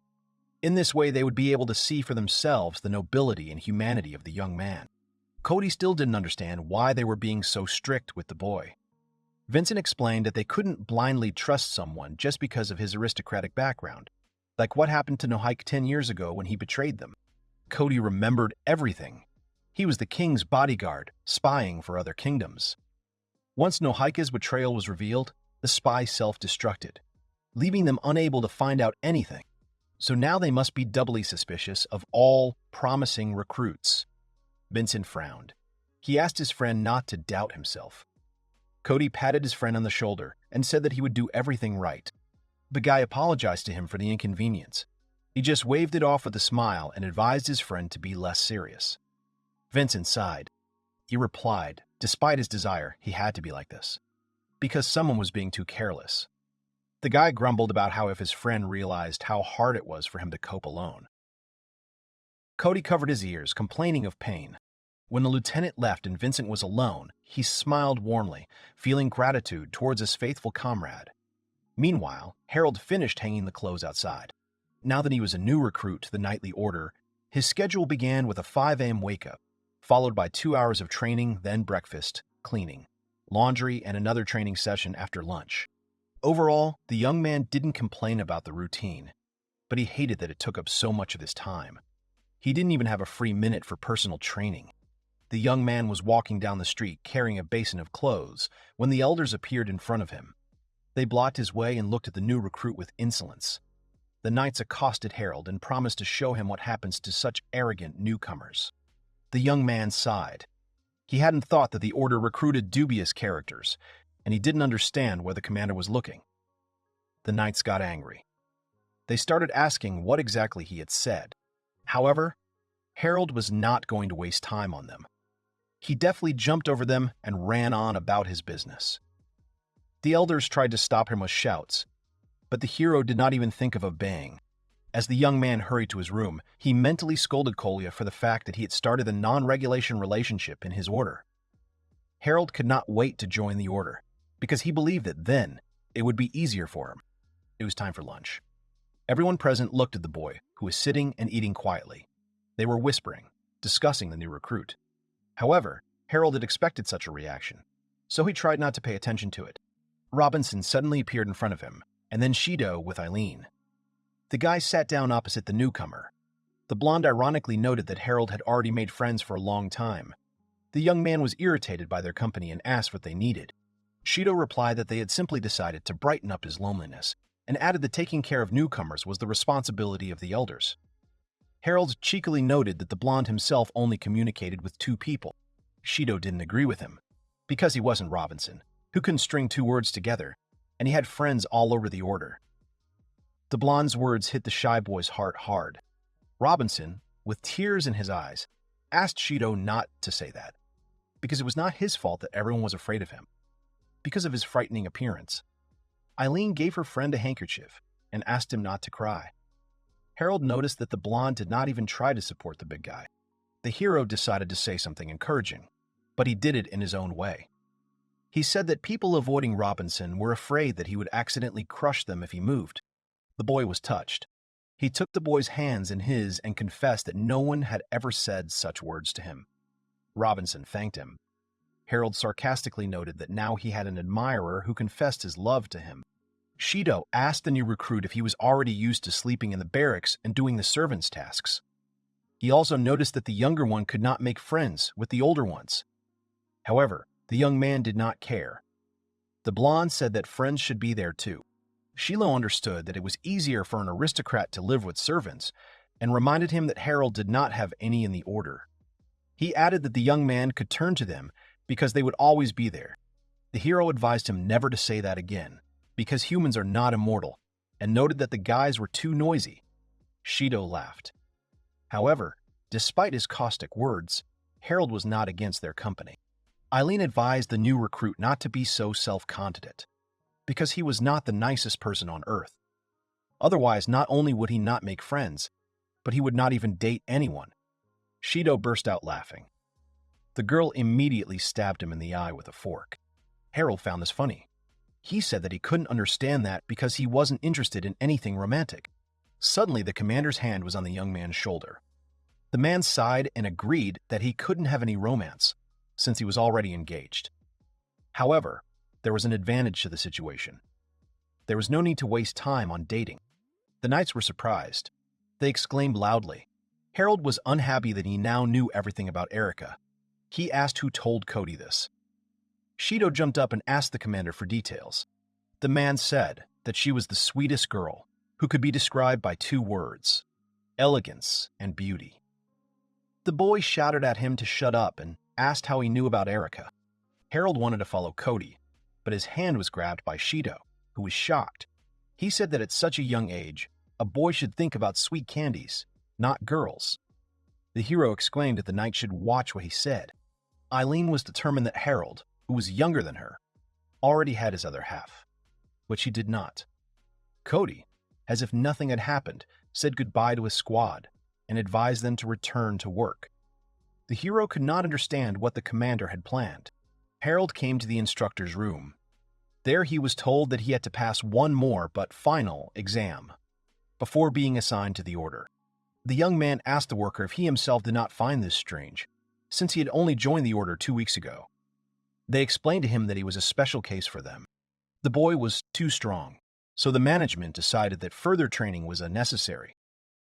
In this way, they would be able to see for themselves the nobility and humanity of the young man. Cody still didn't understand why they were being so strict with the boy. Vincent explained that they couldn't blindly trust someone just because of his aristocratic background, like what happened to Nohike 10 years ago when he betrayed them. Cody remembered everything. He was the king's bodyguard, spying for other kingdoms. Once Nohike's betrayal was revealed, the spy self-destructed, leaving them unable to find out anything. So now they must be doubly suspicious of all promising recruits. Vincent frowned. He asked his friend not to doubt himself. Cody patted his friend on the shoulder and said that he would do everything right. The guy apologized to him for the inconvenience. He just waved it off with a smile and advised his friend to be less serious. Vincent sighed. He replied, despite his desire, he had to be like this, because someone was being too careless. The guy grumbled about how if his friend realized how hard it was for him to cope alone. Cody covered his ears, complaining of pain. When the lieutenant left and Vincent was alone, he smiled warmly, feeling gratitude towards his faithful comrade. Meanwhile, Harold finished hanging the clothes outside. Now that he was a new recruit to the knightly order, his schedule began with a 5 a.m. wake-up, followed by 2 hours of training, then breakfast, cleaning, laundry, and another training session after lunch. Overall, the young man didn't complain about the routine, but he hated that it took up so much of his time. He didn't even have a free minute for personal training. The young man was walking down the street carrying a basin of clothes when the elders appeared in front of him. They blocked his way and looked at the new recruit with insolence. The knights accosted Harold and promised to show him what happens to such arrogant newcomers. The young man sighed. He hadn't thought that the order recruited dubious characters, and he didn't understand where the commander was looking. The knights got angry. They started asking what exactly he had said. However, Harold was not going to waste time on them. He deftly jumped over them and ran on about his business. The elders tried to stop him with shouts, but the hero did not even think of obeying. As the young man hurried to his room, he mentally scolded Kolya for the fact that he had started a non-regulation relationship in his order. Harold could not wait to join the order, because he believed that then it would be easier for him. It was time for lunch. Everyone present looked at the boy, who was sitting and eating quietly. They were whispering, discussing the new recruit. However, Harold had expected such a reaction, so he tried not to pay attention to it. Robinson suddenly appeared in front of him, and then Shido with Eileen. The guy sat down opposite the newcomer. The blonde ironically noted that Harold had already made friends for a long time. The young man was irritated by their company and asked what they needed. Shido replied that they had simply decided to brighten up his loneliness, and added that taking care of newcomers was the responsibility of the elders. Harold cheekily noted that the blonde himself only communicated with 2 people. Shido didn't agree with him, because he wasn't Robinson, who couldn't string 2 words together, and he had friends all over the order. The blonde's words hit the shy boy's heart hard. Robinson, with tears in his eyes, asked Shido not to say that, because it was not his fault that everyone was afraid of him, because of his frightening appearance. Eileen gave her friend a handkerchief and asked him not to cry. Harold noticed that the blonde did not even try to support the big guy. The hero decided to say something encouraging, but he did it in his own way. He said that people avoiding Robinson were afraid that he would accidentally crush them if he moved. The boy was touched. He took the boy's hands in his and confessed that no one had ever said such words to him. Robinson thanked him. Harold sarcastically noted that now he had an admirer who confessed his love to him. Shido asked the new recruit if he was already used to sleeping in the barracks and doing the servants' tasks. He also noticed that the younger one could not make friends with the older ones. However, the young man did not care. The blonde said that friends should be there too. Shiloh understood that it was easier for an aristocrat to live with servants and reminded him that Harold did not have any in the order. He added that the young man could turn to them because they would always be there. The hero advised him never to say that again, because humans are not immortal, and noted that the guys were too noisy. Shido laughed. However, despite his caustic words, Harold was not against their company. Eileen advised the new recruit not to be so self-confident, because he was not the nicest person on Earth. Otherwise, not only would he not make friends, but he would not even date anyone. Shido burst out laughing. The girl immediately stabbed him in the eye with a fork. Harold found this funny. He said that he couldn't understand that because he wasn't interested in anything romantic. Suddenly, the commander's hand was on the young man's shoulder. The man sighed and agreed that he couldn't have any romance, since he was already engaged. However, there was an advantage to the situation. There was no need to waste time on dating. The knights were surprised. They exclaimed loudly. Harold was unhappy that he now knew everything about Erica. He asked who told Cody this. Shido jumped up and asked the commander for details. The man said that she was the sweetest girl, who could be described by 2 words, elegance and beauty. The boy shouted at him to shut up and asked how he knew about Erica. Harold wanted to follow Cody, but his hand was grabbed by Shido, who was shocked. He said that at such a young age, a boy should think about sweet candies, not girls. The hero exclaimed that the knight should watch what he said. Eileen was determined that Harold, who was younger than her, already had his other half, which he did not. Cody, as if nothing had happened, said goodbye to his squad and advised them to return to work. The hero could not understand what the commander had planned. Harold came to the instructor's room. There he was told that he had to pass one more but final exam before being assigned to the order. The young man asked the worker if he himself did not find this strange, since he had only joined the order 2 weeks ago. They explained to him that he was a special case for them. The boy was too strong, so the management decided that further training was unnecessary.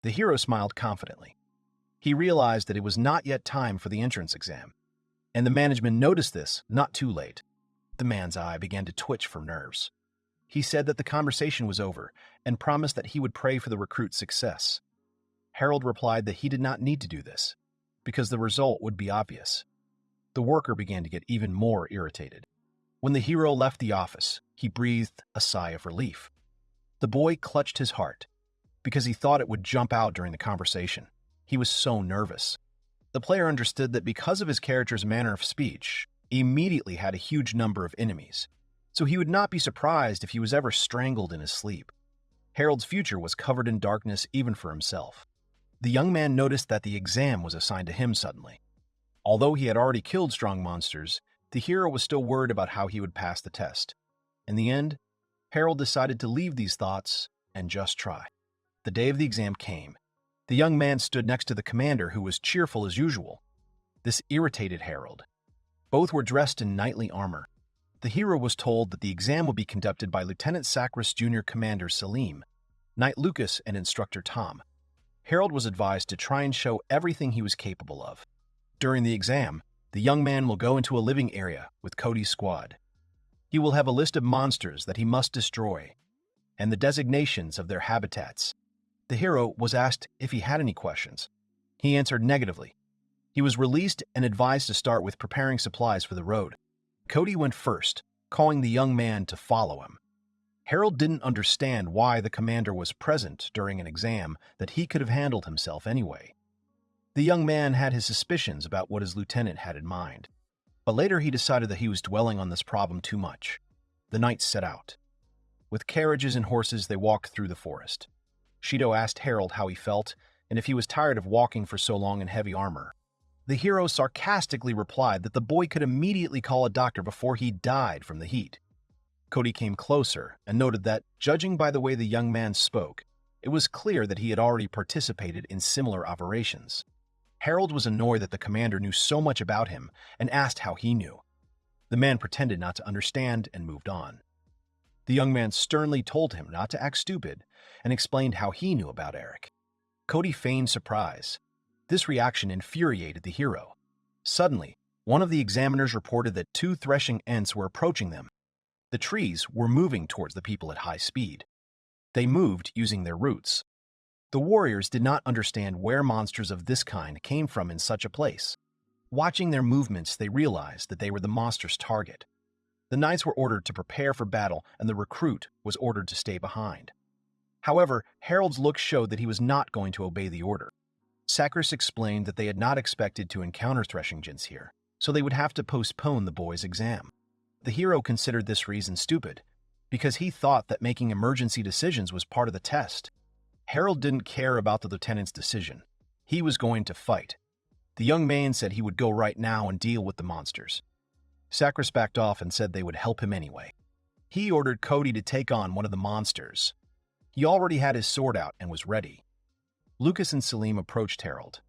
The hero smiled confidently. He realized that it was not yet time for the entrance exam, and the management noticed this not too late. The man's eye began to twitch from nerves. He said that the conversation was over and promised that he would pray for the recruit's success. Harold replied that he did not need to do this, because the result would be obvious. The worker began to get even more irritated. When the hero left the office, he breathed a sigh of relief. The boy clutched his heart, because he thought it would jump out during the conversation. He was so nervous. The player understood that because of his character's manner of speech, he immediately had a huge number of enemies, so he would not be surprised if he was ever strangled in his sleep. Harold's future was covered in darkness even for himself. The young man noticed that the exam was assigned to him suddenly. Although he had already killed strong monsters, the hero was still worried about how he would pass the test. In the end, Harold decided to leave these thoughts and just try. The day of the exam came. The young man stood next to the commander, who was cheerful as usual. This irritated Harold. Both were dressed in knightly armor. The hero was told that the exam would be conducted by Lieutenant Sacris Junior Commander Selim, Knight Lucas, and Instructor Tom. Harold was advised to try and show everything he was capable of. During the exam, the young man will go into a living area with Cody's squad. He will have a list of monsters that he must destroy, and the designations of their habitats. The hero was asked if he had any questions. He answered negatively. He was released and advised to start with preparing supplies for the road. Cody went first, calling the young man to follow him. Harold didn't understand why the commander was present during an exam that he could have handled himself anyway. The young man had his suspicions about what his lieutenant had in mind, but later he decided that he was dwelling on this problem too much. The knights set out. With carriages and horses, they walked through the forest. Shido asked Harold how he felt and if he was tired of walking for so long in heavy armor. The hero sarcastically replied that the boy could immediately call a doctor before he died from the heat. Cody came closer and noted that, judging by the way the young man spoke, It was clear that he had already participated in similar operations. Harold was annoyed that the commander knew so much about him and asked how he knew. The man pretended not to understand and moved on. The young man sternly told him not to act stupid and explained how he knew about Eric. Cody feigned surprise. This reaction infuriated the hero. Suddenly, one of the examiners reported that 2 threshing ents were approaching them. The trees were moving towards the people at high speed. They moved using their roots. The warriors did not understand where monsters of this kind came from in such a place. Watching their movements, they realized that they were the monster's target. The knights were ordered to prepare for battle, and the recruit was ordered to stay behind. However, Harold's look showed that he was not going to obey the order. Sakris explained that they had not expected to encounter threshing gents here, so they would have to postpone the boy's exam. The hero considered this reason stupid, because he thought that making emergency decisions was part of the test. Harold didn't care about the lieutenant's decision. He was going to fight. The young man said he would go right now and deal with the monsters. Sakris backed off and said they would help him anyway. He ordered Cody to take on one of the monsters. He already had his sword out and was ready. Lucas and Selim approached Harold.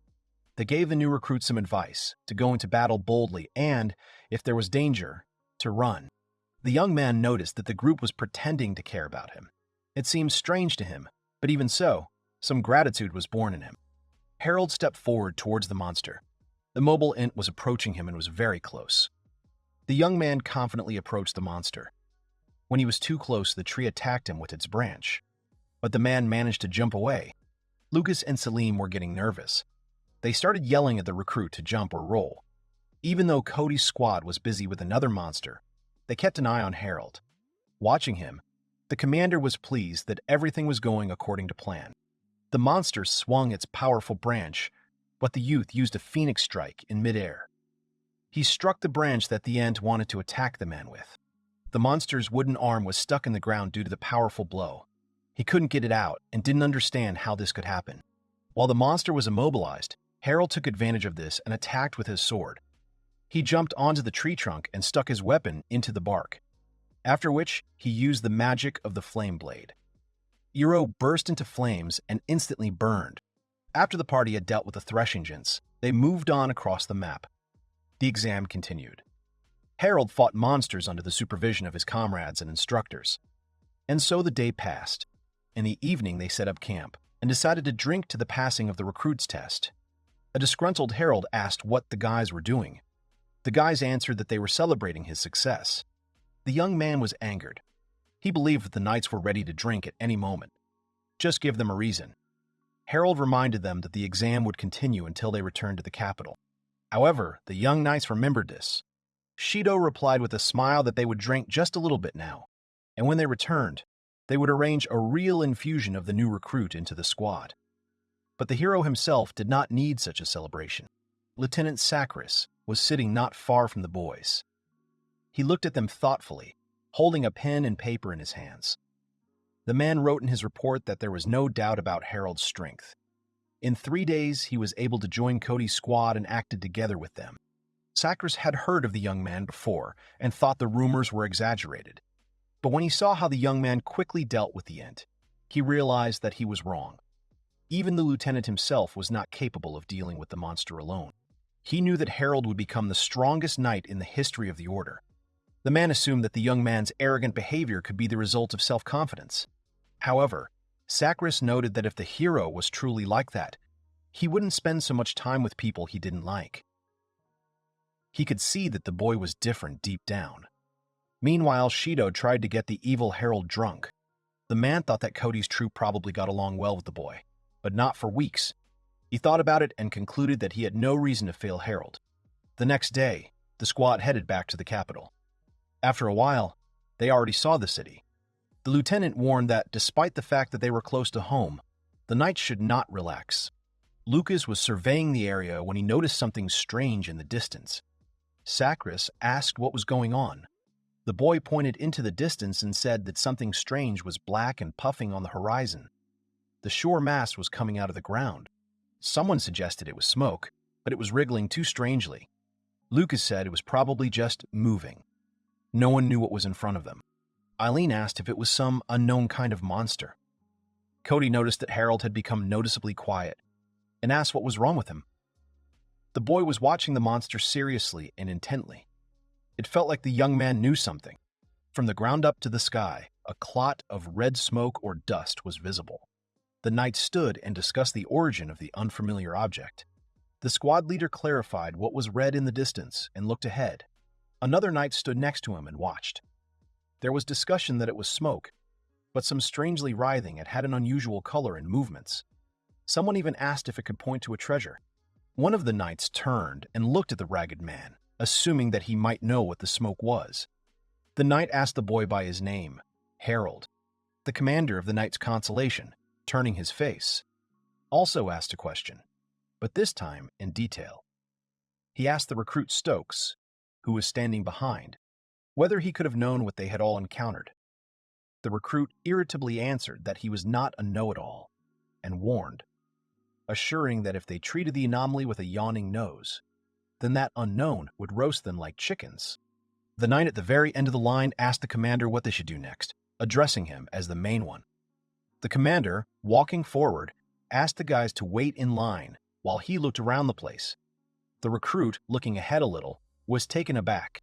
They gave the new recruit some advice to go into battle boldly and, if there was danger, to run. The young man noticed that the group was pretending to care about him. It seemed strange to him, but even so, some gratitude was born in him. Harold stepped forward towards the monster. The mobile ent was approaching him and was very close. The young man confidently approached the monster. When he was too close, the tree attacked him with its branch. But the man managed to jump away. Lucas and Selim were getting nervous. They started yelling at the recruit to jump or roll. Even though Cody's squad was busy with another monster, they kept an eye on Harold. Watching him, the commander was pleased that everything was going according to plan. The monster swung its powerful branch, but the youth used a phoenix strike in midair. He struck the branch that the ent wanted to attack the man with. The monster's wooden arm was stuck in the ground due to the powerful blow. He couldn't get it out and didn't understand how this could happen. While the monster was immobilized, Harold took advantage of this and attacked with his sword. He jumped onto the tree trunk and stuck his weapon into the bark, after which he used the magic of the flame blade. Iro burst into flames and instantly burned. After the party had dealt with the threshing gents, they moved on across the map. The exam continued. Harold fought monsters under the supervision of his comrades and instructors. And so the day passed. In the evening, they set up camp and decided to drink to the passing of the recruit's test. A disgruntled Harold asked what the guys were doing. The guys answered that they were celebrating his success. The young man was angered. He believed that the knights were ready to drink at any moment. Just give them a reason. Harold reminded them that the exam would continue until they returned to the capital. However, the young knights remembered this. Shido replied with a smile that they would drink just a little bit now, and when they returned, they would arrange a real infusion of the new recruit into the squad. But the hero himself did not need such a celebration. Lieutenant Sakris was sitting not far from the boys. He looked at them thoughtfully, holding a pen and paper in his hands. The man wrote in his report that there was no doubt about Harold's strength. In 3 days, he was able to join Cody's squad and acted together with them. Sakris had heard of the young man before and thought the rumors were exaggerated. But when he saw how the young man quickly dealt with the ent, he realized that he was wrong. Even the lieutenant himself was not capable of dealing with the monster alone. He knew that Harold would become the strongest knight in the history of the order. The man assumed that the young man's arrogant behavior could be the result of self-confidence. However, Sakris noted that if the hero was truly like that, he wouldn't spend so much time with people he didn't like. He could see that the boy was different deep down. Meanwhile, Shido tried to get the evil Harold drunk. The man thought that Cody's troop probably got along well with the boy, but not for weeks. He thought about it and concluded that he had no reason to fail Harold. The next day, the squad headed back to the capital. After a while, they already saw the city. The lieutenant warned that, despite the fact that they were close to home, the knights should not relax. Lucas was surveying the area when he noticed something strange in the distance. Sakris asked what was going on. The boy pointed into the distance and said that something strange was black and puffing on the horizon. The shore mass was coming out of the ground. Someone suggested it was smoke, but it was wriggling too strangely. Lucas said it was probably just moving. No one knew what was in front of them. Eileen asked if it was some unknown kind of monster. Cody noticed that Harold had become noticeably quiet and asked what was wrong with him. The boy was watching the monster seriously and intently. It felt like the young man knew something. From the ground up to the sky, a clot of red smoke or dust was visible. The knights stood and discussed the origin of the unfamiliar object. The squad leader clarified what was red in the distance and looked ahead. Another knight stood next to him and watched. There was discussion that it was smoke, but some strangely writhing. It had an unusual color and movements. Someone even asked if it could point to a treasure. One of the knights turned and looked at the ragged man, assuming that he might know what the smoke was. The knight asked the boy by his name, Harold. The commander of the knight's Consultation, turning his face, also asked a question, but this time in detail. He asked the recruit Stokes, who was standing behind, whether he could have known what they had all encountered. The recruit irritably answered that he was not a know-it-all, and warned, assuring that if they treated the anomaly with a yawning nose, then that unknown would roast them like chickens. The knight at the very end of the line asked the commander what they should do next, addressing him as the main one. The commander, walking forward, asked the guys to wait in line while he looked around the place. The recruit, looking ahead a little, was taken aback.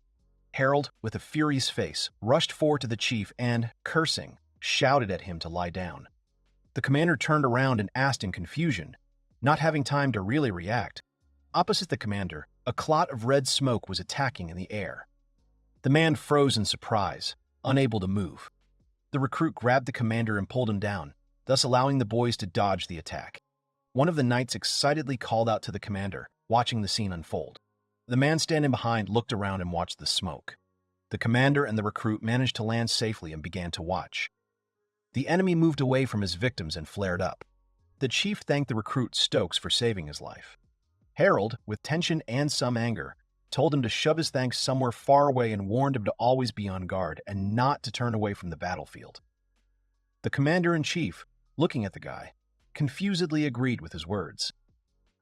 Harold, with a furious face, rushed forward to the chief and, cursing, shouted at him to lie down. The commander turned around and asked in confusion, not having time to really react. Opposite the commander, a clot of red smoke was attacking in the air. The man froze in surprise, unable to move. The recruit grabbed the commander and pulled him down, thus allowing the boys to dodge the attack. One of the knights excitedly called out to the commander, watching the scene unfold. The man standing behind looked around and watched the smoke. The commander and the recruit managed to land safely and began to watch. The enemy moved away from his victims and flared up. The chief thanked the recruit Stokes for saving his life. Harold, with tension and some anger, told him to shove his thanks somewhere far away and warned him to always be on guard and not to turn away from the battlefield. The commander-in-chief, looking at the guy, confusedly agreed with his words.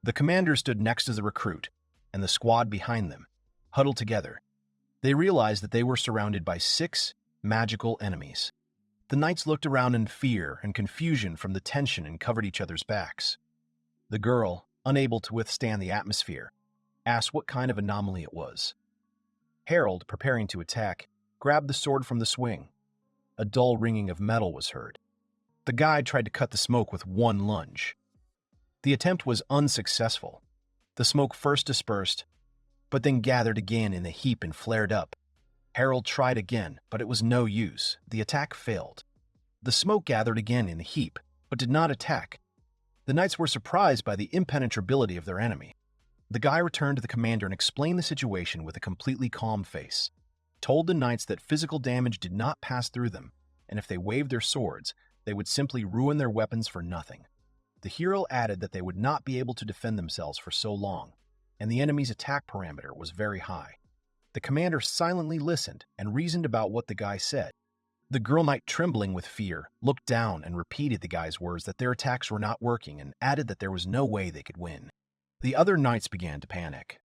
The commander stood next to the recruit, and the squad behind them, huddled together. They realized that they were surrounded by 6 magical enemies. The knights looked around in fear and confusion from the tension and covered each other's backs. The girl, unable to withstand the atmosphere, asked what kind of anomaly it was. Harold, preparing to attack, grabbed the sword from the swing. A dull ringing of metal was heard. The guide tried to cut the smoke with one lunge. The attempt was unsuccessful. The smoke first dispersed, but then gathered again in a heap and flared up. Harold tried again, but it was no use. The attack failed. The smoke gathered again in a heap, but did not attack. The knights were surprised by the impenetrability of their enemy. The guy returned to the commander and explained the situation with a completely calm face, told the knights that physical damage did not pass through them, and if they waved their swords, they would simply ruin their weapons for nothing. The hero added that they would not be able to defend themselves for so long, and the enemy's attack parameter was very high. The commander silently listened and reasoned about what the guy said. The girl knight, trembling with fear, looked down and repeated the guy's words that their attacks were not working and added that there was no way they could win. The other knights began to panic.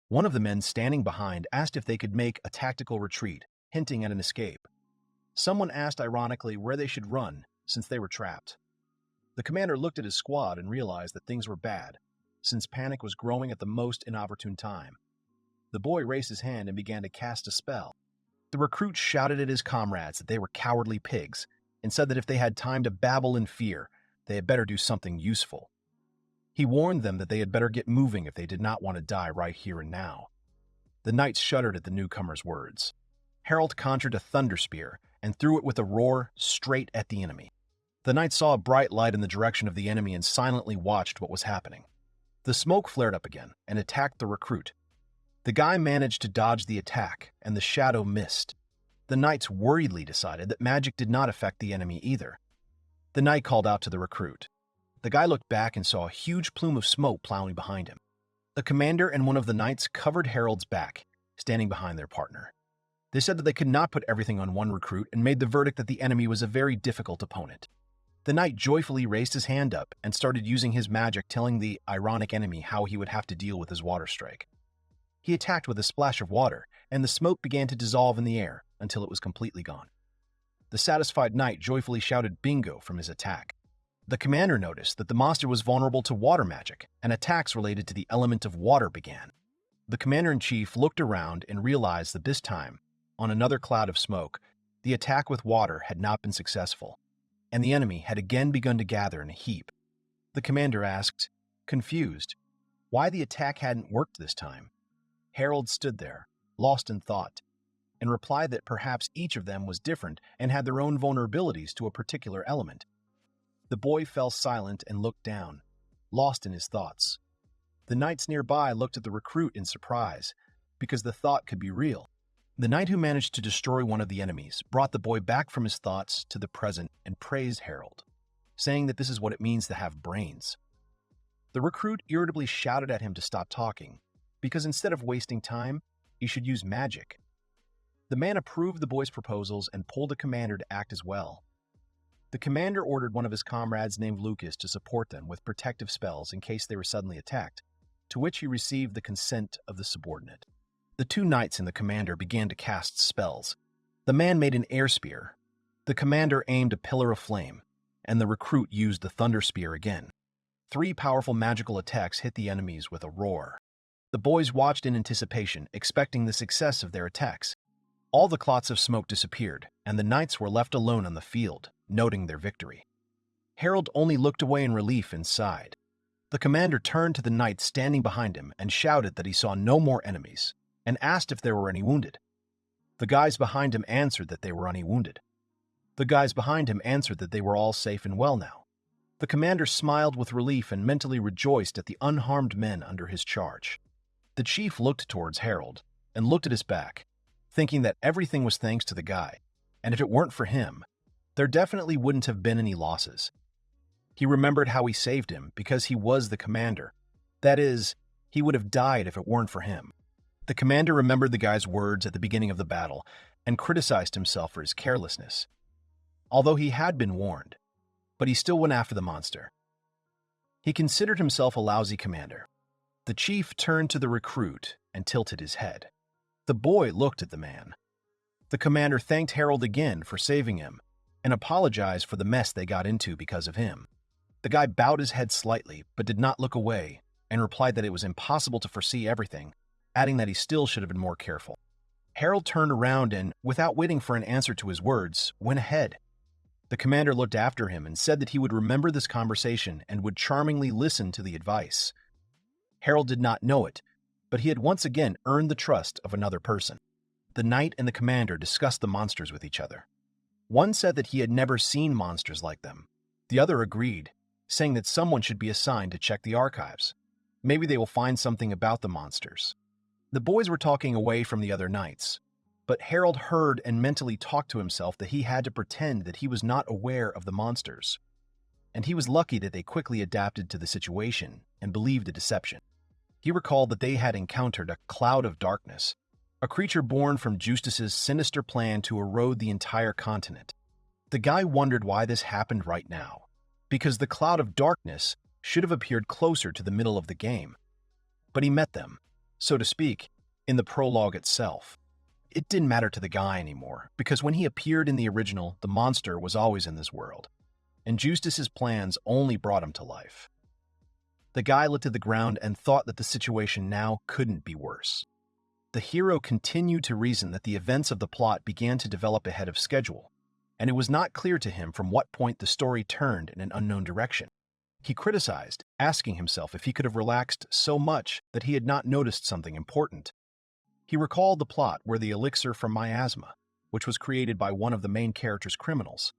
One of the men standing behind asked if they could make a tactical retreat, hinting at an escape. Someone asked ironically where they should run since they were trapped. The commander looked at his squad and realized that things were bad, since panic was growing at the most inopportune time. The boy raised his hand and began to cast a spell. The recruit shouted at his comrades that they were cowardly pigs and said that if they had time to babble in fear, they had better do something useful. He warned them that they had better get moving if they did not want to die right here and now. The knights shuddered at the newcomer's words. Harold conjured a thunder spear and threw it with a roar straight at the enemy. The knights saw a bright light in the direction of the enemy and silently watched what was happening. The smoke flared up again and attacked the recruit. The guy managed to dodge the attack, and the shadow missed. The knights worriedly decided that magic did not affect the enemy either. The knight called out to the recruit. The guy looked back and saw a huge plume of smoke plowing behind him. The commander and one of the knights covered Harold's back, standing behind their partner. They said that they could not put everything on one recruit and made the verdict that the enemy was a very difficult opponent. The knight joyfully raised his hand up and started using his magic, telling the ironic enemy how he would have to deal with his water strike. He attacked with a splash of water, and the smoke began to dissolve in the air until it was completely gone. The satisfied knight joyfully shouted bingo from his attack. The commander noticed that the monster was vulnerable to water magic, and attacks related to the element of water began. The commander-in-chief looked around and realized that this time, on another cloud of smoke, the attack with water had not been successful, and the enemy had again begun to gather in a heap. The commander asked, confused, why the attack hadn't worked this time. Harold stood there, lost in thought, and replied that perhaps each of them was different and had their own vulnerabilities to a particular element. The boy fell silent and looked down, lost in his thoughts. The knights nearby looked at the recruit in surprise, because the thought could be real. The knight who managed to destroy one of the enemies brought the boy back from his thoughts to the present and praised Harold, saying that this is what it means to have brains. The recruit irritably shouted at him to stop talking, because instead of wasting time, he should use magic. The man approved the boy's proposals and pulled the commander to act as well. The commander ordered one of his comrades named Lucas to support them with protective spells in case they were suddenly attacked, to which he received the consent of the subordinate. The two knights and the commander began to cast spells. The man made an air spear. The commander aimed a pillar of flame, and the recruit used the thunder spear again. 3 powerful magical attacks hit the enemies with a roar. The boys watched in anticipation, expecting the success of their attacks. All the clots of smoke disappeared, and the knights were left alone on the field, noting their victory. Harold only looked away in relief and sighed. The commander turned to the knight standing behind him and shouted that he saw no more enemies, and asked if there were any wounded. The guys behind him answered that they were wounded. The guys behind him answered that they were all safe and well now. The commander smiled with relief and mentally rejoiced at the unharmed men under his charge. The chief looked towards Harold and looked at his back, thinking that everything was thanks to the guy, and if it weren't for him, there definitely wouldn't have been any losses. He remembered how he saved him because he was the commander. That is, he would have died if it weren't for him. The commander remembered the guy's words at the beginning of the battle and criticized himself for his carelessness. Although he had been warned, but he still went after the monster. He considered himself a lousy commander. The chief turned to the recruit and tilted his head. The boy looked at the man. The commander thanked Harold again for saving him and apologized for the mess they got into because of him. The guy bowed his head slightly but did not look away and replied that it was impossible to foresee everything, adding that he still should have been more careful. Harold turned around and, without waiting for an answer to his words, went ahead. The commander looked after him and said that he would remember this conversation and would charmingly listen to the advice. Harold did not know it, but he had once again earned the trust of another person. The knight and the commander discussed the monsters with each other. One said that he had never seen monsters like them. The other agreed, saying that someone should be assigned to check the archives. Maybe they will find something about the monsters. The boys were talking away from the other knights, but Harold heard and mentally talked to himself that he had to pretend that he was not aware of the monsters. And he was lucky that they quickly adapted to the situation and believed the deception. He recalled that they had encountered a cloud of darkness, a creature born from Justice's sinister plan to erode the entire continent. The guy wondered why this happened right now, because the cloud of darkness should have appeared closer to the middle of the game. But he met them, so to speak, in the prologue itself. It didn't matter to the guy anymore, because when he appeared in the original, the monster was always in this world, and Justice's plans only brought him to life. The guy looked at the ground and thought that the situation now couldn't be worse. The hero continued to reason that the events of the plot began to develop ahead of schedule, and it was not clear to him from what point the story turned in an unknown direction. He criticized, asking himself if he could have relaxed so much that he had not noticed something important. He recalled the plot where the elixir from miasma, which was created by one of the main character's criminals,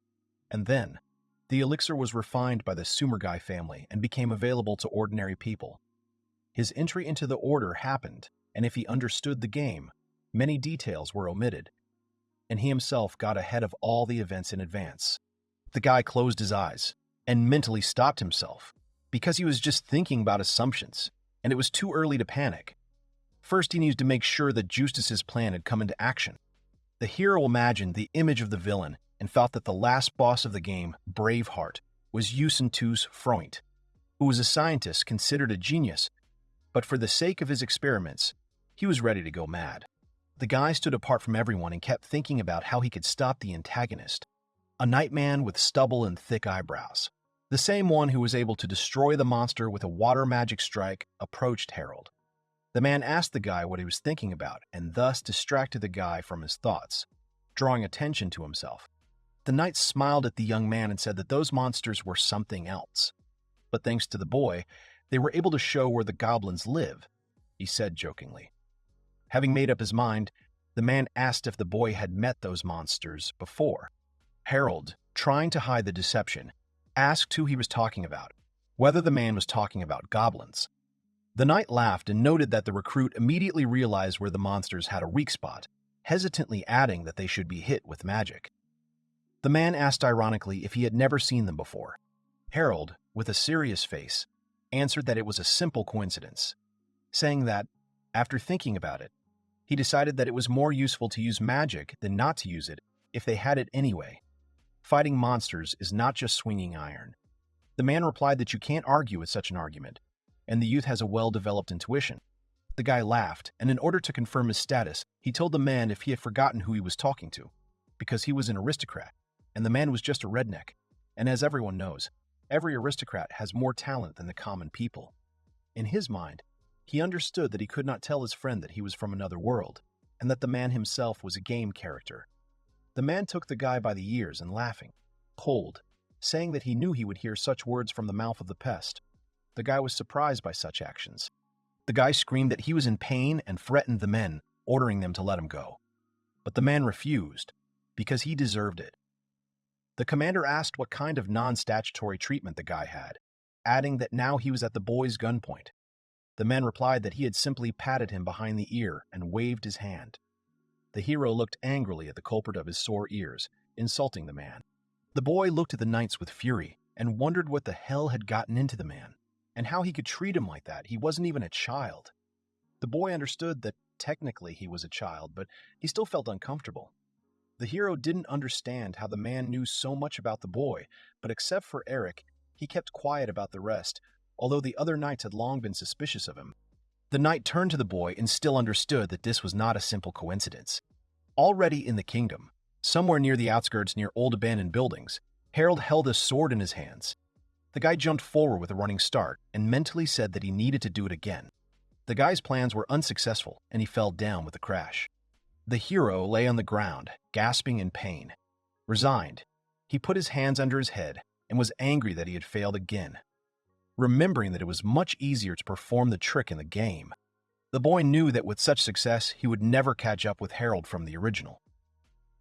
and then the elixir was refined by the Sumergai family and became available to ordinary people. His entry into the order happened, and if he understood the game, many details were omitted, and he himself got ahead of all the events in advance. The guy closed his eyes and mentally stopped himself because he was just thinking about assumptions, and it was too early to panic. First, he needed to make sure that Justice's plan had come into action. The hero imagined the image of the villain and felt that the last boss of the game, Braveheart, was Yusintus Freund, who was a scientist considered a genius, but for the sake of his experiments, he was ready to go mad. The guy stood apart from everyone and kept thinking about how he could stop the antagonist, a nightman with stubble and thick eyebrows. The same one who was able to destroy the monster with a water magic strike approached Harold. The man asked the guy what he was thinking about and thus distracted the guy from his thoughts, drawing attention to himself. The knight smiled at the young man and said that those monsters were something else. But thanks to the boy, they were able to show where the goblins live, he said jokingly. Having made up his mind, the man asked if the boy had met those monsters before. Harold, trying to hide the deception, asked who he was talking about, whether the man was talking about goblins. The knight laughed and noted that the recruit immediately realized where the monsters had a weak spot, hesitantly adding that they should be hit with magic. The man asked ironically if he had never seen them before. Harold, with a serious face, answered that it was a simple coincidence, saying that, after thinking about it, he decided that it was more useful to use magic than not to use it if they had it anyway. Fighting monsters is not just swinging iron. The man replied that you can't argue with such an argument, and the youth has a well-developed intuition. The guy laughed, and in order to confirm his status, he told the man if he had forgotten who he was talking to, because he was an aristocrat, and the man was just a redneck. And as everyone knows, every aristocrat has more talent than the common people. In his mind, he understood that he could not tell his friend that he was from another world, and that the man himself was a game character. The man took the guy by the ears and laughing, cold, saying that he knew he would hear such words from the mouth of the pest. The guy was surprised by such actions. The guy screamed that he was in pain and threatened the men, ordering them to let him go. But the man refused, because he deserved it. The commander asked what kind of non-statutory treatment the guy had, adding that now he was at the boy's gunpoint. The man replied that he had simply patted him behind the ear and waved his hand. The hero looked angrily at the culprit of his sore ears, insulting the man. The boy looked at the knights with fury and wondered what the hell had gotten into the man, and how he could treat him like that. He wasn't even a child. The boy understood that technically he was a child, but he still felt uncomfortable. The hero didn't understand how the man knew so much about the boy, but except for Eric, he kept quiet about the rest, although the other knights had long been suspicious of him. The knight turned to the boy and still understood that this was not a simple coincidence. Already in the kingdom, somewhere near the outskirts near old abandoned buildings, Harold held a sword in his hands. The guy jumped forward with a running start and mentally said that he needed to do it again. The guy's plans were unsuccessful, and he fell down with a crash. The hero lay on the ground, gasping in pain. Resigned, he put his hands under his head and was angry that he had failed again, remembering that it was much easier to perform the trick in the game. The boy knew that with such success, he would never catch up with Harold from the original.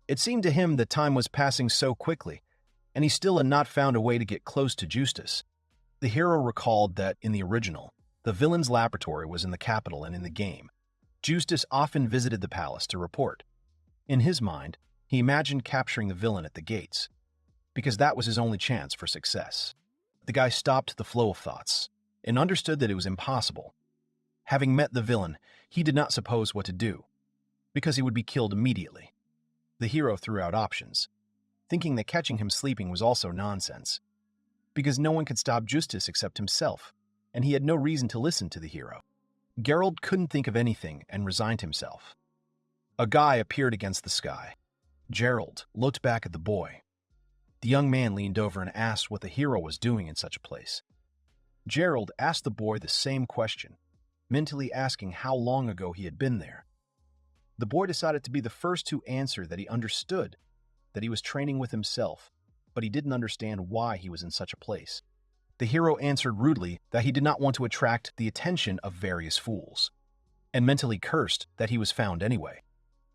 It seemed to him that time was passing so quickly, and he still had not found a way to get close to Justice. The hero recalled that, in the original, the villain's laboratory was in the capital, and in the game, Justice often visited the palace to report. In his mind, he imagined capturing the villain at the gates, because that was his only chance for success. The guy stopped the flow of thoughts and understood that it was impossible. Having met the villain, he did not suppose what to do, because he would be killed immediately. The hero threw out options, thinking that catching him sleeping was also nonsense, because no one could stop Justice except himself, and he had no reason to listen to the hero. Geralt couldn't think of anything and resigned himself. A guy appeared against the sky. Gerald looked back at the boy. The young man leaned over and asked what the hero was doing in such a place. Gerald asked the boy the same question, mentally asking how long ago he had been there. The boy decided to be the first to answer that he understood that he was training with himself, but he didn't understand why he was in such a place. The hero answered rudely that he did not want to attract the attention of various fools, and mentally cursed that he was found anyway.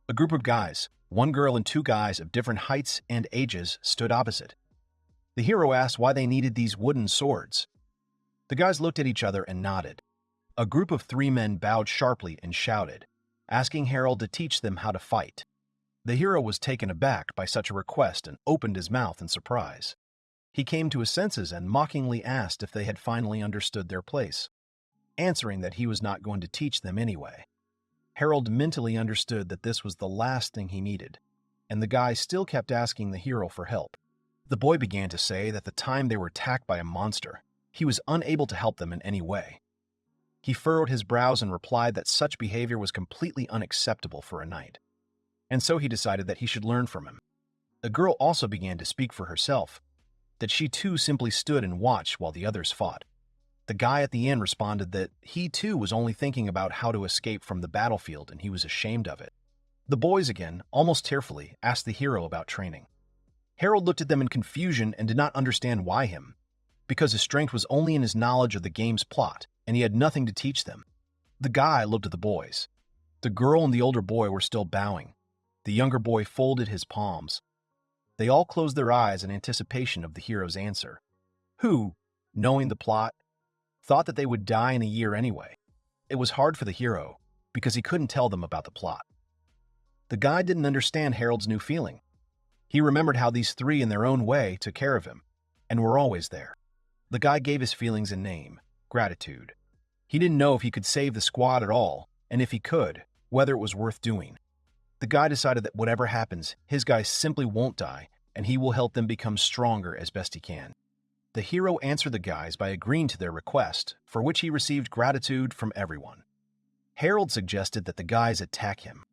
A group of guys, one girl and two guys of different heights and ages, stood opposite. The hero asked why they needed these wooden swords. The guys looked at each other and nodded. A group of three men bowed sharply and shouted, asking Harold to teach them how to fight. The hero was taken aback by such a request and opened his mouth in surprise. He came to his senses and mockingly asked if they had finally understood their place, answering that he was not going to teach them anyway. Harold mentally understood that this was the last thing he needed, and the guy still kept asking the hero for help. The boy began to say that the time they were attacked by a monster, he was unable to help them in any way. He furrowed his brows and replied that such behavior was completely unacceptable for a knight, and so he decided that he should learn from him. The girl also began to speak for herself, that she too simply stood and watched while the others fought. The guy at the inn responded that he too was only thinking about how to escape from the battlefield and he was ashamed of it. The boys again, almost tearfully, asked the hero about training. Harold looked at them in confusion and did not understand why him, because his strength was only in his knowledge of the game's plot, and he had nothing to teach them. The guy looked at the boys. The girl and the older boy were still bowing. The younger boy folded his palms. They all closed their eyes in anticipation of the hero's answer, who, knowing the plot, thought that they would die in a year anyway. It was hard for the hero, because he couldn't tell them about the plot. The guy didn't understand Harold's new feeling. He remembered how these three in their own way took care of him, and were always there. The guy gave his feelings a name, gratitude. He didn't know if he could save the squad at all, and if he could, whether it was worth doing. The guy decided that whatever happens, his guys simply won't die, and he will help them become stronger as best he can. The hero answered the guys by agreeing to their request, for which he received gratitude from everyone. Harold suggested that the guys attack him.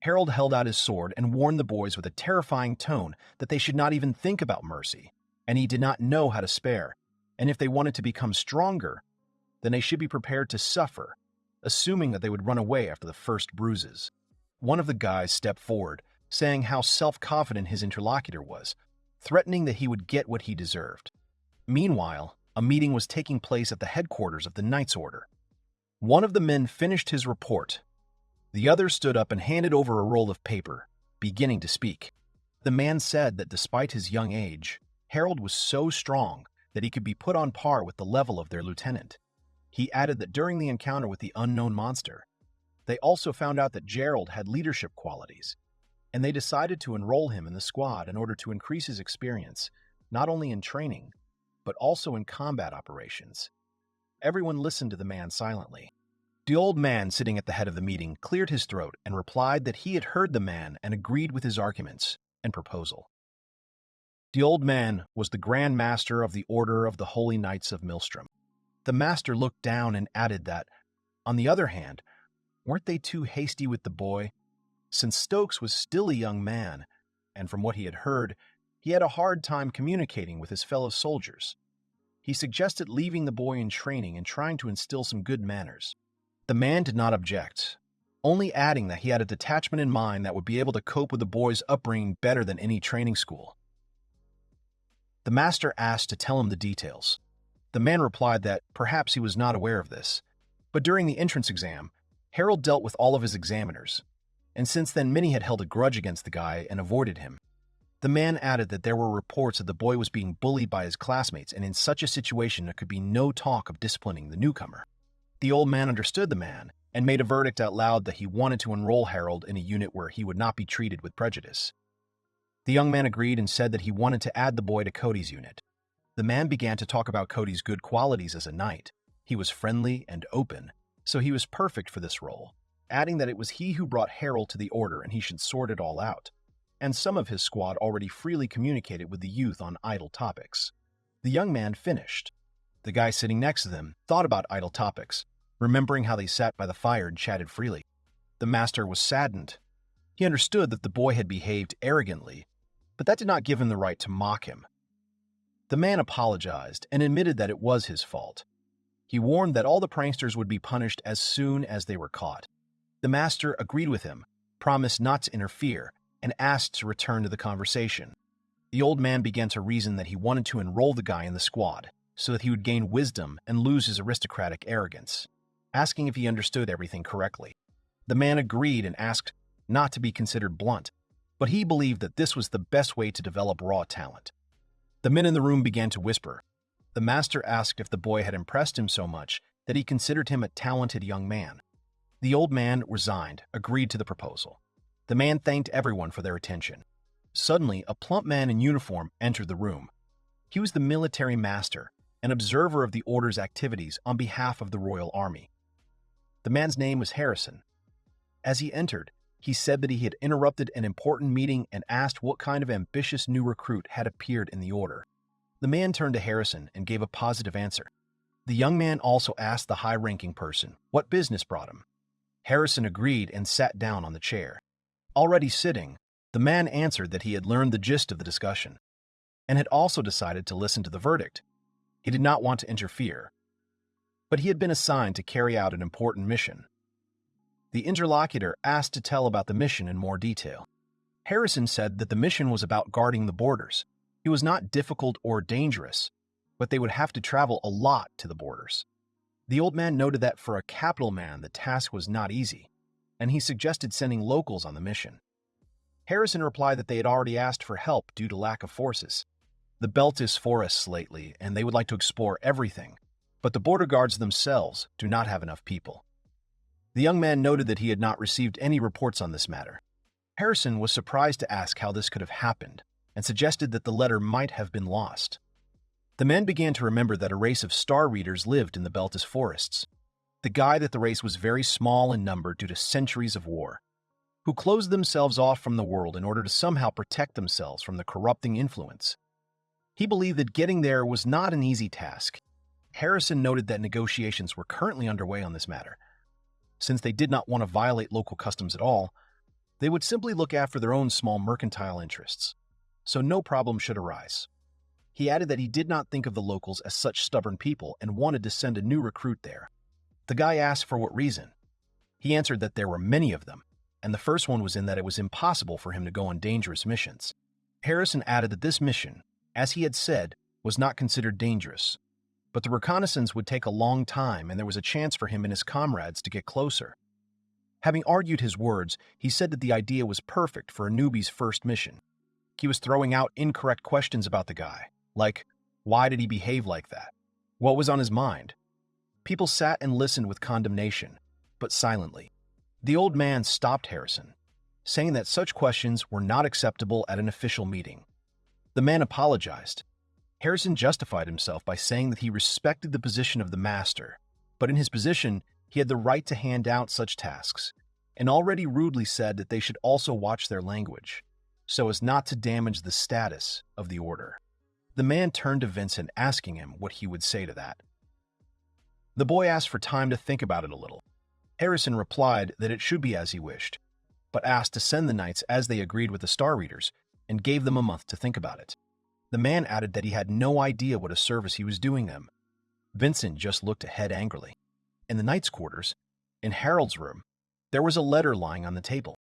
Harold held out his sword and warned the boys with a terrifying tone that they should not even think about mercy, and he did not know how to spare, and if they wanted to become stronger, then they should be prepared to suffer, assuming that they would run away after the first bruises. One of the guys stepped forward, saying how self-confident his interlocutor was, threatening that he would get what he deserved. Meanwhile, a meeting was taking place at the headquarters of the Knights Order. One of the men finished his report. The other stood up and handed over a roll of paper, beginning to speak. The man said that despite his young age, Harold was so strong that he could be put on par with the level of their lieutenant. He added that during the encounter with the unknown monster, they also found out that Gerald had leadership qualities, and they decided to enroll him in the squad in order to increase his experience, not only in training, but also in combat operations. Everyone listened to the man silently. The old man sitting at the head of the meeting cleared his throat and replied that he had heard the man and agreed with his arguments and proposal. The old man was the Grand Master of the Order of the Holy Knights of Maelstrom. The master looked down and added that, on the other hand, weren't they too hasty with the boy? Since Stokes was still a young man, and from what he had heard, he had a hard time communicating with his fellow soldiers. He suggested leaving the boy in training and trying to instill some good manners. The man did not object, only adding that he had a detachment in mind that would be able to cope with the boy's upbringing better than any training school. The master asked to tell him the details. The man replied that perhaps he was not aware of this, but during the entrance exam, Harold dealt with all of his examiners, and since then many had held a grudge against the guy and avoided him. The man added that there were reports that the boy was being bullied by his classmates, and in such a situation there could be no talk of disciplining the newcomer. The old man understood the man and made a verdict out loud that he wanted to enroll Harold in a unit where he would not be treated with prejudice. The young man agreed and said that he wanted to add the boy to Cody's unit. The man began to talk about Cody's good qualities as a knight. He was friendly and open, so he was perfect for this role, adding that it was he who brought Harold to the order and he should sort it all out, and some of his squad already freely communicated with the youth on idle topics. The young man finished. The guy sitting next to them thought about idle topics, remembering how they sat by the fire and chatted freely. The master was saddened. He understood that the boy had behaved arrogantly, but that did not give him the right to mock him. The man apologized and admitted that it was his fault. He warned that all the pranksters would be punished as soon as they were caught. The master agreed with him, promised not to interfere, and asked to return to the conversation. The old man began to reason that he wanted to enroll the guy in the squad, so that he would gain wisdom and lose his aristocratic arrogance, asking if he understood everything correctly. The man agreed and asked not to be considered blunt, but he believed that this was the best way to develop raw talent. The men in the room began to whisper. The master asked if the boy had impressed him so much that he considered him a talented young man. The old man, resigned, agreed to the proposal. The man thanked everyone for their attention. Suddenly, a plump man in uniform entered the room. He was the military master, an observer of the Order's activities on behalf of the Royal Army. The man's name was Harrison. As he entered, he said that he had interrupted an important meeting and asked what kind of ambitious new recruit had appeared in the Order. The man turned to Harrison and gave a positive answer. The young man also asked the high-ranking person what business brought him. Harrison agreed and sat down on the chair. Already sitting, the man answered that he had learned the gist of the discussion. and had also decided to listen to the verdict. He did not want to interfere, but he had been assigned to carry out an important mission. The interlocutor asked to tell about the mission in more detail. Harrison said that the mission was about guarding the borders. It was not difficult or dangerous, but they would have to travel a lot to the borders. The old man noted that for a capital man, the task was not easy, and he suggested sending locals on the mission. Harrison replied that they had already asked for help due to lack of forces. The belt is forests lately, and they would like to explore everything, but the border guards themselves do not have enough people. The young man noted that he had not received any reports on this matter. Harrison was surprised to ask how this could have happened, and suggested that the letter might have been lost. The man began to remember that a race of star readers lived in the Beltis forests. The guy that the race was very small in number due to centuries of war, who closed themselves off from the world in order to somehow protect themselves from the corrupting influence. He believed that getting there was not an easy task. Harrison noted that negotiations were currently underway on this matter. Since they did not want to violate local customs at all, they would simply look after their own small mercantile interests, so no problem should arise. He added that he did not think of the locals as such stubborn people and wanted to send a new recruit there. The guy asked for what reason. He answered that there were many of them, and the first one was in that it was impossible for him to go on dangerous missions. Harrison added that this mission, as he had said, was not considered dangerous, but the reconnaissance would take a long time and there was a chance for him and his comrades to get closer. Having argued his words, he said that the idea was perfect for a newbie's first mission. He was throwing out incorrect questions about the guy, like, why did he behave like that? What was on his mind? People sat and listened with condemnation, but silently. The old man stopped Harrison, saying that such questions were not acceptable at an official meeting. The man apologized. Harrison justified himself by saying that he respected the position of the master, but in his position, he had the right to hand out such tasks, and already rudely said that they should also watch their language, so as not to damage the status of the order. The man turned to Vincent, asking him what he would say to that. The boy asked for time to think about it a little. Harrison replied that it should be as he wished, but asked to send the knights as they agreed with the star readers, and gave them a month to think about it. The man added that he had no idea what a service he was doing them. Vincent just looked ahead angrily. In the knight's quarters, in Harold's room, there was a letter lying on the table.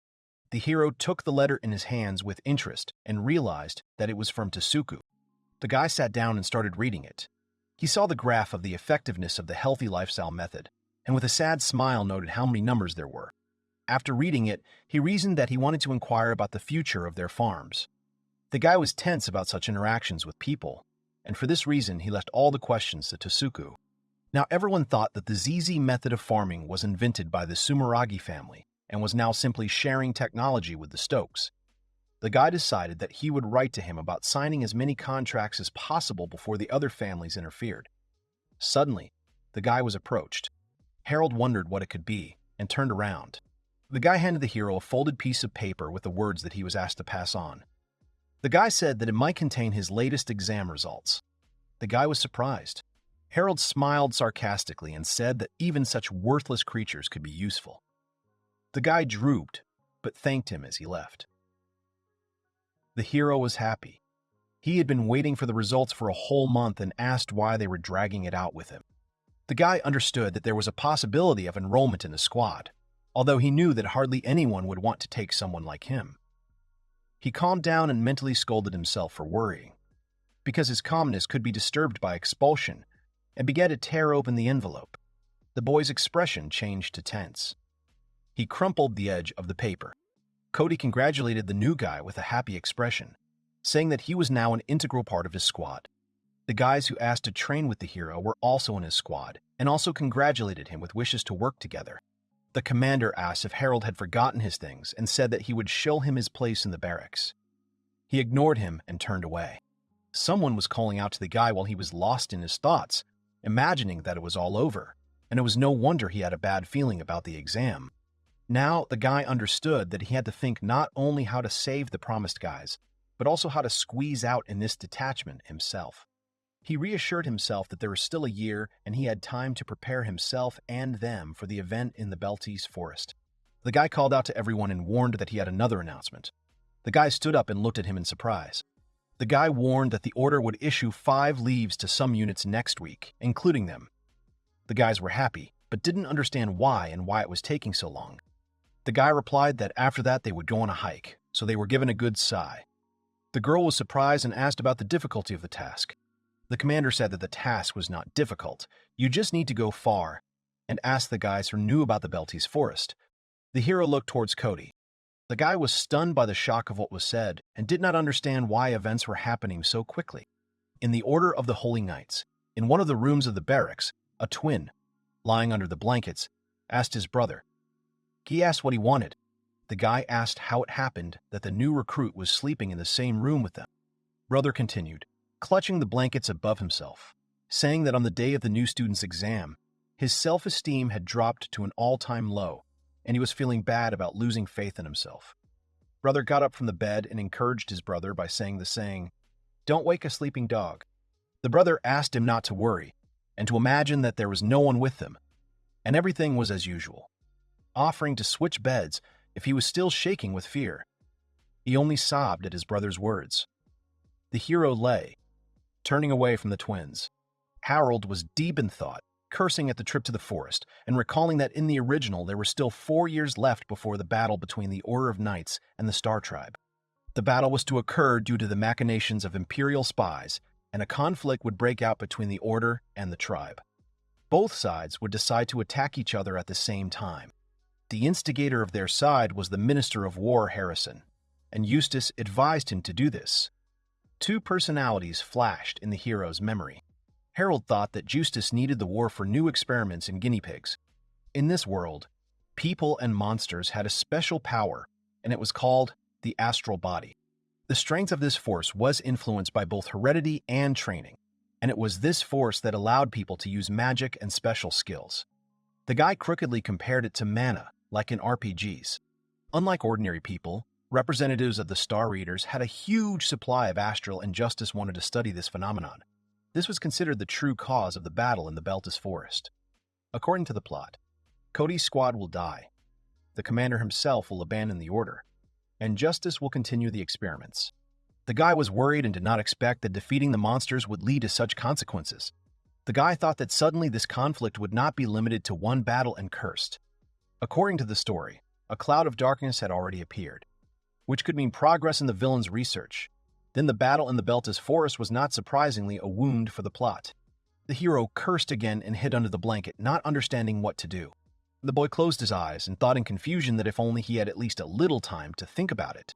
The hero took the letter in his hands with interest and realized that it was from Tsuku. The guy sat down and started reading it. He saw the graph of the effectiveness of the healthy lifestyle method, and with a sad smile noted how many numbers there were. After reading it, he reasoned that he wanted to inquire about the future of their farms. The guy was tense about such interactions with people, and for this reason he left all the questions to Tsuku. Now everyone thought that the ZZ method of farming was invented by the Sumeragi family and was now simply sharing technology with the Stokes. The guy decided that he would write to him about signing as many contracts as possible before the other families interfered. Suddenly, the guy was approached. Harold wondered what it could be and turned around. The guy handed the hero a folded piece of paper with the words that he was asked to pass on. The guy said that it might contain his latest exam results. The guy was surprised. Harold smiled sarcastically and said that even such worthless creatures could be useful. The guy drooped, but thanked him as he left. The hero was happy. He had been waiting for the results for a whole month and asked why they were dragging it out with him. The guy understood that there was a possibility of enrollment in the squad, although he knew that hardly anyone would want to take someone like him. He calmed down and mentally scolded himself for worrying, because his calmness could be disturbed by expulsion, and began to tear open the envelope. The boy's expression changed to tense. He crumpled the edge of the paper. Cody congratulated the new guy with a happy expression, saying that he was now an integral part of his squad. The guys who asked to train with the hero were also in his squad, and also congratulated him with wishes to work together. The commander asked if Harold had forgotten his things and said that he would show him his place in the barracks. He ignored him and turned away. Someone was calling out to the guy while he was lost in his thoughts, imagining that it was all over, and it was no wonder he had a bad feeling about the exam. Now the guy understood that he had to think not only how to save the promised guys, but also how to squeeze out in this detachment himself. He reassured himself that there was still a year and he had time to prepare himself and them for the event in the Beltis forest. The guy called out to everyone and warned that he had another announcement. The guy stood up and looked at him in surprise. The guy warned that the order would issue 5 leaves to some units next week, including them. The guys were happy, but didn't understand why and why it was taking so long. The guy replied that after that they would go on a hike, so they were given a good sigh. The girl was surprised and asked about the difficulty of the task. The commander said that the task was not difficult, you just need to go far, and asked the guys who knew about the Belties forest. The hero looked towards Cody. The guy was stunned by the shock of what was said and did not understand why events were happening so quickly. In the Order of the Holy Knights, in one of the rooms of the barracks, a twin, lying under the blankets, asked his brother. He asked what he wanted. The guy asked how it happened that the new recruit was sleeping in the same room with them. Brother continued, clutching the blankets above himself, saying that on the day of the new student's exam, his self-esteem had dropped to an all-time low, and he was feeling bad about losing faith in himself. Brother got up from the bed and encouraged his brother by saying the saying, "Don't wake a sleeping dog." The brother asked him not to worry, and to imagine that there was no one with them, and everything was as usual, offering to switch beds if he was still shaking with fear. He only sobbed at his brother's words. The hero lay, turning away from the twins. Harold was deep in thought, cursing at the trip to the forest, and recalling that in the original there were still 4 years left before the battle between the Order of Knights and the Star Tribe. The battle was to occur due to the machinations of Imperial spies, and a conflict would break out between the Order and the tribe. Both sides would decide to attack each other at the same time. The instigator of their side was the Minister of War Harrison, and Eustace advised him to do this. 2 personalities flashed in the hero's memory. Harold thought that Eustace needed the war for new experiments in guinea pigs. In this world, people and monsters had a special power, and it was called the astral body. The strength of this force was influenced by both heredity and training, and it was this force that allowed people to use magic and special skills. The guy crookedly compared it to mana, like in RPGs. Unlike ordinary people, representatives of the Star Readers had a huge supply of astral, and Justice wanted to study this phenomenon. This was considered the true cause of the battle in the Beltis Forest. According to the plot, Cody's squad will die, the commander himself will abandon the order, and Justice will continue the experiments. The guy was worried and did not expect that defeating the monsters would lead to such consequences. The guy thought that suddenly this conflict would not be limited to one battle and cursed. According to the story, a cloud of darkness had already appeared, which could mean progress in the villain's research. Then the battle in the Beltis Forest was not surprisingly a wound for the plot. The hero cursed again and hid under the blanket, not understanding what to do. The boy closed his eyes and thought in confusion that if only he had at least a little time to think about it.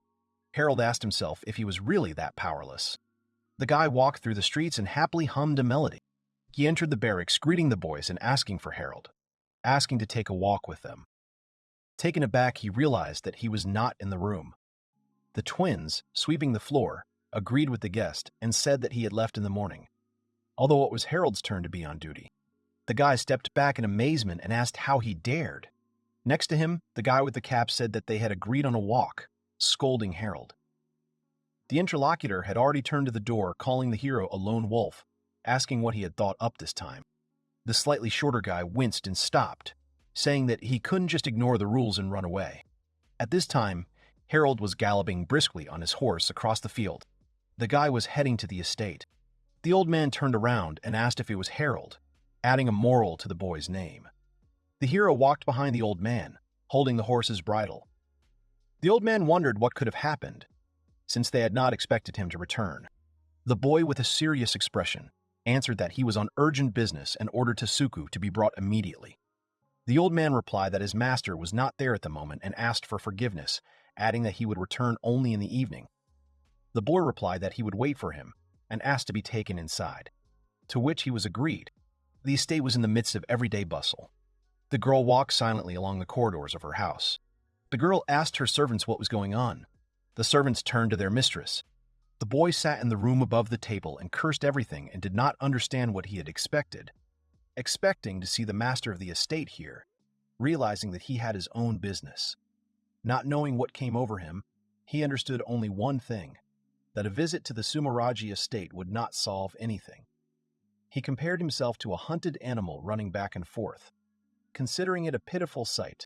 Harold asked himself if he was really that powerless. The guy walked through the streets and happily hummed a melody. He entered the barracks, greeting the boys and asking for Harold, asking to take a walk with them. Taken aback, he realized that he was not in the room. The twins, sweeping the floor, agreed with the guest and said that he had left in the morning, although it was Harold's turn to be on duty. The guy stepped back in amazement and asked how he dared. Next to him, the guy with the cap said that they had agreed on a walk, scolding Harold. The interlocutor had already turned to the door, calling the hero a lone wolf, asking what he had thought up this time. The slightly shorter guy winced and stopped, saying that he couldn't just ignore the rules and run away. At this time, Harold was galloping briskly on his horse across the field. The guy was heading to the estate. The old man turned around and asked if it was Harold, adding a moral to the boy's name. The hero walked behind the old man, holding the horse's bridle. The old man wondered what could have happened, since they had not expected him to return. The boy, with a serious expression, answered that he was on urgent business and ordered Tasuku to be brought immediately. The old man replied that his master was not there at the moment and asked for forgiveness, adding that he would return only in the evening. The boy replied that he would wait for him and asked to be taken inside, to which he was agreed. The estate was in the midst of everyday bustle. The girl walked silently along the corridors of her house. The girl asked her servants what was going on. The servants turned to their mistress. The boy sat in the room above the table and cursed everything and did not understand what he had expected, expecting to see the master of the estate here, realizing that he had his own business. Not knowing what came over him, he understood only one thing, that a visit to the Sumeraji estate would not solve anything. He compared himself to a hunted animal running back and forth, considering it a pitiful sight.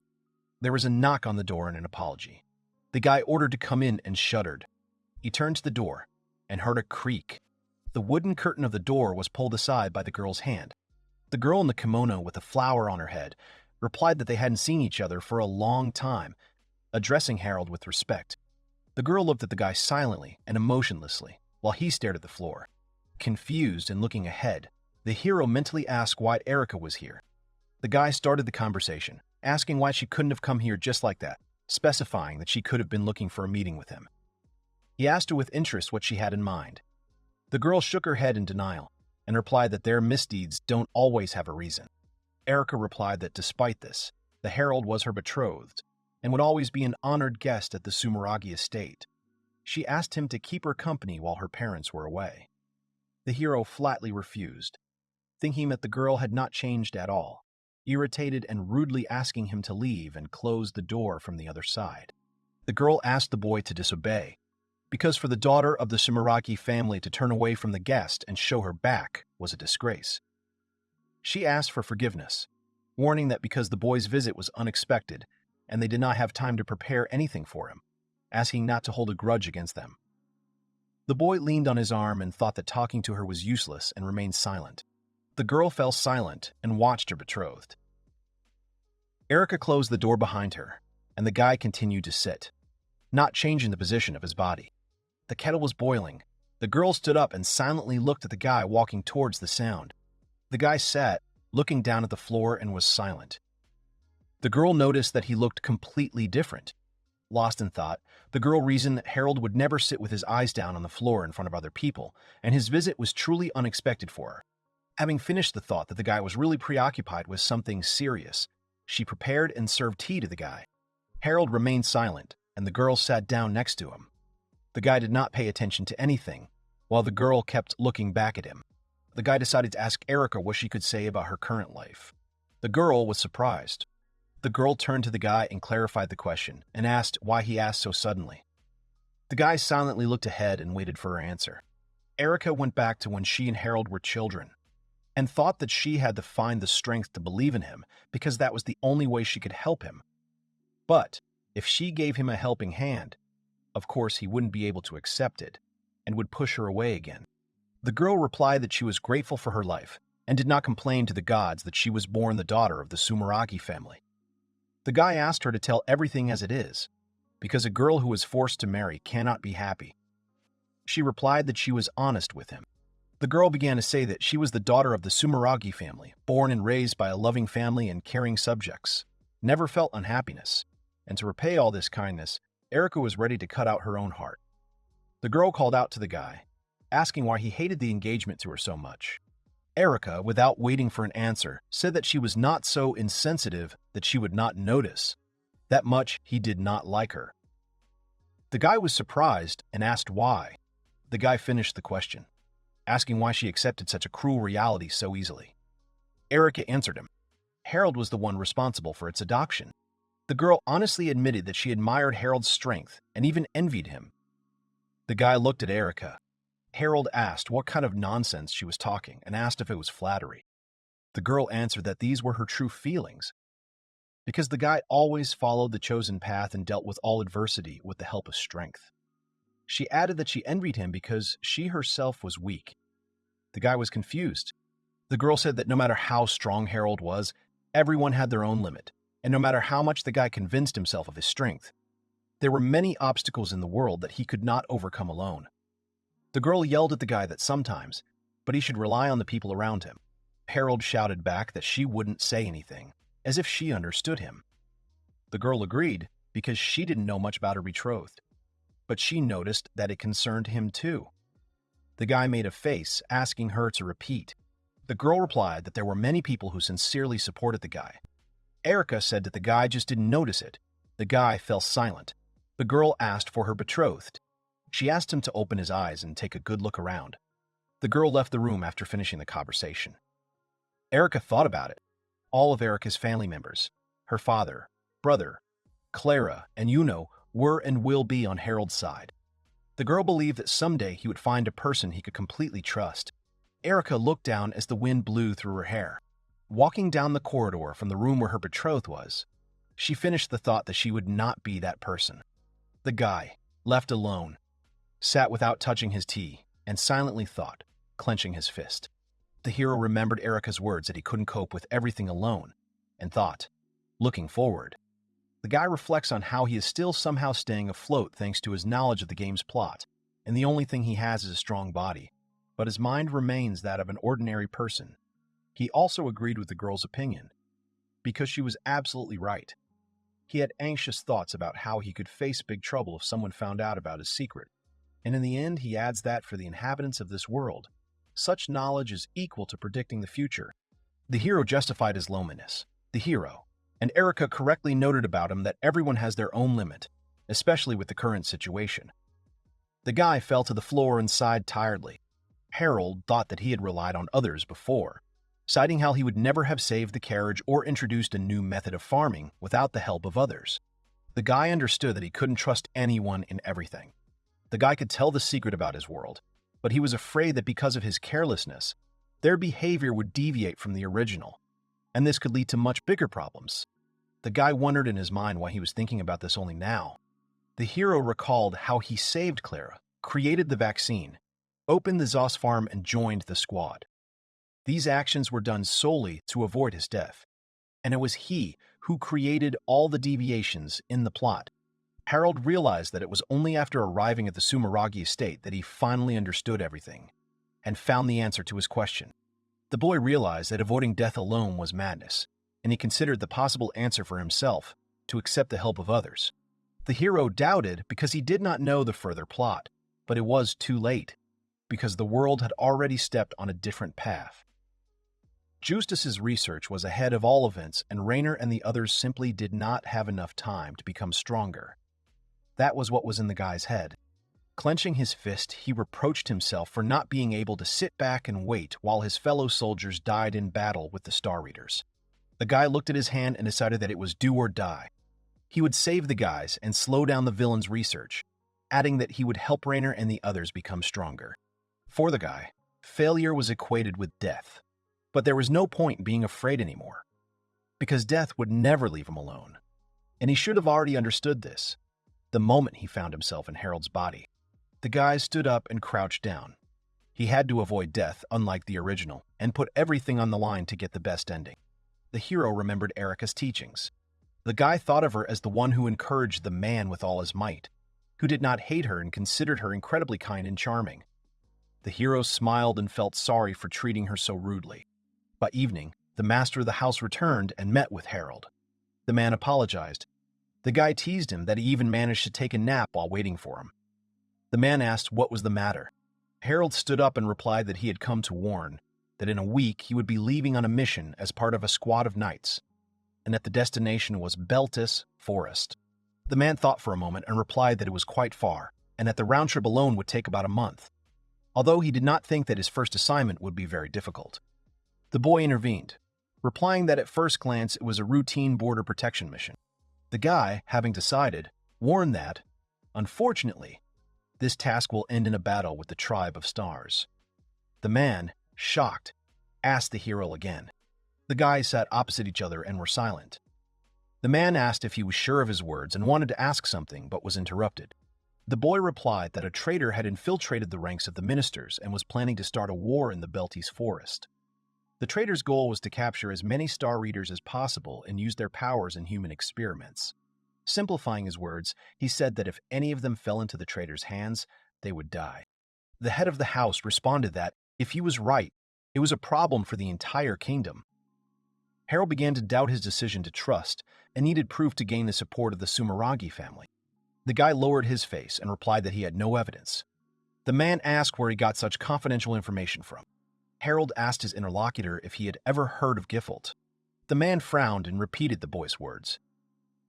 There was a knock on the door and an apology. The guy ordered to come in and shuddered. He turned to the door. and heard a creak. The wooden curtain of the door was pulled aside by the girl's hand. The girl in the kimono with a flower on her head replied that they hadn't seen each other for a long time, addressing Harold with respect. The girl looked at the guy silently and emotionlessly, while he stared at the floor. Confused and looking ahead, the hero mentally asked why Erica was here. The guy started the conversation, asking why she couldn't have come here just like that, specifying that she could have been looking for a meeting with him. He asked her with interest what she had in mind. The girl shook her head in denial and replied that their misdeeds don't always have a reason. Erica replied that despite this, the herald was her betrothed and would always be an honored guest at the Sumeragi estate. She asked him to keep her company while her parents were away. The hero flatly refused, thinking that the girl had not changed at all, irritated and rudely asking him to leave and close the door from the other side. The girl asked the boy to disobey, because for the daughter of the Sumeragi family to turn away from the guest and show her back was a disgrace. She asked for forgiveness, warning that because the boy's visit was unexpected and they did not have time to prepare anything for him, asking not to hold a grudge against them. The boy leaned on his arm and thought that talking to her was useless and remained silent. The girl fell silent and watched her betrothed. Erica closed the door behind her, and the guy continued to sit, not changing the position of his body. The kettle was boiling. The girl stood up and silently looked at the guy walking towards the sound. The guy sat, looking down at the floor, and was silent. The girl noticed that he looked completely different. Lost in thought, the girl reasoned that Harold would never sit with his eyes down on the floor in front of other people, and his visit was truly unexpected for her. Having finished the thought that the guy was really preoccupied with something serious, she prepared and served tea to the guy. Harold remained silent, and the girl sat down next to him. The guy did not pay attention to anything, while the girl kept looking back at him. The guy decided to ask Erica what she could say about her current life. The girl was surprised. The girl turned to the guy and clarified the question, and asked why he asked so suddenly. The guy silently looked ahead and waited for her answer. Erica went back to when she and Harold were children, and thought that she had to find the strength to believe in him because that was the only way she could help him. But if she gave him a helping hand, of course he wouldn't be able to accept it, and would push her away again. The girl replied that she was grateful for her life, and did not complain to the gods that she was born the daughter of the Sumeragi family. The guy asked her to tell everything as it is, because a girl who is forced to marry cannot be happy. She replied that she was honest with him. The girl began to say that she was the daughter of the Sumeragi family, born and raised by a loving family and caring subjects, never felt unhappiness, and to repay all this kindness, Erica was ready to cut out her own heart. The girl called out to the guy, asking why he hated the engagement to her so much. Erica, without waiting for an answer, said that she was not so insensitive that she would not notice that much he did not like her. The guy was surprised and asked why. The guy finished the question, asking why she accepted such a cruel reality so easily. Erica answered him. Harold was the one responsible for its adoption. The girl honestly admitted that she admired Harold's strength and even envied him. The guy looked at Erica. Harold asked what kind of nonsense she was talking and asked if it was flattery. The girl answered that these were her true feelings, because the guy always followed the chosen path and dealt with all adversity with the help of strength. She added that she envied him because she herself was weak. The guy was confused. The girl said that no matter how strong Harold was, everyone had their own limit, and no matter how much the guy convinced himself of his strength, there were many obstacles in the world that he could not overcome alone. The girl yelled at the guy that sometimes, but he should rely on the people around him. Harold shouted back that she wouldn't say anything, as if she understood him. The girl agreed because she didn't know much about her betrothed, but she noticed that it concerned him too. The guy made a face, asking her to repeat. The girl replied that there were many people who sincerely supported the guy. Erica said that the guy just didn't notice it. The guy fell silent. The girl asked for her betrothed. She asked him to open his eyes and take a good look around. The girl left the room after finishing the conversation. Erica thought about it. All of Erica's family members, her father, brother, Clara, and Yuno were and will be on Harold's side. The girl believed that someday he would find a person he could completely trust. Erica looked down as the wind blew through her hair. Walking down the corridor from the room where her betrothed was, she finished the thought that she would not be that person. The guy, left alone, sat without touching his tea, and silently thought, clenching his fist. The hero remembered Erica's words that he couldn't cope with everything alone, and thought, looking forward. The guy reflects on how he is still somehow staying afloat thanks to his knowledge of the game's plot, and the only thing he has is a strong body, but his mind remains that of an ordinary person. He also agreed with the girl's opinion, because she was absolutely right. He had anxious thoughts about how he could face big trouble if someone found out about his secret, and in the end he adds that for the inhabitants of this world, such knowledge is equal to predicting the future. The hero justified his loneliness. The hero, and Erica correctly noted about him that everyone has their own limit, especially with the current situation. The guy fell to the floor and sighed tiredly. Harold thought that he had relied on others before, citing how he would never have saved the carriage or introduced a new method of farming without the help of others. The guy understood that he couldn't trust anyone in everything. The guy could tell the secret about his world, but he was afraid that because of his carelessness, their behavior would deviate from the original, and this could lead to much bigger problems. The guy wondered in his mind why he was thinking about this only now. The hero recalled how he saved Clara, created the vaccine, opened the Zos farm, and joined the squad. These actions were done solely to avoid his death, and it was he who created all the deviations in the plot. Harold realized that it was only after arriving at the Sumeragi estate that he finally understood everything and found the answer to his question. The boy realized that avoiding death alone was madness, and he considered the possible answer for himself to accept the help of others. The hero doubted because he did not know the further plot, but it was too late, because the world had already stepped on a different path. Justice's research was ahead of all events, and Rainer and the others simply did not have enough time to become stronger. That was what was in the guy's head. Clenching his fist, he reproached himself for not being able to sit back and wait while his fellow soldiers died in battle with the Star Readers. The guy looked at his hand and decided that it was do or die. He would save the guys and slow down the villain's research, adding that he would help Rainer and the others become stronger. For the guy, failure was equated with death. But there was no point in being afraid anymore, because death would never leave him alone. And he should have already understood this the moment he found himself in Harold's body. The guy stood up and crouched down. He had to avoid death, unlike the original, and put everything on the line to get the best ending. The hero remembered Erica's teachings. The guy thought of her as the one who encouraged the man with all his might, who did not hate her and considered her incredibly kind and charming. The hero smiled and felt sorry for treating her so rudely. By evening, the master of the house returned and met with Harold. The man apologized. The guy teased him that he even managed to take a nap while waiting for him. The man asked what was the matter. Harold stood up and replied that he had come to warn that in a week he would be leaving on a mission as part of a squad of knights, and that the destination was Beltis Forest. The man thought for a moment and replied that it was quite far, and that the round trip alone would take about a month, although he did not think that his first assignment would be very difficult. The boy intervened, replying that at first glance it was a routine border protection mission. The guy, having decided, warned that, unfortunately, this task will end in a battle with the tribe of stars. The man, shocked, asked the hero again. The guys sat opposite each other and were silent. The man asked if he was sure of his words and wanted to ask something, but was interrupted. The boy replied that a traitor had infiltrated the ranks of the ministers and was planning to start a war in the Beltis Forest. The traitor's goal was to capture as many Star Readers as possible and use their powers in human experiments. Simplifying his words, he said that if any of them fell into the traitor's hands, they would die. The head of the house responded that, if he was right, it was a problem for the entire kingdom. Harold began to doubt his decision to trust and needed proof to gain the support of the Sumeragi family. The guy lowered his face and replied that he had no evidence. The man asked where he got such confidential information from. Harold asked his interlocutor if he had ever heard of Giffelt. The man frowned and repeated the boy's words.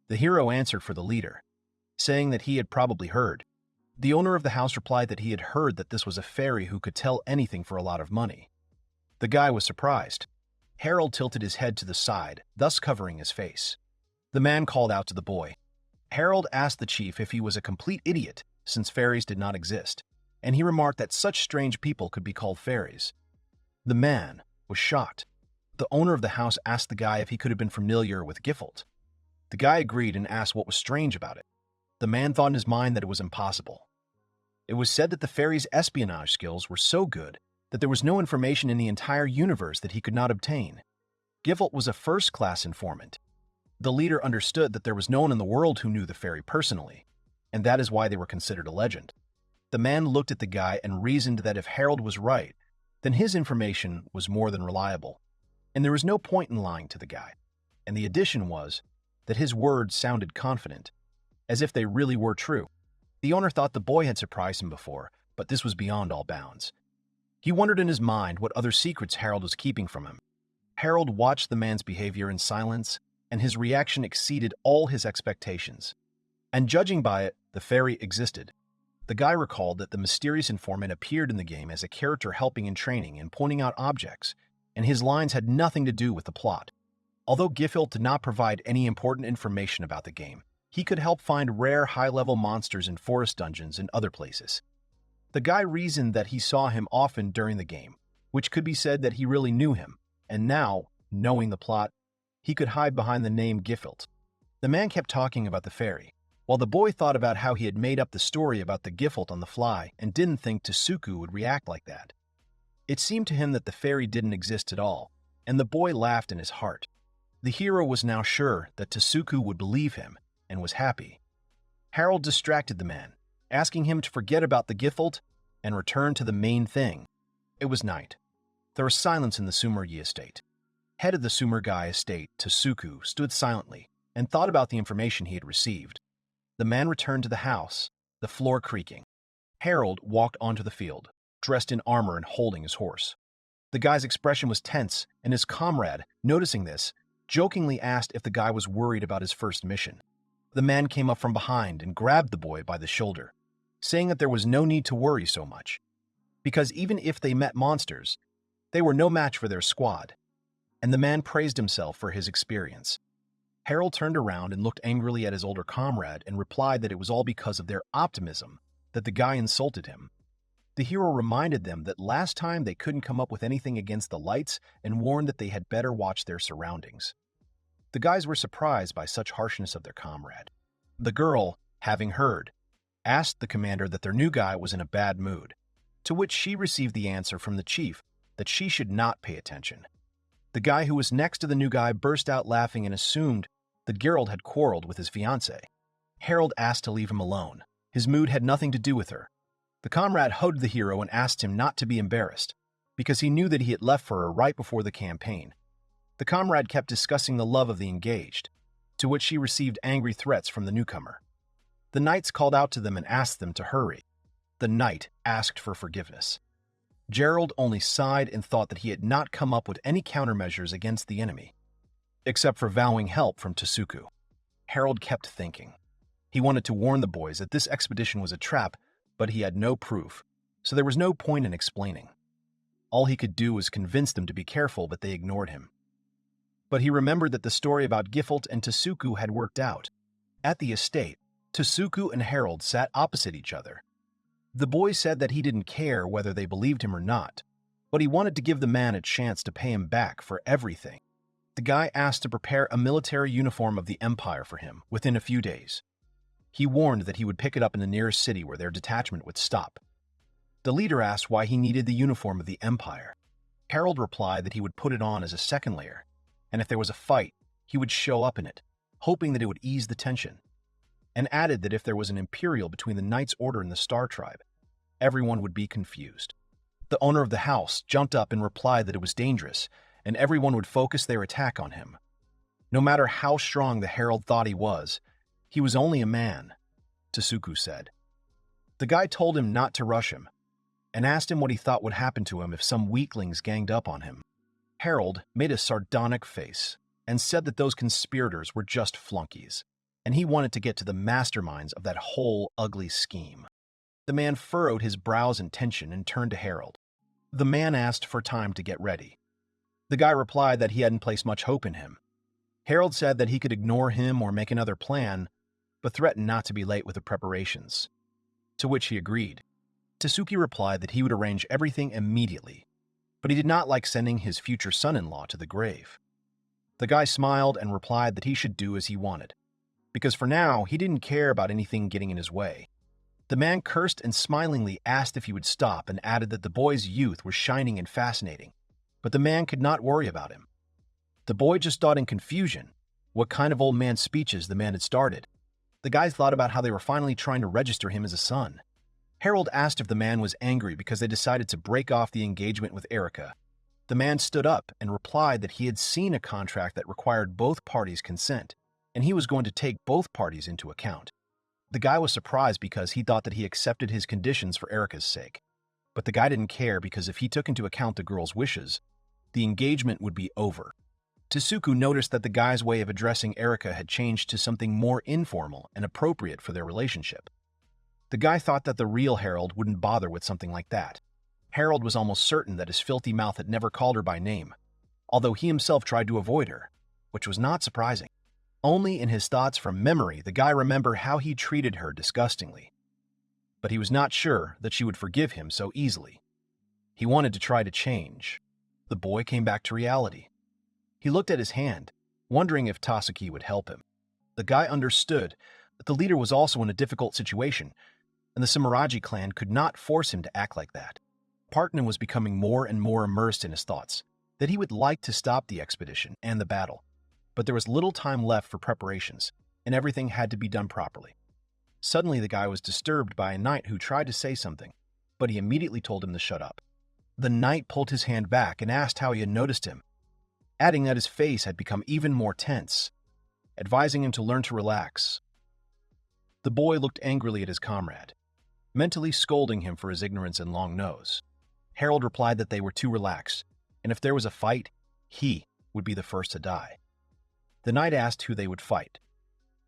The hero answered for the leader, saying that he had probably heard. The owner of the house replied that he had heard that this was a fairy who could tell anything for a lot of money. The guy was surprised. Harold tilted his head to the side, thus covering his face. The man called out to the boy. Harold asked the chief if he was a complete idiot, since fairies did not exist, and he remarked that such strange people could be called fairies. The man was shocked. The owner of the house asked the guy if he could have been familiar with Giffelt. The guy agreed and asked what was strange about it. The man thought in his mind that it was impossible. It was said that the fairy's espionage skills were so good that there was no information in the entire universe that he could not obtain. Giffelt was a first-class informant. The leader understood that there was no one in the world who knew the fairy personally, and that is why they were considered a legend. The man looked at the guy and reasoned that if Harold was right, then his information was more than reliable, and there was no point in lying to the guy. And the addition was that his words sounded confident, as if they really were true. The owner thought the boy had surprised him before, but this was beyond all bounds. He wondered in his mind what other secrets Harold was keeping from him. Harold watched the man's behavior in silence, and his reaction exceeded all his expectations. And judging by it, the fairy existed. The guy recalled that the mysterious informant appeared in the game as a character helping in training and pointing out objects, and his lines had nothing to do with the plot. Although Giffelt did not provide any important information about the game, he could help find rare high-level monsters in forest dungeons and other places. The guy reasoned that he saw him often during the game, which could be said that he really knew him, and now, knowing the plot, he could hide behind the name Giffelt. The man kept talking about the fairy, while the boy thought about how he had made up the story about the Giffelt on the fly and didn't think Tsuku would react like that. It seemed to him that the fairy didn't exist at all, and the boy laughed in his heart. The hero was now sure that Tsuku would believe him, and was happy. Harold distracted the man, asking him to forget about the Giffelt and return to the main thing. It was night. There was silence in the Sumergi estate. Head of the Sumergi estate, Tsuku, stood silently and thought about the information he had received. The man returned to the house, the floor creaking. Harold walked onto the field, dressed in armor and holding his horse. The guy's expression was tense, and his comrade, noticing this, jokingly asked if the guy was worried about his first mission. The man came up from behind and grabbed the boy by the shoulder, saying that there was no need to worry so much, because even if they met monsters, they were no match for their squad, and the man praised himself for his experience. Harold turned around and looked angrily at his older comrade and replied that it was all because of their optimism that the guy insulted him. The hero reminded them that last time they couldn't come up with anything against the lights and warned that they had better watch their surroundings. The guys were surprised by such harshness of their comrade. The girl, having heard, asked the commander that their new guy was in a bad mood, to which she received the answer from the chief that she should not pay attention. The guy who was next to the new guy burst out laughing and assumed that Geralt had quarreled with his fiancée. Harold asked to leave him alone. His mood had nothing to do with her. The comrade hugged the hero and asked him not to be embarrassed, because he knew that he had left for her right before the campaign. The comrade kept discussing the love of the engaged, to which she received angry threats from the newcomer. The knights called out to them and asked them to hurry. The knight asked for forgiveness. Gerald only sighed and thought that he had not come up with any countermeasures against the enemy, except for vowing help from Tsuku. Harold kept thinking. He wanted to warn the boys that this expedition was a trap, but he had no proof, so there was no point in explaining. All he could do was convince them to be careful, but they ignored him. But he remembered that the story about Giffelt and Tsuku had worked out. At the estate, Tsuku and Harold sat opposite each other. The boy said that he didn't care whether they believed him or not, but he wanted to give the man a chance to pay him back for everything. The guy asked to prepare a military uniform of the Empire for him within a few days. He warned that he would pick it up in the nearest city where their detachment would stop. The leader asked why he needed the uniform of the Empire. Harold replied that he would put it on as a second layer, and if there was a fight, he would show up in it, hoping that it would ease the tension, and added that if there was an imperial between the Knight's Order and the Star Tribe, everyone would be confused. The owner of the house jumped up and replied that it was dangerous, and everyone would focus their attack on him. No matter how strong the herald thought he was only a man, Tsuku said. The guy told him not to rush him, and asked him what he thought would happen to him if some weaklings ganged up on him. Harold made a sardonic face and said that those conspirators were just flunkies, and he wanted to get to the masterminds of that whole ugly scheme. The man furrowed his brows in tension and turned to Harold. The man asked for time to get ready. The guy replied that he hadn't placed much hope in him. Harold said that he could ignore him or make another plan, but threatened not to be late with the preparations, to which he agreed. Tsuki replied that he would arrange everything immediately, but he did not like sending his future son-in-law to the grave. The guy smiled and replied that he should do as he wanted, because for now he didn't care about anything getting in his way. The man cursed and smilingly asked if he would stop and added that the boy's youth was shining and fascinating, but the man could not worry about him. The boy just thought in confusion what kind of old man speeches the man had started. The guys thought about how they were finally trying to register him as a son. Harold asked if the man was angry because they decided to break off the engagement with Erica. The man stood up and replied that he had seen a contract that required both parties' consent, and he was going to take both parties into account. The guy was surprised because he thought that he accepted his conditions for Erica's sake. But the guy didn't care because if he took into account the girl's wishes, the engagement would be over. Tsuku noticed that the guy's way of addressing Erica had changed to something more informal and appropriate for their relationship. The guy thought that the real Harold wouldn't bother with something like that. Harold was almost certain that his filthy mouth had never called her by name, although he himself tried to avoid her, which was not surprising. Only in his thoughts from memory the guy remembered how he treated her disgustingly. But he was not sure that she would forgive him so easily. He wanted to try to change. The boy came back to reality. He looked at his hand, wondering if Tatsuki would help him. The guy understood that the leader was also in a difficult situation, and the Sumeragi clan could not force him to act like that. Parkman was becoming more and more immersed in his thoughts, that he would like to stop the expedition and the battle, but there was little time left for preparations, and everything had to be done properly. Suddenly the guy was disturbed by a knight who tried to say something, but he immediately told him to shut up. The knight pulled his hand back and asked how he had noticed him, adding that his face had become even more tense, advising him to learn to relax. The boy looked angrily at his comrade, mentally scolding him for his ignorance and long nose. Harold replied that they were too relaxed, and if there was a fight, he would be the first to die. The knight asked who they would fight,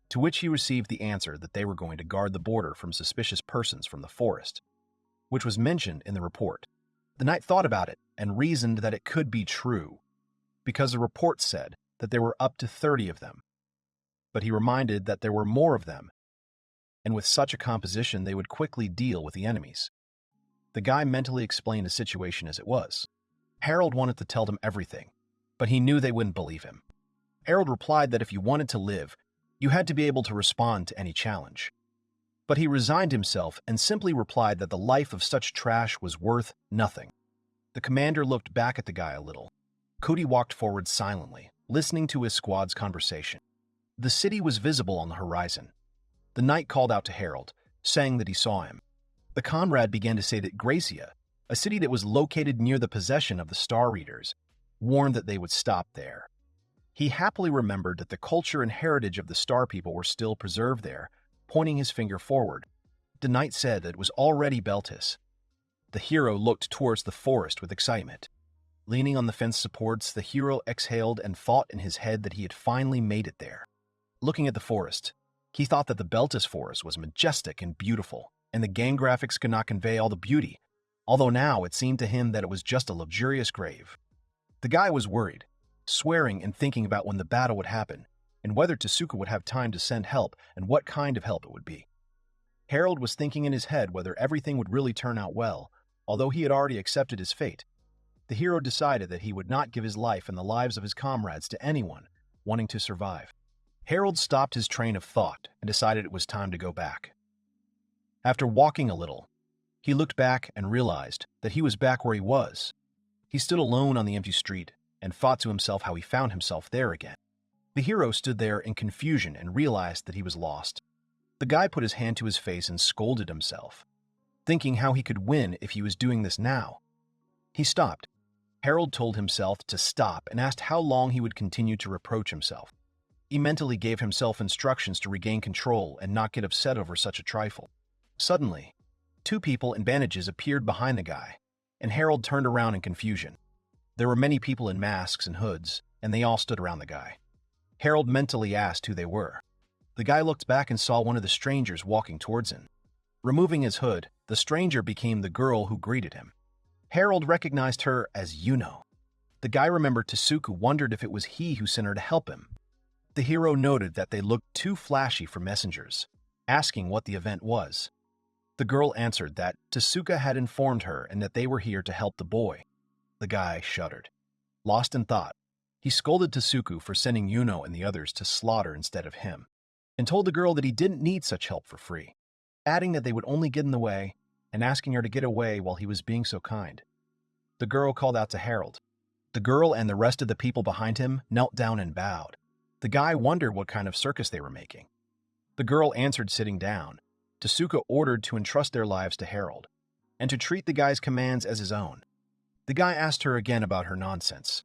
to which he received the answer that they were going to guard the border from suspicious persons from the forest, which was mentioned in the report. The knight thought about it and reasoned that it could be true, because the report said that there were up to 30 of them. But he reminded that there were more of them, and with such a composition they would quickly deal with the enemies. The guy mentally explained the situation as it was. Harold wanted to tell them everything, but he knew they wouldn't believe him. Harold replied that if you wanted to live, you had to be able to respond to any challenge. But he resigned himself and simply replied that the life of such trash was worth nothing. The commander looked back at the guy a little. Cody walked forward silently, listening to his squad's conversation. The city was visible on the horizon. The knight called out to Harold, saying that he saw him. The comrade began to say that Gracia, a city that was located near the possession of the Star Readers, warned that they would stop there. He happily remembered that the culture and heritage of the Star People were still preserved there, pointing his finger forward. The knight said that it was already Beltis. The hero looked towards the forest with excitement. Leaning on the fence supports, the hero exhaled and thought in his head that he had finally made it there. Looking at the forest, he thought that the Beltis forest was majestic and beautiful, and the game graphics could not convey all the beauty, although now it seemed to him that it was just a luxurious grave. The guy was worried, swearing and thinking about when the battle would happen, and whether Tsuku would have time to send help and what kind of help it would be. Harold was thinking in his head whether everything would really turn out well, although he had already accepted his fate. The hero decided that he would not give his life and the lives of his comrades to anyone wanting to survive. Harold stopped his train of thought and decided it was time to go back. After walking a little, he looked back and realized that he was back where he was. He stood alone on the empty street and thought to himself how he found himself there again. The hero stood there in confusion and realized that he was lost. The guy put his hand to his face and scolded himself, thinking how he could win if he was doing this now. He stopped. Harold told himself to stop and asked how long he would continue to reproach himself. He mentally gave himself instructions to regain control and not get upset over such a trifle. Suddenly, two people in bandages appeared behind the guy, and Harold turned around in confusion. There were many people in masks and hoods, and they all stood around the guy. Harold mentally asked who they were. The guy looked back and saw one of the strangers walking towards him. Removing his hood, the stranger became the girl who greeted him. Harold recognized her as Yuno. The guy remembered Tsuku wondered if it was he who sent her to help him. The hero noted that they looked too flashy for messengers, asking what the event was. The girl answered that Tsuka had informed her and that they were here to help the boy. The guy shuddered. Lost in thought, he scolded Tsuku for sending Yuno and the others to slaughter instead of him, and told the girl that he didn't need such help for free. adding that they would only get in the way and asking her to get away while he was being so kind. The girl called out to Harold. The girl and the rest of the people behind him knelt down and bowed. The guy wondered what kind of circus they were making. The girl answered sitting down. Tasuka ordered to entrust their lives to Harold, and to treat the guy's commands as his own. The guy asked her again about her nonsense.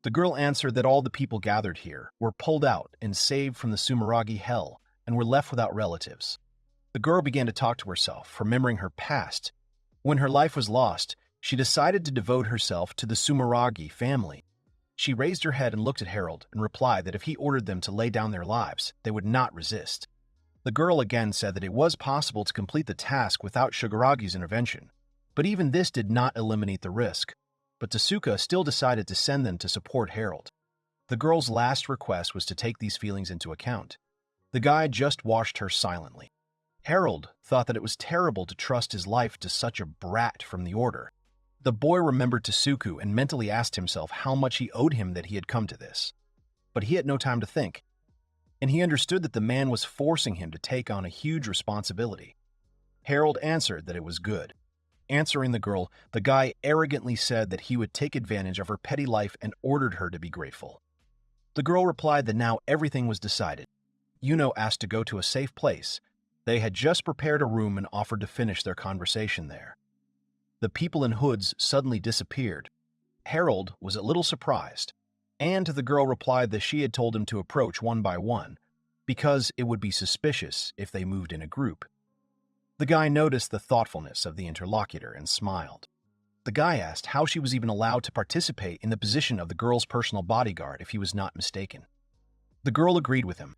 The girl answered that all the people gathered here were pulled out and saved from the Sumeragi hell and were left without relatives. The girl began to talk to herself, remembering her past. When her life was lost, she decided to devote herself to the Sumeragi family. She raised her head and looked at Harold and replied that if he ordered them to lay down their lives, they would not resist. The girl again said that it was possible to complete the task without Shigaragi's intervention, but even this did not eliminate the risk. But Tasuka still decided to send them to support Harold. The girl's last request was to take these feelings into account. The guy just watched her silently. Harold thought that it was terrible to trust his life to such a brat from the Order. The boy remembered Tasuku and mentally asked himself how much he owed him that he had come to this. But he had no time to think, and he understood that the man was forcing him to take on a huge responsibility. Harold answered that it was good. Answering the girl, the guy arrogantly said that he would take advantage of her petty life and ordered her to be grateful. The girl replied that now everything was decided. Yuno asked to go to a safe place. They had just prepared a room and offered to finish their conversation there. The people in hoods suddenly disappeared. Harold was a little surprised, and the girl replied that she had told him to approach one by one, because it would be suspicious if they moved in a group. The guy noticed the thoughtfulness of the interlocutor and smiled. The guy asked how she was even allowed to participate in the position of the girl's personal bodyguard if he was not mistaken. The girl agreed with him.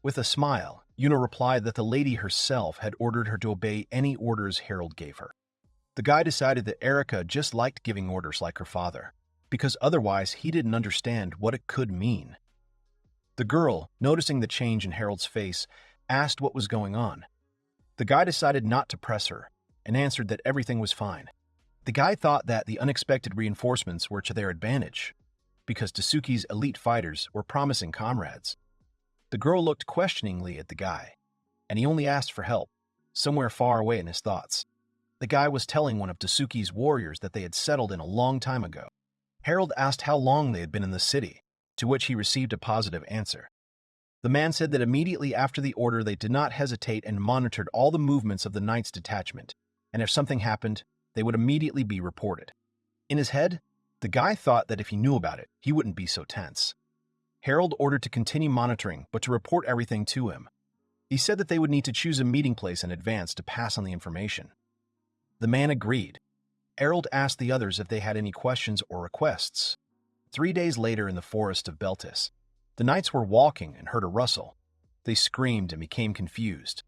With a smile, Yuno replied that the lady herself had ordered her to obey any orders Harold gave her. The guy decided that Erica just liked giving orders like her father, because otherwise he didn't understand what it could mean. The girl, noticing the change in Harold's face, asked what was going on. The guy decided not to press her, and answered that everything was fine. The guy thought that the unexpected reinforcements were to their advantage, because Tasuki's elite fighters were promising comrades. The girl looked questioningly at the guy, and he only asked for help, somewhere far away in his thoughts. The guy was telling one of Tasuki's warriors that they had settled in a long time ago. Harold asked how long they had been in the city, to which he received a positive answer. The man said that immediately after the order they did not hesitate and monitored all the movements of the Knight's detachment, and if something happened, they would immediately be reported. In his head, the guy thought that if he knew about it, he wouldn't be so tense. Harold ordered to continue monitoring, but to report everything to him. He said that they would need to choose a meeting place in advance to pass on the information. The man agreed. Harold asked the others if they had any questions or requests. 3 days later in the forest of Beltis, the knights were walking and heard a rustle. They screamed and became confused.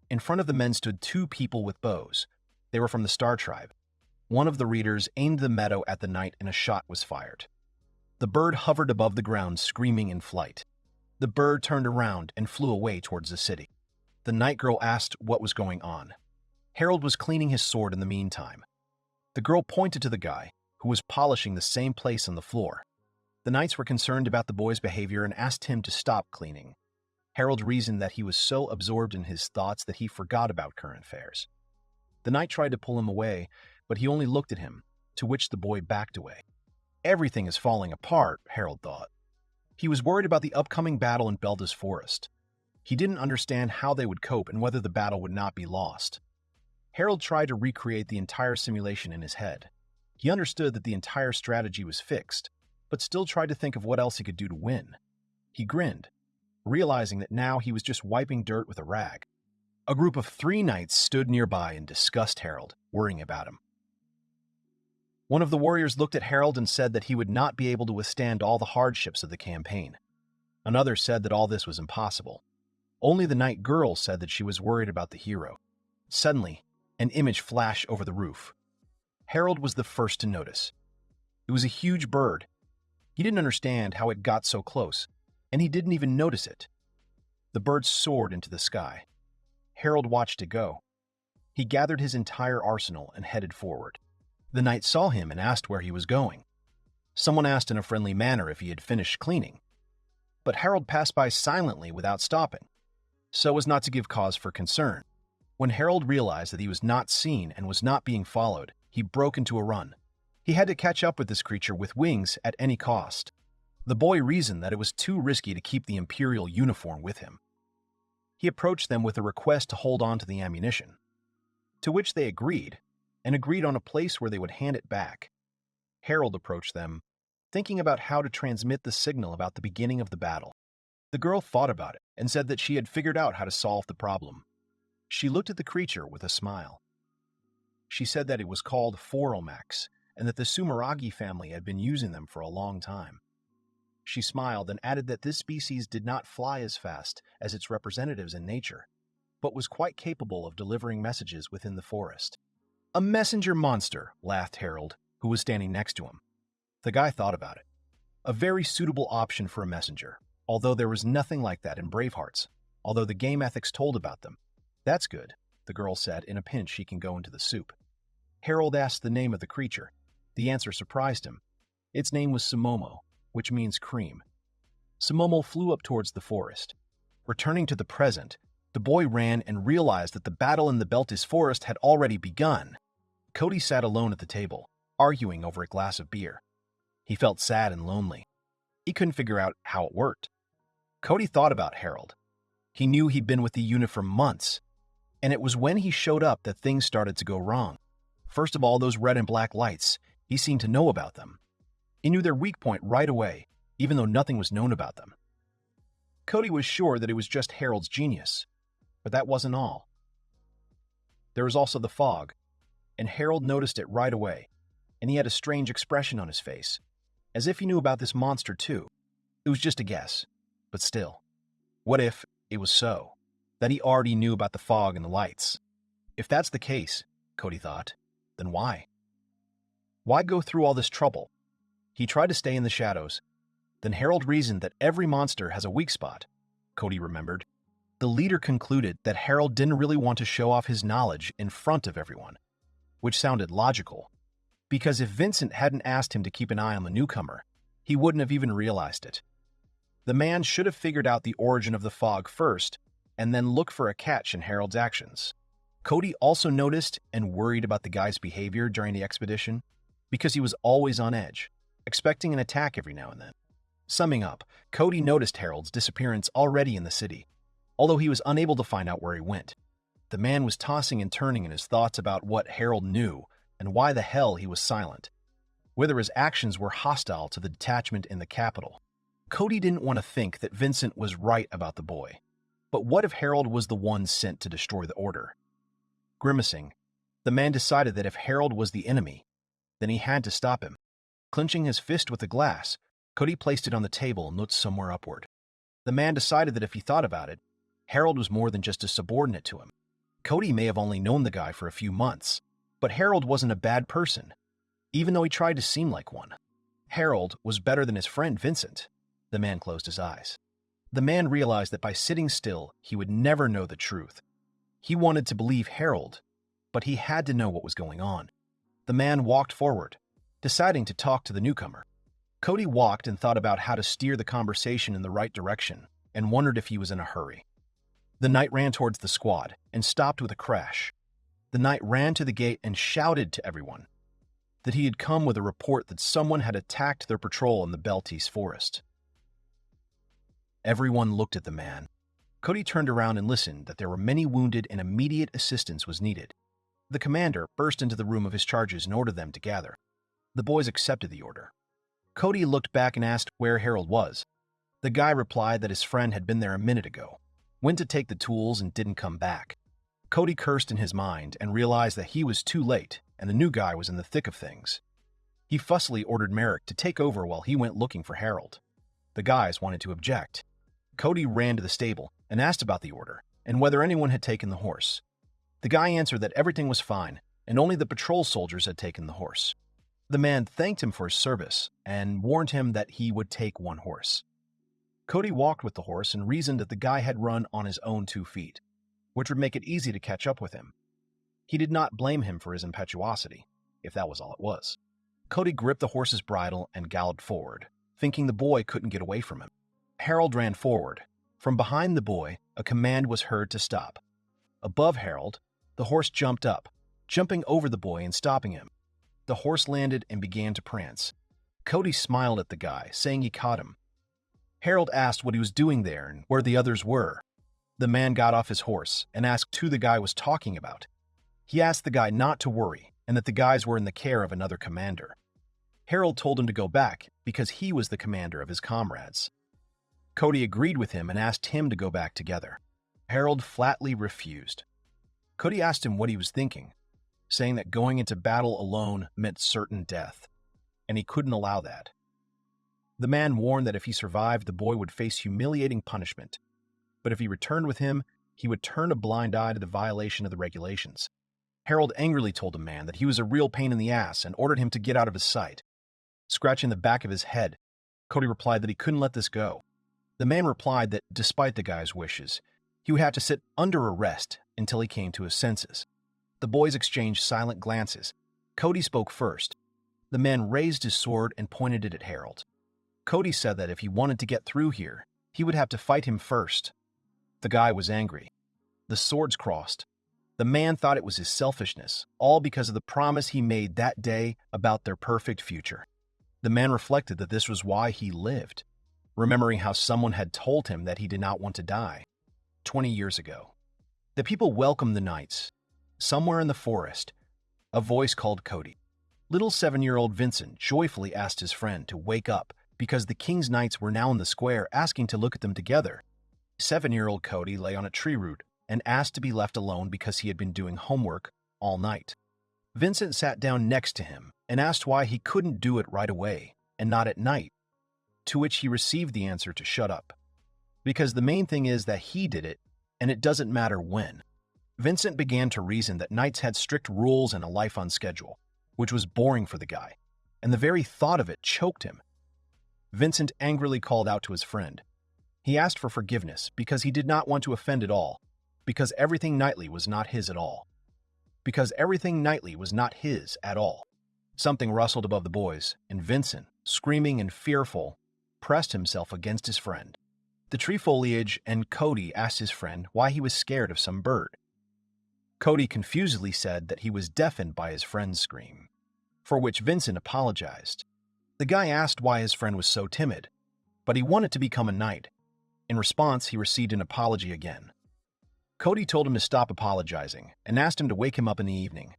In front of the men stood 2 people with bows. They were from the Star Tribe. One of the readers aimed the meadow at the knight and a shot was fired. The bird hovered above the ground, screaming in flight. The bird turned around and flew away towards the city. The night girl asked what was going on. Harold was cleaning his sword in the meantime. The girl pointed to the guy, who was polishing the same place on the floor. The knights were concerned about the boy's behavior and asked him to stop cleaning. Harold reasoned that he was so absorbed in his thoughts that he forgot about current affairs. The knight tried to pull him away, but he only looked at him, to which the boy backed away. Everything is falling apart, Harold thought. He was worried about the upcoming battle in Beltis Forest. He didn't understand how they would cope and whether the battle would not be lost. Harold tried to recreate the entire simulation in his head. He understood that the entire strategy was fixed, but still tried to think of what else he could do to win. He grinned, realizing that now he was just wiping dirt with a rag. A group of 3 knights stood nearby and discussed Harold, worrying about him. One of the warriors looked at Harold and said that he would not be able to withstand all the hardships of the campaign. Another said that all this was impossible. Only the knight girl said that she was worried about the hero. Suddenly, an image flashed over the roof. Harold was the first to notice. It was a huge bird. He didn't understand how it got so close, and he didn't even notice it. The bird soared into the sky. Harold watched it go. He gathered his entire arsenal and headed forward. The knight saw him and asked where he was going. Someone asked in a friendly manner if he had finished cleaning. But Harold passed by silently without stopping, so as not to give cause for concern. When Harold realized that he was not seen and was not being followed, he broke into a run. He had to catch up with this creature with wings at any cost. The boy reasoned that it was too risky to keep the Imperial uniform with him. He approached them with a request to hold on to the ammunition, to which they agreed, and agreed on a place where they would hand it back. Harold approached them, thinking about how to transmit the signal about the beginning of the battle. The girl thought about it and said that she had figured out how to solve the problem. She looked at the creature with a smile. She said that it was called Foromax and that the Sumeragi family had been using them for a long time. She smiled and added that this species did not fly as fast as its representatives in nature, but was quite capable of delivering messages within the forest. A messenger monster, laughed Harold, who was standing next to him. The guy thought about it. A very suitable option for a messenger, although there was nothing like that in Bravehearts, although the game ethics told about them. That's good, the girl said. In a pinch, she can go into the soup. Harold asked the name of the creature. The answer surprised him. Its name was Sumomo, which means cream. Sumomo flew up towards the forest. Returning to the present, the boy ran and realized that the battle in the Beltis forest had already begun. Cody sat alone at the table, arguing over a glass of beer. He felt sad and lonely. He couldn't figure out how it worked. Cody thought about Harold. He knew he'd been with the unit for months, and it was when he showed up that things started to go wrong. First of all, those red and black lights. He seemed to know about them. He knew their weak point right away, even though nothing was known about them. Cody was sure that it was just Harold's genius, but that wasn't all. There was also the fog, and Harold noticed it right away, and he had a strange expression on his face, as if he knew about this monster too. It was just a guess, but still. What if it was so, that he already knew about the fog and the lights? If that's the case, Cody thought, then why? Why go through all this trouble? He tried to stay in the shadows. Then Harold reasoned that every monster has a weak spot, Cody remembered. The leader concluded that Harold didn't really want to show off his knowledge in front of everyone, which sounded logical, because if Vincent hadn't asked him to keep an eye on the newcomer, he wouldn't have even realized it. The man should have figured out the origin of the fog first, and then look for a catch in Harold's actions. Cody also noticed and worried about the guy's behavior during the expedition, because he was always on edge, expecting an attack every now and then. Summing up, Cody noticed Harold's disappearance already in the city, although he was unable to find out where he went. The man was tossing and turning in his thoughts about what Harold knew and why the hell he was silent, whether his actions were hostile to the detachment in the capital. Cody didn't want to think that Vincent was right about the boy, but what if Harold was the one sent to destroy the order? Grimacing, the man decided that if Harold was the enemy, then he had to stop him. Clenching his fist with the glass, Cody placed it on the table and looked somewhere upward. The man decided that if he thought about it, Harold was more than just a subordinate to him. Cody may have only known the guy for a few months, but Harold wasn't a bad person, even though he tried to seem like one. Harold was better than his friend Vincent. The man closed his eyes. The man realized that by sitting still, he would never know the truth. He wanted to believe Harold, but he had to know what was going on. The man walked forward, deciding to talk to the newcomer. Cody walked and thought about how to steer the conversation in the right direction and wondered if he was in a hurry. The knight ran towards the squad and stopped with a crash. The knight ran to the gate and shouted to everyone that he had come with a report that someone had attacked their patrol in the Beltis forest. Everyone looked at the man. Cody turned around and listened that there were many wounded and immediate assistance was needed. The commander burst into the room of his charges and ordered them to gather. The boys accepted the order. Cody looked back and asked where Harold was. The guy replied that his friend had been there a minute ago, went to take the tools and didn't come back. Cody cursed in his mind and realized that he was too late and the new guy was in the thick of things. He fussily ordered Merrick to take over while he went looking for Harold. The guys wanted to object. Cody ran to the stable and asked about the order and whether anyone had taken the horse. The guy answered that everything was fine and only the patrol soldiers had taken the horse. The man thanked him for his service and warned him that he would take one horse. Cody walked with the horse and reasoned that the guy had run on his own 2 feet, which would make it easy to catch up with him. He did not blame him for his impetuosity, if that was all it was. Cody gripped the horse's bridle and galloped forward, thinking the boy couldn't get away from him. Harold ran forward. From behind the boy, a command was heard to stop. Above Harold, The horse jumped up, jumping over the boy and stopping him. The horse landed and began to prance. Cody smiled at the guy, saying he caught him. Harold asked what he was doing there and where the others were. The man got off his horse and asked who the guy was talking about. He asked the guy not to worry and that the guys were in the care of another commander. Harold told him to go back because he was the commander of his comrades. Cody agreed with him and asked him to go back together. Harold flatly refused. Cody asked him what he was thinking, saying that going into battle alone meant certain death, and he couldn't allow that. The man warned that if he survived, the boy would face humiliating punishment, but if he returned with him, he would turn a blind eye to the violation of the regulations. Harold angrily told the man that he was a real pain in the ass and ordered him to get out of his sight. Scratching the back of his head, Cody replied that he couldn't let this go. The man replied that, despite the guy's wishes, he would have to sit under arrest until he came to his senses. The boys exchanged silent glances. Cody spoke first. The man raised his sword and pointed it at Harold. Cody said that if he wanted to get through here, he would have to fight him first. The guy was angry. The swords crossed. The man thought it was his selfishness, all because of the promise he made that day about their perfect future. The man reflected that this was why he lived, remembering how someone had told him that he did not want to die 20 years ago. The people welcomed the knights. Somewhere in the forest, a voice called Cody. Little 7-year-old Vincent joyfully asked his friend to wake up because the king's knights were now in the square asking to look at them together. 7-year-old Cody lay on a tree root and asked to be left alone because he had been doing homework all night. Vincent sat down next to him and asked why he couldn't do it right away and not at night, to which he received the answer to shut up. Because the main thing is that he did it, and it doesn't matter when. Vincent began to reason that knights had strict rules and a life on schedule, which was boring for the guy, and the very thought of it choked him. Vincent angrily called out to his friend. He asked for forgiveness because he did not want to offend at all, because everything knightly was not his at all. Because everything knightly was not his at all. Something rustled above the boys, and Vincent, screaming and fearful, pressed himself against his friend. The tree foliage, and Cody asked his friend why he was scared of some bird. Cody confusedly said that he was deafened by his friend's scream, for which Vincent apologized. The guy asked why his friend was so timid, but he wanted to become a knight. In response, he received an apology again. Cody told him to stop apologizing and asked him to wake him up in the evening.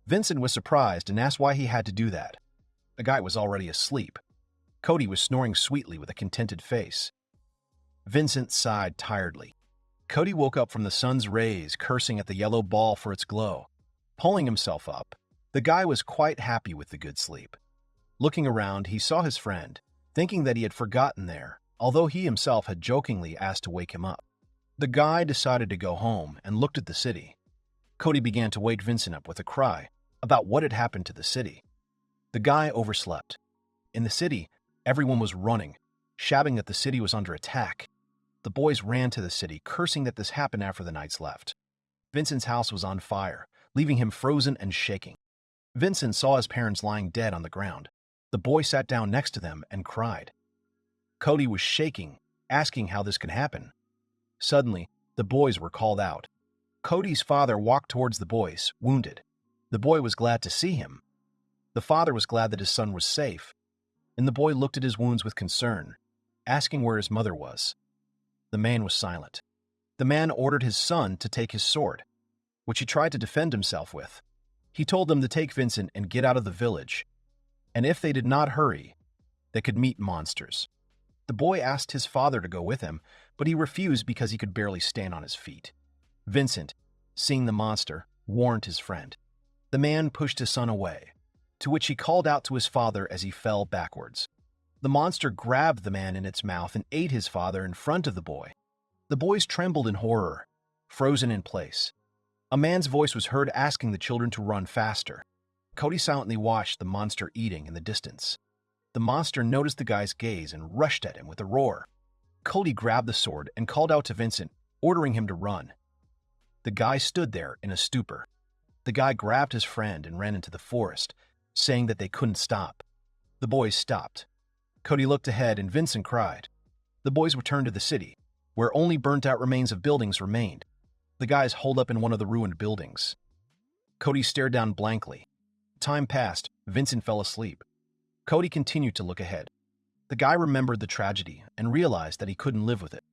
Vincent was surprised and asked why he had to do that. The guy was already asleep. Cody was snoring sweetly with a contented face. Vincent sighed tiredly. Cody woke up from the sun's rays, cursing at the yellow ball for its glow. Pulling himself up, the guy was quite happy with the good sleep. Looking around, he saw his friend, thinking that he had forgotten there, although he himself had jokingly asked to wake him up. The guy decided to go home and looked at the city. Cody began to wake Vincent up with a cry about what had happened to the city. The guy overslept. In the city, everyone was running, shouting that the city was under attack. The boys ran to the city, cursing that this happened after the knights left. Vincent's house was on fire, leaving him frozen and shaking. Vincent saw his parents lying dead on the ground. The boy sat down next to them and cried. Cody was shaking, asking how this could happen. Suddenly, the boys were called out. Cody's father walked towards the boys, wounded. The boy was glad to see him. The father was glad that his son was safe, and the boy looked at his wounds with concern, asking where his mother was. The man was silent. The man ordered his son to take his sword, which he tried to defend himself with. He told them to take Vincent and get out of the village, and if they did not hurry, they could meet monsters. The boy asked his father to go with him, but he refused because he could barely stand on his feet. Vincent, seeing the monster, warned his friend. The man pushed his son away, to which he called out to his father as he fell backwards. The monster grabbed the man in its mouth and ate his father in front of the boy. The boys trembled in horror, frozen in place. A man's voice was heard asking the children to run faster. Cody silently watched the monster eating in the distance. The monster noticed the guy's gaze and rushed at him with a roar. Cody grabbed the sword and called out to Vincent, ordering him to run. The guy stood there in a stupor. The guy grabbed his friend and ran into the forest, saying that they couldn't stop. The boys stopped. Cody looked ahead and Vincent cried. The boys returned to the city, where only burnt-out remains of buildings remained. The guys holed up in one of the ruined buildings. Cody stared down blankly. Time passed. Vincent fell asleep. Cody continued to look ahead. The guy remembered the tragedy and realized that he couldn't live with it.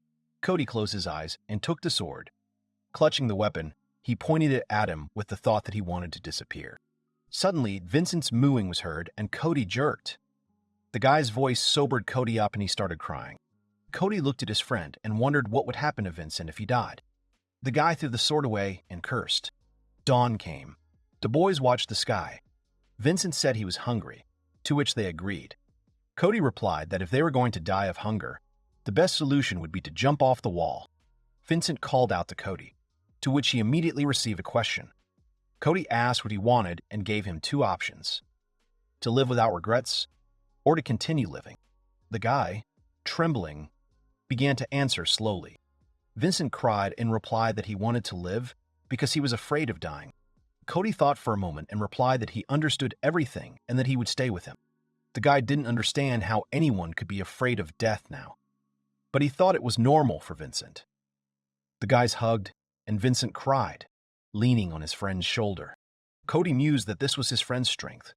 Cody closed his eyes and took the sword. Clutching the weapon, he pointed it at him with the thought that he wanted to disappear. Suddenly, Vincent's mooing was heard and Cody jerked. The guy's voice sobered Cody up and he started crying. Cody looked at his friend and wondered what would happen to Vincent if he died. The guy threw the sword away and cursed. Dawn came. The boys watched the sky. Vincent said he was hungry, to which they agreed. Cody replied that if they were going to die of hunger, the best solution would be to jump off the wall. Vincent called out to Cody, to which he immediately received a question. Cody asked what he wanted and gave him two options: to live without regrets or to continue living. The guy, trembling, began to answer slowly. Vincent cried and replied that he wanted to live because he was afraid of dying. Cody thought for a moment and replied that he understood everything and that he would stay with him. The guy didn't understand how anyone could be afraid of death now, but he thought it was normal for Vincent. The guys hugged, and Vincent cried, leaning on his friend's shoulder. Cody mused that this was his friend's strength.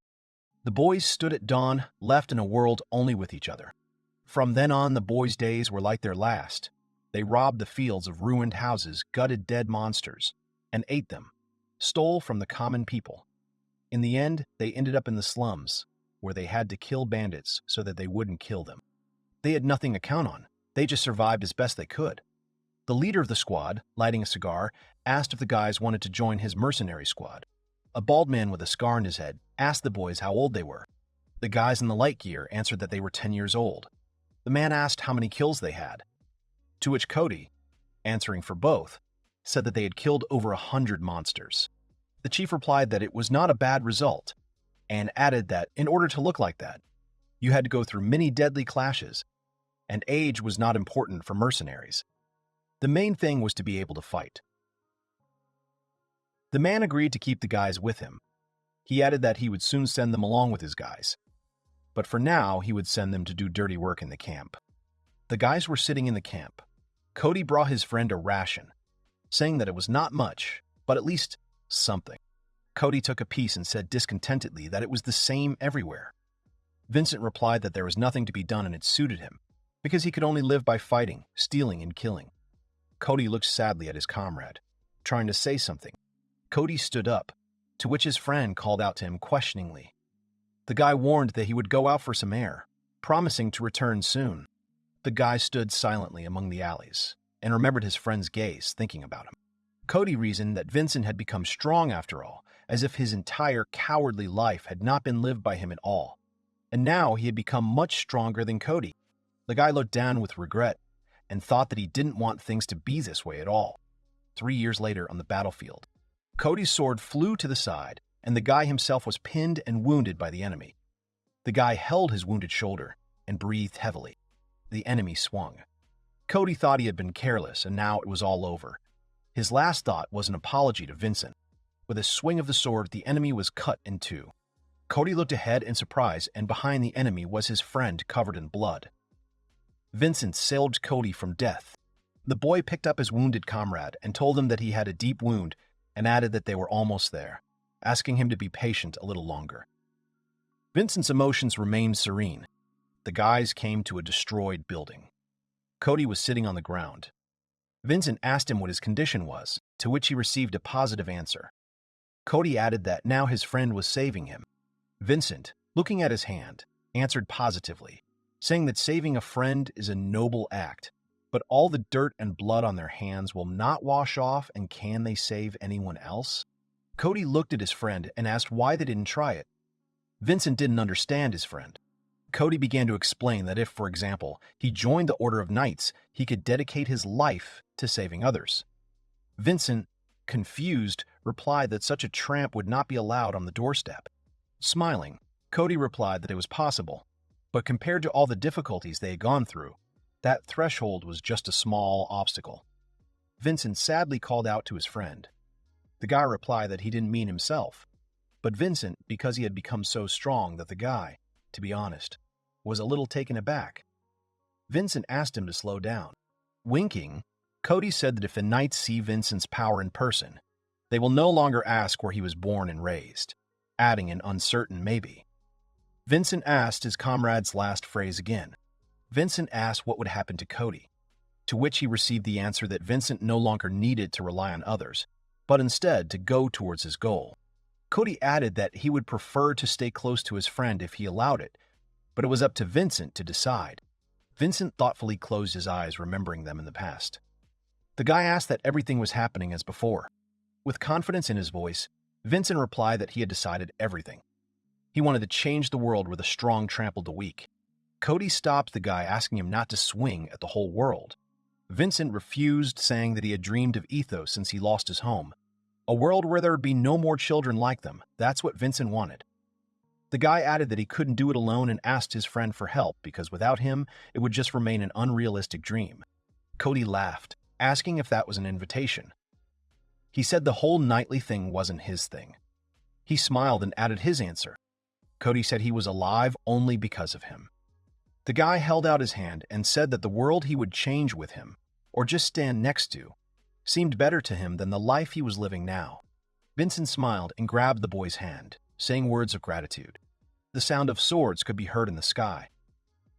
The boys stood at dawn, left in a world only with each other. From then on, the boys' days were like their last. They robbed the fields of ruined houses, gutted dead monsters, and ate them, stole from the common people. In the end, they ended up in the slums, where they had to kill bandits so that they wouldn't kill them. They had nothing to count on. They just survived as best they could. The leader of the squad, lighting a cigar, asked if the guys wanted to join his mercenary squad. A bald man with a scar on his head asked the boys how old they were. The guys in the light gear answered that they were 10 years old. The man asked how many kills they had, to which Cody, answering for both, said that they had killed over 100 monsters. The chief replied that it was not a bad result, and added that in order to look like that, you had to go through many deadly clashes, and age was not important for mercenaries. The main thing was to be able to fight. The man agreed to keep the guys with him. He added that he would soon send them along with his guys, but for now he would send them to do dirty work in the camp. The guys were sitting in the camp. Cody brought his friend a ration, saying that it was not much, but at least something. Cody took a piece and said discontentedly that it was the same everywhere. Vincent replied that there was nothing to be done and it suited him, because he could only live by fighting, stealing, and killing. Cody looked sadly at his comrade, trying to say something. Cody stood up, to which his friend called out to him questioningly. The guy warned that he would go out for some air, promising to return soon. The guy stood silently among the alleys and remembered his friend's gaze, thinking about him. Cody reasoned that Vincent had become strong after all, as if his entire cowardly life had not been lived by him at all. And now he had become much stronger than Cody. The guy looked down with regret and thought that he didn't want things to be this way at all. 3 years later on the battlefield, Cody's sword flew to the side, and the guy himself was pinned and wounded by the enemy. The guy held his wounded shoulder and breathed heavily. The enemy swung. Cody thought he had been careless, and now it was all over. His last thought was an apology to Vincent. With a swing of the sword, the enemy was cut in two. Cody looked ahead in surprise, and behind the enemy was his friend covered in blood. Vincent saved Cody from death. The boy picked up his wounded comrade and told him that he had a deep wound and added that they were almost there, asking him to be patient a little longer. Vincent's emotions remained serene. The guys came to a destroyed building. Cody was sitting on the ground. Vincent asked him what his condition was, to which he received a positive answer. Cody added that now his friend was saving him. Vincent, looking at his hand, answered positively, saying that saving a friend is a noble act, but all the dirt and blood on their hands will not wash off, and can they save anyone else? Cody looked at his friend and asked why they didn't try it. Vincent didn't understand his friend. Cody began to explain that if, for example, he joined the Order of Knights, he could dedicate his life to saving others. Vincent, confused, replied that such a tramp would not be allowed on the doorstep. Smiling, Cody replied that it was possible, but compared to all the difficulties they had gone through, that threshold was just a small obstacle. Vincent sadly called out to his friend. The guy replied that he didn't mean himself, but Vincent, because he had become so strong that the guy, to be honest, was a little taken aback. Vincent asked him to slow down. Winking, Cody said that if the knights see Vincent's power in person, they will no longer ask where he was born and raised, adding an uncertain maybe. Vincent asked his comrade's last phrase again. Vincent asked what would happen to Cody, to which he received the answer that Vincent no longer needed to rely on others, but instead to go towards his goal. Cody added that he would prefer to stay close to his friend if he allowed it, but it was up to Vincent to decide. Vincent thoughtfully closed his eyes, remembering them in the past. The guy asked that everything was happening as before. With confidence in his voice, Vincent replied that he had decided everything. He wanted to change the world where the strong trampled the weak. Cody stopped the guy, asking him not to swing at the whole world. Vincent refused, saying that he had dreamed of ethos since he lost his home. A world where there would be no more children like them. That's what Vincent wanted. The guy added that he couldn't do it alone and asked his friend for help because without him, it would just remain an unrealistic dream. Cody laughed, asking if that was an invitation. He said the whole knightly thing wasn't his thing. He smiled and added his answer. Cody said he was alive only because of him. The guy held out his hand and said that the world he would change with him, or just stand next to, seemed better to him than the life he was living now. Vincent smiled and grabbed the boy's hand, saying words of gratitude. The sound of swords could be heard in the sky.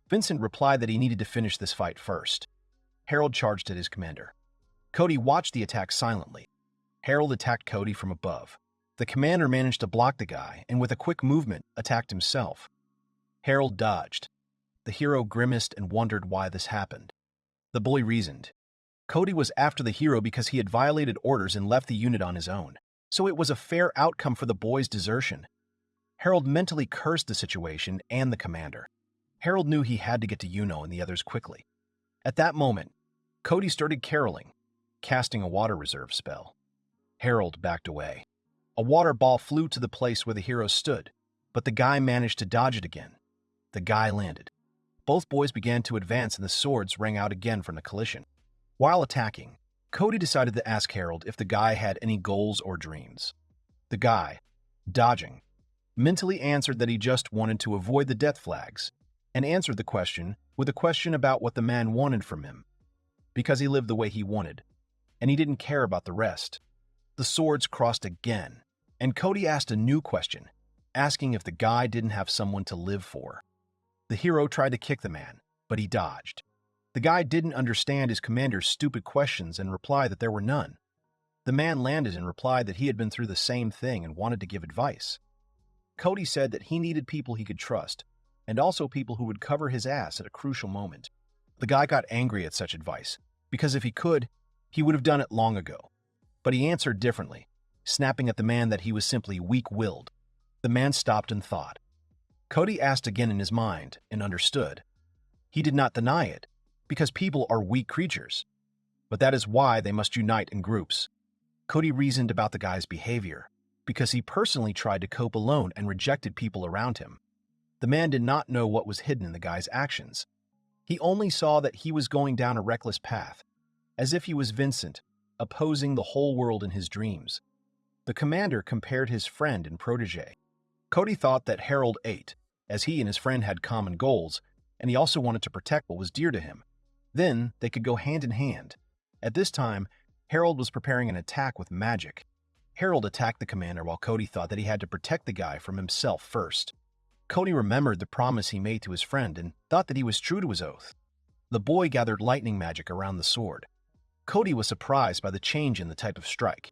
Vincent replied that he needed to finish this fight first. Harold charged at his commander. Cody watched the attack silently. Harold attacked Cody from above. The commander managed to block the guy and with a quick movement attacked himself. Harold dodged. The hero grimaced and wondered why this happened. The boy reasoned. Cody was after the hero because he had violated orders and left the unit on his own, so it was a fair outcome for the boy's desertion. Harold mentally cursed the situation and the commander. Harold knew he had to get to Yuno and the others quickly. At that moment, Cody started caroling, casting a water reserve spell. Harold backed away. A water ball flew to the place where the hero stood, but the guy managed to dodge it again. The guy landed. Both boys began to advance and the swords rang out again from the collision. While attacking, Cody decided to ask Harold if the guy had any goals or dreams. The guy, dodging, mentally answered that he just wanted to avoid the death flags, and answered the question with a question about what the man wanted from him, because he lived the way he wanted, and he didn't care about the rest. The swords crossed again, and Cody asked a new question, asking if the guy didn't have someone to live for. The hero tried to kick the man, but he dodged. The guy didn't understand his commander's stupid questions and replied that there were none. The man landed and replied that he had been through the same thing and wanted to give advice. Cody said that he needed people he could trust, and also people who would cover his ass at a crucial moment. The guy got angry at such advice, because if he could, he would have done it long ago. But he answered differently, snapping at the man that he was simply weak-willed. The man stopped and thought. Cody asked again in his mind and understood. He did not deny it, because people are weak creatures. But that is why they must unite in groups. Cody reasoned about the guy's behavior, because he personally tried to cope alone and rejected people around him. The man did not know what was hidden in the guy's actions. He only saw that he was going down a reckless path, as if he was Vincent, opposing the whole world in his dreams. The commander compared his friend and protege. Cody thought that Harold ate, as he and his friend had common goals, and he also wanted to protect what was dear to him. Then they could go hand in hand. At this time, Harold was preparing an attack with magic. Harold attacked the commander while Cody thought that he had to protect the guy from himself first. Cody remembered the promise he made to his friend and thought that he was true to his oath. The boy gathered lightning magic around the sword. Cody was surprised by the change in the type of strike.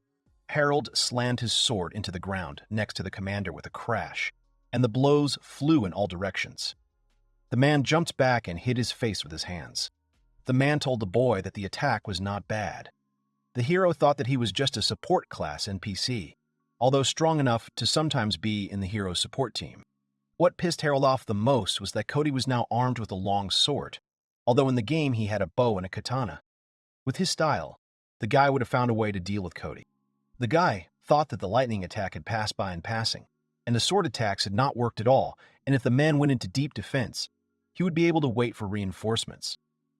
Harold slammed his sword into the ground next to the commander with a crash, and the blows flew in all directions. The man jumped back and hid his face with his hands. The man told the boy that the attack was not bad. The hero thought that he was just a support class NPC, although strong enough to sometimes be in the hero's support team. What pissed Harold off the most was that Cody was now armed with a long sword, although in the game he had a bow and a katana. With his style, the guy would have found a way to deal with Cody. The guy thought that the lightning attack had passed by in passing, and the sword attacks had not worked at all, and if the man went into deep defense, he would be able to wait for reinforcements.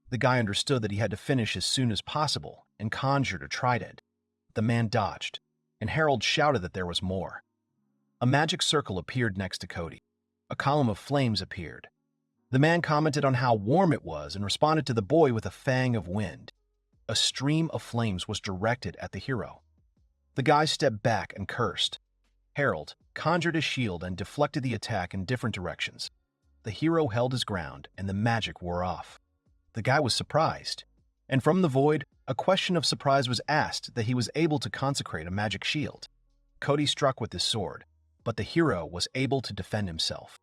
The guy understood that he had to finish as soon as possible and conjured a trident. The man dodged, and Harold shouted that there was more. A magic circle appeared next to Cody. A column of flames appeared. The man commented on how warm it was and responded to the boy with a fang of wind. a stream of flames was directed at the hero. The guy stepped back and cursed. Harold conjured a shield and deflected the attack in different directions. The hero held his ground, and the magic wore off. The guy was surprised, and from the void, a question of surprise was asked that he was able to consecrate a magic shield. Cody struck with his sword, but the hero was able to defend himself.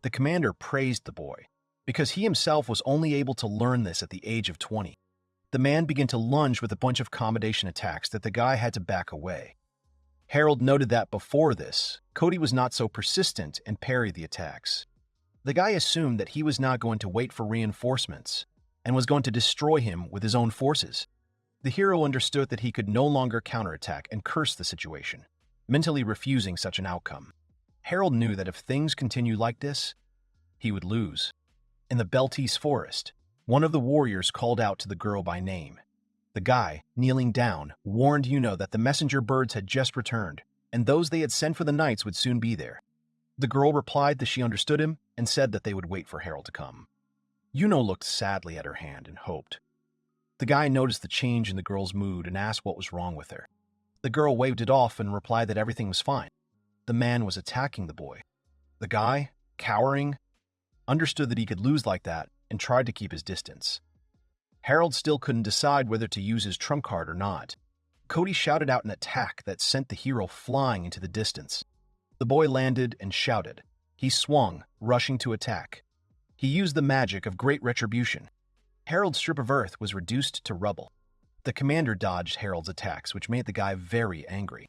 The commander praised the boy, because he himself was only able to learn this at the age of 20. The man began to lunge with a bunch of combination attacks that the guy had to back away. Harold noted that before this, Cody was not so persistent and parried the attacks. The guy assumed that he was not going to wait for reinforcements and was going to destroy him with his own forces. The hero understood that he could no longer counterattack and cursed the situation, mentally refusing such an outcome. Harold knew that if things continued like this, he would lose. In the Beltese forest, one of the warriors called out to the girl by name. The guy, kneeling down, warned Yuno that the messenger birds had just returned, and those they had sent for the knights would soon be there. The girl replied that she understood him and said that they would wait for Harold to come. Yuno looked sadly at her hand and hoped. The guy noticed the change in the girl's mood and asked what was wrong with her. The girl waved it off and replied that everything was fine. The man was attacking the boy. The guy, cowering, understood that he could lose like that and tried to keep his distance. Harold still couldn't decide whether to use his trump card or not. Cody shouted out an attack that sent the hero flying into the distance. The boy landed and shouted. He swung, rushing to attack. He used the magic of great retribution. Harold's strip of earth was reduced to rubble. The commander dodged Harold's attacks, which made the guy very angry.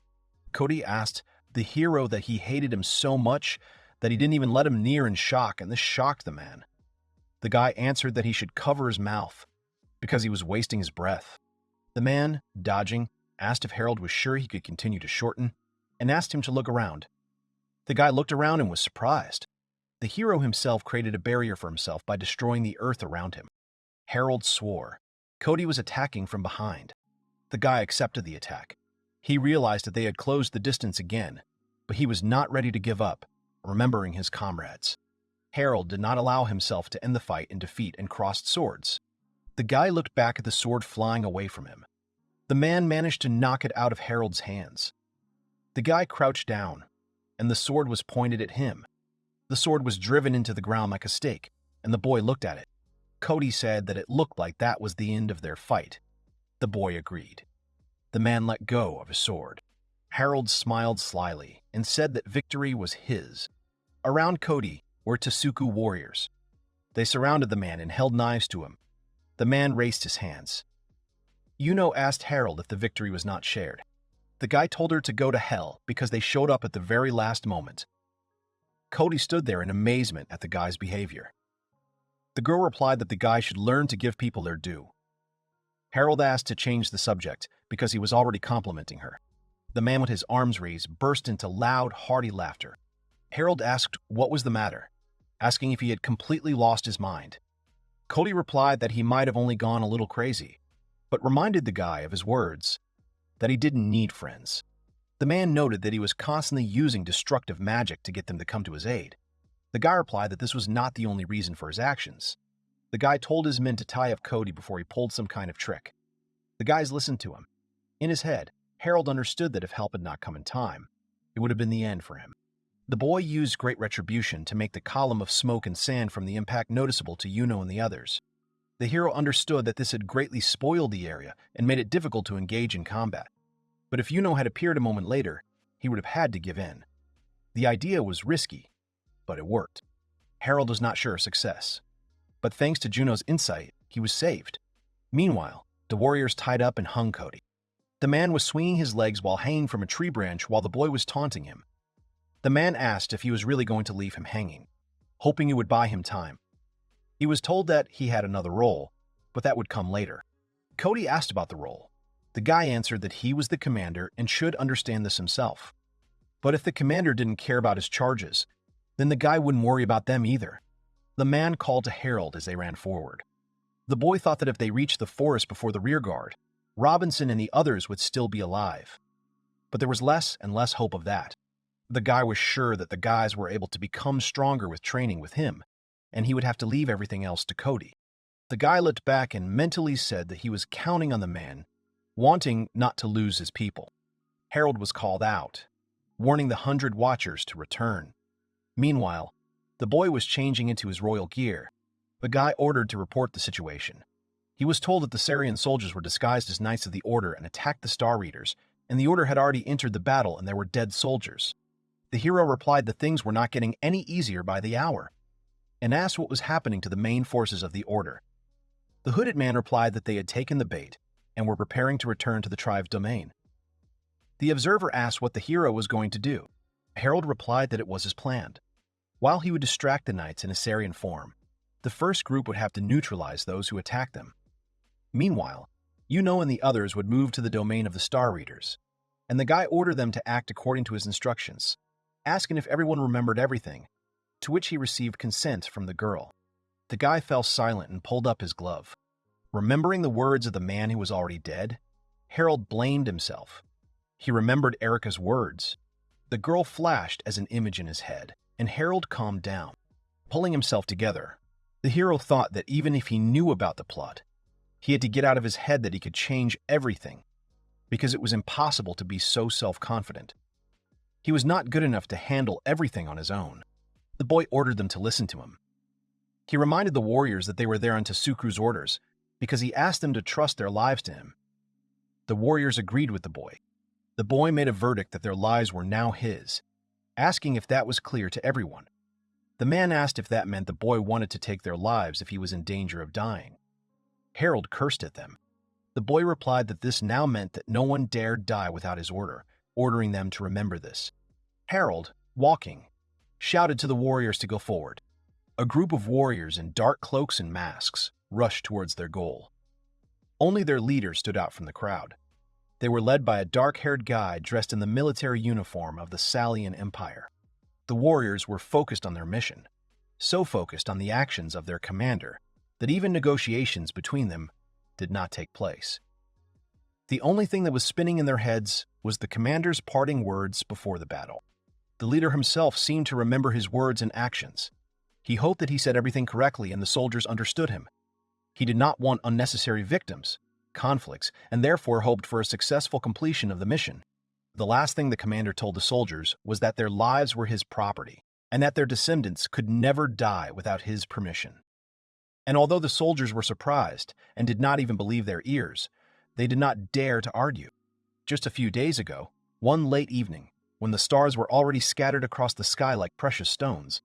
Cody asked the hero that he hated him so much that he didn't even let him near in shock, and this shocked the man. The guy answered that he should cover his mouth because he was wasting his breath. The man, dodging, asked if Harold was sure he could continue to shorten and asked him to look around. The guy looked around and was surprised. The hero himself created a barrier for himself by destroying the earth around him. Harold swore. Cody was attacking from behind. The guy accepted the attack. He realized that they had closed the distance again, but he was not ready to give up, remembering his comrades. Harold did not allow himself to end the fight in defeat and crossed swords. The guy looked back at the sword flying away from him. The man managed to knock it out of Harold's hands. The guy crouched down, and the sword was pointed at him. The sword was driven into the ground like a stake, and the boy looked at it. Cody said that it looked like that was the end of their fight. The boy agreed. The man let go of his sword. Harold smiled slyly and said that victory was his. Around Cody were Tasuku warriors. They surrounded the man and held knives to him. The man raised his hands. Yuno asked Harold if the victory was not shared. The guy told her to go to hell because they showed up at the very last moment. Cody stood there in amazement at the guy's behavior. The girl replied that the guy should learn to give people their due. Harold asked to change the subject because he was already complimenting her. The man with his arms raised burst into loud, hearty laughter. Harold asked what was the matter, asking if he had completely lost his mind. Cody replied that he might have only gone a little crazy, but reminded the guy of his words, that he didn't need friends. The man noted that he was constantly using destructive magic to get them to come to his aid. The guy replied that this was not the only reason for his actions. The guy told his men to tie up Cody before he pulled some kind of trick. The guys listened to him. In his head, Harold understood that if help had not come in time, it would have been the end for him. The boy used great retribution to make the column of smoke and sand from the impact noticeable to Yuno and the others. The hero understood that this had greatly spoiled the area and made it difficult to engage in combat. But if Yuno had appeared a moment later, he would have had to give in. The idea was risky, but it worked. Harold was not sure of success, but thanks to Juno's insight, he was saved. Meanwhile, the warriors tied up and hung Cody. The man was swinging his legs while hanging from a tree branch while the boy was taunting him. The man asked if he was really going to leave him hanging, hoping it would buy him time. He was told that he had another role, but that would come later. Cody asked about the role. The guy answered that he was the commander and should understand this himself. But if the commander didn't care about his charges, then the guy wouldn't worry about them either. The man called to Harold as they ran forward. The boy thought that if they reached the forest before the rear guard, Robinson and the others would still be alive. But there was less and less hope of that. The guy was sure that the guys were able to become stronger with training with him, and he would have to leave everything else to Cody. The guy looked back and mentally said that he was counting on the man, wanting not to lose his people. Harold was called out, warning the 100 watchers to return. Meanwhile, the boy was changing into his royal gear. The guy ordered to report the situation. He was told that the Sarian soldiers were disguised as Knights of the Order and attacked the Star Readers, and the Order had already entered the battle and there were dead soldiers. The hero replied that things were not getting any easier by the hour, and asked what was happening to the main forces of the Order. The hooded man replied that they had taken the bait and were preparing to return to the tribe's domain. The observer asked what the hero was going to do. Harold replied that it was as planned. While he would distract the knights in a Sarian form, the first group would have to neutralize those who attacked them. Meanwhile, and the others would move to the domain of the Star Readers, and the guy ordered them to act according to his instructions, asking if everyone remembered everything, to which he received consent from the girl. The guy fell silent and pulled up his glove. Remembering the words of the man who was already dead, Harold blamed himself. He remembered Erica's words. The girl flashed as an image in his head, and Harold calmed down. Pulling himself together, the hero thought that even if he knew about the plot, he had to get out of his head that he could change everything, because it was impossible to be so self-confident. He was not good enough to handle everything on his own. The boy ordered them to listen to him. He reminded the warriors that they were there on Tsukuru's orders, because he asked them to trust their lives to him. The warriors agreed with the boy. The boy made a verdict that their lives were now his, asking if that was clear to everyone. The man asked if that meant the boy wanted to take their lives if he was in danger of dying. Harold cursed at them. The boy replied that this now meant that no one dared die without his order, ordering them to remember this. Harold, walking, shouted to the warriors to go forward. A group of warriors in dark cloaks and masks rushed towards their goal. Only their leader stood out from the crowd. They were led by a dark-haired guy dressed in the military uniform of the Salian Empire. The warriors were focused on their mission, so focused on the actions of their commander that even negotiations between them did not take place. The only thing that was spinning in their heads was the commander's parting words before the battle. The leader himself seemed to remember his words and actions. He hoped that he said everything correctly and the soldiers understood him. He did not want unnecessary victims, conflicts, and therefore hoped for a successful completion of the mission. The last thing the commander told the soldiers was that their lives were his property, and that their descendants could never die without his permission. And although the soldiers were surprised and did not even believe their ears, they did not dare to argue. Just a few days ago, one late evening, when the stars were already scattered across the sky like precious stones,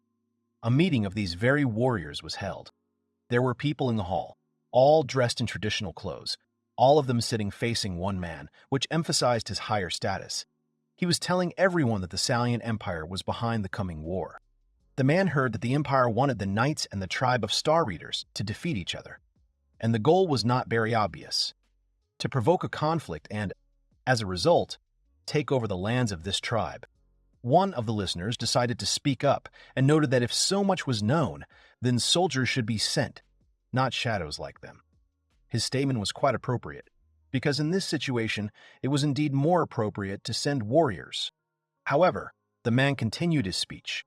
a meeting of these very warriors was held. There were people in the hall, all dressed in traditional clothes, all of them sitting facing one man, which emphasized his higher status. He was telling everyone that the Salian Empire was behind the coming war. The man heard that the Empire wanted the Knights and the tribe of Star Readers to defeat each other, and the goal was not very obvious: to provoke a conflict and, as a result, take over the lands of this tribe. One of the listeners decided to speak up and noted that if so much was known, then soldiers should be sent, not shadows like them. His statement was quite appropriate, because in this situation, it was indeed more appropriate to send warriors. However, the man continued his speech.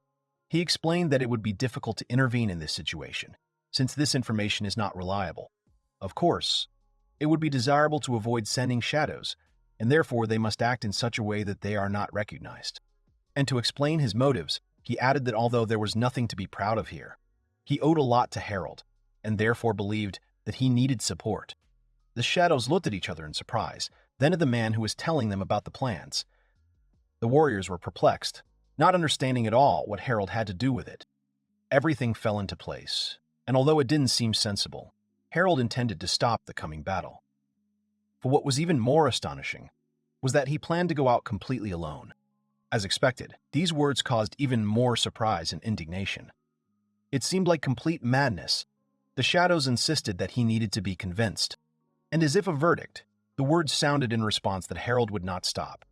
He explained that it would be difficult to intervene in this situation, since this information is not reliable. Of course, it would be desirable to avoid sending shadows, and therefore they must act in such a way that they are not recognized. And to explain his motives, he added that although there was nothing to be proud of here, he owed a lot to Harold, and therefore believed that he needed support. The shadows looked at each other in surprise, then at the man who was telling them about the plans. The warriors were perplexed, not understanding at all what Harold had to do with it. Everything fell into place, and although it didn't seem sensible, Harold intended to stop the coming battle. But what was even more astonishing was that he planned to go out completely alone. As expected, these words caused even more surprise and indignation. It seemed like complete madness. The shadows insisted that he needed to be convinced. And as if a verdict, the words sounded in response that Harold would not stop.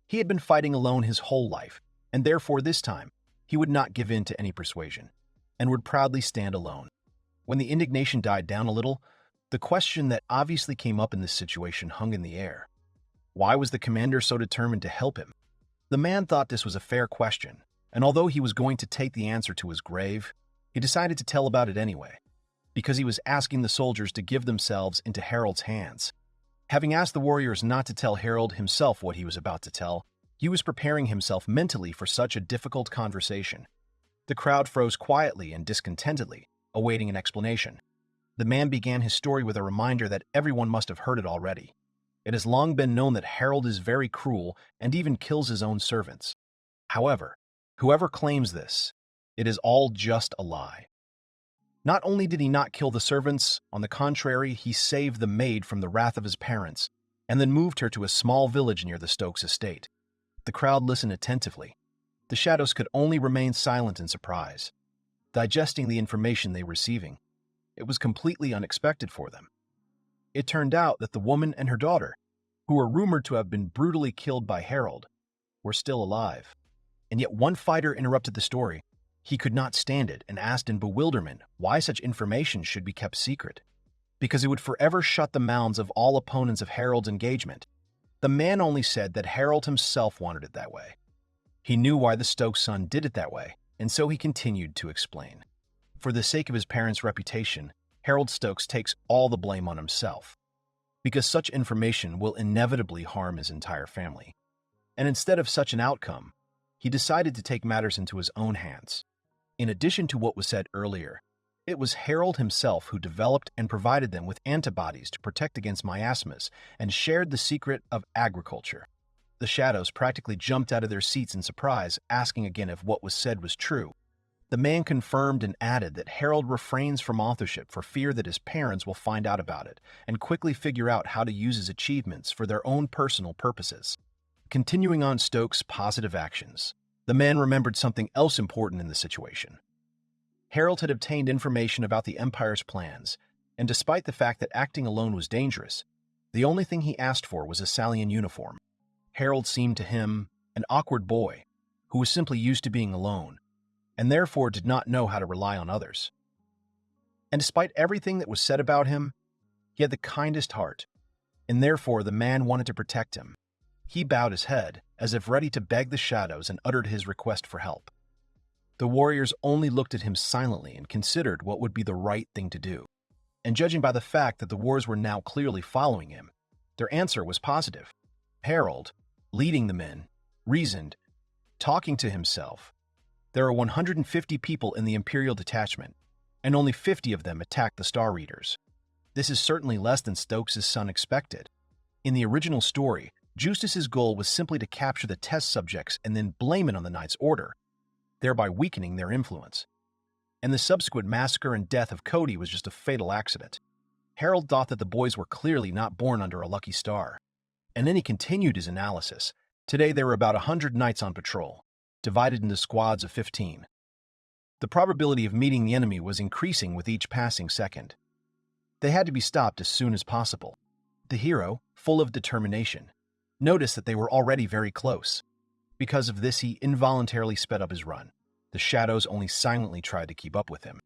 He had been fighting alone his whole life, and therefore this time, he would not give in to any persuasion, and would proudly stand alone. When the indignation died down a little, the question that obviously came up in this situation hung in the air. Why was the commander so determined to help him? The man thought this was a fair question, and although he was going to take the answer to his grave, he decided to tell about it anyway. because he was asking the soldiers to give themselves into Harold's hands. Having asked the warriors not to tell Harold himself what he was about to tell, he was preparing himself mentally for such a difficult conversation. The crowd froze quietly and discontentedly, awaiting an explanation. The man began his story with a reminder that everyone must have heard it already. It has long been known that Harold is very cruel and even kills his own servants. However, whoever claims this, it is all just a lie. Not only did he not kill the servants, on the contrary, he saved the maid from the wrath of his parents, and then moved her to a small village near the Stokes estate. The crowd listened attentively. The shadows could only remain silent in surprise, digesting the information they were receiving. It was completely unexpected for them. It turned out that the woman and her daughter, who were rumored to have been brutally killed by Harold, were still alive. And yet one fighter interrupted the story. He could not stand it and asked in bewilderment why such information should be kept secret. Because it would forever shut the mouths of all opponents of Harold's engagement. The man only said that Harold himself wanted it that way. He knew why the Stokes son did it that way, and so he continued to explain. For the sake of his parents' reputation, Harold Stokes takes all the blame on himself, because such information will inevitably harm his entire family. And instead of such an outcome, he decided to take matters into his own hands. In addition to what was said earlier, it was Harold himself who developed and provided them with antibodies to protect against miasmas and shared the secret of agriculture. The shadows practically jumped out of their seats in surprise, asking again if what was said was true. The man confirmed and added that Harold refrains from authorship for fear that his parents will find out about it and quickly figure out how to use his achievements for their own personal purposes. Continuing on Stokes' positive actions, the man remembered something else important in the situation. Harold had obtained information about the Empire's plans, and despite the fact that acting alone was dangerous, the only thing he asked for was a Salian uniform. Harold seemed to him an awkward boy who was simply used to being alone, and therefore did not know how to rely on others. And despite everything that was said about him, he had the kindest heart, and therefore the man wanted to protect him. He bowed his head, as if ready to beg the shadows, and uttered his request for help. The warriors only looked at him silently and considered what would be the right thing to do. And judging by the fact that the warriors were now clearly following him, their answer was positive. Harold, leading the men, reasoned, talking to himself, there are 150 people in the Imperial detachment, and only 50 of them attacked the Star Readers. This is certainly less than Stokes' son expected. In the original story, Justice's goal was simply to capture the test subjects and then blame it on the Knight's Order, thereby weakening their influence. And the subsequent massacre and death of Cody was just a fatal accident. Harold thought that the boys were clearly not born under a lucky star. And then he continued his analysis. Today there were about 100 knights on patrol, divided into squads of 15. The probability of meeting the enemy was increasing with each passing second. They had to be stopped as soon as possible. The hero, full of determination, noticed that they were already very close. Because of this, he involuntarily sped up his run. The shadows only silently tried to keep up with him.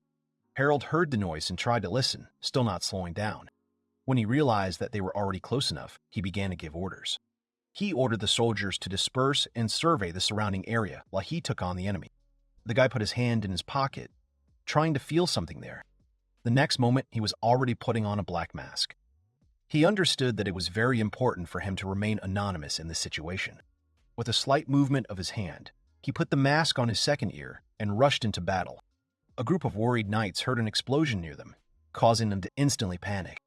Harold heard the noise and tried to listen, still not slowing down. When he realized that they were already close enough, he began to give orders. He ordered the soldiers to disperse and survey the surrounding area while he took on the enemy. The guy put his hand in his pocket, trying to feel something there. The next moment, he was already putting on a black mask. He understood that it was very important for him to remain anonymous in this situation. With a slight movement of his hand, he put the mask on his second ear and rushed into battle. A group of worried knights heard an explosion near them, causing them to instantly panic.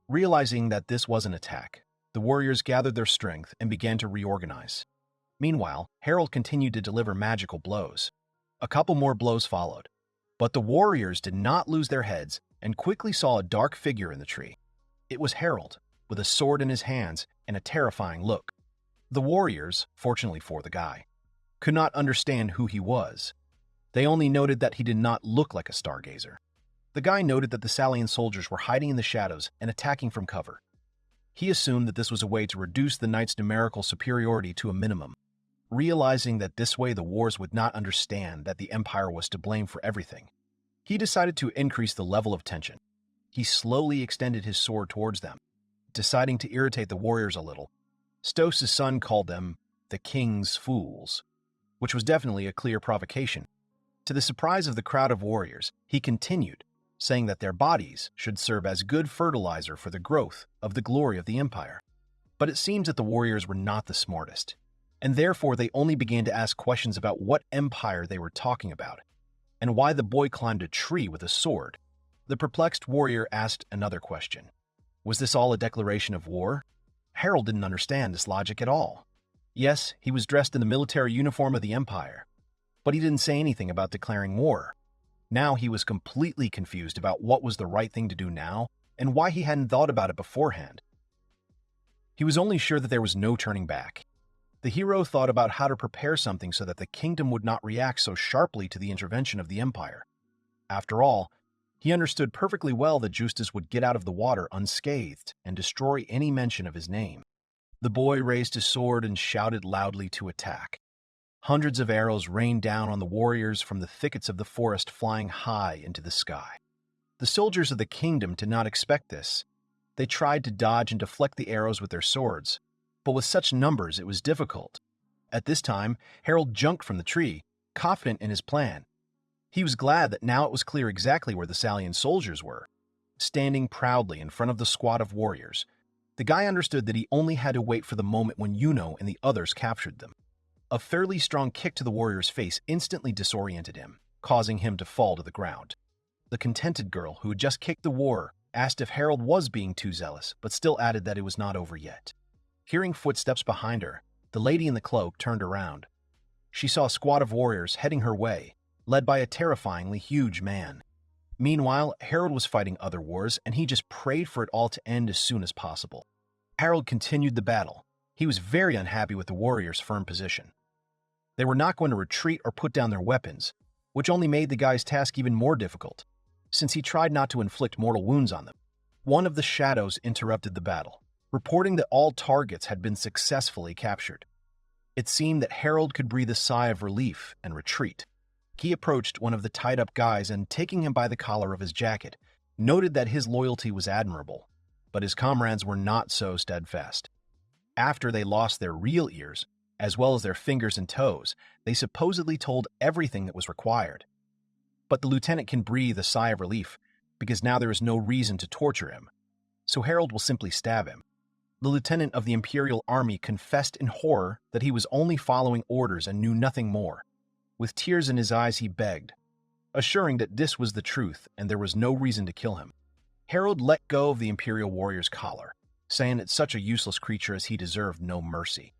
Realizing that this was an attack, the warriors gathered their strength and began to reorganize. Meanwhile, Harold continued to deliver magical blows. A couple more blows followed, but the warriors did not lose their heads and quickly saw a dark figure in the tree. It was Harold, with a sword in his hands and a terrifying look. The warriors, fortunately for the guy, could not understand who he was. They only noted that he did not look like a stargazer. The guy noted that the Salian soldiers were hiding in the shadows and attacking from cover. He assumed that this was a way to reduce the knight's numerical superiority to a minimum. Realizing that this way the wars would not understand that the Empire was to blame for everything, he decided to increase the level of tension. He slowly extended his sword towards them. Deciding to irritate the warriors a little, Stokes' son called them the King's Fools, which was definitely a clear provocation. To the surprise of the crowd of warriors, he continued, saying that their bodies should serve as good fertilizer for the growth of the glory of the empire. But it seems that the warriors were not the smartest, and therefore they only began to ask questions about what empire they were talking about, and why the boy climbed a tree with a sword. The perplexed warrior asked another question. Was this all a declaration of war? Harold didn't understand this logic at all. Yes, he was dressed in the military uniform of the empire, but he didn't say anything about declaring war. Now he was completely confused about what was the right thing to do now and why he hadn't thought about it beforehand. He was only sure that there was no turning back. The hero thought about how to prepare something so that the kingdom would not react so sharply to the intervention of the empire. After all, he understood perfectly well that Justus would get out of the water unscathed and destroy any mention of his name. The boy raised his sword and shouted loudly to attack. Hundreds of arrows rained down on the warriors from the thickets of the forest, flying high into the sky. The soldiers of the kingdom did not expect this. They tried to dodge and deflect the arrows with their swords, but with such numbers it was difficult. At this time, Harold jumped from the tree, confident in his plan. He was glad that now it was clear exactly where the Salian soldiers were. Standing proudly in front of the squad of warriors, the guy understood that he only had to wait for the moment when Yuno and the others captured them. A fairly strong kick to the warrior's face instantly disoriented him, causing him to fall to the ground. The contented girl, who had just kicked the warrior, asked if Harold was being too zealous, but still added that it was not over yet. Hearing footsteps behind her, the lady in the cloak turned around. She saw a squad of warriors heading her way, led by a terrifyingly huge man. Meanwhile, Harold was fighting other wars, and he just prayed for it all to end as soon as possible. Harold continued the battle. He was very unhappy with the warriors' firm position. They were not going to retreat or put down their weapons, which only made the guy's task even more difficult, since he tried not to inflict mortal wounds on them. One of the shadows interrupted the battle, reporting that all targets had been successfully captured. It seemed that Harold could breathe a sigh of relief and retreat. He approached one of the tied-up guys and, taking him by the collar of his jacket, noted that his loyalty was admirable, but his comrades were not so steadfast. After they lost their real ears, as well as their fingers and toes, they supposedly told everything that was required. But the lieutenant can breathe a sigh of relief, because now there is no reason to torture him, so Harold will simply stab him. The lieutenant of the Imperial Army confessed in horror that he was only following orders and knew nothing more. With tears in his eyes, he begged, assuring that this was the truth and there was no reason to kill him. Harold let go of the Imperial warrior's collar, saying that such a useless creature as he deserved no mercy.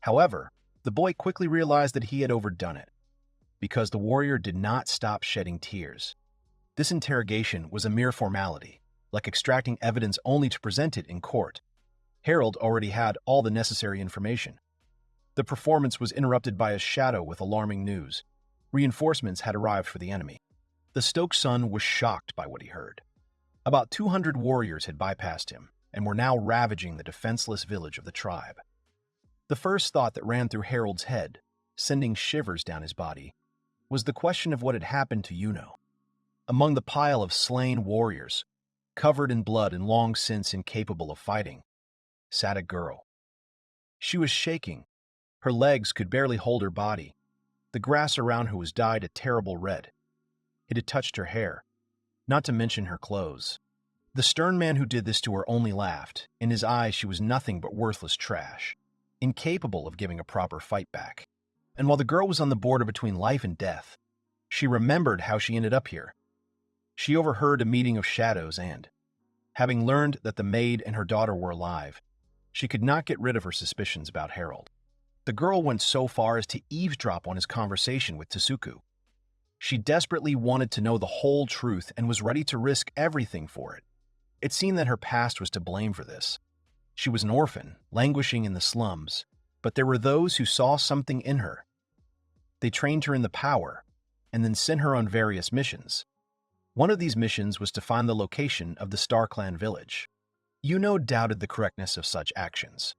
However, the boy quickly realized that he had overdone it, because the warrior did not stop shedding tears. This interrogation was a mere formality, like extracting evidence only to present it in court. Harold already had all the necessary information. The performance was interrupted by a shadow with alarming news. Reinforcements had arrived for the enemy. The Stokes son was shocked by what he heard. About 200 warriors had bypassed him and were now ravaging the defenseless village of the tribe. The first thought that ran through Harold's head, sending shivers down his body, was the question of what had happened to Yuno. Among the pile of slain warriors, covered in blood and long since incapable of fighting, sat a girl. She was shaking. Her legs could barely hold her body. The grass around her was dyed a terrible red. It had touched her hair, not to mention her clothes. The stern man who did this to her only laughed. In his eyes, she was nothing but worthless trash, incapable of giving a proper fight back. And while the girl was on the border between life and death, she remembered how she ended up here. She overheard a meeting of shadows and, having learned that the maid and her daughter were alive, she could not get rid of her suspicions about Harold. The girl went so far as to eavesdrop on his conversation with Tsuku. She desperately wanted to know the whole truth and was ready to risk everything for it. It seemed that her past was to blame for this. She was an orphan, languishing in the slums, but there were those who saw something in her. They trained her in the power, and then sent her on various missions. One of these missions was to find the location of the Star Clan village. Yuno doubted the correctness of such actions,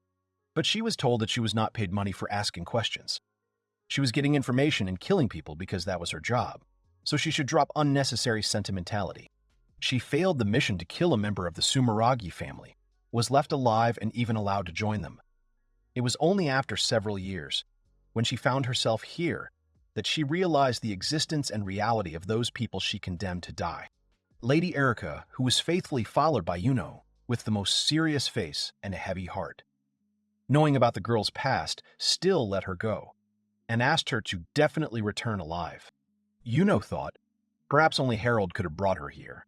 but she was told that she was not paid money for asking questions. She was getting information and killing people because that was her job, so she should drop unnecessary sentimentality. She failed the mission to kill a member of the Sumeragi family, was left alive and even allowed to join them. It was only after several years, when she found herself here, that she realized the existence and reality of those people she condemned to die. Lady Erica, who was faithfully followed by Yuno, with the most serious face and a heavy heart. Knowing about the girl's past, still let her go, and asked her to definitely return alive. Yuno thought, perhaps only Harold could have brought her here.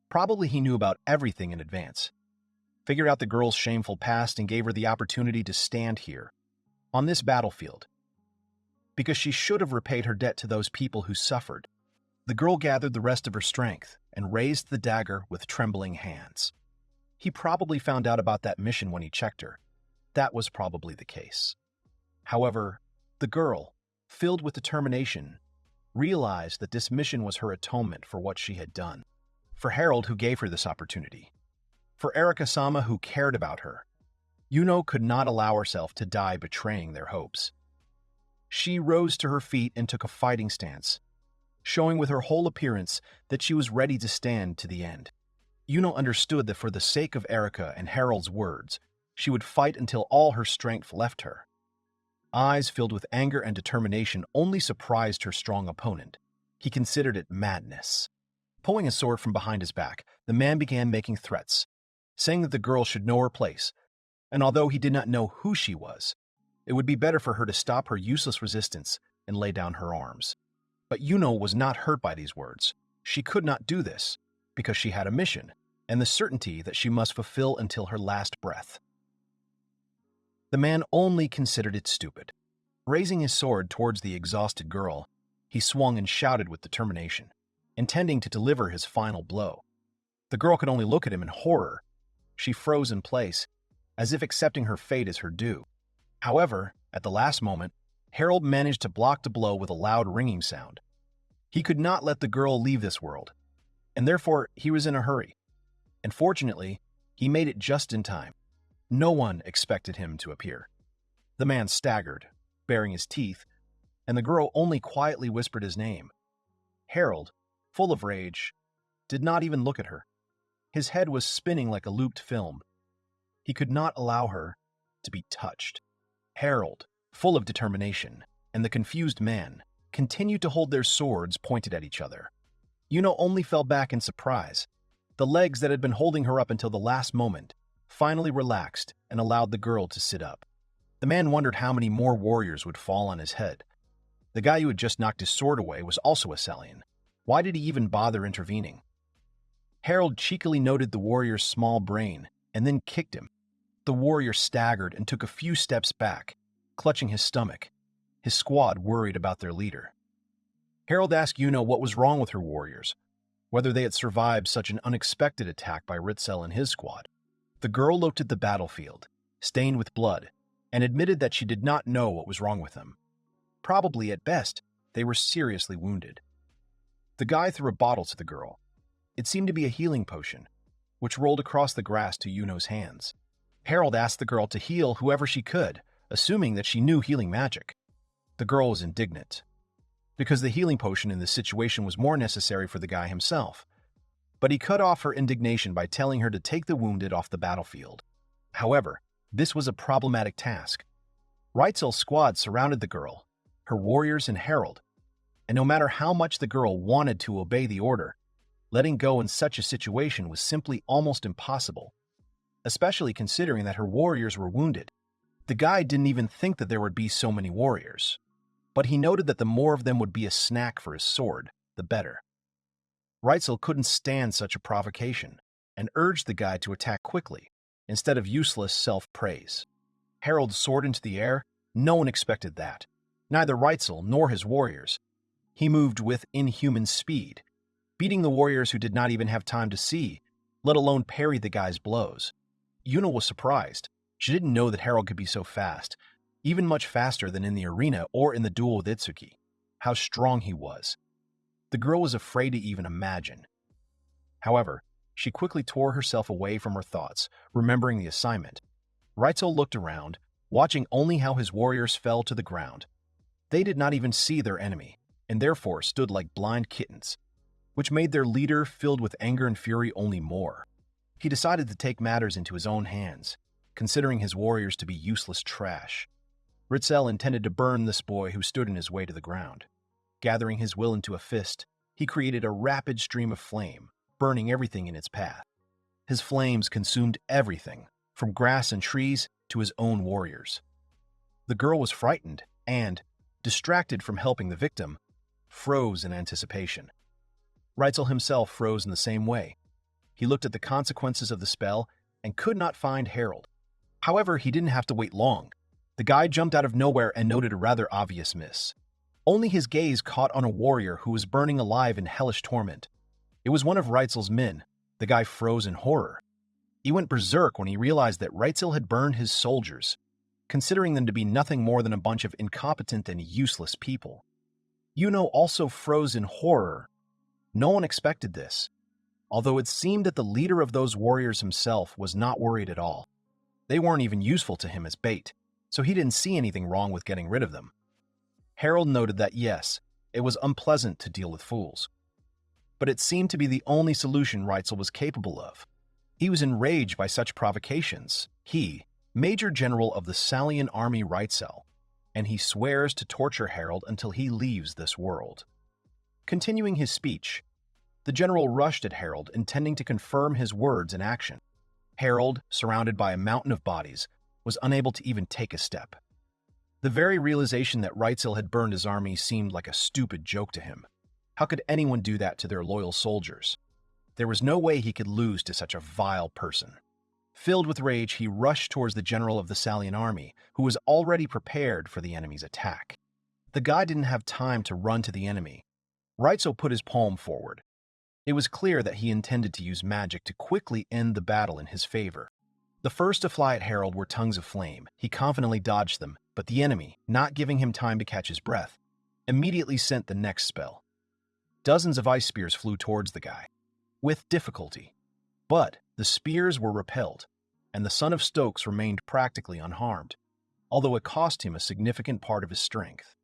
Probably he knew about everything in advance, figured out the girl's shameful past and gave her the opportunity to stand here, on this battlefield, because she should have repaid her debt to those people who suffered. The girl gathered the rest of her strength and raised the dagger with trembling hands. He probably found out about that mission when he checked her. That was probably the case. However, the girl, filled with determination, realized that this mission was her atonement for what she had done. For Harold, who gave her this opportunity. For Erica-sama, who cared about her. Yuno could not allow herself to die betraying their hopes. She rose to her feet and took a fighting stance, showing with her whole appearance that she was ready to stand to the end. Yuno understood that for the sake of Erica and Harold's words, she would fight until all her strength left her. Eyes filled with anger and determination only surprised her strong opponent. He considered it madness. Pulling a sword from behind his back, the man began making threats, saying that the girl should know her place, and although he did not know who she was, it would be better for her to stop her useless resistance and lay down her arms. But Yuno was not hurt by these words. She could not do this, because she had a mission, and the certainty that she must fulfill until her last breath. The man only considered it stupid. Raising his sword towards the exhausted girl, he swung and shouted with determination, intending to deliver his final blow. The girl could only look at him in horror. She froze in place, as if accepting her fate as her due. However, at the last moment, Harold managed to block the blow with a loud ringing sound. He could not let the girl leave this world, and therefore he was in a hurry. And fortunately, he made it just in time. No one expected him to appear. The man staggered, baring his teeth, and the girl only quietly whispered his name. Harold, full of rage, did not even look at her. His head was spinning like a looped film. He could not allow her to be touched. Harold, full of determination, and the confused man continued to hold their swords pointed at each other. Yuno only fell back in surprise. The legs that had been holding her up until the last moment finally relaxed and allowed the girl to sit up. The man wondered how many more warriors would fall on his head. The guy who had just knocked his sword away was also a Sellian. Why did he even bother intervening? Harold cheekily noted the warrior's small brain and then kicked him. The warrior staggered and took a few steps back, clutching his stomach. His squad worried about their leader. Harold asked Yuno what was wrong with her warriors, whether they had survived such an unexpected attack by Ritzel and his squad. The girl looked at the battlefield, stained with blood, and admitted that she did not know what was wrong with them. Probably, at best, they were seriously wounded. The guy threw a bottle to the girl. It seemed to be a healing potion, which rolled across the grass to Yuno's hands. Harold asked the girl to heal whoever she could, assuming that she knew healing magic. The girl was indignant, because the healing potion in this situation was more necessary for the guy himself. But he cut off her indignation by telling her to take the wounded off the battlefield. However, this was a problematic task. Reitzel's squad surrounded the girl, her warriors and Harold, and no matter how much the girl wanted to obey the order, letting go in such a situation was simply almost impossible, especially considering that her warriors were wounded. The guy didn't even think that there would be so many warriors, but he noted that the more of them would be a snack for his sword, the better. Reitzel couldn't stand such a provocation and urged the guy to attack quickly, instead of useless self-praise. Harold soared into the air. No one expected that. Neither Reitzel nor his warriors. He moved with inhuman speed, beating the warriors who did not even have time to see, let alone parry the guy's blows. Yuno was surprised. She didn't know that Harold could be so fast, even much faster than in the arena or in the duel with Itsuki. How strong he was. The girl was afraid to even imagine. However, she quickly tore herself away from her thoughts, remembering the assignment. Reitzel looked around, watching only how his warriors fell to the ground. They did not even see their enemy, and therefore stood like blind kittens, which made their leader filled with anger and fury only more. He decided to take matters into his own hands, considering his warriors to be useless trash. Ritzel intended to burn this boy who stood in his way to the ground. Gathering his will into a fist, he created a rapid stream of flame, burning everything in its path. His flames consumed everything, from grass and trees to his own warriors. The girl was frightened and, distracted from helping the victim, froze in anticipation. Reitzel himself froze in the same way. He looked at the consequences of the spell and could not find Harold. However, he didn't have to wait long. The guy jumped out of nowhere and noted a rather obvious miss. Only his gaze caught on a warrior who was burning alive in hellish torment. It was one of Reitzel's men. The guy froze in horror. He went berserk when he realized that Reitzel had burned his soldiers, considering them to be nothing more than a bunch of incompetent and useless people. Yuno also froze in horror. No one expected this, although it seemed that the leader of those warriors himself was not worried at all. They weren't even useful to him as bait, so he didn't see anything wrong with getting rid of them. Harold noted that yes, it was unpleasant to deal with fools, but it seemed to be the only solution Reitzel was capable of. He was enraged by such provocations. He, Major General of the Salian Army Reitzel, and he swears to torture Harold until he leaves this world. Continuing his speech, the general rushed at Harold, intending to confirm his words in action. Harold, surrounded by a mountain of bodies, was unable to even take a step. The very realization that Reitzel had burned his army seemed like a stupid joke to him. How could anyone do that to their loyal soldiers? There was no way he could lose to such a vile person. Filled with rage, he rushed towards the general of the Salian army, who was already prepared for the enemy's attack. The guy didn't have time to run to the enemy. Reitzel put his palm forward. It was clear that he intended to use magic to quickly end the battle in his favor. The first to fly at Harold were tongues of flame. He confidently dodged them, but the enemy, not giving him time to catch his breath, immediately sent the next spell. Dozens of ice spears flew towards the guy, with difficulty. But the spears were repelled, and the son of Stokes remained practically unharmed, although it cost him a significant part of his strength.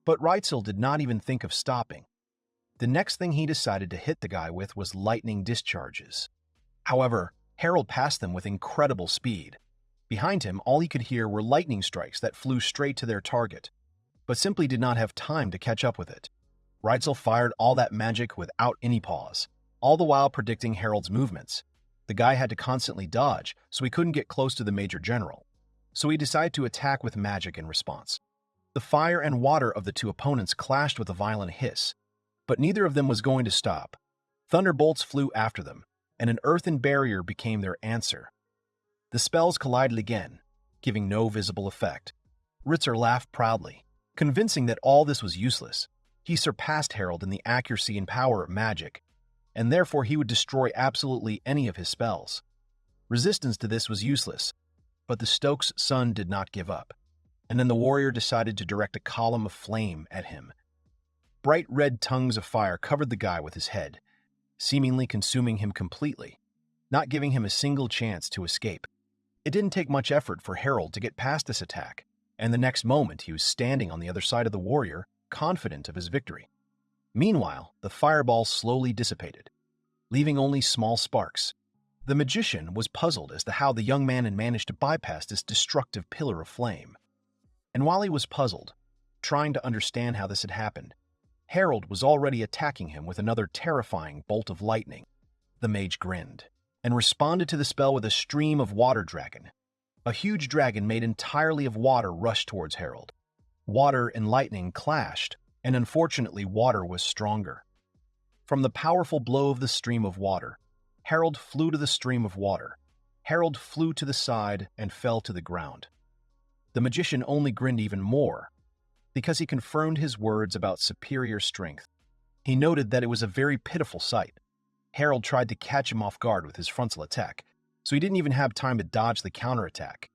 But Reitzel did not even think of stopping. The next thing he decided to hit the guy with was lightning discharges. However, Harold passed them with incredible speed. Behind him, all he could hear were lightning strikes that flew straight to their target, but simply did not have time to catch up with it. Reitzel fired all that magic without any pause, all the while predicting Harold's movements. The guy had to constantly dodge, so he couldn't get close to the Major General. So he decided to attack with magic in response. The fire and water of the two opponents clashed with a violent hiss, but neither of them was going to stop. Thunderbolts flew after them, and an earthen barrier became their answer. The spells collided again, giving no visible effect. Ritzer laughed proudly, convincing that all this was useless. He surpassed Harold in the accuracy and power of magic, and therefore he would destroy absolutely any of his spells. Resistance to this was useless, but the Stokes' son did not give up, and then the warrior decided to direct a column of flame at him. Bright red tongues of fire covered the guy with his head, seemingly consuming him completely, not giving him a single chance to escape. It didn't take much effort for Harold to get past this attack, and the next moment he was standing on the other side of the warrior, confident of his victory. Meanwhile, the fireballs slowly dissipated, leaving only small sparks. The magician was puzzled as to how the young man had managed to bypass this destructive pillar of flame. And while he was puzzled, trying to understand how this had happened, Harold was already attacking him with another terrifying bolt of lightning. The mage grinned and responded to the spell with a stream of water dragon. A huge dragon made entirely of water rushed towards Harold. Water and lightning clashed, and unfortunately water was stronger. From the powerful blow of the stream of water, Harold flew to the stream of water. Harold flew to the side and fell to the ground. The magician only grinned even more, because he confirmed his words about superior strength. He noted that it was a very pitiful sight. Harold tried to catch him off guard with his frontal attack, so he didn't even have time to dodge the counterattack.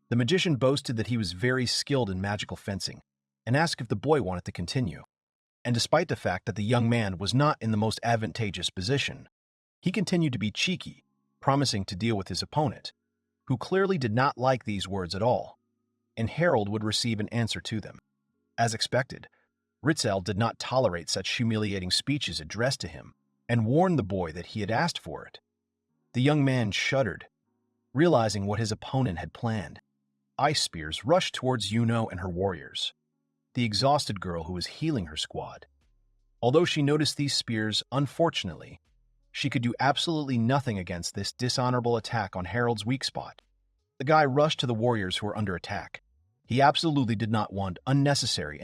The magician boasted that he was very skilled in magical fencing, and asked if the boy wanted to continue. And despite the fact that the young man was not in the most advantageous position, he continued to be cheeky, promising to deal with his opponent, who clearly did not like these words at all, and Harold would receive an answer to them. As expected, Ritzel did not tolerate such humiliating speeches addressed to him, and warned the boy that he had asked for it. The young man shuddered, realizing what his opponent had planned. Ice spears rushed towards Yuno and her warriors, the exhausted girl who was healing her squad. Although she noticed these spears, unfortunately, She could do absolutely nothing against this dishonorable attack on Harold's weak spot. The guy rushed to the warriors who were under attack. He absolutely did not want unnecessary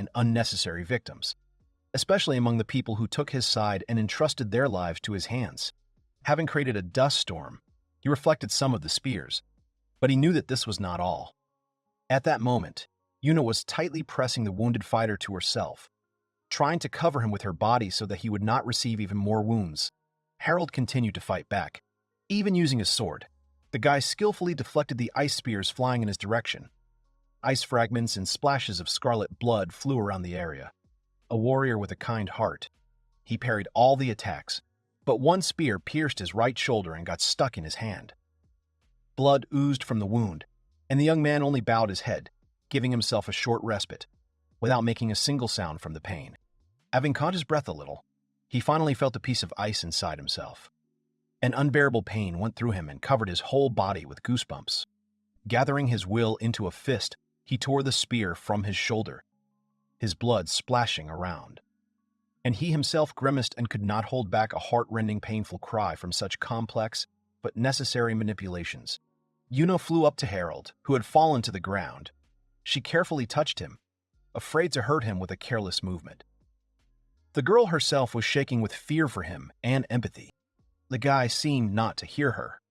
victims, especially among the people who took his side and entrusted their lives to his hands. Having created a dust storm, he reflected some of the spears, but he knew that this was not all. At that moment, Yuna was tightly pressing the wounded fighter to herself, trying to cover him with her body so that he would not receive even more wounds. Harold continued to fight back, even using his sword. The guy skillfully deflected the ice spears flying in his direction. Ice fragments and splashes of scarlet blood flew around the area. A warrior with a kind heart, he parried all the attacks, but one spear pierced his right shoulder and got stuck in his hand. Blood oozed from the wound, and the young man only bowed his head, giving himself a short respite, without making a single sound from the pain. Having caught his breath a little, he finally felt a piece of ice inside himself. An unbearable pain went through him and covered his whole body with goosebumps. Gathering his will into a fist, he tore the spear from his shoulder, his blood splashing around. And he himself grimaced and could not hold back a heart-rending, painful cry from such complex but necessary manipulations. Yuna flew up to Harold, who had fallen to the ground. She carefully touched him, afraid to hurt him with a careless movement. The girl herself was shaking with fear for him and empathy. The guy seemed not to hear her.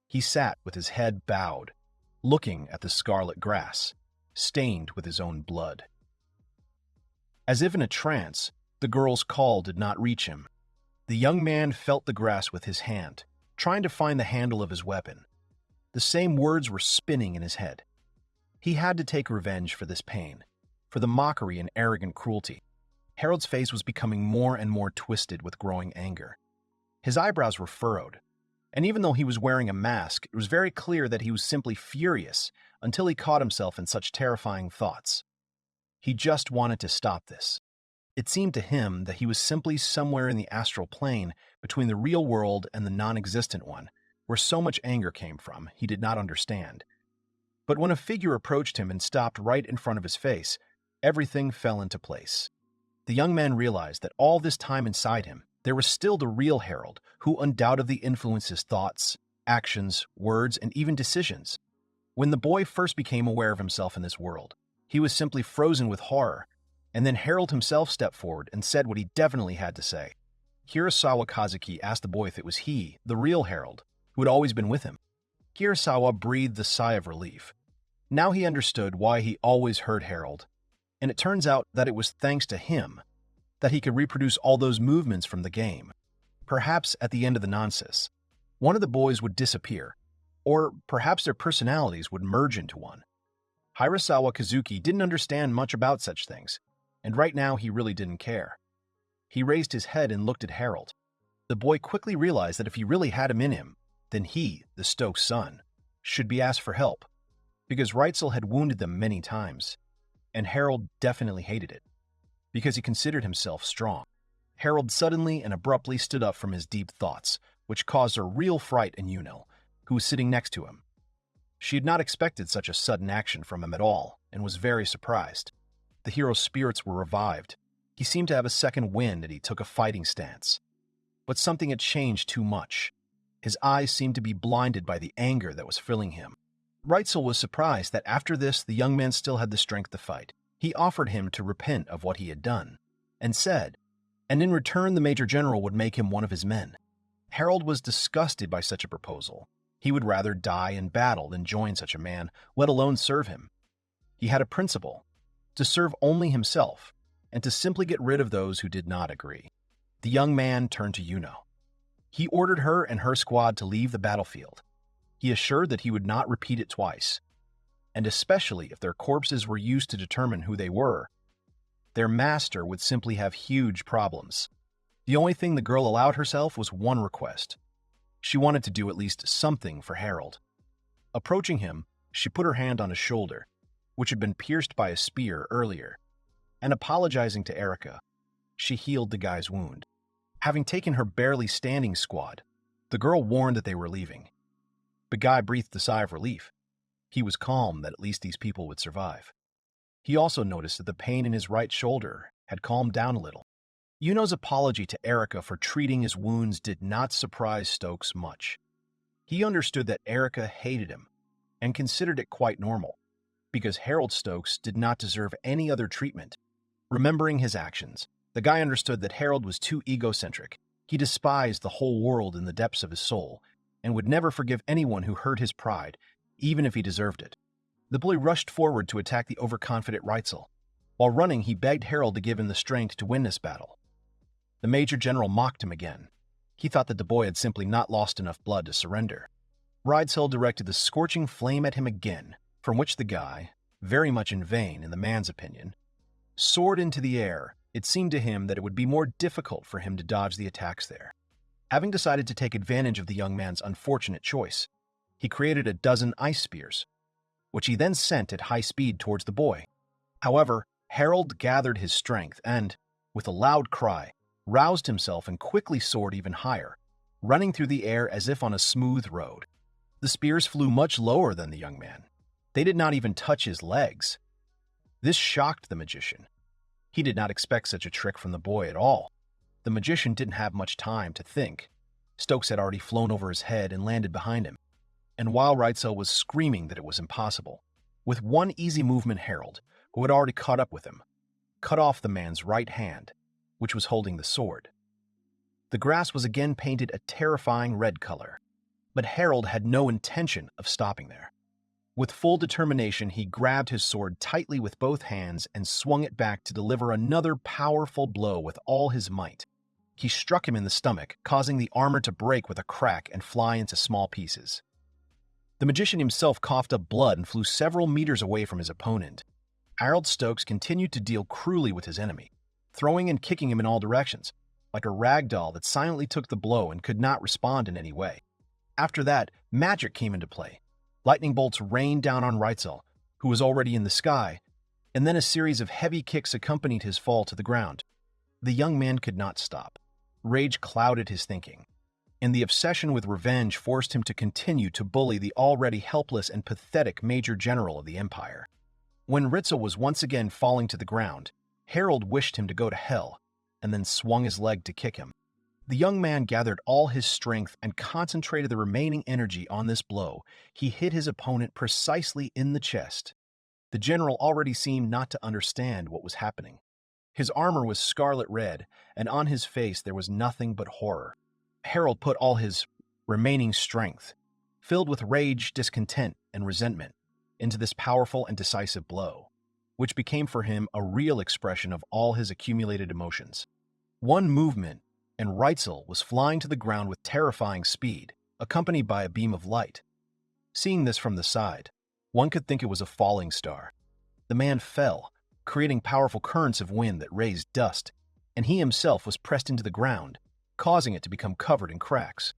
He sat with his head bowed, looking at the scarlet grass, stained with his own blood. As if in a trance, the girl's call did not reach him. The young man felt the grass with his hand, trying to find the handle of his weapon. The same words were spinning in his head. He had to take revenge for this pain, for the mockery and arrogant cruelty. Harold's face was becoming more and more twisted with growing anger. His eyebrows were furrowed, and even though he was wearing a mask, it was very clear that he was simply furious until he caught himself in such terrifying thoughts. He just wanted to stop this. It seemed to him that he was simply somewhere in the astral plane between the real world and the non-existent one, where so much anger came from, he did not understand. But when a figure approached him and stopped right in front of his face, everything fell into place. The young man realized that all this time inside him, there was still the real Harold, who undoubtedly influenced his thoughts, actions, words, and even decisions. When the boy first became aware of himself in this world, he was simply frozen with horror, and then Harold himself stepped forward and said what he definitely had to say. Hirasawa Kazuki asked the boy if it was he, the real Harold, who had always been with him. Hirasawa breathed a sigh of relief. Now he understood why he always heard Harold, and it turns out that it was thanks to him that he could reproduce all those movements from the game. Perhaps at the end of the nonsense, one of the boys would disappear, or perhaps their personalities would merge into one. Hirasawa Kazuki didn't understand much about such things, and right now he really didn't care. He raised his head and looked at Harold. The boy quickly realized that if he really had him in him, then he, the Stokes' son, should be asked for help, because Reitzel had wounded them many times, and Harold definitely hated it, because he considered himself strong. Harold suddenly and abruptly stood up from his deep thoughts, which caused a real fright in Yuna, who was sitting next to him. She had not expected such a sudden action from him at all, and was very surprised. The hero's spirits were revived. He seemed to have a second wind and he took a fighting stance. But something had changed too much. His eyes seemed to be blinded by the anger that was filling him. Reitzel was surprised that after this the young man still had the strength to fight. He offered him to repent of what he had done, and said, and in return the Major General would make him one of his men. Harold was disgusted by such a proposal. He would rather die in battle than join such a man, let alone serve him. He had a principle, to serve only himself, and to simply get rid of those who did not agree. The young man turned to Yuna. He ordered her and her squad to leave the battlefield. He assured that he would not repeat it twice, and especially if their corpses were used to determine who they were, their master would simply have huge problems. The only thing the girl allowed herself was one request. She wanted to do at least something for Harold. Approaching him, she put her hand on his shoulder, which had been pierced by a spear earlier, and apologizing to Erica, she healed the guy's wound. Having taken her barely standing squad, the girl warned that they were leaving. The guy breathed a sigh of relief. He was calm that at least these people would survive. He also noticed that the pain in his right shoulder had calmed down a little. Yuno's apology to Erica for treating his wounds did not surprise Stokes much. He understood that Erica hated him and considered it quite normal, because Harold Stokes did not deserve any other treatment. Remembering his actions, the guy understood that Harold was too egocentric. He despised the whole world in the depths of his soul and would never forgive anyone who hurt his pride, even if he deserved it. The boy rushed forward to attack the overconfident Reitzel. While running, he begged Harold to give him the strength to win this battle. The Major General mocked him again. He thought that the boy had simply not lost enough blood to surrender. Reitzel directed the scorching flame at him again, from which the guy, very much in vain in the man's opinion, soared into the air. It seemed to him that it would be more difficult for him to dodge the attacks there. Having decided to take advantage of the young man's unfortunate choice, he created a dozen ice spears, which he then sent at high speed towards the boy. However, Harold gathered his strength and, with a loud cry, roused himself and quickly soared even higher, running through the air as if on a smooth road. The spears flew much lower than the young man. They did not even touch his legs. This shocked the magician. He did not expect such a trick from the boy at all. The magician didn't have much time to think. Stokes had already flown over his head and landed behind him. And while Reitzel was screaming that it was impossible, with one easy movement Harold, who had already caught up with him, cut off the man's right hand, which was holding the sword. The grass was again painted a terrifying red color, but Harold had no intention of stopping there. With full determination, he grabbed his sword tightly with both hands and swung it back to deliver another powerful blow with all his might. He struck him in the stomach, causing the armor to break with a crack and fly into small pieces. The magician himself coughed up blood and flew several meters away from his opponent. Harold Stokes continued to deal cruelly with his enemy, throwing and kicking him in all directions, like a rag doll that silently took the blow and could not respond in any way. After that, magic came into play. Lightning bolts rained down on Reitzel, who was already in the sky, and then a series of heavy kicks accompanied his fall to the ground. The young man could not stop. Rage clouded his thinking, and the obsession with revenge forced him to continue to bully the already helpless and pathetic Major General of the Empire. When Reitzel was once again falling to the ground, Harold wished him to go to hell, and then swung his leg to kick him. The young man gathered all his strength and concentrated the remaining energy on this blow. He hit his opponent precisely in the chest. The general already seemed not to understand what was happening. His armor was scarlet red, and on his face there was nothing but horror. Harold put all his remaining strength, filled with rage, discontent, and resentment, into this powerful and decisive blow, which became for him a real expression of all his accumulated emotions. One movement, and Reitzel was flying to the ground with terrifying speed, accompanied by a beam of light. Seeing this from the side, one could think it was a falling star. The man fell, creating powerful currents of wind that raised dust, and he himself was pressed into the ground, causing it to become covered in cracks.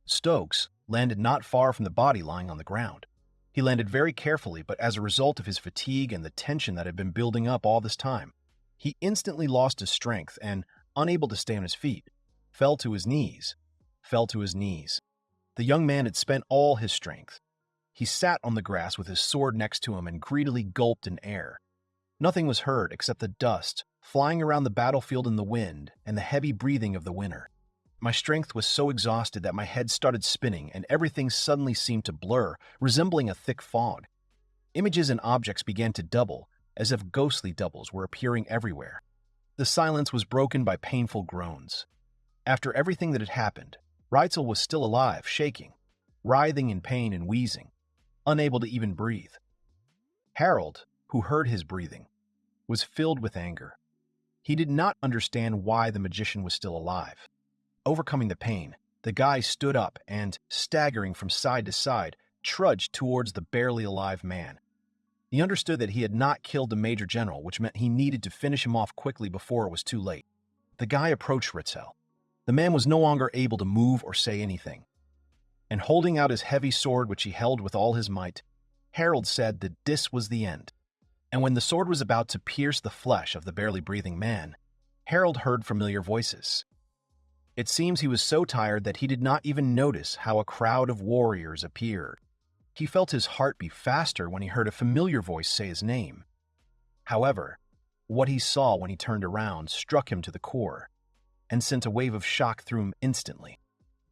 Stokes landed not far from the body lying on the ground. He landed very carefully, but as a result of his fatigue and the tension that had been building up all this time, he instantly lost his strength and, unable to stay on his feet, fell to his knees. The young man had spent all his strength. He sat on the grass with his sword next to him and greedily gulped in air. Nothing was heard except the dust flying around the battlefield in the wind and the heavy breathing of the winner. My strength was so exhausted that my head started spinning and everything suddenly seemed to blur, resembling a thick fog. Images and objects began to double, as if ghostly doubles were appearing everywhere. The silence was broken by painful groans. After everything that had happened, Reitzel was still alive, shaking, writhing in pain and wheezing, unable to even breathe. Harold, who heard his breathing, was filled with anger. He did not understand why the magician was still alive. Overcoming the pain, the guy stood up and, staggering from side to side, trudged towards the barely alive man. He understood that he had not killed the Major General, which meant he needed to finish him off quickly before it was too late. The guy approached Reitzel. The man was no longer able to move or say anything. And holding out his heavy sword, which he held with all his might, Harold said that this was the end. And when the sword was about to pierce the flesh of the barely breathing man, Harold heard familiar voices. It seems he was so tired that he did not even notice how a crowd of warriors appeared. He felt his heart beat faster when he heard a familiar voice say his name. However, what he saw when he turned around struck him to the core. and sent a wave of shock through him instantly.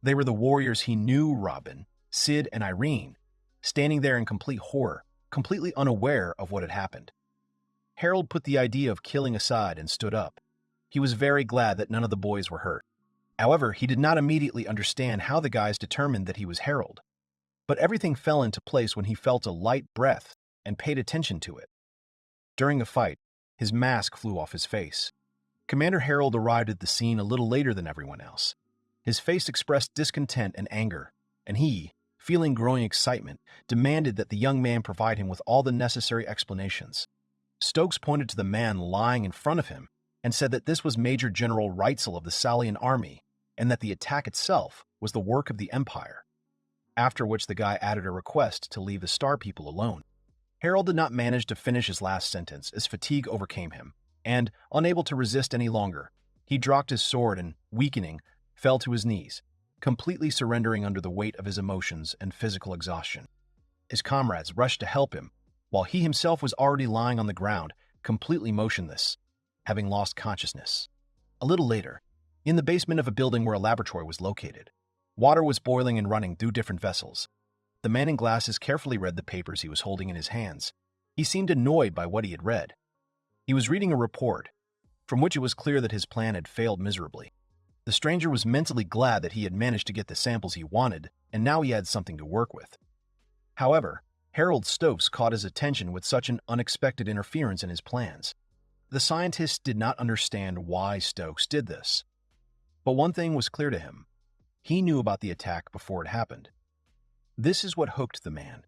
They were the warriors he knew: Robin, Sid, and Irene, standing there in complete horror, completely unaware of what had happened. Harold put the idea of killing aside and stood up. He was very glad that none of the boys were hurt. However, he did not immediately understand how the guys determined that he was Harold. But everything fell into place when he felt a light breath and paid attention to it. During a fight, his mask flew off his face. Commander Harold arrived at the scene a little later than everyone else. His face expressed discontent and anger, and he, feeling growing excitement, demanded that the young man provide him with all the necessary explanations. Stokes pointed to the man lying in front of him and said that this was Major General Reitzel of the Salian Army, and that the attack itself was the work of the Empire. After which the guy added a request to leave the Star People alone. Harold did not manage to finish his last sentence as fatigue overcame him, and, unable to resist any longer, he dropped his sword and, weakening, fell to his knees, completely surrendering under the weight of his emotions and physical exhaustion. His comrades rushed to help him, while he himself was already lying on the ground, completely motionless, having lost consciousness. A little later, in the basement of a building where a laboratory was located, water was boiling and running through different vessels. The man in glasses carefully read the papers he was holding in his hands. He seemed annoyed by what he had read. He was reading a report, from which it was clear that his plan had failed miserably. The stranger was mentally glad that he had managed to get the samples he wanted, and now he had something to work with. However, Harold Stokes caught his attention with such an unexpected interference in his plans. The scientist did not understand why Stokes did this. But one thing was clear to him. He knew about the attack before it happened. This is what hooked the man.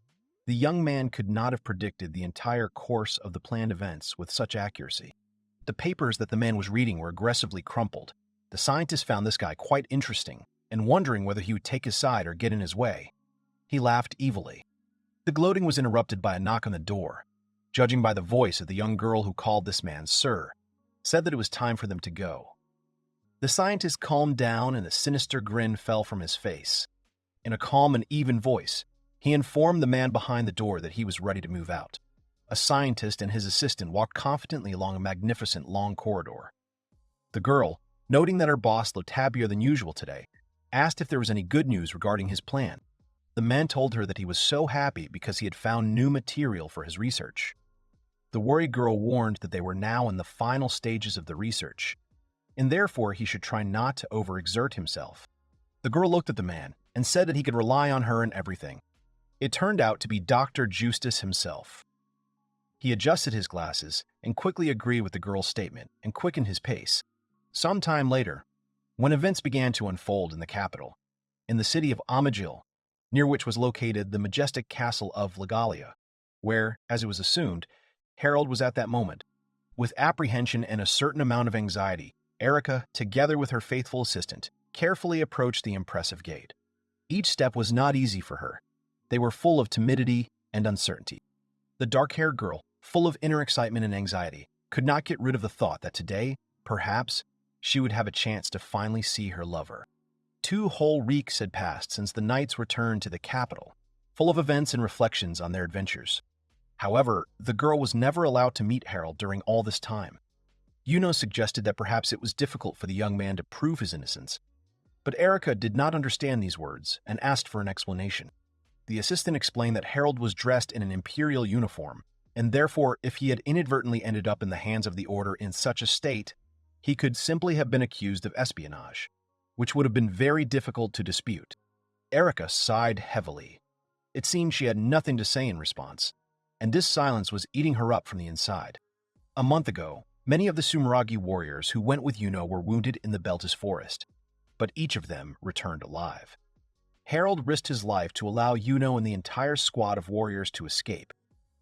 The young man could not have predicted the entire course of the planned events with such accuracy. The papers that the man was reading were aggressively crumpled. The scientist found this guy quite interesting, and wondering whether he would take his side or get in his way. He laughed evilly. The gloating was interrupted by a knock on the door. Judging by the voice of the young girl who called this man Sir, said that it was time for them to go. The scientist calmed down and a sinister grin fell from his face. In a calm and even voice, he informed the man behind the door that he was ready to move out. A scientist and his assistant walked confidently along a magnificent long corridor. The girl, noting that her boss looked happier than usual today, asked if there was any good news regarding his plan. The man told her that he was so happy because he had found new material for his research. The worried girl warned that they were now in the final stages of the research, and therefore he should try not to overexert himself. The girl looked at the man and said that he could rely on her in everything. It turned out to be Dr. Justus himself. He adjusted his glasses and quickly agreed with the girl's statement and quickened his pace. Some time later, when events began to unfold in the capital, in the city of Amagil, near which was located the majestic castle of Legalia, where, as it was assumed, Harold was at that moment. With apprehension and a certain amount of anxiety, Erica, together with her faithful assistant, carefully approached the impressive gate. Each step was not easy for her. They were full of timidity and uncertainty. The dark-haired girl, full of inner excitement and anxiety, could not get rid of the thought that today, perhaps, she would have a chance to finally see her lover. 2 whole weeks had passed since the knights returned to the capital, full of events and reflections on their adventures. However, the girl was never allowed to meet Harold during all this time. Yuno suggested that perhaps it was difficult for the young man to prove his innocence. But Erica did not understand these words and asked for an explanation. The assistant explained that Harold was dressed in an imperial uniform, and therefore if he had inadvertently ended up in the hands of the order in such a state, he could simply have been accused of espionage, which would have been very difficult to dispute. Erica sighed heavily. It seemed she had nothing to say in response, and this silence was eating her up from the inside. A month ago, many of the Sumeragi warriors who went with Yuno were wounded in the Beltis forest, but each of them returned alive. Harold risked his life to allow Yuno and the entire squad of warriors to escape.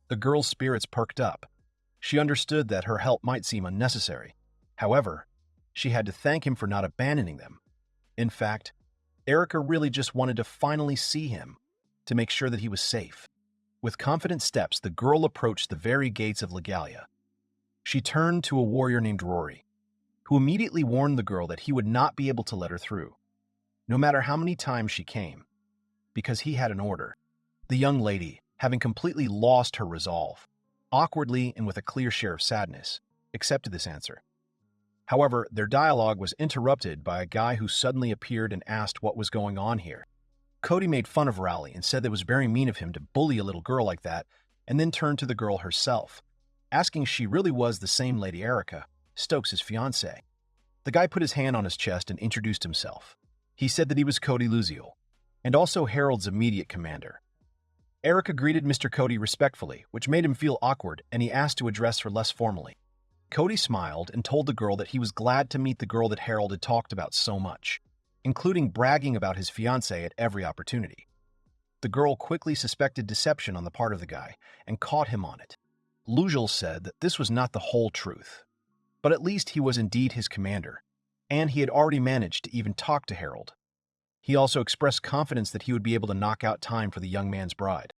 The girl's spirits perked up. She understood that her help might seem unnecessary. However, she had to thank him for not abandoning them. In fact, Erica really just wanted to finally see him, to make sure that he was safe. With confident steps, the girl approached the very gates of Legalia. She turned to a warrior named Rory, who immediately warned the girl that he would not be able to let her through, no matter how many times she came, because he had an order. The young lady, having completely lost her resolve, awkwardly and with a clear share of sadness, accepted this answer. However, their dialogue was interrupted by a guy who suddenly appeared and asked what was going on here. Cody made fun of Raleigh and said that it was very mean of him to bully a little girl like that, and then turned to the girl herself, asking if she really was the same Lady Erica, Stokes' fiancée. The guy put his hand on his chest and introduced himself. He said that he was Cody Luziel, and also Harold's immediate commander. Erica greeted Mr. Cody respectfully, which made him feel awkward, and he asked to address her less formally. Cody smiled and told the girl that he was glad to meet the girl that Harold had talked about so much, including bragging about his fiancée at every opportunity. The girl quickly suspected deception on the part of the guy and caught him on it. Luziel said that this was not the whole truth, but at least he was indeed his commander, and he had already managed to even talk to Harold. He also expressed confidence that he would be able to knock out time for the young man's bride.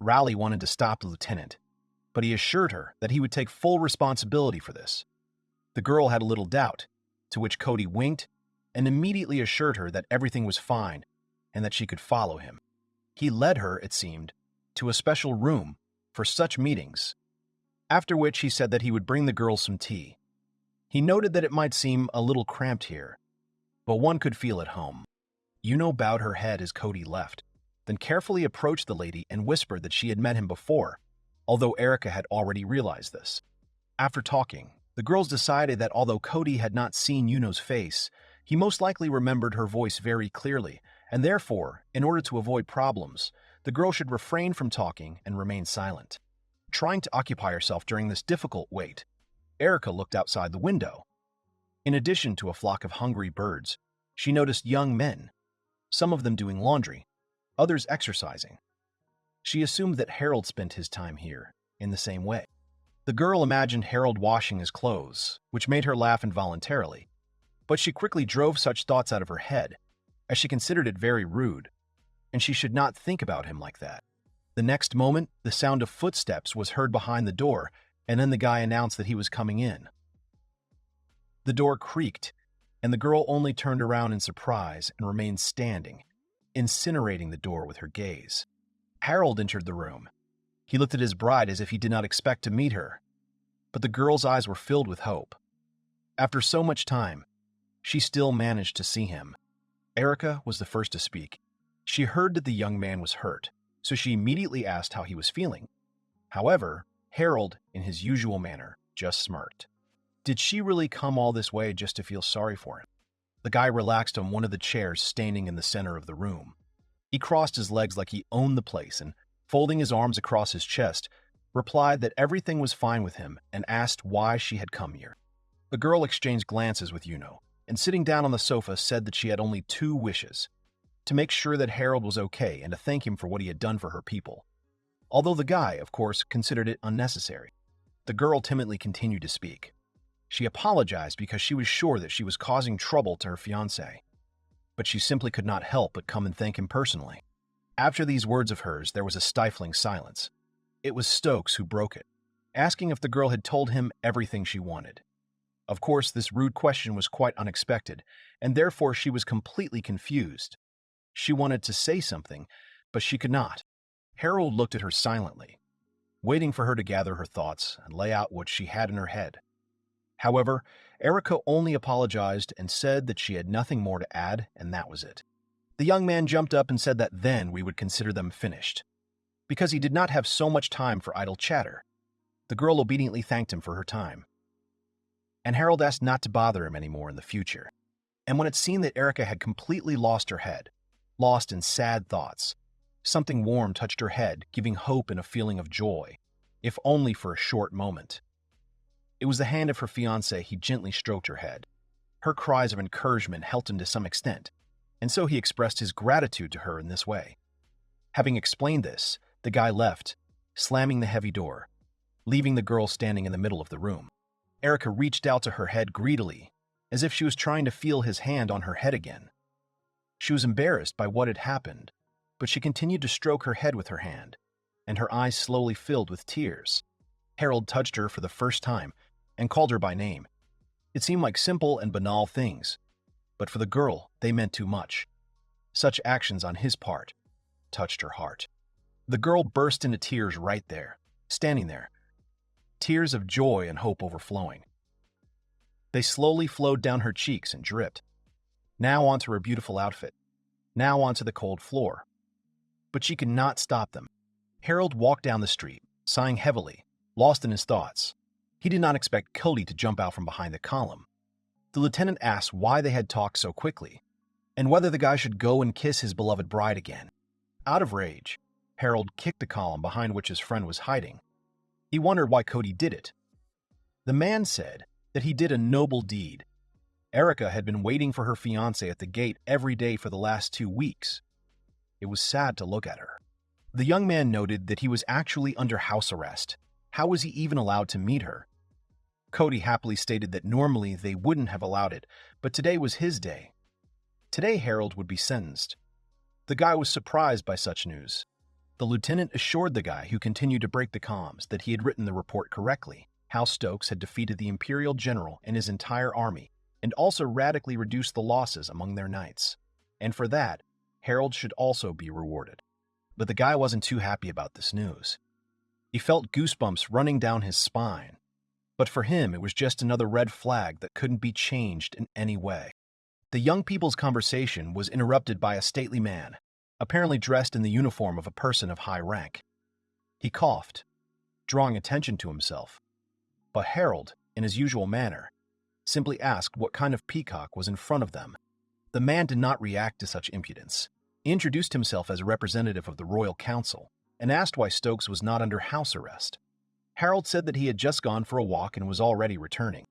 Raleigh wanted to stop the lieutenant, but he assured her that he would take full responsibility for this. The girl had a little doubt, to which Cody winked and immediately assured her that everything was fine and that she could follow him. He led her, it seemed, to a special room for such meetings, after which he said that he would bring the girls some tea. He noted that it might seem a little cramped here, but one could feel at home. Yuno bowed her head as Cody left, then carefully approached the lady and whispered that she had met him before, although Erica had already realized this. After talking, the girls decided that although Cody had not seen Yuno's face, he most likely remembered her voice very clearly, and therefore, in order to avoid problems, the girl should refrain from talking and remain silent. Trying to occupy herself during this difficult wait, Erica looked outside the window. In addition to a flock of hungry birds, she noticed young men, some of them doing laundry, others exercising. She assumed that Harold spent his time here in the same way. The girl imagined Harold washing his clothes, which made her laugh involuntarily, but she quickly drove such thoughts out of her head, as she considered it very rude, and she should not think about him like that. The next moment, the sound of footsteps was heard behind the door, and then the guy announced that he was coming in. The door creaked, and the girl only turned around in surprise and remained standing, incinerating the door with her gaze. Harold entered the room. He looked at his bride as if he did not expect to meet her, but the girl's eyes were filled with hope. After so much time, she still managed to see him. Erica was the first to speak. She heard that the young man was hurt, so she immediately asked how he was feeling. However, Harold, in his usual manner, just smirked. Did she really come all this way just to feel sorry for him? The guy relaxed on one of the chairs standing in the center of the room. He crossed his legs like he owned the place and, folding his arms across his chest, replied that everything was fine with him and asked why she had come here. The girl exchanged glances with Yuno, and sitting down on the sofa said that she had only two wishes: to make sure that Harold was okay and to thank him for what he had done for her people. Although the guy, of course, considered it unnecessary. The girl timidly continued to speak. She apologized because she was sure that she was causing trouble to her fiancé, but she simply could not help but come and thank him personally. After these words of hers, there was a stifling silence. It was Stokes who broke it, asking if the girl had told him everything she wanted. Of course, this rude question was quite unexpected, and therefore she was completely confused. She wanted to say something, but she could not. Harold looked at her silently, waiting for her to gather her thoughts and lay out what she had in her head. However, Erica only apologized and said that she had nothing more to add, and that was it. The young man jumped up and said that then we would consider them finished, because he did not have so much time for idle chatter. The girl obediently thanked him for her time, and Harold asked not to bother him anymore in the future. And when it seemed that Erica had completely lost her head, lost in sad thoughts, something warm touched her head, giving hope and a feeling of joy, if only for a short moment. It was the hand of her fiancé. He gently stroked her head. Her cries of encouragement helped him to some extent, and so he expressed his gratitude to her in this way. Having explained this, the guy left, slamming the heavy door, leaving the girl standing in the middle of the room. Erica reached out to her head greedily, as if she was trying to feel his hand on her head again. She was embarrassed by what had happened, but she continued to stroke her head with her hand, and her eyes slowly filled with tears. Harold touched her for the first time and called her by name. It seemed like simple and banal things, but for the girl, they meant too much. Such actions on his part touched her heart. The girl burst into tears right there, standing there, tears of joy and hope overflowing. They slowly flowed down her cheeks and dripped. Now onto her beautiful outfit. Now onto the cold floor. But she could not stop them. Harold walked down the street, sighing heavily, lost in his thoughts. He did not expect Cody to jump out from behind the column. The lieutenant asked why they had talked so quickly, and whether the guy should go and kiss his beloved bride again. Out of rage, Harold kicked the column behind which his friend was hiding. He wondered why Cody did it. The man said that he did a noble deed. Erica had been waiting for her fiancé at the gate every day for the last 2 weeks. It was sad to look at her. The young man noted that he was actually under house arrest. How was he even allowed to meet her? Cody happily stated that normally they wouldn't have allowed it, but today was his day. Today Harold would be sentenced. The guy was surprised by such news. The lieutenant assured the guy who continued to break the comms that he had written the report correctly, how Stokes had defeated the Imperial General and his entire army, and also radically reduced the losses among their knights. And for that, Harold should also be rewarded. But the guy wasn't too happy about this news. He felt goosebumps running down his spine. But for him, it was just another red flag that couldn't be changed in any way. The young people's conversation was interrupted by a stately man, apparently dressed in the uniform of a person of high rank. He coughed, drawing attention to himself. But Harold, in his usual manner, simply asked what kind of peacock was in front of them. The man did not react to such impudence. He introduced himself as a representative of the Royal Council and asked why Stokes was not under house arrest. Harold said that he had just gone for a walk and was already returning.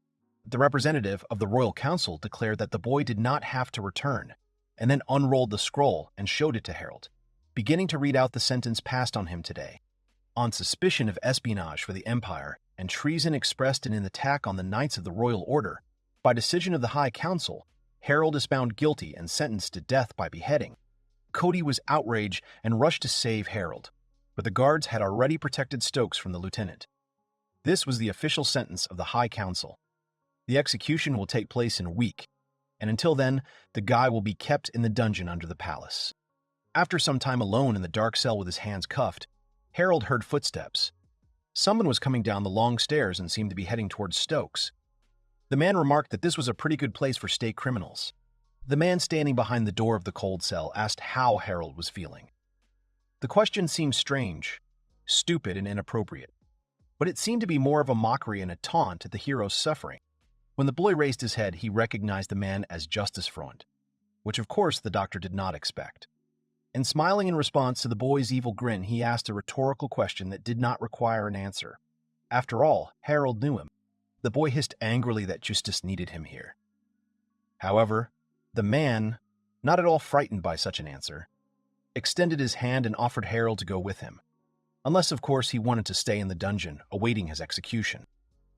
The representative of the Royal Council declared that the boy did not have to return, and then unrolled the scroll and showed it to Harold, beginning to read out the sentence passed on him today. On suspicion of espionage for the Empire and treason expressed in an attack on the Knights of the Royal Order, by decision of the High Council, Harold is found guilty and sentenced to death by beheading. Cody was outraged and rushed to save Harold, but the guards had already protected Stokes from the lieutenant. This was the official sentence of the High Council. The execution will take place in a week, and until then, the guy will be kept in the dungeon under the palace. After some time alone in the dark cell with his hands cuffed, Harold heard footsteps. Someone was coming down the long stairs and seemed to be heading towards Stokes. The man remarked that this was a pretty good place for state criminals. The man standing behind the door of the cold cell asked how Harold was feeling. The question seemed strange, stupid, and inappropriate, but it seemed to be more of a mockery and a taunt at the hero's suffering. When the boy raised his head, he recognized the man as Justice Front, which of course the doctor did not expect. And smiling in response to the boy's evil grin, he asked a rhetorical question that did not require an answer. After all, Harold knew him. The boy hissed angrily that justice needed him here. However, the man, not at all frightened by such an answer, extended his hand and offered Harold to go with him, unless of course he wanted to stay in the dungeon, awaiting his execution.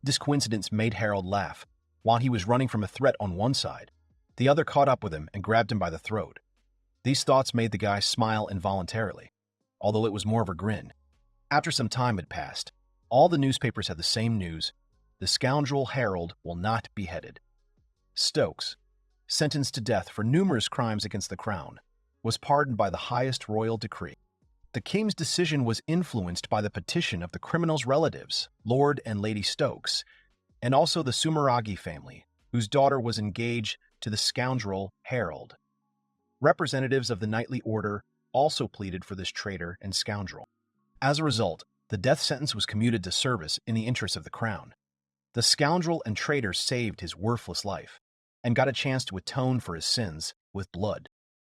This coincidence made Harold laugh. While he was running from a threat on one side, the other caught up with him and grabbed him by the throat. These thoughts made the guy smile involuntarily, although it was more of a grin. After some time had passed, all the newspapers had the same news: the scoundrel Harold will not be beheaded. Stokes, sentenced to death for numerous crimes against the crown, was pardoned by the highest royal decree. The king's decision was influenced by the petition of the criminal's relatives, Lord and Lady Stokes, and also the Sumeragi family, whose daughter was engaged to the scoundrel Harold. Representatives of the knightly order also pleaded for this traitor and scoundrel. As a result, the death sentence was commuted to service in the interest of the crown. The scoundrel and traitor saved his worthless life and got a chance to atone for his sins with blood.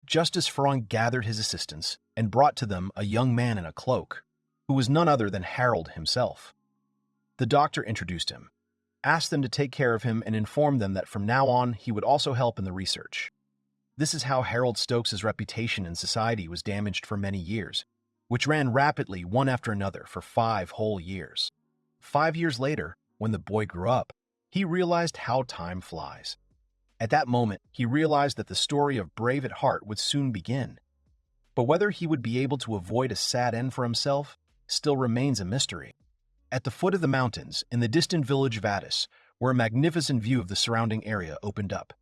Justice Front gathered his assistants and brought to them a young man in a cloak, who was none other than Harold himself. The doctor introduced him, asked them to take care of him, and informed them that from now on he would also help in the research. This is how Harold Stokes' reputation in society was damaged for many years, which ran rapidly one after another for 5 whole years. 5 years later, when the boy grew up, he realized how time flies. At that moment, he realized that the story of Brave at Heart would soon begin. But whether he would be able to avoid a sad end for himself still remains a mystery. At the foot of the mountains, in the distant village of Addis, where a magnificent view of the surrounding area opened up,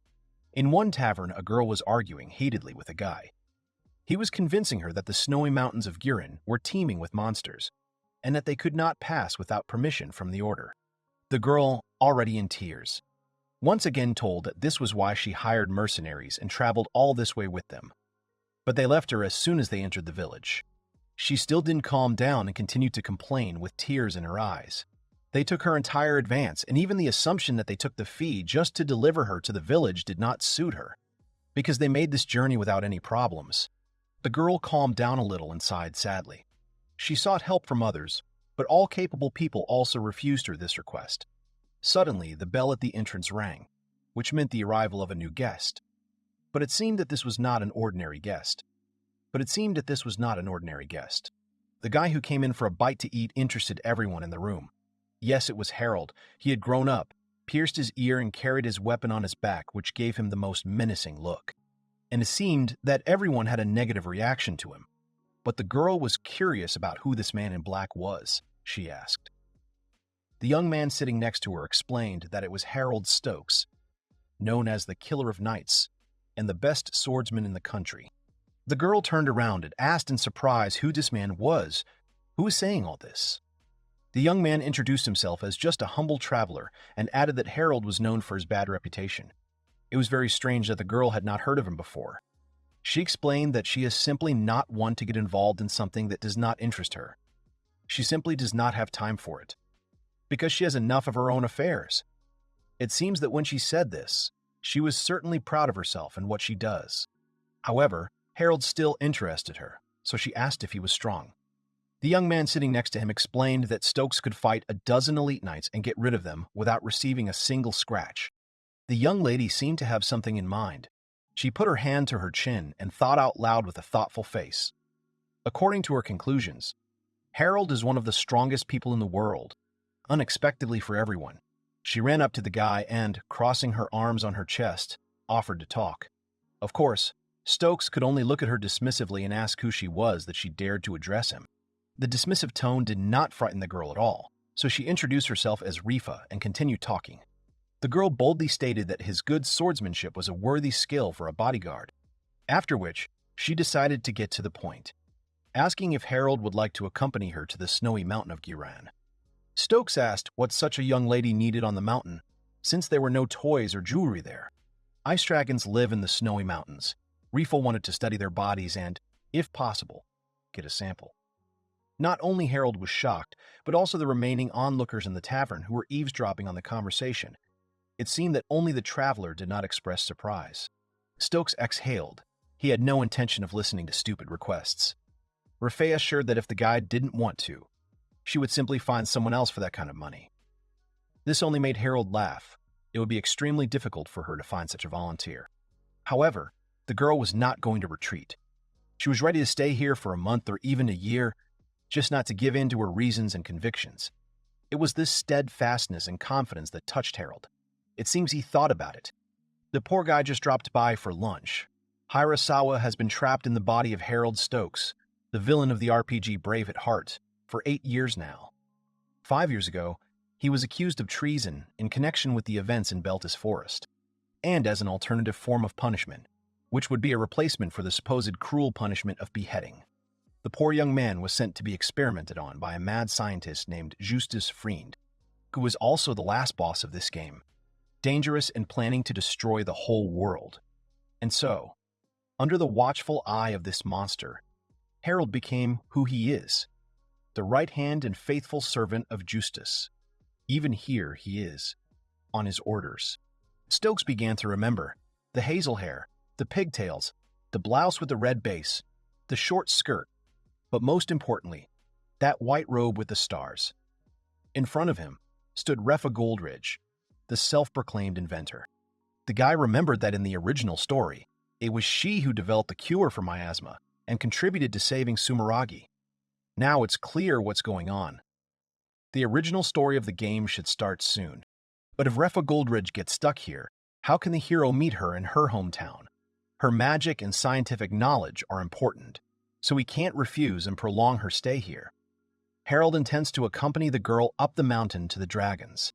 in one tavern a girl was arguing heatedly with a guy. He was convincing her that the snowy mountains of Gurin were teeming with monsters, and that they could not pass without permission from the order. The girl, already in tears, once again told that this was why she hired mercenaries and traveled all this way with them. But they left her as soon as they entered the village. She still didn't calm down and continued to complain with tears in her eyes. They took her entire advance, and even the assumption that they took the fee just to deliver her to the village did not suit her, because they made this journey without any problems. The girl calmed down a little and sighed sadly. She sought help from others, but all capable people also refused her this request. Suddenly, the bell at the entrance rang, which meant the arrival of a new guest. But it seemed that this was not an ordinary guest. The guy who came in for a bite to eat interested everyone in the room. Yes, it was Harold. He had grown up, pierced his ear, and carried his weapon on his back, which gave him the most menacing look. And it seemed that everyone had a negative reaction to him. But the girl was curious about who this man in black was, she asked. The young man sitting next to her explained that it was Harold Stokes, known as the Killer of Knights, and the best swordsman in the country. The girl turned around and asked in surprise who this man was. Who was saying all this? The young man introduced himself as just a humble traveler and added that Harold was known for his bad reputation. It was very strange that the girl had not heard of him before. She explained that she is simply not one to get involved in something that does not interest her. She simply does not have time for it, because she has enough of her own affairs. It seems that when she said this, she was certainly proud of herself and what she does. However, Harold still interested her, so she asked if he was strong. The young man sitting next to him explained that Stokes could fight a dozen elite knights and get rid of them without receiving a single scratch. The young lady seemed to have something in mind. She put her hand to her chin and thought out loud with a thoughtful face. According to her conclusions, Harold is one of the strongest people in the world, unexpectedly for everyone. She ran up to the guy and, crossing her arms on her chest, offered to talk. Of course, Stokes could only look at her dismissively and ask who she was that she dared to address him. The dismissive tone did not frighten the girl at all, so she introduced herself as Rifa and continued talking. The girl boldly stated that his good swordsmanship was a worthy skill for a bodyguard, after which she decided to get to the point, asking if Harold would like to accompany her to the snowy mountain of Giran. Stokes asked what such a young lady needed on the mountain, since there were no toys or jewelry there. Ice dragons live in the snowy mountains. Rifa wanted to study their bodies and, if possible, get a sample. Not only Harold was shocked, but also the remaining onlookers in the tavern who were eavesdropping on the conversation. It seemed that only the traveler did not express surprise. Stokes exhaled. He had no intention of listening to stupid requests. Rifa assured that if the guy didn't want to, she would simply find someone else for that kind of money. This only made Harold laugh. It would be extremely difficult for her to find such a volunteer. However, the girl was not going to retreat. She was ready to stay here for a month or even a year, just not to give in to her reasons and convictions. It was this steadfastness and confidence that touched Harold. It seems he thought about it. The poor guy just dropped by for lunch. Hirasawa has been trapped in the body of Harold Stokes, the villain of the RPG Brave at Heart, for 8 years now. 5 years ago, he was accused of treason in connection with the events in Beltis Forest, and as an alternative form of punishment, which would be a replacement for the supposed cruel punishment of beheading. The poor young man was sent to be experimented on by a mad scientist named Justus Friend, who was also the last boss of this game, dangerous and planning to destroy the whole world. And so, under the watchful eye of this monster, Harold became who he is, the right hand and faithful servant of Justus. Even here he is, on his orders. Stokes began to remember the hazel hair, the pigtails, the blouse with the red base, the short skirt, but most importantly, that white robe with the stars. In front of him stood Refa Goldridge, the self-proclaimed inventor. The guy remembered that in the original story, it was she who developed the cure for miasma and contributed to saving Sumeragi. Now it's clear what's going on. The original story of the game should start soon. But if Refa Goldridge gets stuck here, how can the hero meet her in her hometown? Her magic and scientific knowledge are important, so he can't refuse and prolong her stay here. Harold intends to accompany the girl up the mountain to the dragons.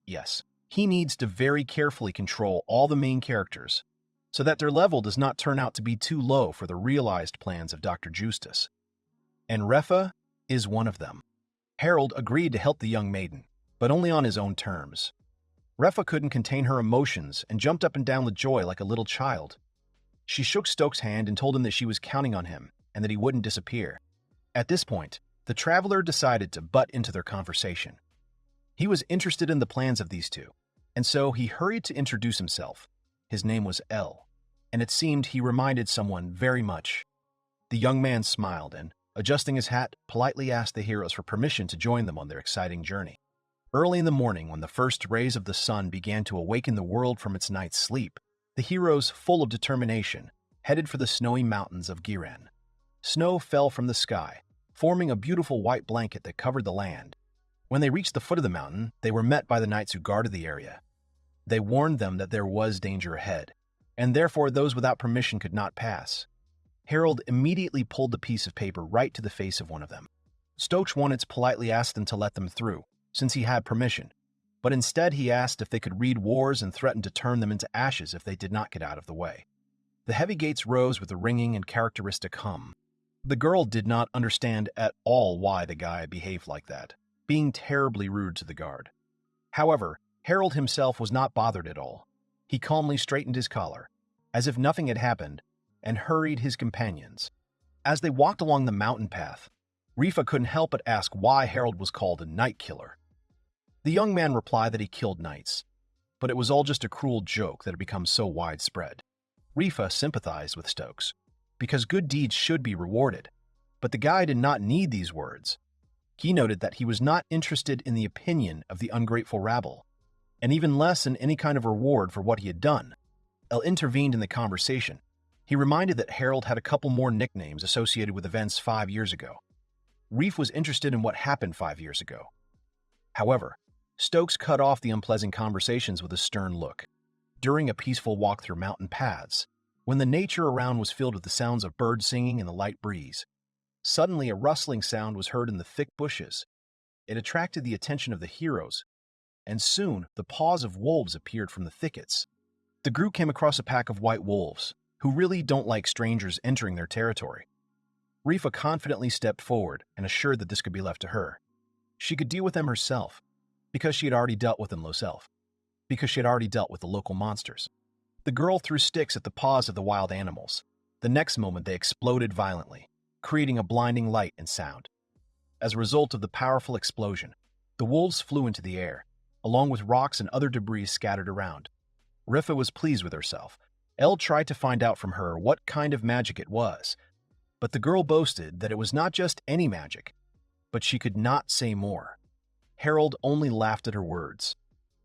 Yes, he needs to very carefully control all the main characters, so that their level does not turn out to be too low for the realized plans of Dr. Justus. And Refa is one of them. Harold agreed to help the young maiden, but only on his own terms. Refa couldn't contain her emotions and jumped up and down with joy like a little child. She shook Stokes' hand and told him that she was counting on him and that he wouldn't disappear. At this point, the traveler decided to butt into their conversation. He was interested in the plans of these two, and so he hurried to introduce himself. His name was L, and it seemed he reminded someone very much. The young man smiled and, adjusting his hat, politely asked the heroes for permission to join them on their exciting journey. Early in the morning, when the first rays of the sun began to awaken the world from its night's sleep, the heroes, full of determination, headed for the snowy mountains of Giran. Snow fell from the sky, forming a beautiful white blanket that covered the land. When they reached the foot of the mountain, they were met by the knights who guarded the area. They warned them that there was danger ahead, and therefore those without permission could not pass. Harold immediately pulled the piece of paper right to the face of one of them. Stokes wanted to politely ask them to let them through, since he had permission, but instead he asked if they could read wars and threatened to turn them into ashes if they did not get out of the way. The heavy gates rose with a ringing and characteristic hum. The girl did not understand at all why the guy behaved like that, being terribly rude to the guard. However, Harold himself was not bothered at all. He calmly straightened his collar, as if nothing had happened, and hurried his companions. As they walked along the mountain path, Rifa couldn't help but ask why Harold was called a night killer. The young man replied that he killed knights, but it was all just a cruel joke that had become so widespread. Rifa sympathized with Stokes, because good deeds should be rewarded, but the guy did not need these words. He noted that he was not interested in the opinion of the ungrateful rabble, and even less in any kind of reward for what he had done. El intervened in the conversation. He reminded that Harold had a couple more nicknames associated with events 5 years ago. Reef was interested in what happened 5 years ago. However, Stokes cut off the unpleasant conversations with a stern look. During a peaceful walk through mountain paths, when the nature around was filled with the sounds of birds singing and the light breeze, suddenly a rustling sound was heard in the thick bushes. It attracted the attention of the heroes, and soon the paws of wolves appeared from the thickets. The group came across a pack of white wolves, who really don't like strangers entering their territory. Rifa confidently stepped forward and assured that this could be left to her. She could deal with them herself, because she had already dealt with them herself, because she had already dealt with the local monsters. The girl threw sticks at the paws of the wild animals. The next moment they exploded violently, creating a blinding light and sound. As a result of the powerful explosion, the wolves flew into the air, along with rocks and other debris scattered around. Rifa was pleased with herself. Elle tried to find out from her what kind of magic it was, but the girl boasted that it was not just any magic, but she could not say more. Harold only laughed at her words.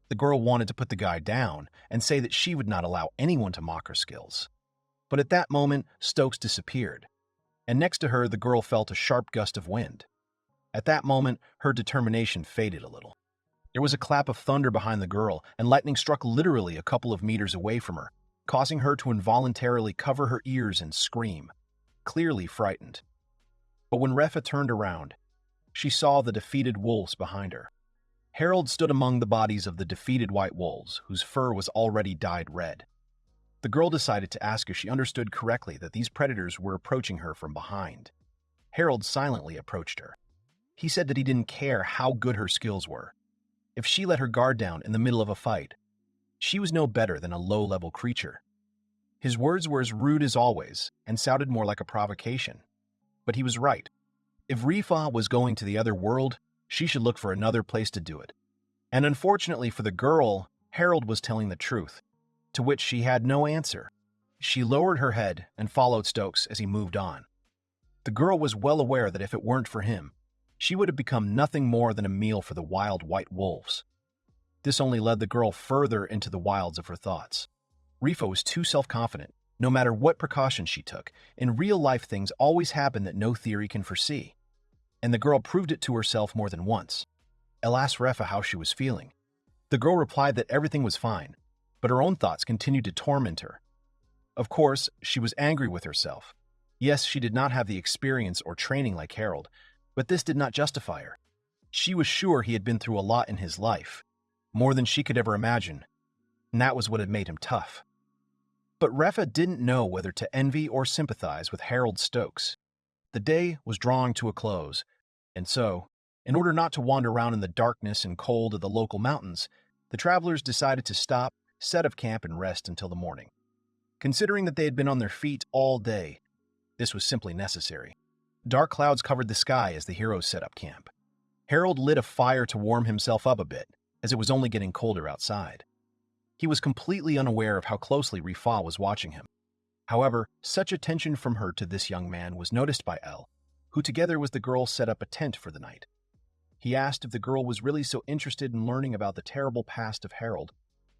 The girl wanted to put the guy down and say that she would not allow anyone to mock her skills. But at that moment, Stokes disappeared, and next to her the girl felt a sharp gust of wind. At that moment, her determination faded a little. There was a clap of thunder behind the girl, and lightning struck literally a couple of meters away from her, causing her to involuntarily cover her ears and scream, clearly frightened. But when Refa turned around, she saw the defeated wolves behind her. Harold stood among the bodies of the defeated white wolves, whose fur was already dyed red. The girl decided to ask if she understood correctly that these predators were approaching her from behind. Harold silently approached her. He said that he didn't care how good her skills were. If she let her guard down in the middle of a fight, she was no better than a low-level creature. His words were as rude as always and sounded more like a provocation. But he was right. If Rifa was going to the other world, she should look for another place to do it. And unfortunately for the girl, Harold was telling the truth, to which she had no answer. She lowered her head and followed Stokes as he moved on. The girl was well aware that if it weren't for him, she would have become nothing more than a meal for the wild white wolves. This only led the girl further into the wilds of her thoughts. Rifa was too self-confident. No matter what precautions she took, in real life things always happen that no theory can foresee. And the girl proved it to herself more than once. Elle asked Refa how she was feeling. The girl replied that everything was fine, but her own thoughts continued to torment her. Of course, she was angry with herself. Yes, she did not have the experience or training like Harold, but this did not justify her. She was sure he had been through a lot in his life, more than she could ever imagine, and that was what had made him tough. But Refa didn't know whether to envy or sympathize with Harold Stokes. The day was drawing to a close, and so, in order not to wander around in the darkness and cold of the local mountains, The travelers decided to stop, set up camp, and rest until the morning. Considering that they had been on their feet all day, this was simply necessary. Dark clouds covered the sky as the heroes set up camp. Harold lit a fire to warm himself up a bit, as it was only getting colder outside. He was completely unaware of how closely Rifa was watching him. However, such attention from her to this young man was noticed by El, who together with the girl set up a tent for the night. He asked if the girl was really so interested in learning about the terrible past of Harold,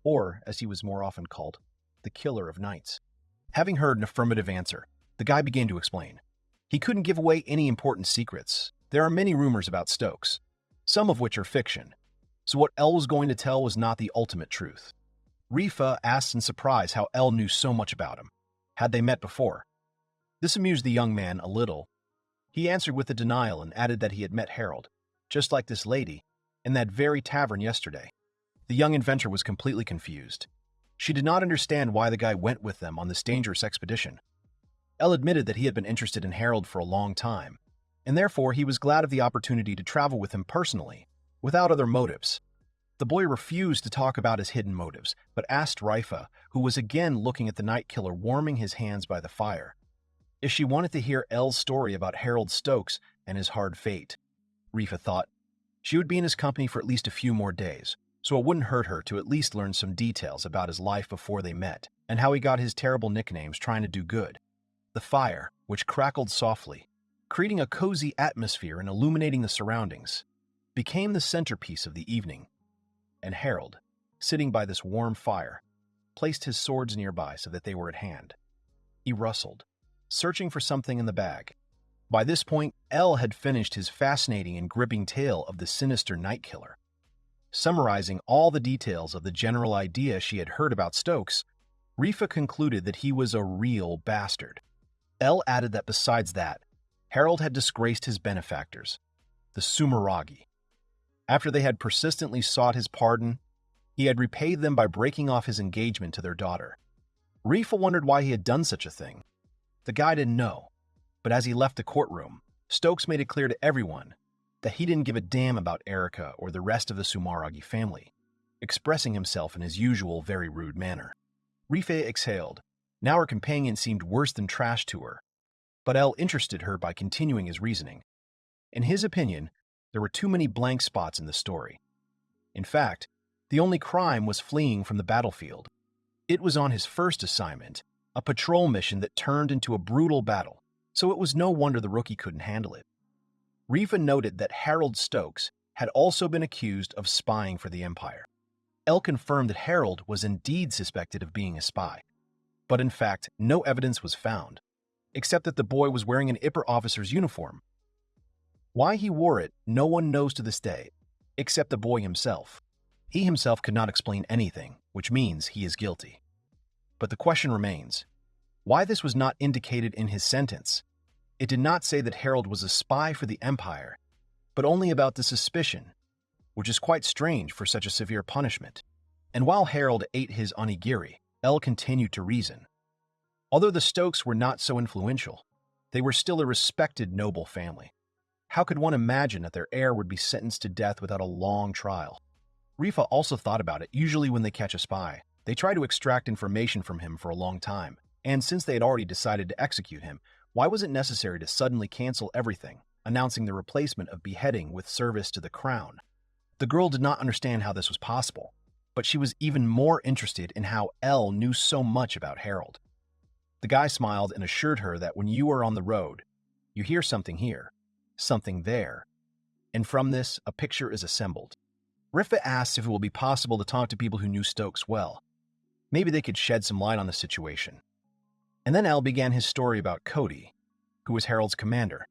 or, as he was more often called, the Killer of Nights. Having heard an affirmative answer, the guy began to explain. He couldn't give away any important secrets. There are many rumors about Stokes, some of which are fiction, so what El was going to tell was not the ultimate truth. Rifa asked in surprise how El knew so much about him. Had they met before? This amused the young man a little. He answered with a denial and added that he had met Harold, just like this lady, in that very tavern yesterday. The young inventor was completely confused. She did not understand why the guy went with them on this dangerous expedition. El admitted that he had been interested in Harold for a long time, and therefore he was glad of the opportunity to travel with him personally, without other motives. The boy refused to talk about his hidden motives, but asked Rifa, who was again looking at the night killer warming his hands by the fire, if she wanted to hear El's story about Harold Stokes and his hard fate. Rifa thought she would be in his company for at least a few more days, so it wouldn't hurt her to at least learn some details about his life before they met, and how he got his terrible nicknames trying to do good. The fire, which crackled softly, creating a cozy atmosphere and illuminating the surroundings, became the centerpiece of the evening. And Harold, sitting by this warm fire, placed his swords nearby so that they were at hand. He rustled, searching for something in the bag. By this point, El had finished his fascinating and gripping tale of the sinister night killer. Summarizing all the details of the general idea she had heard about Stokes, Rifa concluded that he was a real bastard. El added that besides that, Harold had disgraced his benefactors, the Sumeragi. After they had persistently sought his pardon, he had repaid them by breaking off his engagement to their daughter. Rifa wondered why he had done such a thing. The guy didn't know, but as he left the courtroom, Stokes made it clear to everyone that he didn't give a damn about Erica or the rest of the Sumeragi family, expressing himself in his usual very rude manner. Rifa exhaled. Now her companion seemed worse than trash to her, but El interested her by continuing his reasoning. In his opinion, there were too many blank spots in the story. In fact, the only crime was fleeing from the battlefield. It was on his first assignment, a patrol mission that turned into a brutal battle, so it was no wonder the rookie couldn't handle it. Rifa noted that Harold Stokes had also been accused of spying for the Empire. El confirmed that Harold was indeed suspected of being a spy, but in fact, no evidence was found, except that the boy was wearing an IPR officer's uniform. Why he wore it, no one knows to this day, except the boy himself. He himself could not explain anything, which means he is guilty. But the question remains, why this was not indicated in his sentence? It did not say that Harold was a spy for the Empire, but only about the suspicion, which is quite strange for such a severe punishment. And while Harold ate his onigiri, El continued to reason. Although the Stokes were not so influential, they were still a respected noble family. How could one imagine that their heir would be sentenced to death without a long trial? Rifa also thought about it. Usually when they catch a spy, they try to extract information from him for a long time, and since they had already decided to execute him, why was it necessary to suddenly cancel everything, announcing the replacement of beheading with service to the crown? The girl did not understand how this was possible, but she was even more interested in how El knew so much about Harold. The guy smiled and assured her that when you are on the road, you hear something here, something there, and from this, a picture is assembled. Rifa asked if it will be possible to talk to people who knew Stokes well. Maybe they could shed some light on the situation. And then El began his story about Cody, who was Harold's commander.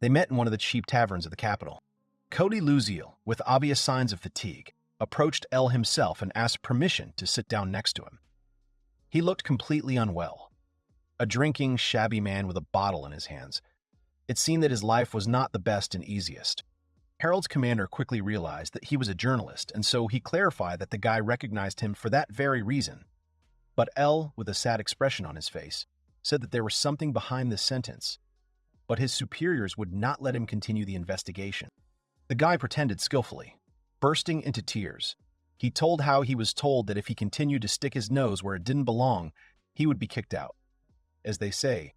They met in one of the cheap taverns of the capital. Cody Luziel, with obvious signs of fatigue, approached El himself and asked permission to sit down next to him. He looked completely unwell, a drinking, shabby man with a bottle in his hands. It seemed that his life was not the best and easiest. Harold's commander quickly realized that he was a journalist, and so he clarified that the guy recognized him for that very reason. But El, with a sad expression on his face, said that there was something behind this sentence, but his superiors would not let him continue the investigation. The guy pretended skillfully, bursting into tears. He told how he was told that if he continued to stick his nose where it didn't belong, he would be kicked out. As they say,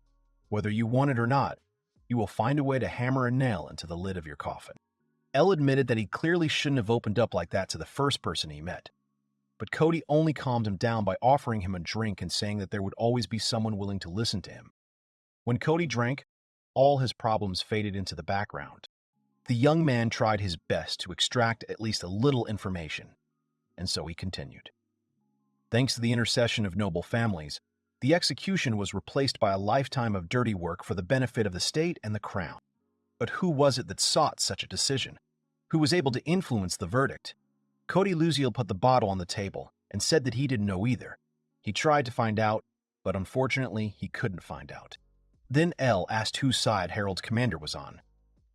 whether you want it or not, you will find a way to hammer a nail into the lid of your coffin. L admitted that he clearly shouldn't have opened up like that to the first person he met. But Cody only calmed him down by offering him a drink and saying that there would always be someone willing to listen to him. When Cody drank, all his problems faded into the background. The young man tried his best to extract at least a little information, and so he continued. Thanks to the intercession of noble families, the execution was replaced by a lifetime of dirty work for the benefit of the state and the crown. But who was it that sought such a decision? Who was able to influence the verdict? Cody Luziel put the bottle on the table and said that he didn't know either. He tried to find out, but unfortunately he couldn't find out. Then L asked whose side Harold's commander was on.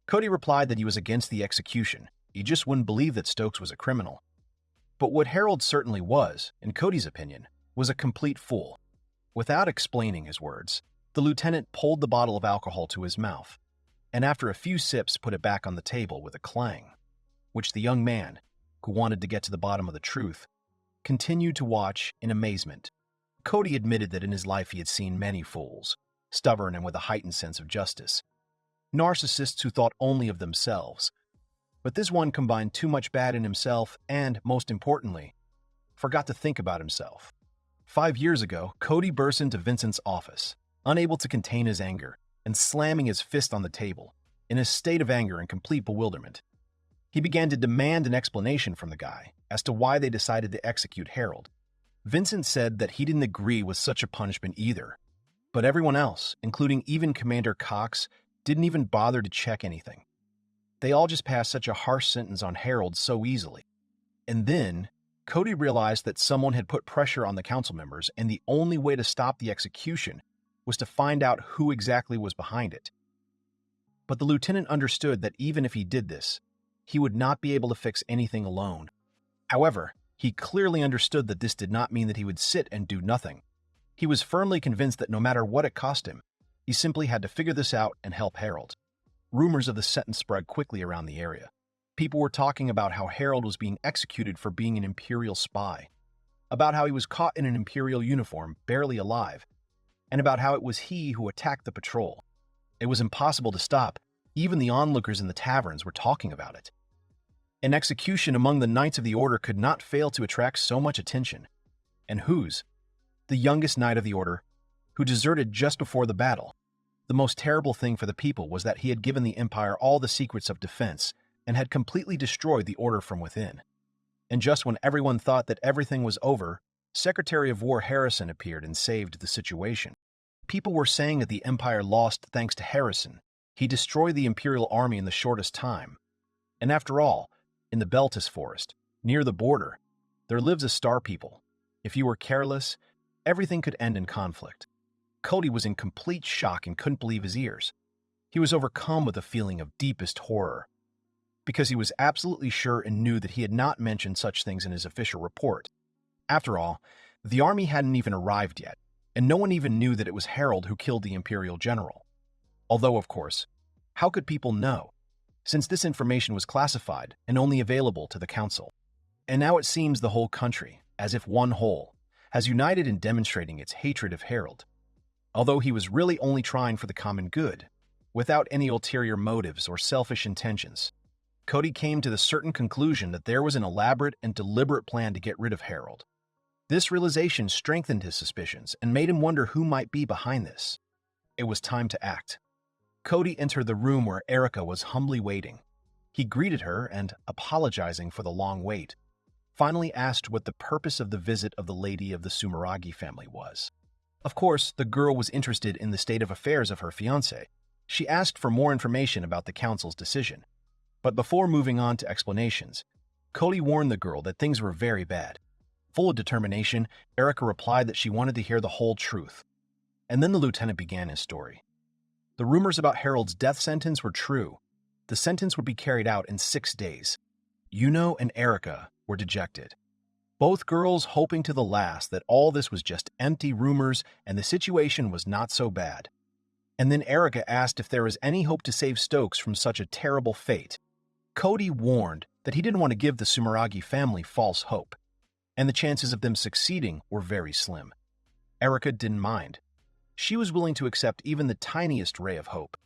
Cody replied that he was against the execution. He just wouldn't believe that Stokes was a criminal. But what Harold certainly was, in Cody's opinion, was a complete fool. Without explaining his words, the lieutenant pulled the bottle of alcohol to his mouth, and after a few sips put it back on the table with a clang, which the young man, who wanted to get to the bottom of the truth, continued to watch in amazement. Cody admitted that in his life he had seen many fools, stubborn and with a heightened sense of justice, narcissists who thought only of themselves. But this one combined too much bad in himself and, most importantly, forgot to think about himself. 5 years ago, Cody burst into Vincent's office, unable to contain his anger, and slamming his fist on the table, in a state of anger and complete bewilderment. He began to demand an explanation from the guy as to why they decided to execute Harold. Vincent said that he didn't agree with such a punishment either, but everyone else, including even Commander Cox, didn't even bother to check anything. They all just passed such a harsh sentence on Harold so easily. And then, Cody realized that someone had put pressure on the council members, and the only way to stop the execution was to find out who exactly was behind it. But the lieutenant understood that even if he did this, he would not be able to fix anything alone. However, he clearly understood that this did not mean that he would sit and do nothing. He was firmly convinced that no matter what it cost him, he simply had to figure this out and help Harold. Rumors of the sentence spread quickly around the area. People were talking about how Harold was being executed for being an Imperial spy, about how he was caught in an Imperial uniform, barely alive, and about how it was he who attacked the patrol. It was impossible to stop. Even the onlookers in the taverns were talking about it. An execution among the Knights of the Order could not fail to attract so much attention. And whose? The youngest Knight of the Order, who deserted just before the battle. The most terrible thing for the people was that he had given the Empire all the secrets of defense and had completely destroyed the Order from within. And just when everyone thought that everything was over, Secretary of War Harrison appeared and saved the situation. People were saying that the Empire lost thanks to Harrison. He destroyed the Imperial army in the shortest time. And after all, in the Beltis Forest, near the border, there lives a star people. If you were careless, everything could end in conflict. Cody was in complete shock and couldn't believe his ears. He was overcome with a feeling of deepest horror, because he was absolutely sure and knew that he had not mentioned such things in his official report. After all, the army hadn't even arrived yet, and no one even knew that it was Harold who killed the Imperial general. Although, of course, how could people know, since this information was classified and only available to the council? And now it seems the whole country, as if one whole, has united in demonstrating its hatred of Harold, although he was really only trying for the common good, without any ulterior motives or selfish intentions. Cody came to the certain conclusion that there was an elaborate and deliberate plan to get rid of Harold. This realization strengthened his suspicions and made him wonder who might be behind this. It was time to act. Cody entered the room where Erica was humbly waiting. He greeted her and, apologizing for the long wait, finally asked what the purpose of the visit of the lady of the Sumeragi family was. Of course, the girl was interested in the state of affairs of her fiancé. She asked for more information about the council's decision. But before moving on to explanations, Cody warned the girl that things were very bad. Full of determination, Erica replied that she wanted to hear the whole truth. And then the lieutenant began his story. The rumors about Harold's death sentence were true. The sentence would be carried out in 6 days. Yuno and Erica were dejected, both girls hoping to the last that all this was just empty rumors and the situation was not so bad. And then Erica asked if there was any hope to save Stokes from such a terrible fate. Cody warned that he didn't want to give the Sumeragi family false hope, and the chances of them succeeding were very slim. Erica didn't mind. She was willing to accept even the tiniest ray of hope.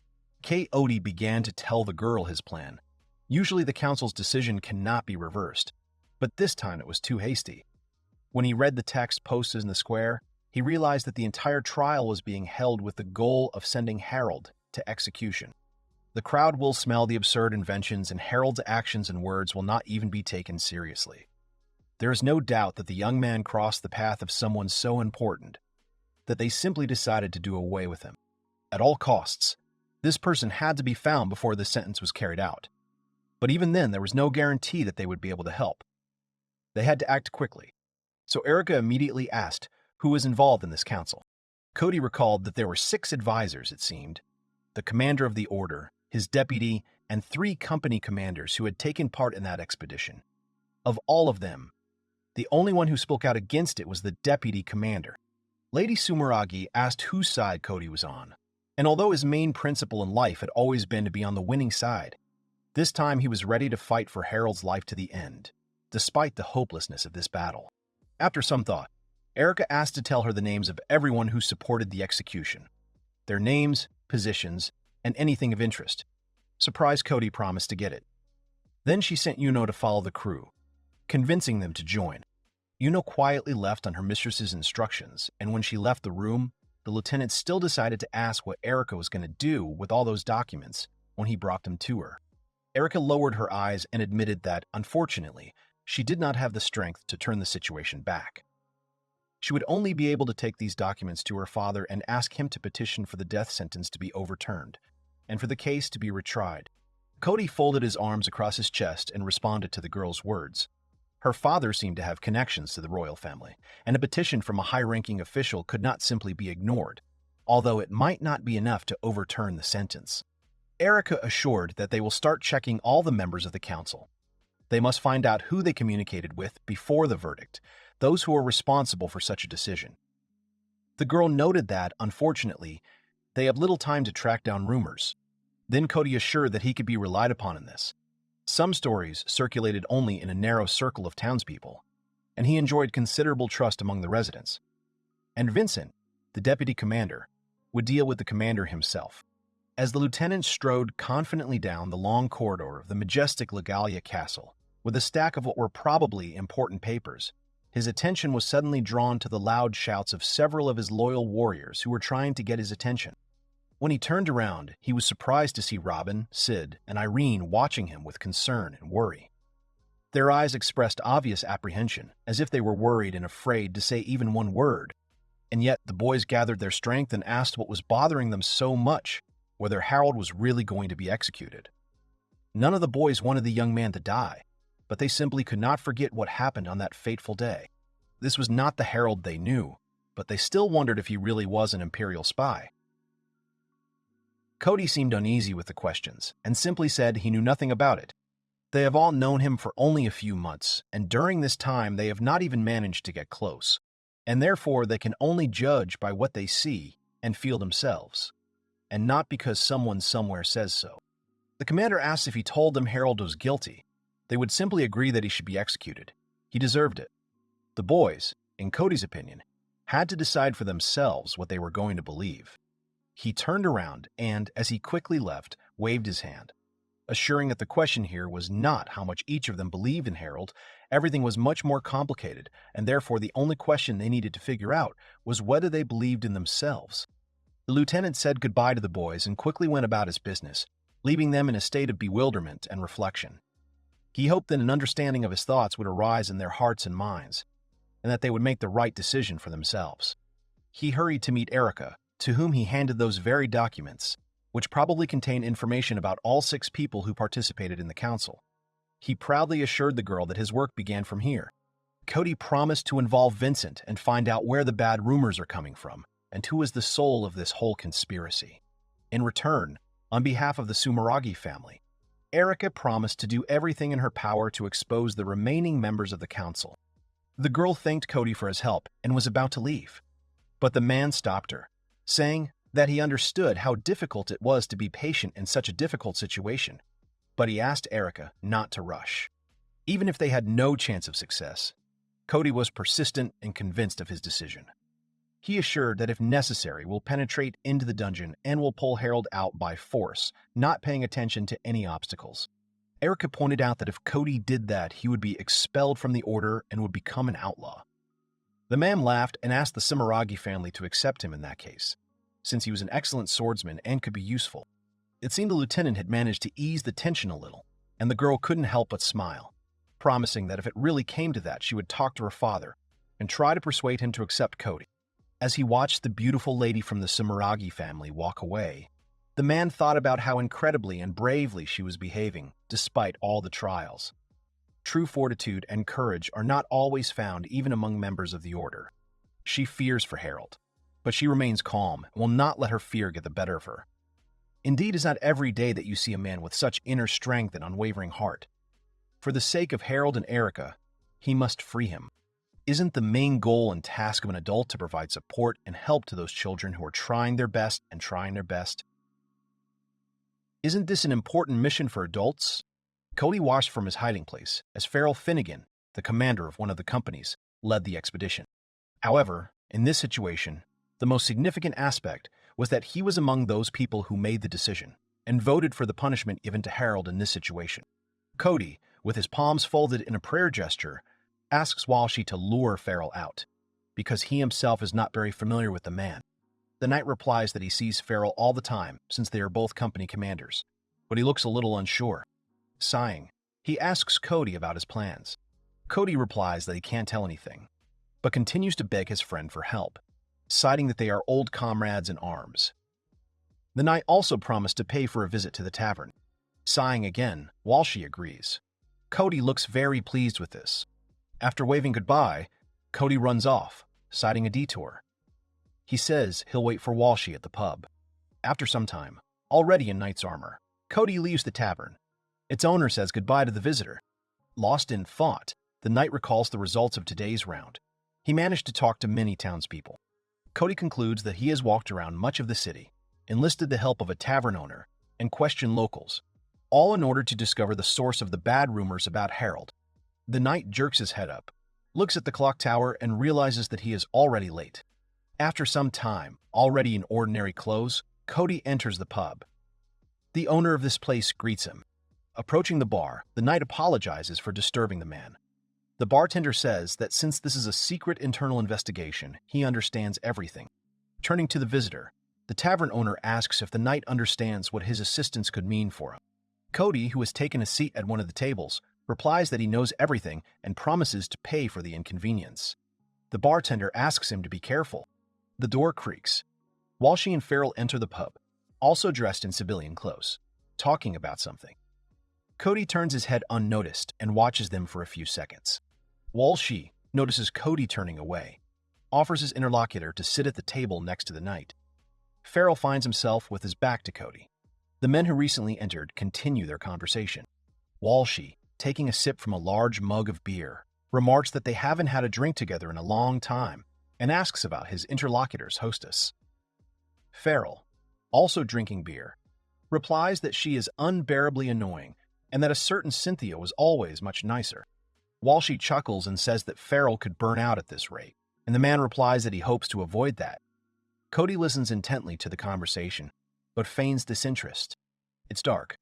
Coyote began to tell the girl his plan. Usually the council's decision cannot be reversed, but this time it was too hasty. When he read the text posted in the square, he realized that the entire trial was being held with the goal of sending Harold to execution. The crowd will smell the absurd inventions, and Harold's actions and words will not even be taken seriously. There is no doubt that the young man crossed the path of someone so important that they simply decided to do away with him. At all costs, this person had to be found before the sentence was carried out. But even then, there was no guarantee that they would be able to help. They had to act quickly. So Erica immediately asked who was involved in this council. Cody recalled that there were 6 advisors, it seemed: the commander of the order, his deputy, and 3 company commanders who had taken part in that expedition. Of all of them, the only one who spoke out against it was the deputy commander. Lady Sumeragi asked whose side Cody was on, and although his main principle in life had always been to be on the winning side, this time he was ready to fight for Harold's life to the end, despite the hopelessness of this battle. After some thought, Erica asked to tell her the names of everyone who supported the execution, their names, positions, and anything of interest. Surprised Cody promised to get it. Then she sent Yuno to follow the crew, convincing them to join. Yuno quietly left on her mistress's instructions, and when she left the room, the lieutenant still decided to ask what Erica was going to do with all those documents when he brought them to her. Erica lowered her eyes and admitted that, unfortunately, she did not have the strength to turn the situation back. She would only be able to take these documents to her father and ask him to petition for the death sentence to be overturned, and for the case to be retried. Cody folded his arms across his chest and responded to the girl's words. Her father seemed to have connections to the royal family, and a petition from a high-ranking official could not simply be ignored, although it might not be enough to overturn the sentence. Erica assured that they will start checking all the members of the council. They must find out who they communicated with before the verdict, those who are responsible for such a decision. The girl noted that, unfortunately, they have little time to track down rumors. Then Cody assured that he could be relied upon in this. Some stories circulated only in a narrow circle of townspeople, and he enjoyed considerable trust among the residents. And Vincent, the deputy commander, would deal with the commander himself. As the lieutenant strode confidently down the long corridor of the majestic Legalia castle, with a stack of what were probably important papers, his attention was suddenly drawn to the loud shouts of several of his loyal warriors who were trying to get his attention. When he turned around, he was surprised to see Robin, Sid, and Irene watching him with concern and worry. Their eyes expressed obvious apprehension, as if they were worried and afraid to say even one word. And yet the boys gathered their strength and asked what was bothering them so much, whether Harold was really going to be executed. None of the boys wanted the young man to die, but they simply could not forget what happened on that fateful day. This was not the Harold they knew, but they still wondered if he really was an Imperial spy. Cody seemed uneasy with the questions, and simply said he knew nothing about it. They have all known him for only a few months, and during this time they have not even managed to get close, and therefore they can only judge by what they see and feel themselves, and not because someone somewhere says so. The commander asked if he told them Harold was guilty. They would simply agree that he should be executed. He deserved it. The boys, in Cody's opinion, had to decide for themselves what they were going to believe. He turned around and, as he quickly left, waved his hand, assuring that the question here was not how much each of them believed in Harold. Everything was much more complicated, and therefore the only question they needed to figure out was whether they believed in themselves. The lieutenant said goodbye to the boys and quickly went about his business, leaving them in a state of bewilderment and reflection. He hoped that an understanding of his thoughts would arise in their hearts and minds, and that they would make the right decision for themselves. He hurried to meet Erica, to whom he handed those very documents, which probably contained information about all 6 people who participated in the council. He proudly assured the girl that his work began from here. Cody promised to involve Vincent and find out where the bad rumors are coming from, and who is the soul of this whole conspiracy. In return, on behalf of the Sumeragi family, Erica promised to do everything in her power to expose the remaining members of the council. The girl thanked Cody for his help and was about to leave, but the man stopped her, saying that he understood how difficult it was to be patient in such a difficult situation, but he asked Erica not to rush. Even if they had no chance of success, Cody was persistent and convinced of his decision. He assured that if necessary, will penetrate into the dungeon and will pull Harold out by force, not paying attention to any obstacles. Erica pointed out that if Cody did that, he would be expelled from the order and would become an outlaw. The man laughed and asked the Sumeragi family to accept him in that case, since he was an excellent swordsman and could be useful. It seemed the lieutenant had managed to ease the tension a little, and the girl couldn't help but smile, promising that if it really came to that, she would talk to her father and try to persuade him to accept Cody. As he watched the beautiful lady from the Sumeragi family walk away, the man thought about how incredibly and bravely she was behaving, despite all the trials. True fortitude and courage are not always found even among members of the Order. She fears for Harold, but she remains calm and will not let her fear get the better of her. Indeed, it is not every day that you see a man with such inner strength and unwavering heart. For the sake of Harold and Erica, he must free him. Isn't the main goal and task of an adult to provide support and help to those children who are trying their best and trying their best? Isn't this an important mission for adults? Cody watched from his hiding place as Farrell Finnegan, the commander of one of the companies, led the expedition. However, in this situation, the most significant aspect was that he was among those people who made the decision and voted for the punishment given to Harold in this situation. Cody, with his palms folded in a prayer gesture, asks Walshy to lure Farrell out, because he himself is not very familiar with the man. The knight replies that he sees Farrell all the time since they are both company commanders, but he looks a little unsure. Sighing, he asks Cody about his plans. Cody replies that he can't tell anything, but continues to beg his friend for help, citing that they are old comrades in arms. The knight also promised to pay for a visit to the tavern. Sighing again, Walshy agrees. Cody looks very pleased with this. After waving goodbye, Cody runs off, citing a detour. He says he'll wait for Walshy at the pub. After some time, already in knight's armor, Cody leaves the tavern. Its owner says goodbye to the visitor. Lost in thought, the knight recalls the results of today's round. He managed to talk to many townspeople. Cody concludes that he has walked around much of the city, enlisted the help of a tavern owner, and questioned locals, all in order to discover the source of the bad rumors about Harold. The knight jerks his head up, looks at the clock tower, and realizes that he is already late. After some time, already in ordinary clothes, Cody enters the pub. The owner of this place greets him. Approaching the bar, the knight apologizes for disturbing the man. The bartender says that since this is a secret internal investigation, he understands everything. Turning to the visitor, the tavern owner asks if the knight understands what his assistance could mean for him. Cody, who has taken a seat at one of the tables, replies that he knows everything and promises to pay for the inconvenience. The bartender asks him to be careful. The door creaks. Walshy and Farrell enter the pub, also dressed in civilian clothes, talking about something. Cody turns his head unnoticed and watches them for a few seconds. Walshy notices Cody turning away, offers his interlocutor to sit at the table next to the knight. Farrell finds himself with his back to Cody. The men who recently entered continue their conversation. Walshy, taking a sip from a large mug of beer, remarks that they haven't had a drink together in a long time and asks about his interlocutor's hostess. Farrell, also drinking beer, replies that she is unbearably annoying and that a certain Cynthia was always much nicer. Walshy chuckles and says that Farrell could burn out at this rate, and the man replies that he hopes to avoid that. Cody listens intently to the conversation, but feigns disinterest. It's dark.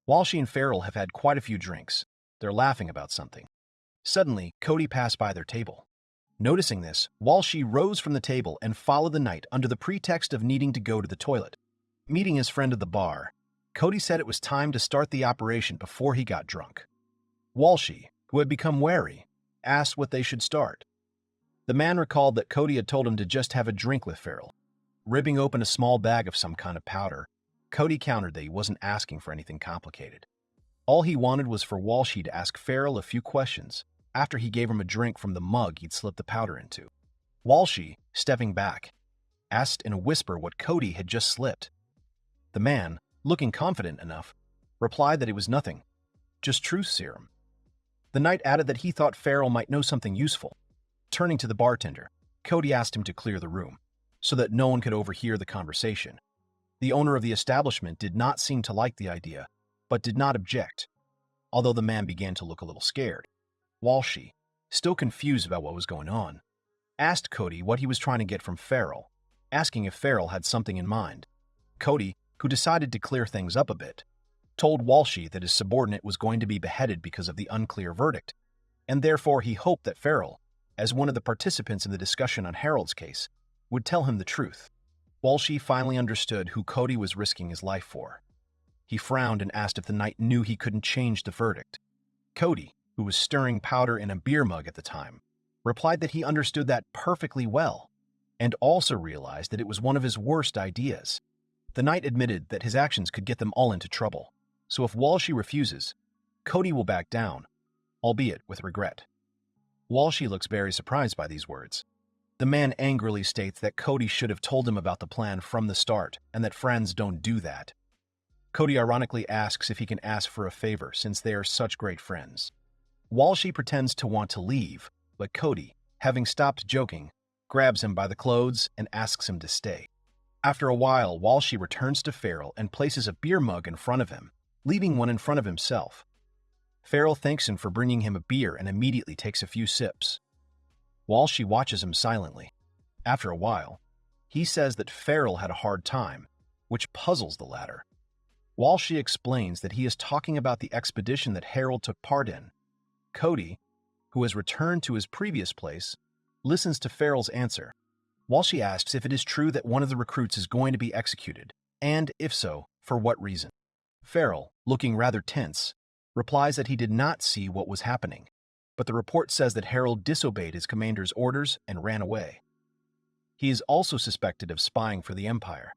Walshy and Farrell have had quite a few drinks. They're laughing about something. Suddenly, Cody passed by their table. Noticing this, Walshy rose from the table and followed the knight under the pretext of needing to go to the toilet. Meeting his friend at the bar, Cody said it was time to start the operation before he got drunk. Walshy, who had become wary, asked what they should start. The man recalled that Cody had told him to just have a drink with Farrell. Ripping open a small bag of some kind of powder, Cody countered that he wasn't asking for anything complicated. All he wanted was for Walshy to ask Farrell a few questions after he gave him a drink from the mug he'd slipped the powder into. Walshy, stepping back, asked in a whisper what Cody had just slipped. The man, looking confident enough, replied that it was nothing, just truth serum. The knight added that he thought Farrell might know something useful. Turning to the bartender, Cody asked him to clear the room, so that no one could overhear the conversation. The owner of the establishment did not seem to like the idea, but did not object. although the man began to look a little scared. Walshi, still confused about what was going on, asked Cody what he was trying to get from Farrell, asking if Farrell had something in mind. Cody, who decided to clear things up a bit, told Walshi that his subordinate was going to be beheaded because of the unclear verdict, and therefore he hoped that Farrell, as one of the participants in the discussion on Harold's case, would tell him the truth. Walshi finally understood who Cody was risking his life for. He frowned and asked if the knight knew he couldn't change the verdict. Cody, who was stirring powder in a beer mug at the time, replied that he understood that perfectly well, and also realized that it was one of his worst ideas. The knight admitted that his actions could get them all into trouble, so if Walshi refuses, Cody will back down, albeit with regret. Walshi looks very surprised by these words. The man angrily states that Cody should have told him about the plan from the start and that friends don't do that. Cody ironically asks if he can ask for a favor since they are such great friends. Walshi pretends to want to leave, but Cody, having stopped joking, grabs him by the clothes and asks him to stay. After a while, Walshi returns to Farrell and places a beer mug in front of him, leaving one in front of himself. Farrell thanks him for bringing him a beer and immediately takes a few sips. Walshi watches him silently. After a while, he says that Farrell had a hard time, which puzzles the latter. Walshi explains that he is talking about the expedition that Harold took part in. Cody, who has returned to his previous place, listens to Farrell's answer. Walshi asks if it is true that one of the recruits is going to be executed, and if so, for what reason. Farrell, looking rather tense, replies that he did not see what was happening, but the report says that Harold disobeyed his commander's orders and ran away. He is also suspected of spying for the Empire,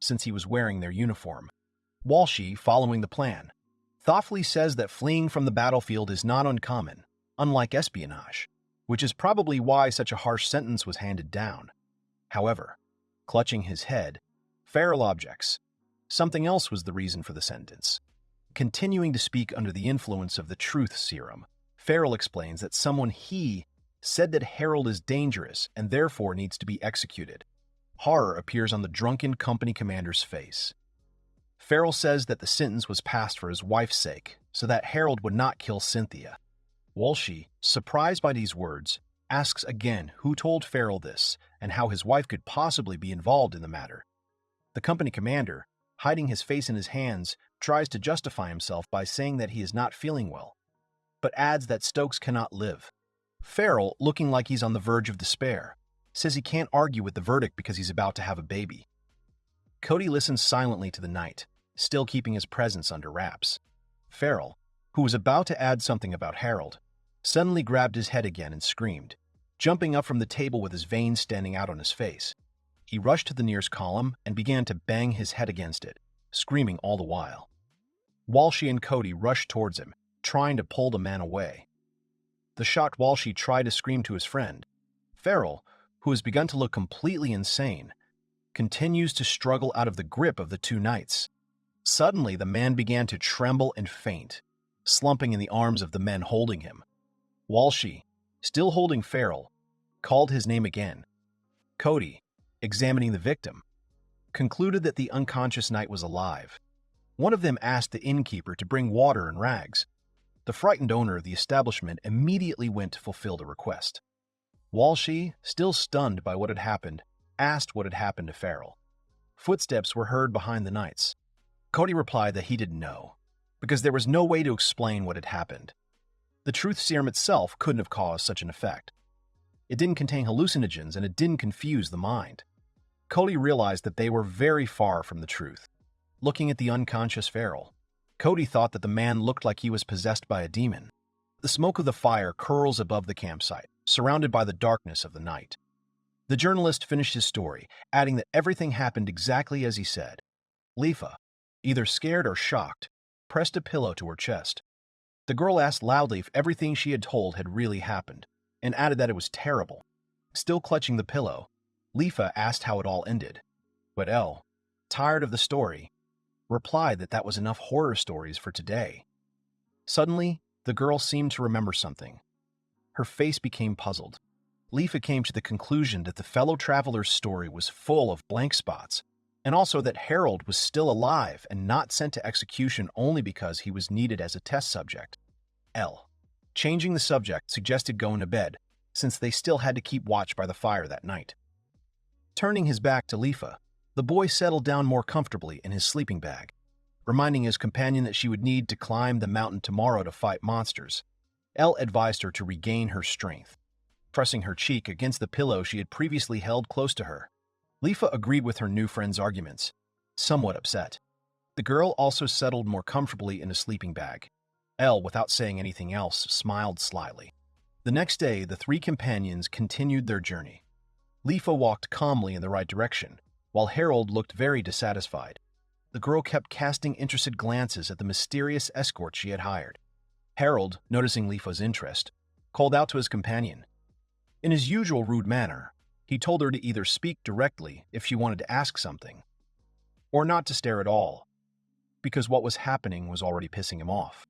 since he was wearing their uniform. Walshi, following the plan, thoughtfully says that fleeing from the battlefield is not uncommon, unlike espionage, which is probably why such a harsh sentence was handed down. However, clutching his head, Farrell objects. Something else was the reason for the sentence. Continuing to speak under the influence of the truth serum, Farrell explains that someone he said that Harold is dangerous and therefore needs to be executed. Horror appears on the drunken company commander's face. Farrell says that the sentence was passed for his wife's sake, so that Harold would not kill Cynthia. Walshi, surprised by these words, asks again who told Farrell this and how his wife could possibly be involved in the matter. The company commander, hiding his face in his hands, tries to justify himself by saying that he is not feeling well, but adds that Stokes cannot live. Farrell, looking like he's on the verge of despair, says he can't argue with the verdict because he's about to have a baby. Cody listens silently to the knight, still keeping his presence under wraps. Farrell, who was about to add something about Harold, suddenly grabbed his head again and screamed, jumping up from the table with his veins standing out on his face. He rushed to the nearest column and began to bang his head against it, screaming all the while. Walshi and Cody rushed towards him, trying to pull the man away. The shocked Walshi tried to scream to his friend. Farrell, who has begun to look completely insane, continues to struggle out of the grip of the two knights. Suddenly, the man began to tremble and faint, slumping in the arms of the men holding him. Walshi, still holding Farrell, called his name again. Cody, examining the victim, concluded that the unconscious knight was alive. One of them asked the innkeeper to bring water and rags. The frightened owner of the establishment immediately went to fulfill the request. Walshi, still stunned by what had happened, asked what had happened to Farrell. Footsteps were heard behind the knights. Cody replied that he didn't know, because there was no way to explain what had happened. The truth serum itself couldn't have caused such an effect. It didn't contain hallucinogens and it didn't confuse the mind. Cody realized that they were very far from the truth. Looking at the unconscious Farrell, Cody thought that the man looked like he was possessed by a demon. The smoke of the fire curls above the campsite, surrounded by the darkness of the night. The journalist finished his story, adding that everything happened exactly as he said. Lifa, either scared or shocked, pressed a pillow to her chest. The girl asked loudly if everything she had told had really happened, and added that it was terrible. Still clutching the pillow, Lifa asked how it all ended. But Elle, tired of the story, replied that that was enough horror stories for today. Suddenly, the girl seemed to remember something. Her face became puzzled. Lifa came to the conclusion that the fellow traveler's story was full of blank spots, and also that Harold was still alive and not sent to execution only because he was needed as a test subject. L. Changing the subject suggested going to bed, since they still had to keep watch by the fire that night. Turning his back to Lifa, the boy settled down more comfortably in his sleeping bag, reminding his companion that she would need to climb the mountain tomorrow to fight monsters. Elle advised her to regain her strength, pressing her cheek against the pillow she had previously held close to her. Lifa agreed with her new friend's arguments, somewhat upset. The girl also settled more comfortably in a sleeping bag. Elle, without saying anything else, smiled slyly. The next day, the three companions continued their journey. Lifa walked calmly in the right direction, while Harold looked very dissatisfied. The girl kept casting interested glances at the mysterious escort she had hired. Harold, noticing Lifa's interest, called out to his companion. In his usual rude manner, he told her to either speak directly if she wanted to ask something, or not to stare at all, because what was happening was already pissing him off.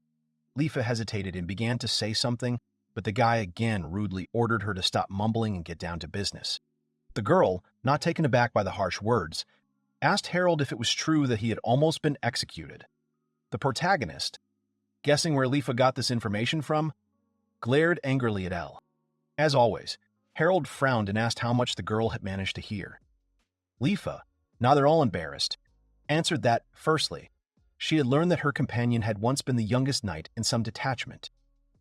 Lifa hesitated and began to say something, but the guy again rudely ordered her to stop mumbling and get down to business. The girl, not taken aback by the harsh words, asked Harold if it was true that he had almost been executed. The protagonist, guessing where Lifa got this information from, glared angrily at Elle. As always, Harold frowned and asked how much the girl had managed to hear. Lifa, not at all embarrassed, answered that, firstly, she had learned that her companion had once been the youngest knight in some detachment.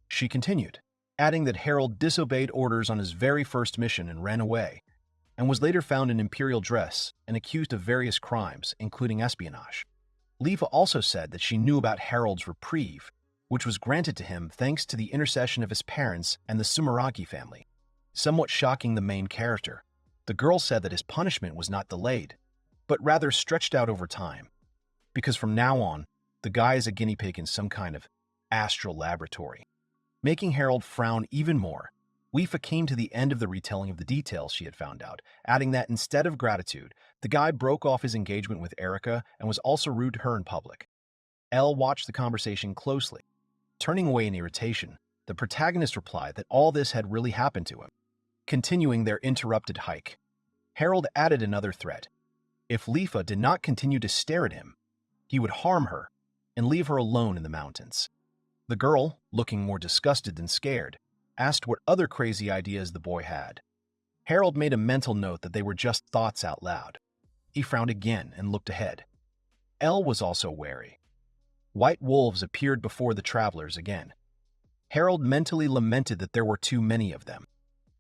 She continued, adding that Harold disobeyed orders on his very first mission and ran away, and was later found in imperial dress and accused of various crimes, including espionage. Lifa also said that she knew about Harold's reprieve, which was granted to him thanks to the intercession of his parents and the Sumeragi family. Somewhat shocking the main character, the girl said that his punishment was not delayed, but rather stretched out over time, because from now on, the guy is a guinea pig in some kind of astral laboratory. Making Harold frown even more, Lifa came to the end of the retelling of the details she had found out, adding that instead of gratitude, the guy broke off his engagement with Erica and was also rude to her in public. Elle watched the conversation closely. Turning away in irritation, the protagonist replied that all this had really happened to him. Continuing their interrupted hike, Harold added another threat. If Lifa did not continue to stare at him, he would harm her and leave her alone in the mountains. The girl, looking more disgusted than scared, asked what other crazy ideas the boy had. Harold made a mental note that they were just thoughts out loud. He frowned again and looked ahead. Elle was also wary. White wolves appeared before the travelers again. Harold mentally lamented that there were too many of them.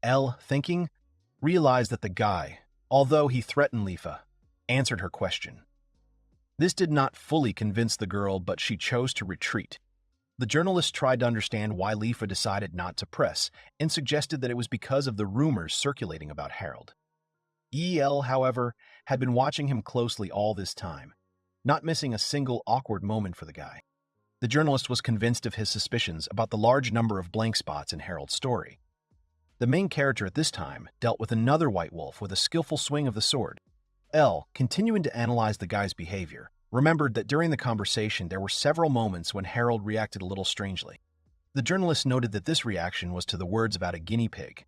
Elle, thinking, realized that the guy, although he threatened Lifa, answered her question. This did not fully convince the girl, but she chose to retreat. The journalist tried to understand why Lifa decided not to press and suggested that it was because of the rumors circulating about Harold. El, however, had been watching him closely all this time, not missing a single awkward moment for the guy. The journalist was convinced of his suspicions about the large number of blank spots in Harold's story. The main character at this time dealt with another white wolf with a skillful swing of the sword. Elle, continuing to analyze the guy's behavior, remembered that during the conversation there were several moments when Harold reacted a little strangely. The journalist noted that this reaction was to the words about a guinea pig.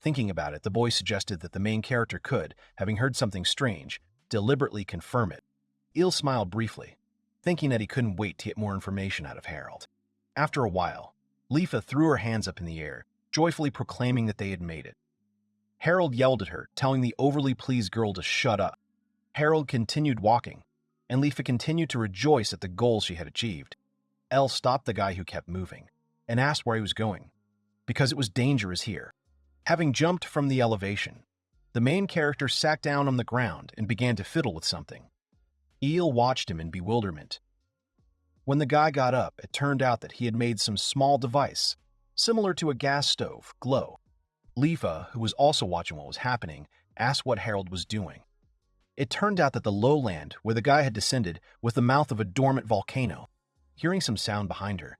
Thinking about it, the boy suggested that the main character could, having heard something strange, deliberately confirm it. Il smiled briefly, thinking that he couldn't wait to get more information out of Harold. After a while, Lifa threw her hands up in the air, joyfully proclaiming that they had made it. Harold yelled at her, telling the overly pleased girl to shut up. Harold continued walking, and Lifa continued to rejoice at the goal she had achieved. Elle stopped the guy who kept moving, and asked where he was going, because it was dangerous here. Having jumped from the elevation, the main character sat down on the ground and began to fiddle with something. Il watched him in bewilderment. When the guy got up, it turned out that he had made some small device, similar to a gas stove, glow. Lifa, who was also watching what was happening, asked what Harold was doing. It turned out that the lowland where the guy had descended was the mouth of a dormant volcano. Hearing some sound behind her,